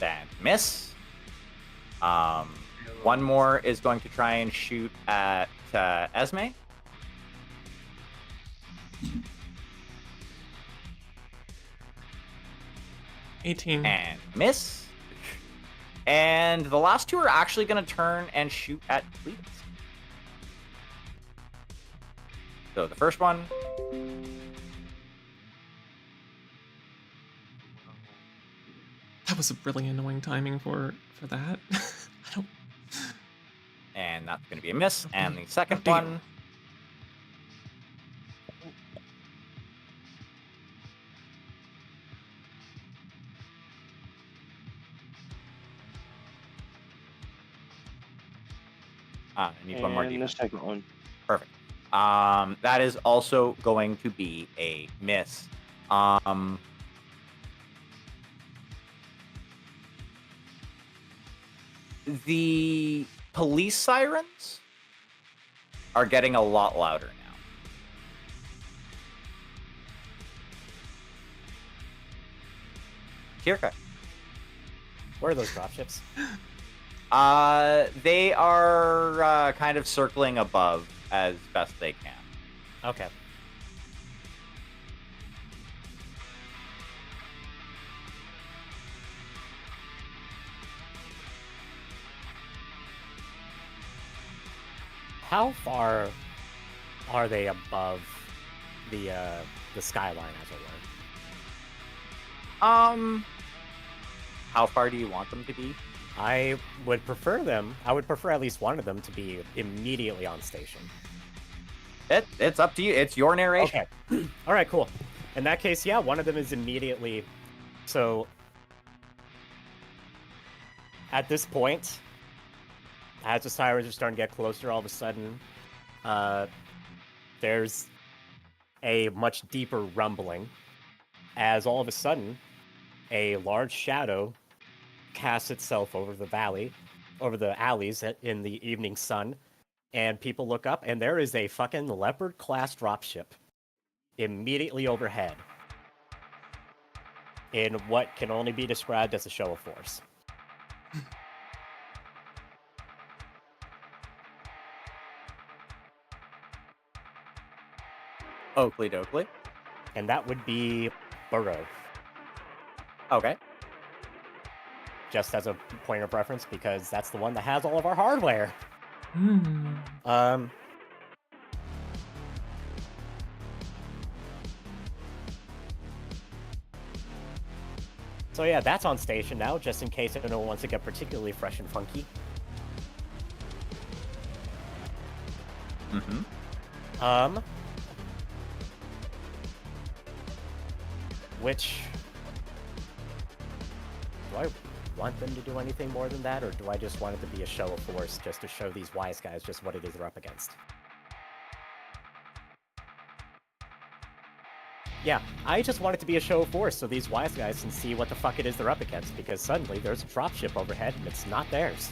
Then miss. One more is going to try and shoot at Esme. $18. And miss. And the last two are actually going to turn and shoot at Cletus. So the first one. That was a really annoying timing for that. I don't. And that's going to be a miss. And the second dear. one. I need one more And the defense. second one. Perfect. That is also going to be a miss. The police sirens are getting a lot louder now. Kirka. Where are those dropships? They are kind of circling above as best they can. Okay. How far are they above the skyline, as it were? How far do you want them to be? I would prefer at least one of them to be immediately on station. It's up to you. It's your narration. Okay. All right, cool. In that case, yeah, one of them is immediately. So at this point, as the sirens are starting to get closer, all of a sudden, there's a much deeper rumbling. As all of a sudden, a large shadow casts itself over the valley, over the alleys in the evening sun, and people look up, and there is a fucking Leopard-class dropship immediately overhead in what can only be described as a show of force. Oakley Dokley. And that would be Burrow. Okay. Just as a point of reference, because that's the one that has all of our hardware. Hmm. So yeah, that's on station now, just in case anyone wants to get particularly fresh and funky. Mm-hmm. Which... do I want them to do anything more than that, or do I just want it to be a show of force, just to show these wise guys just what it is they're up against? Yeah, I just want it to be a show of force so these wise guys can see what the fuck it is they're up against, because suddenly there's a dropship overhead and it's not theirs.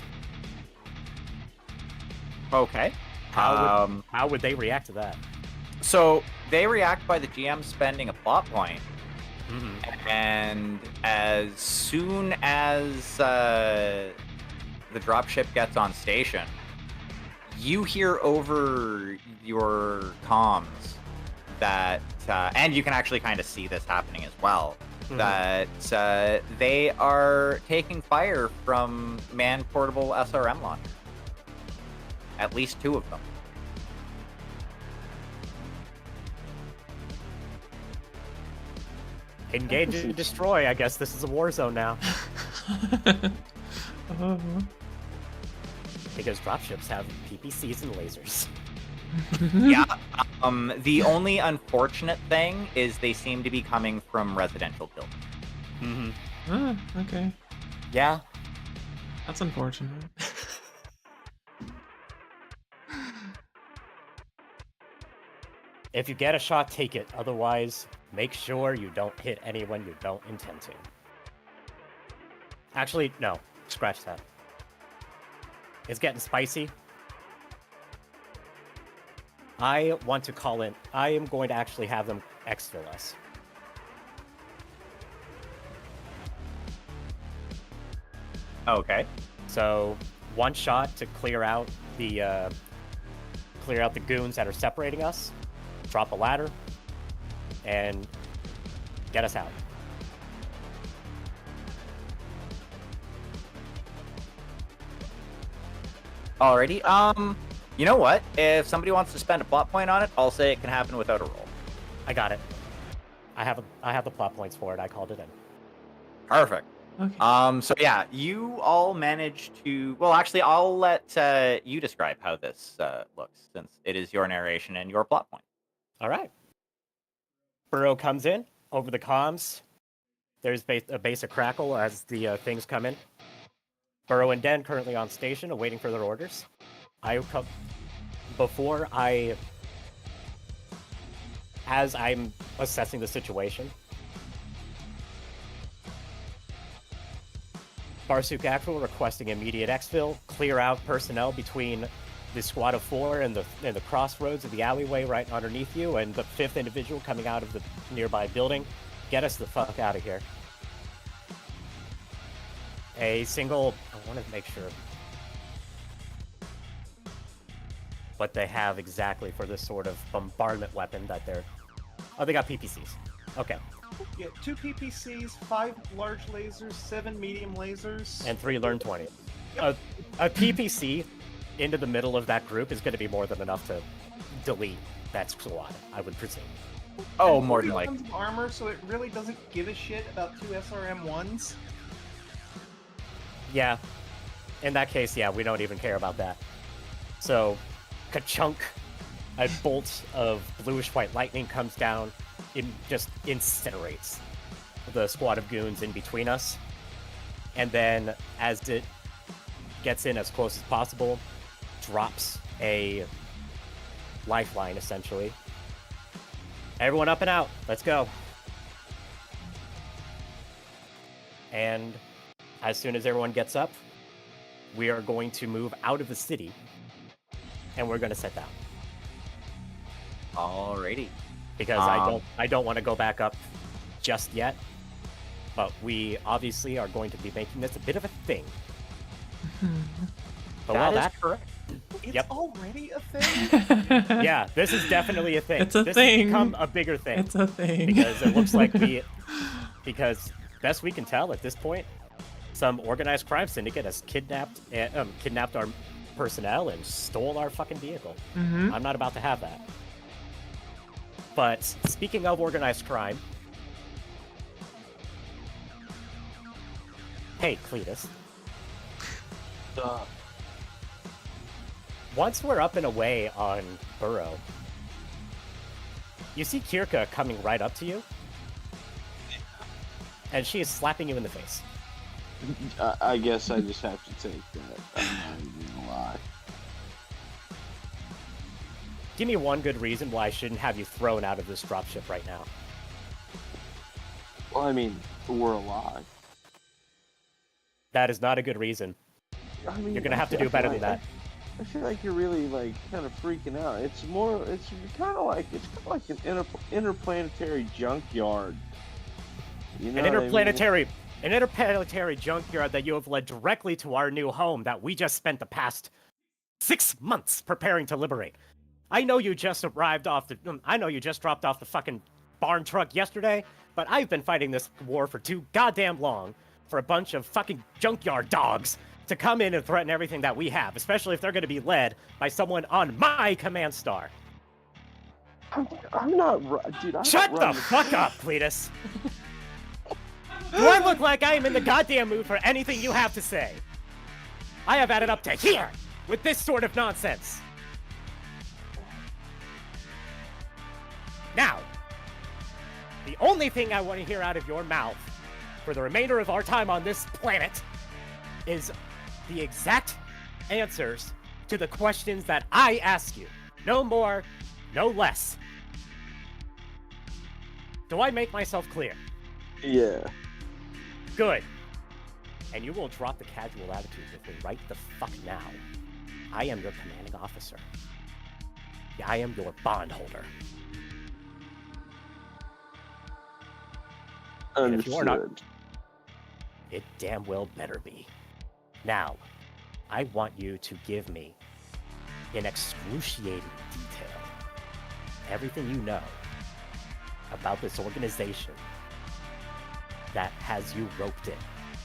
Okay. How would they react to that? So they react by the GM spending a plot point And as soon as the dropship gets on station, you hear over your comms that, and you can actually kind of see this happening as well, that they are taking fire from man-portable SRM launchers. At least 2 of them. Engage and destroy. I guess this is a war zone now. Because dropships have PPCs and lasers. Yeah. The only unfortunate thing is they seem to be coming from residential buildings. Okay. Yeah. That's unfortunate. If you get a shot, take it. Otherwise, make sure you don't hit anyone you don't intend to. Actually, no. Scratch that. It's getting spicy. I want to call in. I am going to actually have them exfil us. Okay. So, 1 shot to clear out the goons that are separating us. Drop a ladder and get us out. Alrighty. You know what? If somebody wants to spend a plot point on it, I'll say it can happen without a roll. I got it. I have the plot points for it. I called it in. Perfect. Okay. So yeah, you all managed to. Well, actually, I'll let you describe how this looks, since it is your narration and your plot point. All right. Burrow comes in over the comms. There's a basic crackle as the things come in. Burrow and Den currently on station, awaiting further orders. As I'm assessing the situation, Barsuk Actual requesting immediate exfil, clear out personnel between the squad of 4 and the crossroads of the alleyway right underneath you, and the 5th individual coming out of the nearby building. Get us the fuck out of here. I want to make sure what they have exactly for this sort of bombardment weapon that they're... Oh, they got PPCs. Okay. Yeah, 2 PPCs, 5 large lasers, 7 medium lasers. And 3 Learn 20. A PPC into the middle of that group is going to be more than enough to delete that squad, I would presume. Oh, And more than 40 like. tons of armor, so it really doesn't give a shit about 2 SRM-1s. Yeah. In that case, yeah, we don't even care about that. So, ka-chunk, a bolt of bluish-white lightning comes down, it just incinerates the squad of goons in between us. And then, as it gets in as close as possible, drops a lifeline, essentially. Everyone up and out. Let's go. And as soon as everyone gets up, we are going to move out of the city, and we're going to sit down. Alrighty. Because I don't want to go back up just yet, but we obviously are going to be making this a bit of a thing. But That is correct. It's Yep. already a thing. Yeah, this is definitely a thing. It's a this thing. Has become a bigger thing. It's a thing. Because it looks like because best we can tell at this point, some organized crime syndicate has kidnapped our personnel and stole our fucking vehicle. Mm-hmm. I'm not about to have that. But speaking of organized crime, hey Cletus, once we're up and away on Burrow, you see Kirka coming right up to you, and she is slapping you in the face. I guess I just have to take that. I'm not even gonna lie. Give me one good reason why I shouldn't have you thrown out of this dropship right now. Well, I mean, we're alive. That is not a good reason. I mean, You're gonna have to do better than that. I feel like you're really like kind of freaking out. It's kind of like an interplanetary junkyard. You know An what I mean? interplanetary junkyard that you have led directly to our new home that we just spent the past 6 months preparing to liberate. I know you just dropped off the fucking barn truck yesterday, but I've been fighting this war for too goddamn long for a bunch of fucking junkyard dogs to come in and threaten everything that we have, especially if they're going to be led by someone on my command star. I'm not, dude. Shut the fuck up, Cletus. Do I look like I am in the goddamn mood for anything you have to say? I have added up to here with this sort of nonsense. Now, the only thing I want to hear out of your mouth for the remainder of our time on this planet is the exact answers to the questions that I ask you. No more, no less. Do I make myself clear? Yeah. Good. And you will drop the casual attitude with me right the fuck now. I am your commanding officer. I am your bondholder. And if you are not, it damn well better be. Now, I want you to give me, in excruciating detail, everything you know about this organization that has you roped in.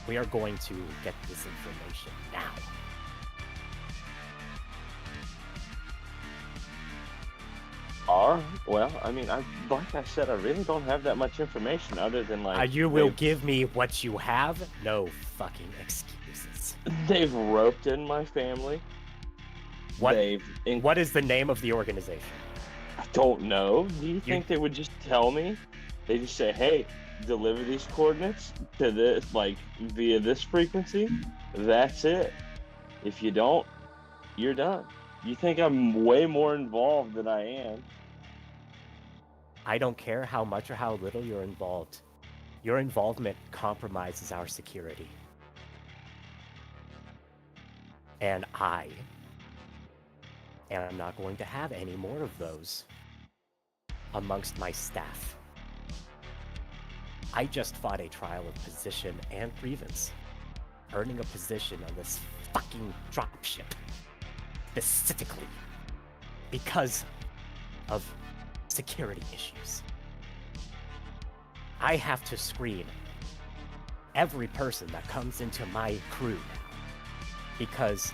We are going to get this information now. Well, I mean, like I said, I really don't have that much information other than like. You will give me what you have? No fucking excuses. They've roped in my family. What is the name of the organization? I don't know. Do you think they would just tell me? They just say, "Hey, deliver these coordinates to this, like via this frequency." That's it. If you don't, you're done. You think I'm way more involved than I am? I don't care how much or how little you're involved. Your involvement compromises our security. And I am not going to have any more of those amongst my staff. I just fought a trial of position and grievance, earning a position on this fucking dropship, specifically because of security issues. I have to screen every person that comes into my crew now, because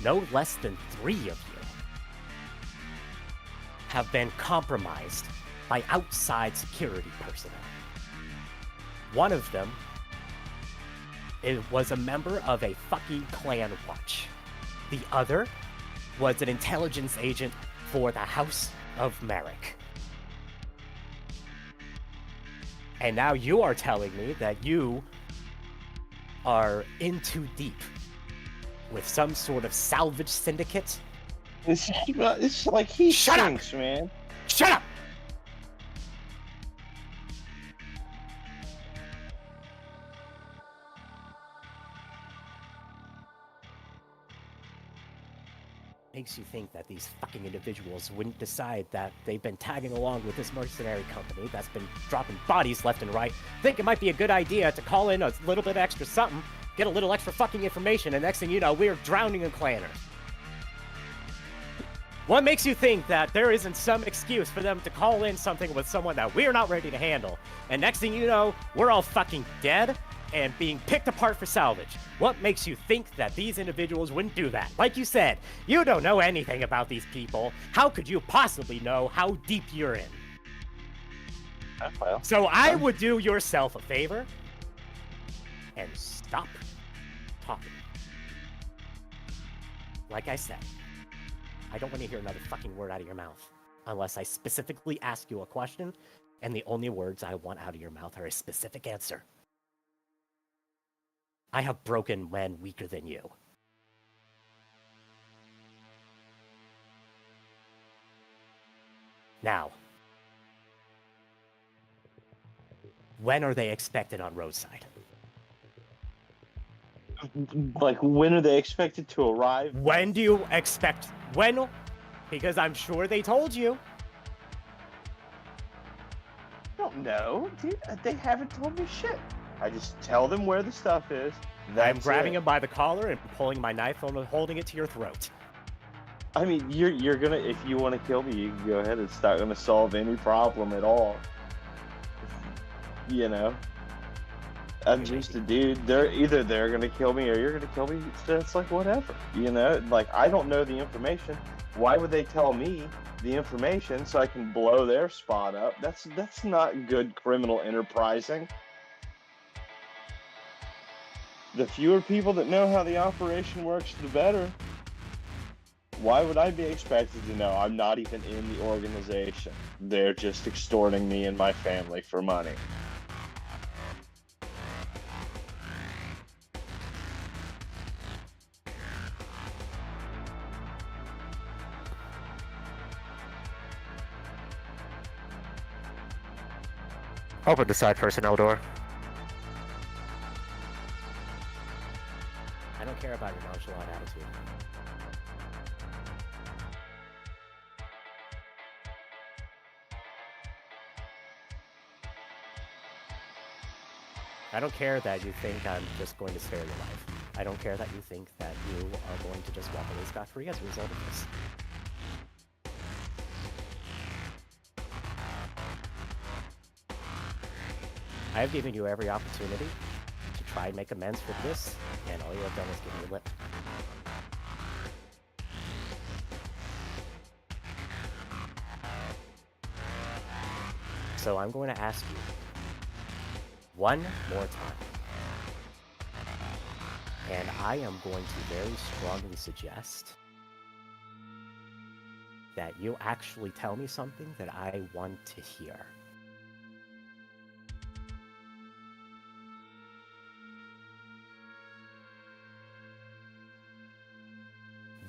no less than 3 of you have been compromised by outside security personnel. One of them was a member of a fucking clan watch. The other was an intelligence agent for the House of Merrick. And now you are telling me that you are in too deep with some sort of salvage syndicate? It's like he stinks, man. Shut up! Makes you think that these fucking individuals wouldn't decide that they've been tagging along with this mercenary company that's been dropping bodies left and right. Think it might be a good idea to call in a little bit extra something, get a little extra fucking information, and next thing you know, we're drowning in clanners. What makes you think that there isn't some excuse for them to call in something with someone that we're not ready to handle, and next thing you know, we're all fucking dead and being picked apart for salvage? What makes you think that these individuals wouldn't do that? Like you said, you don't know anything about these people. How could you possibly know how deep you're in? Well, so I would do yourself a favor and stop talking. Like I said, I don't want to hear another fucking word out of your mouth unless I specifically ask you a question, and the only words I want out of your mouth are a specific answer. I have broken men weaker than you. Now, when are they expected on roadside? Like, when are they expected to arrive? When do you expect? When? Because I'm sure they told you. No, don't know, dude. They haven't told me shit. I just tell them where the stuff is. I'm grabbing him by the collar and pulling my knife and holding it to your throat. I mean, you're gonna, if you want to kill me, you can go ahead. It's not gonna solve any problem at all. You know, I'm just a dude. They're gonna kill me or you're gonna kill me. It's like whatever. You know, like I don't know the information. Why would they tell me the information so I can blow their spot up? That's not good criminal enterprising. The fewer people that know how the operation works, the better. Why would I be expected to know? I'm not even in the organization. They're just extorting me and my family for money. Open the side personnel door. I don't care about your nonchalant attitude. I don't care that you think I'm just going to spare your life. I don't care that you think that you are going to just walk away scot-free as a result of this. I have given you every opportunity to try and make amends for this, and all you have done is give me a lip. So I'm going to ask you one more time. And I am going to very strongly suggest that you actually tell me something that I want to hear.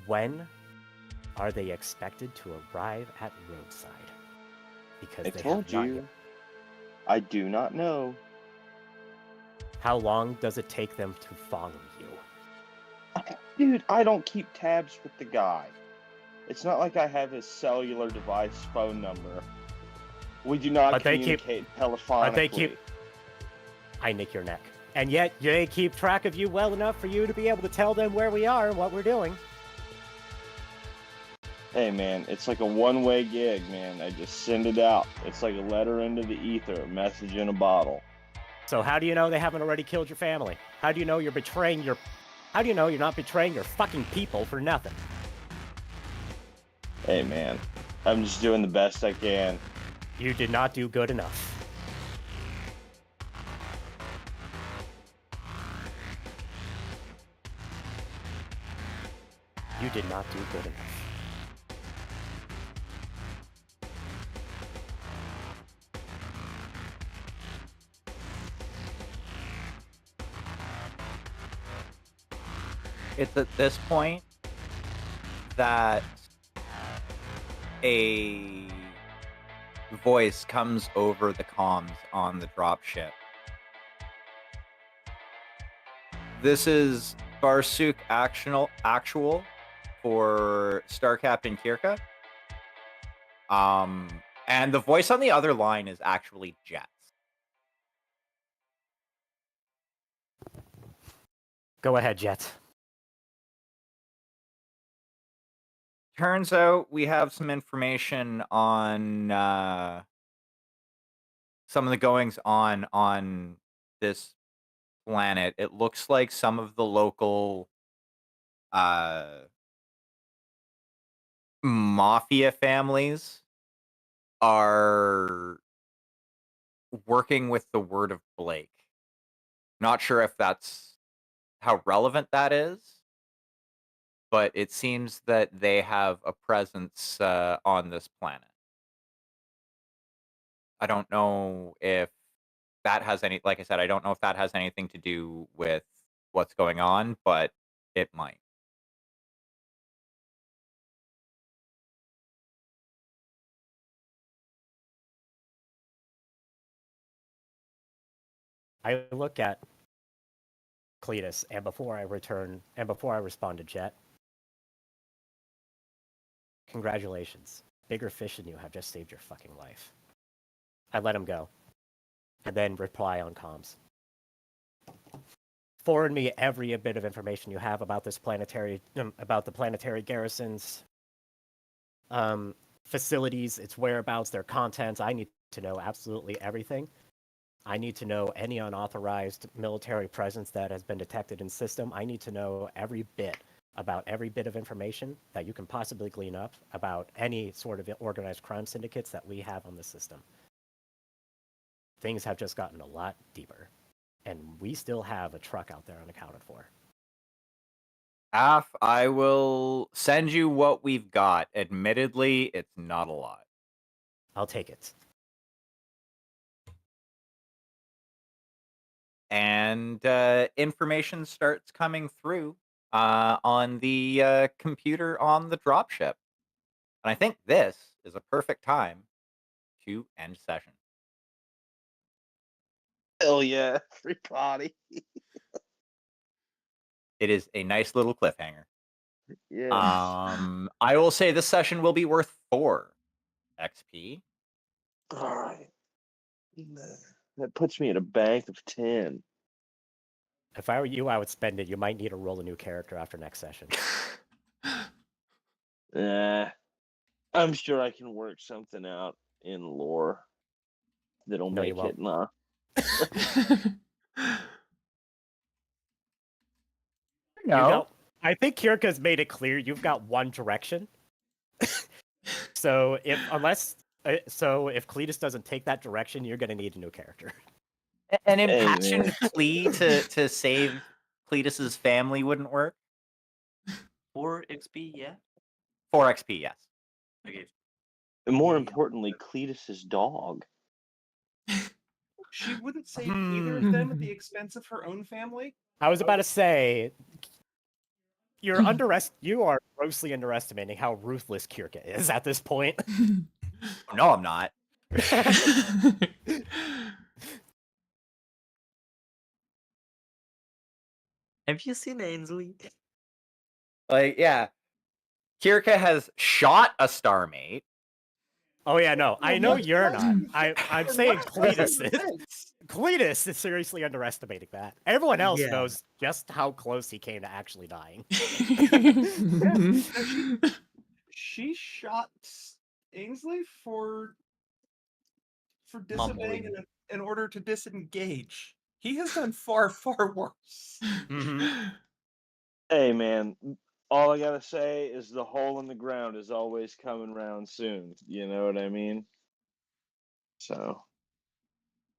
When are they expected to arrive at roadside? Because I they told have not you. yet. I do not know. How long does it take them to follow you? Dude, I don't keep tabs with the guy. It's not like I have his cellular device phone number. We do not But they keep- communicate telephonically. I nick your neck. And yet they keep track of you well enough for you to be able to tell them where we are and what we're doing. Hey man, it's like a one-way gig, man. I just send it out. It's like a letter into the ether, a message in a bottle. So how do you know they haven't already killed your family? How do you know you're betraying your... How do you know you're not betraying your fucking people for nothing? Hey man, I'm just doing the best I can. You did not do good enough. You did not do good enough. It's at this point that a voice comes over the comms on the dropship. This is Barsuk actual for Star Captain Kirka. And the voice on the other line is actually Jets. Go ahead, Jet. Turns out we have some information on some of the goings on this planet. It looks like some of the local mafia families are working with the word of Blake. Not sure if that's how relevant that is, but it seems that they have a presence on this planet. I don't know if that has any, like I said, I don't know if that has anything to do with what's going on, but it might. I look at Cletus, and before I respond to Jet, congratulations. Bigger fish than you have just saved your fucking life. I let him go. and then reply on comms. Forward me every bit of information you have about this about the planetary garrison's facilities, its whereabouts, their contents. I need to know absolutely everything. I need to know any unauthorized military presence that has been detected in system. I need to know every bit about every bit of information that you can possibly glean up about any sort of organized crime syndicates that we have on the system. Things have just gotten a lot deeper, and we still have a truck out there unaccounted for. I will send you what we've got. Admittedly, it's not a lot. I'll take it. And information starts coming through on the computer on the dropship. And I think this is a perfect time to end session. Hell yeah, everybody. It is a nice little cliffhanger. Yeah. I will say this session will be worth 4 XP. All right. That puts me at a bank of 10. If I were you, I would spend it. You might need to roll a new character after next session. I'm sure I can work something out in lore that'll No, you make it won't. No. I think Kirka's made it clear you've got one direction. So if Cletus doesn't take that direction, you're gonna need a new character. An Hey, impassioned man. plea to save Cletus's family wouldn't work. 4 XP, yeah? 4 XP, yes. Okay. And more Yeah. importantly, Cletus's dog. She wouldn't save either of them at the expense of her own family. I was about to say, you are grossly underestimating how ruthless Kirka is at this point. No, I'm not. Have you seen Ainsley? Like, yeah. Kirka has shot a starmate. Oh yeah, no, I know Much you're less not. than- I'm saying much less Cletus than is. this. Cletus is seriously underestimating that. Everyone else Yeah. knows just how close he came to actually dying. She shot Ainsley for disobeying Mumbling. in order to disengage. He has done far, far worse. Hey, man. All I gotta say is the hole in the ground is always coming round soon. You know what I mean? So.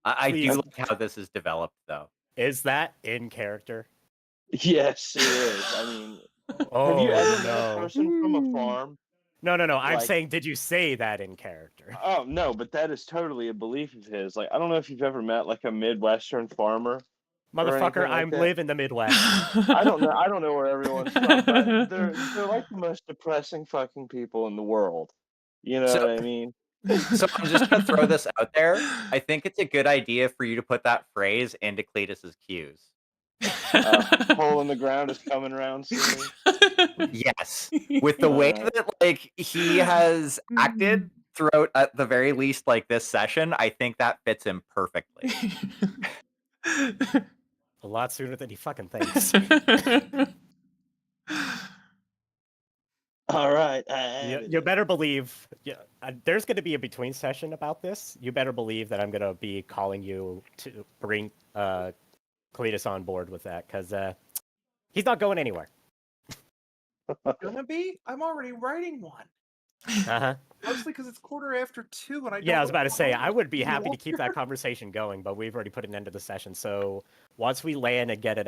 I do Please. like how this is developed, though. Is that in character? Yes, it is. I mean, Oh have you ever met a no. person from a farm? No. I'm Like- saying, did you say that in character? Oh no, but that is totally a belief of his. Like, I don't know if you've ever met like a Midwestern farmer. Motherfucker, anything like I that? live in the Midwest. I don't know where everyone's from, but they're like the most depressing fucking people in the world. You know So- what I mean? So I'm just gonna throw this out there. I think it's a good idea for you to put that phrase into Cletus's cues. Hole in the ground is coming around soon. Yes, with the way Alright. that like he has acted throughout, at the very least, like this session, I think that fits him perfectly. A lot sooner than he fucking thinks. All right. You better believe. There's going to be a between session about this. You better believe that I'm going to be calling you to bring Cletus on board with that, because he's not going anywhere. Gonna be? I'm already writing one. Uh-huh. Mostly because it's 2:15, and I. Yeah, I was about to say, I would be You happy to want keep that conversation going, but we've already put an end to the session. So once we land and get it,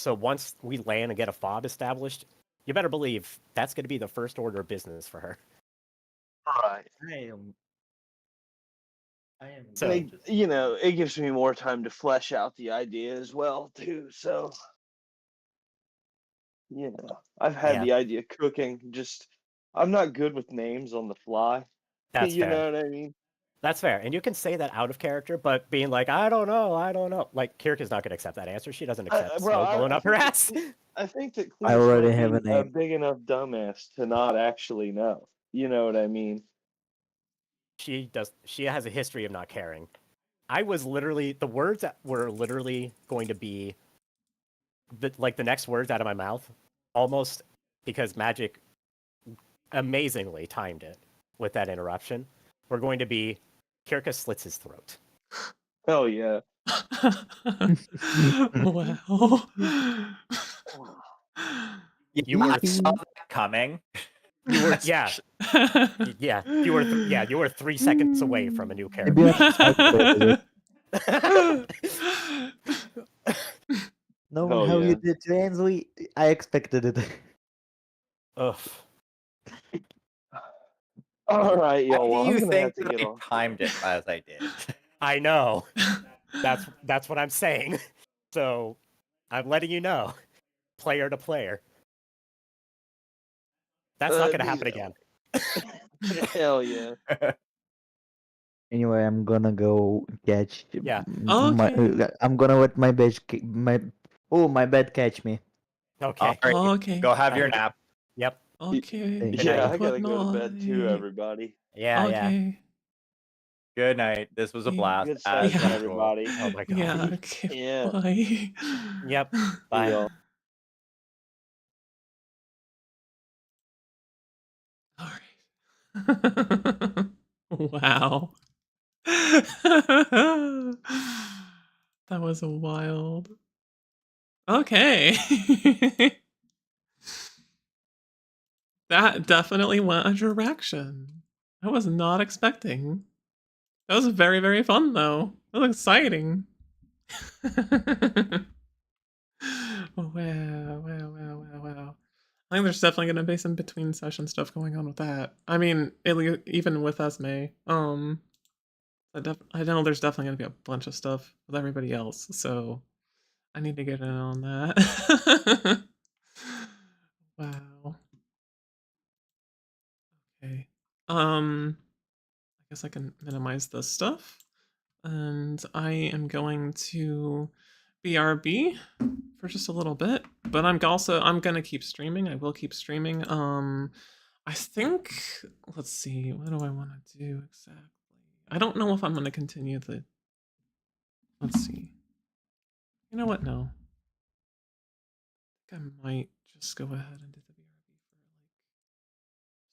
once we land and get a fob established, you better believe that's going to be the first order of business for her. Right. I am. So- It gives me more time to flesh out the idea as well, too. So, I've had Yeah. the idea cooking. Just, I'm not good with names on the fly. That's you fair. know what I mean? That's fair. And you can say that out of character, but being like, I don't know. Like, Kirka's not going to accept that answer. She doesn't accept snow blowing up her ass. I think that I Cletus already might have a be name. big enough dumbass to not actually know. You know what I mean? She has a history of not caring. I was literally the words that were literally going to be the next words out of my mouth, almost because Magic amazingly timed it with that interruption. Were going to be Kirka slits his throat. Hell yeah. Wow. You were saw that coming. you were yeah you were 3 seconds away from a new character. Knowing Oh, how yeah. you did to Ainsley, I expected it. Ugh. All right, How yo. Well, do I'm you gonna think have to that get I off. timed it as I did? I know. That's what I'm saying. So I'm letting you know, player to player. That's not going to happen again. Hell yeah. Anyway, I'm gonna go catch. Yeah. Okay. I'm gonna let my my bed catch me. Okay. All right, Okay. go have your nap. Yep. Okay. Good Yeah, night. I gotta Good go to bed too, night. everybody. Yeah. Okay. Good night. This was a blast. Good as session, Yeah. usual. everybody. Oh my god. Yeah. Okay. Yeah. Bye. Yep. Bye. y'all. All right. Wow. That was wild. Okay. That definitely went a direction I was not expecting. That was very, very fun, though. That was exciting. Wow. I think there's definitely going to be some between session stuff going on with that. I mean, even with Esme. I know there's definitely going to be a bunch of stuff with everybody else, so I need to get in on that. Wow. Okay. I guess I can minimize this stuff. And I am going to BRB for just a little bit, but I'm gonna keep streaming. I will keep streaming. I think, let's see, what do I want to do exactly? I don't know if I'm gonna continue let's see. You know what? No. I think I might just go ahead and do the BRB for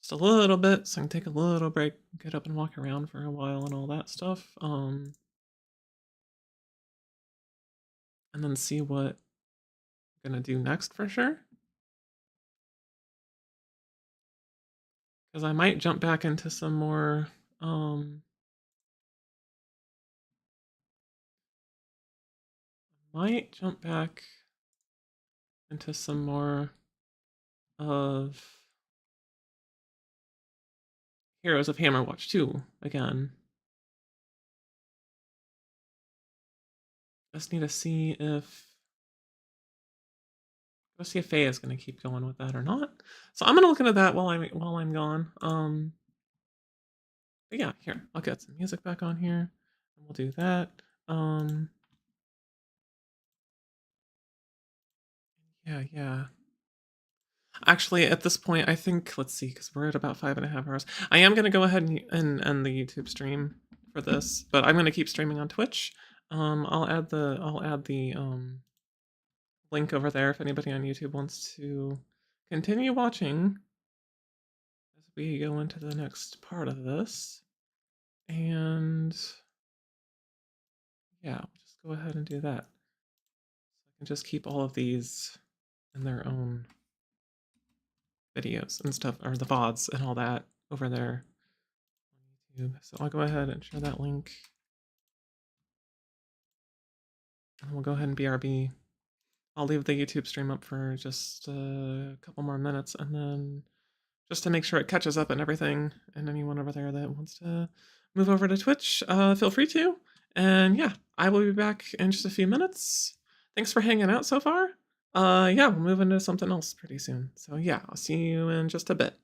just a little bit, so I can take a little break, get up and walk around for a while and all that stuff. And then see what I'm gonna do next for sure. Because I might jump back into some more might jump back into some more of Heroes of Hammerwatch 2 again. Just need to see if Faye is going to keep going with that or not. So I'm going to look into that while I'm gone. But yeah, here I'll get some music back on here, and we'll do that. Yeah. Actually, at this point, I think, let's see, because we're at about 5.5 hours. I am going to go ahead and end the YouTube stream for this, but I'm going to keep streaming on Twitch. I'll add the link over there if anybody on YouTube wants to continue watching as we go into the next part of this. And yeah, we'll just go ahead and do that. So I can just keep all of these in their own videos and stuff, or the VODs and all that over there on YouTube. So I'll go ahead and share that link. And we'll go ahead and BRB. I'll leave the YouTube stream up for just a couple more minutes, and then just to make sure it catches up and everything, and anyone over there that wants to move over to Twitch, feel free to. And yeah, I will be back in just a few minutes. Thanks for hanging out so far. Yeah, we'll move into something else pretty soon. So yeah, I'll see you in just a bit.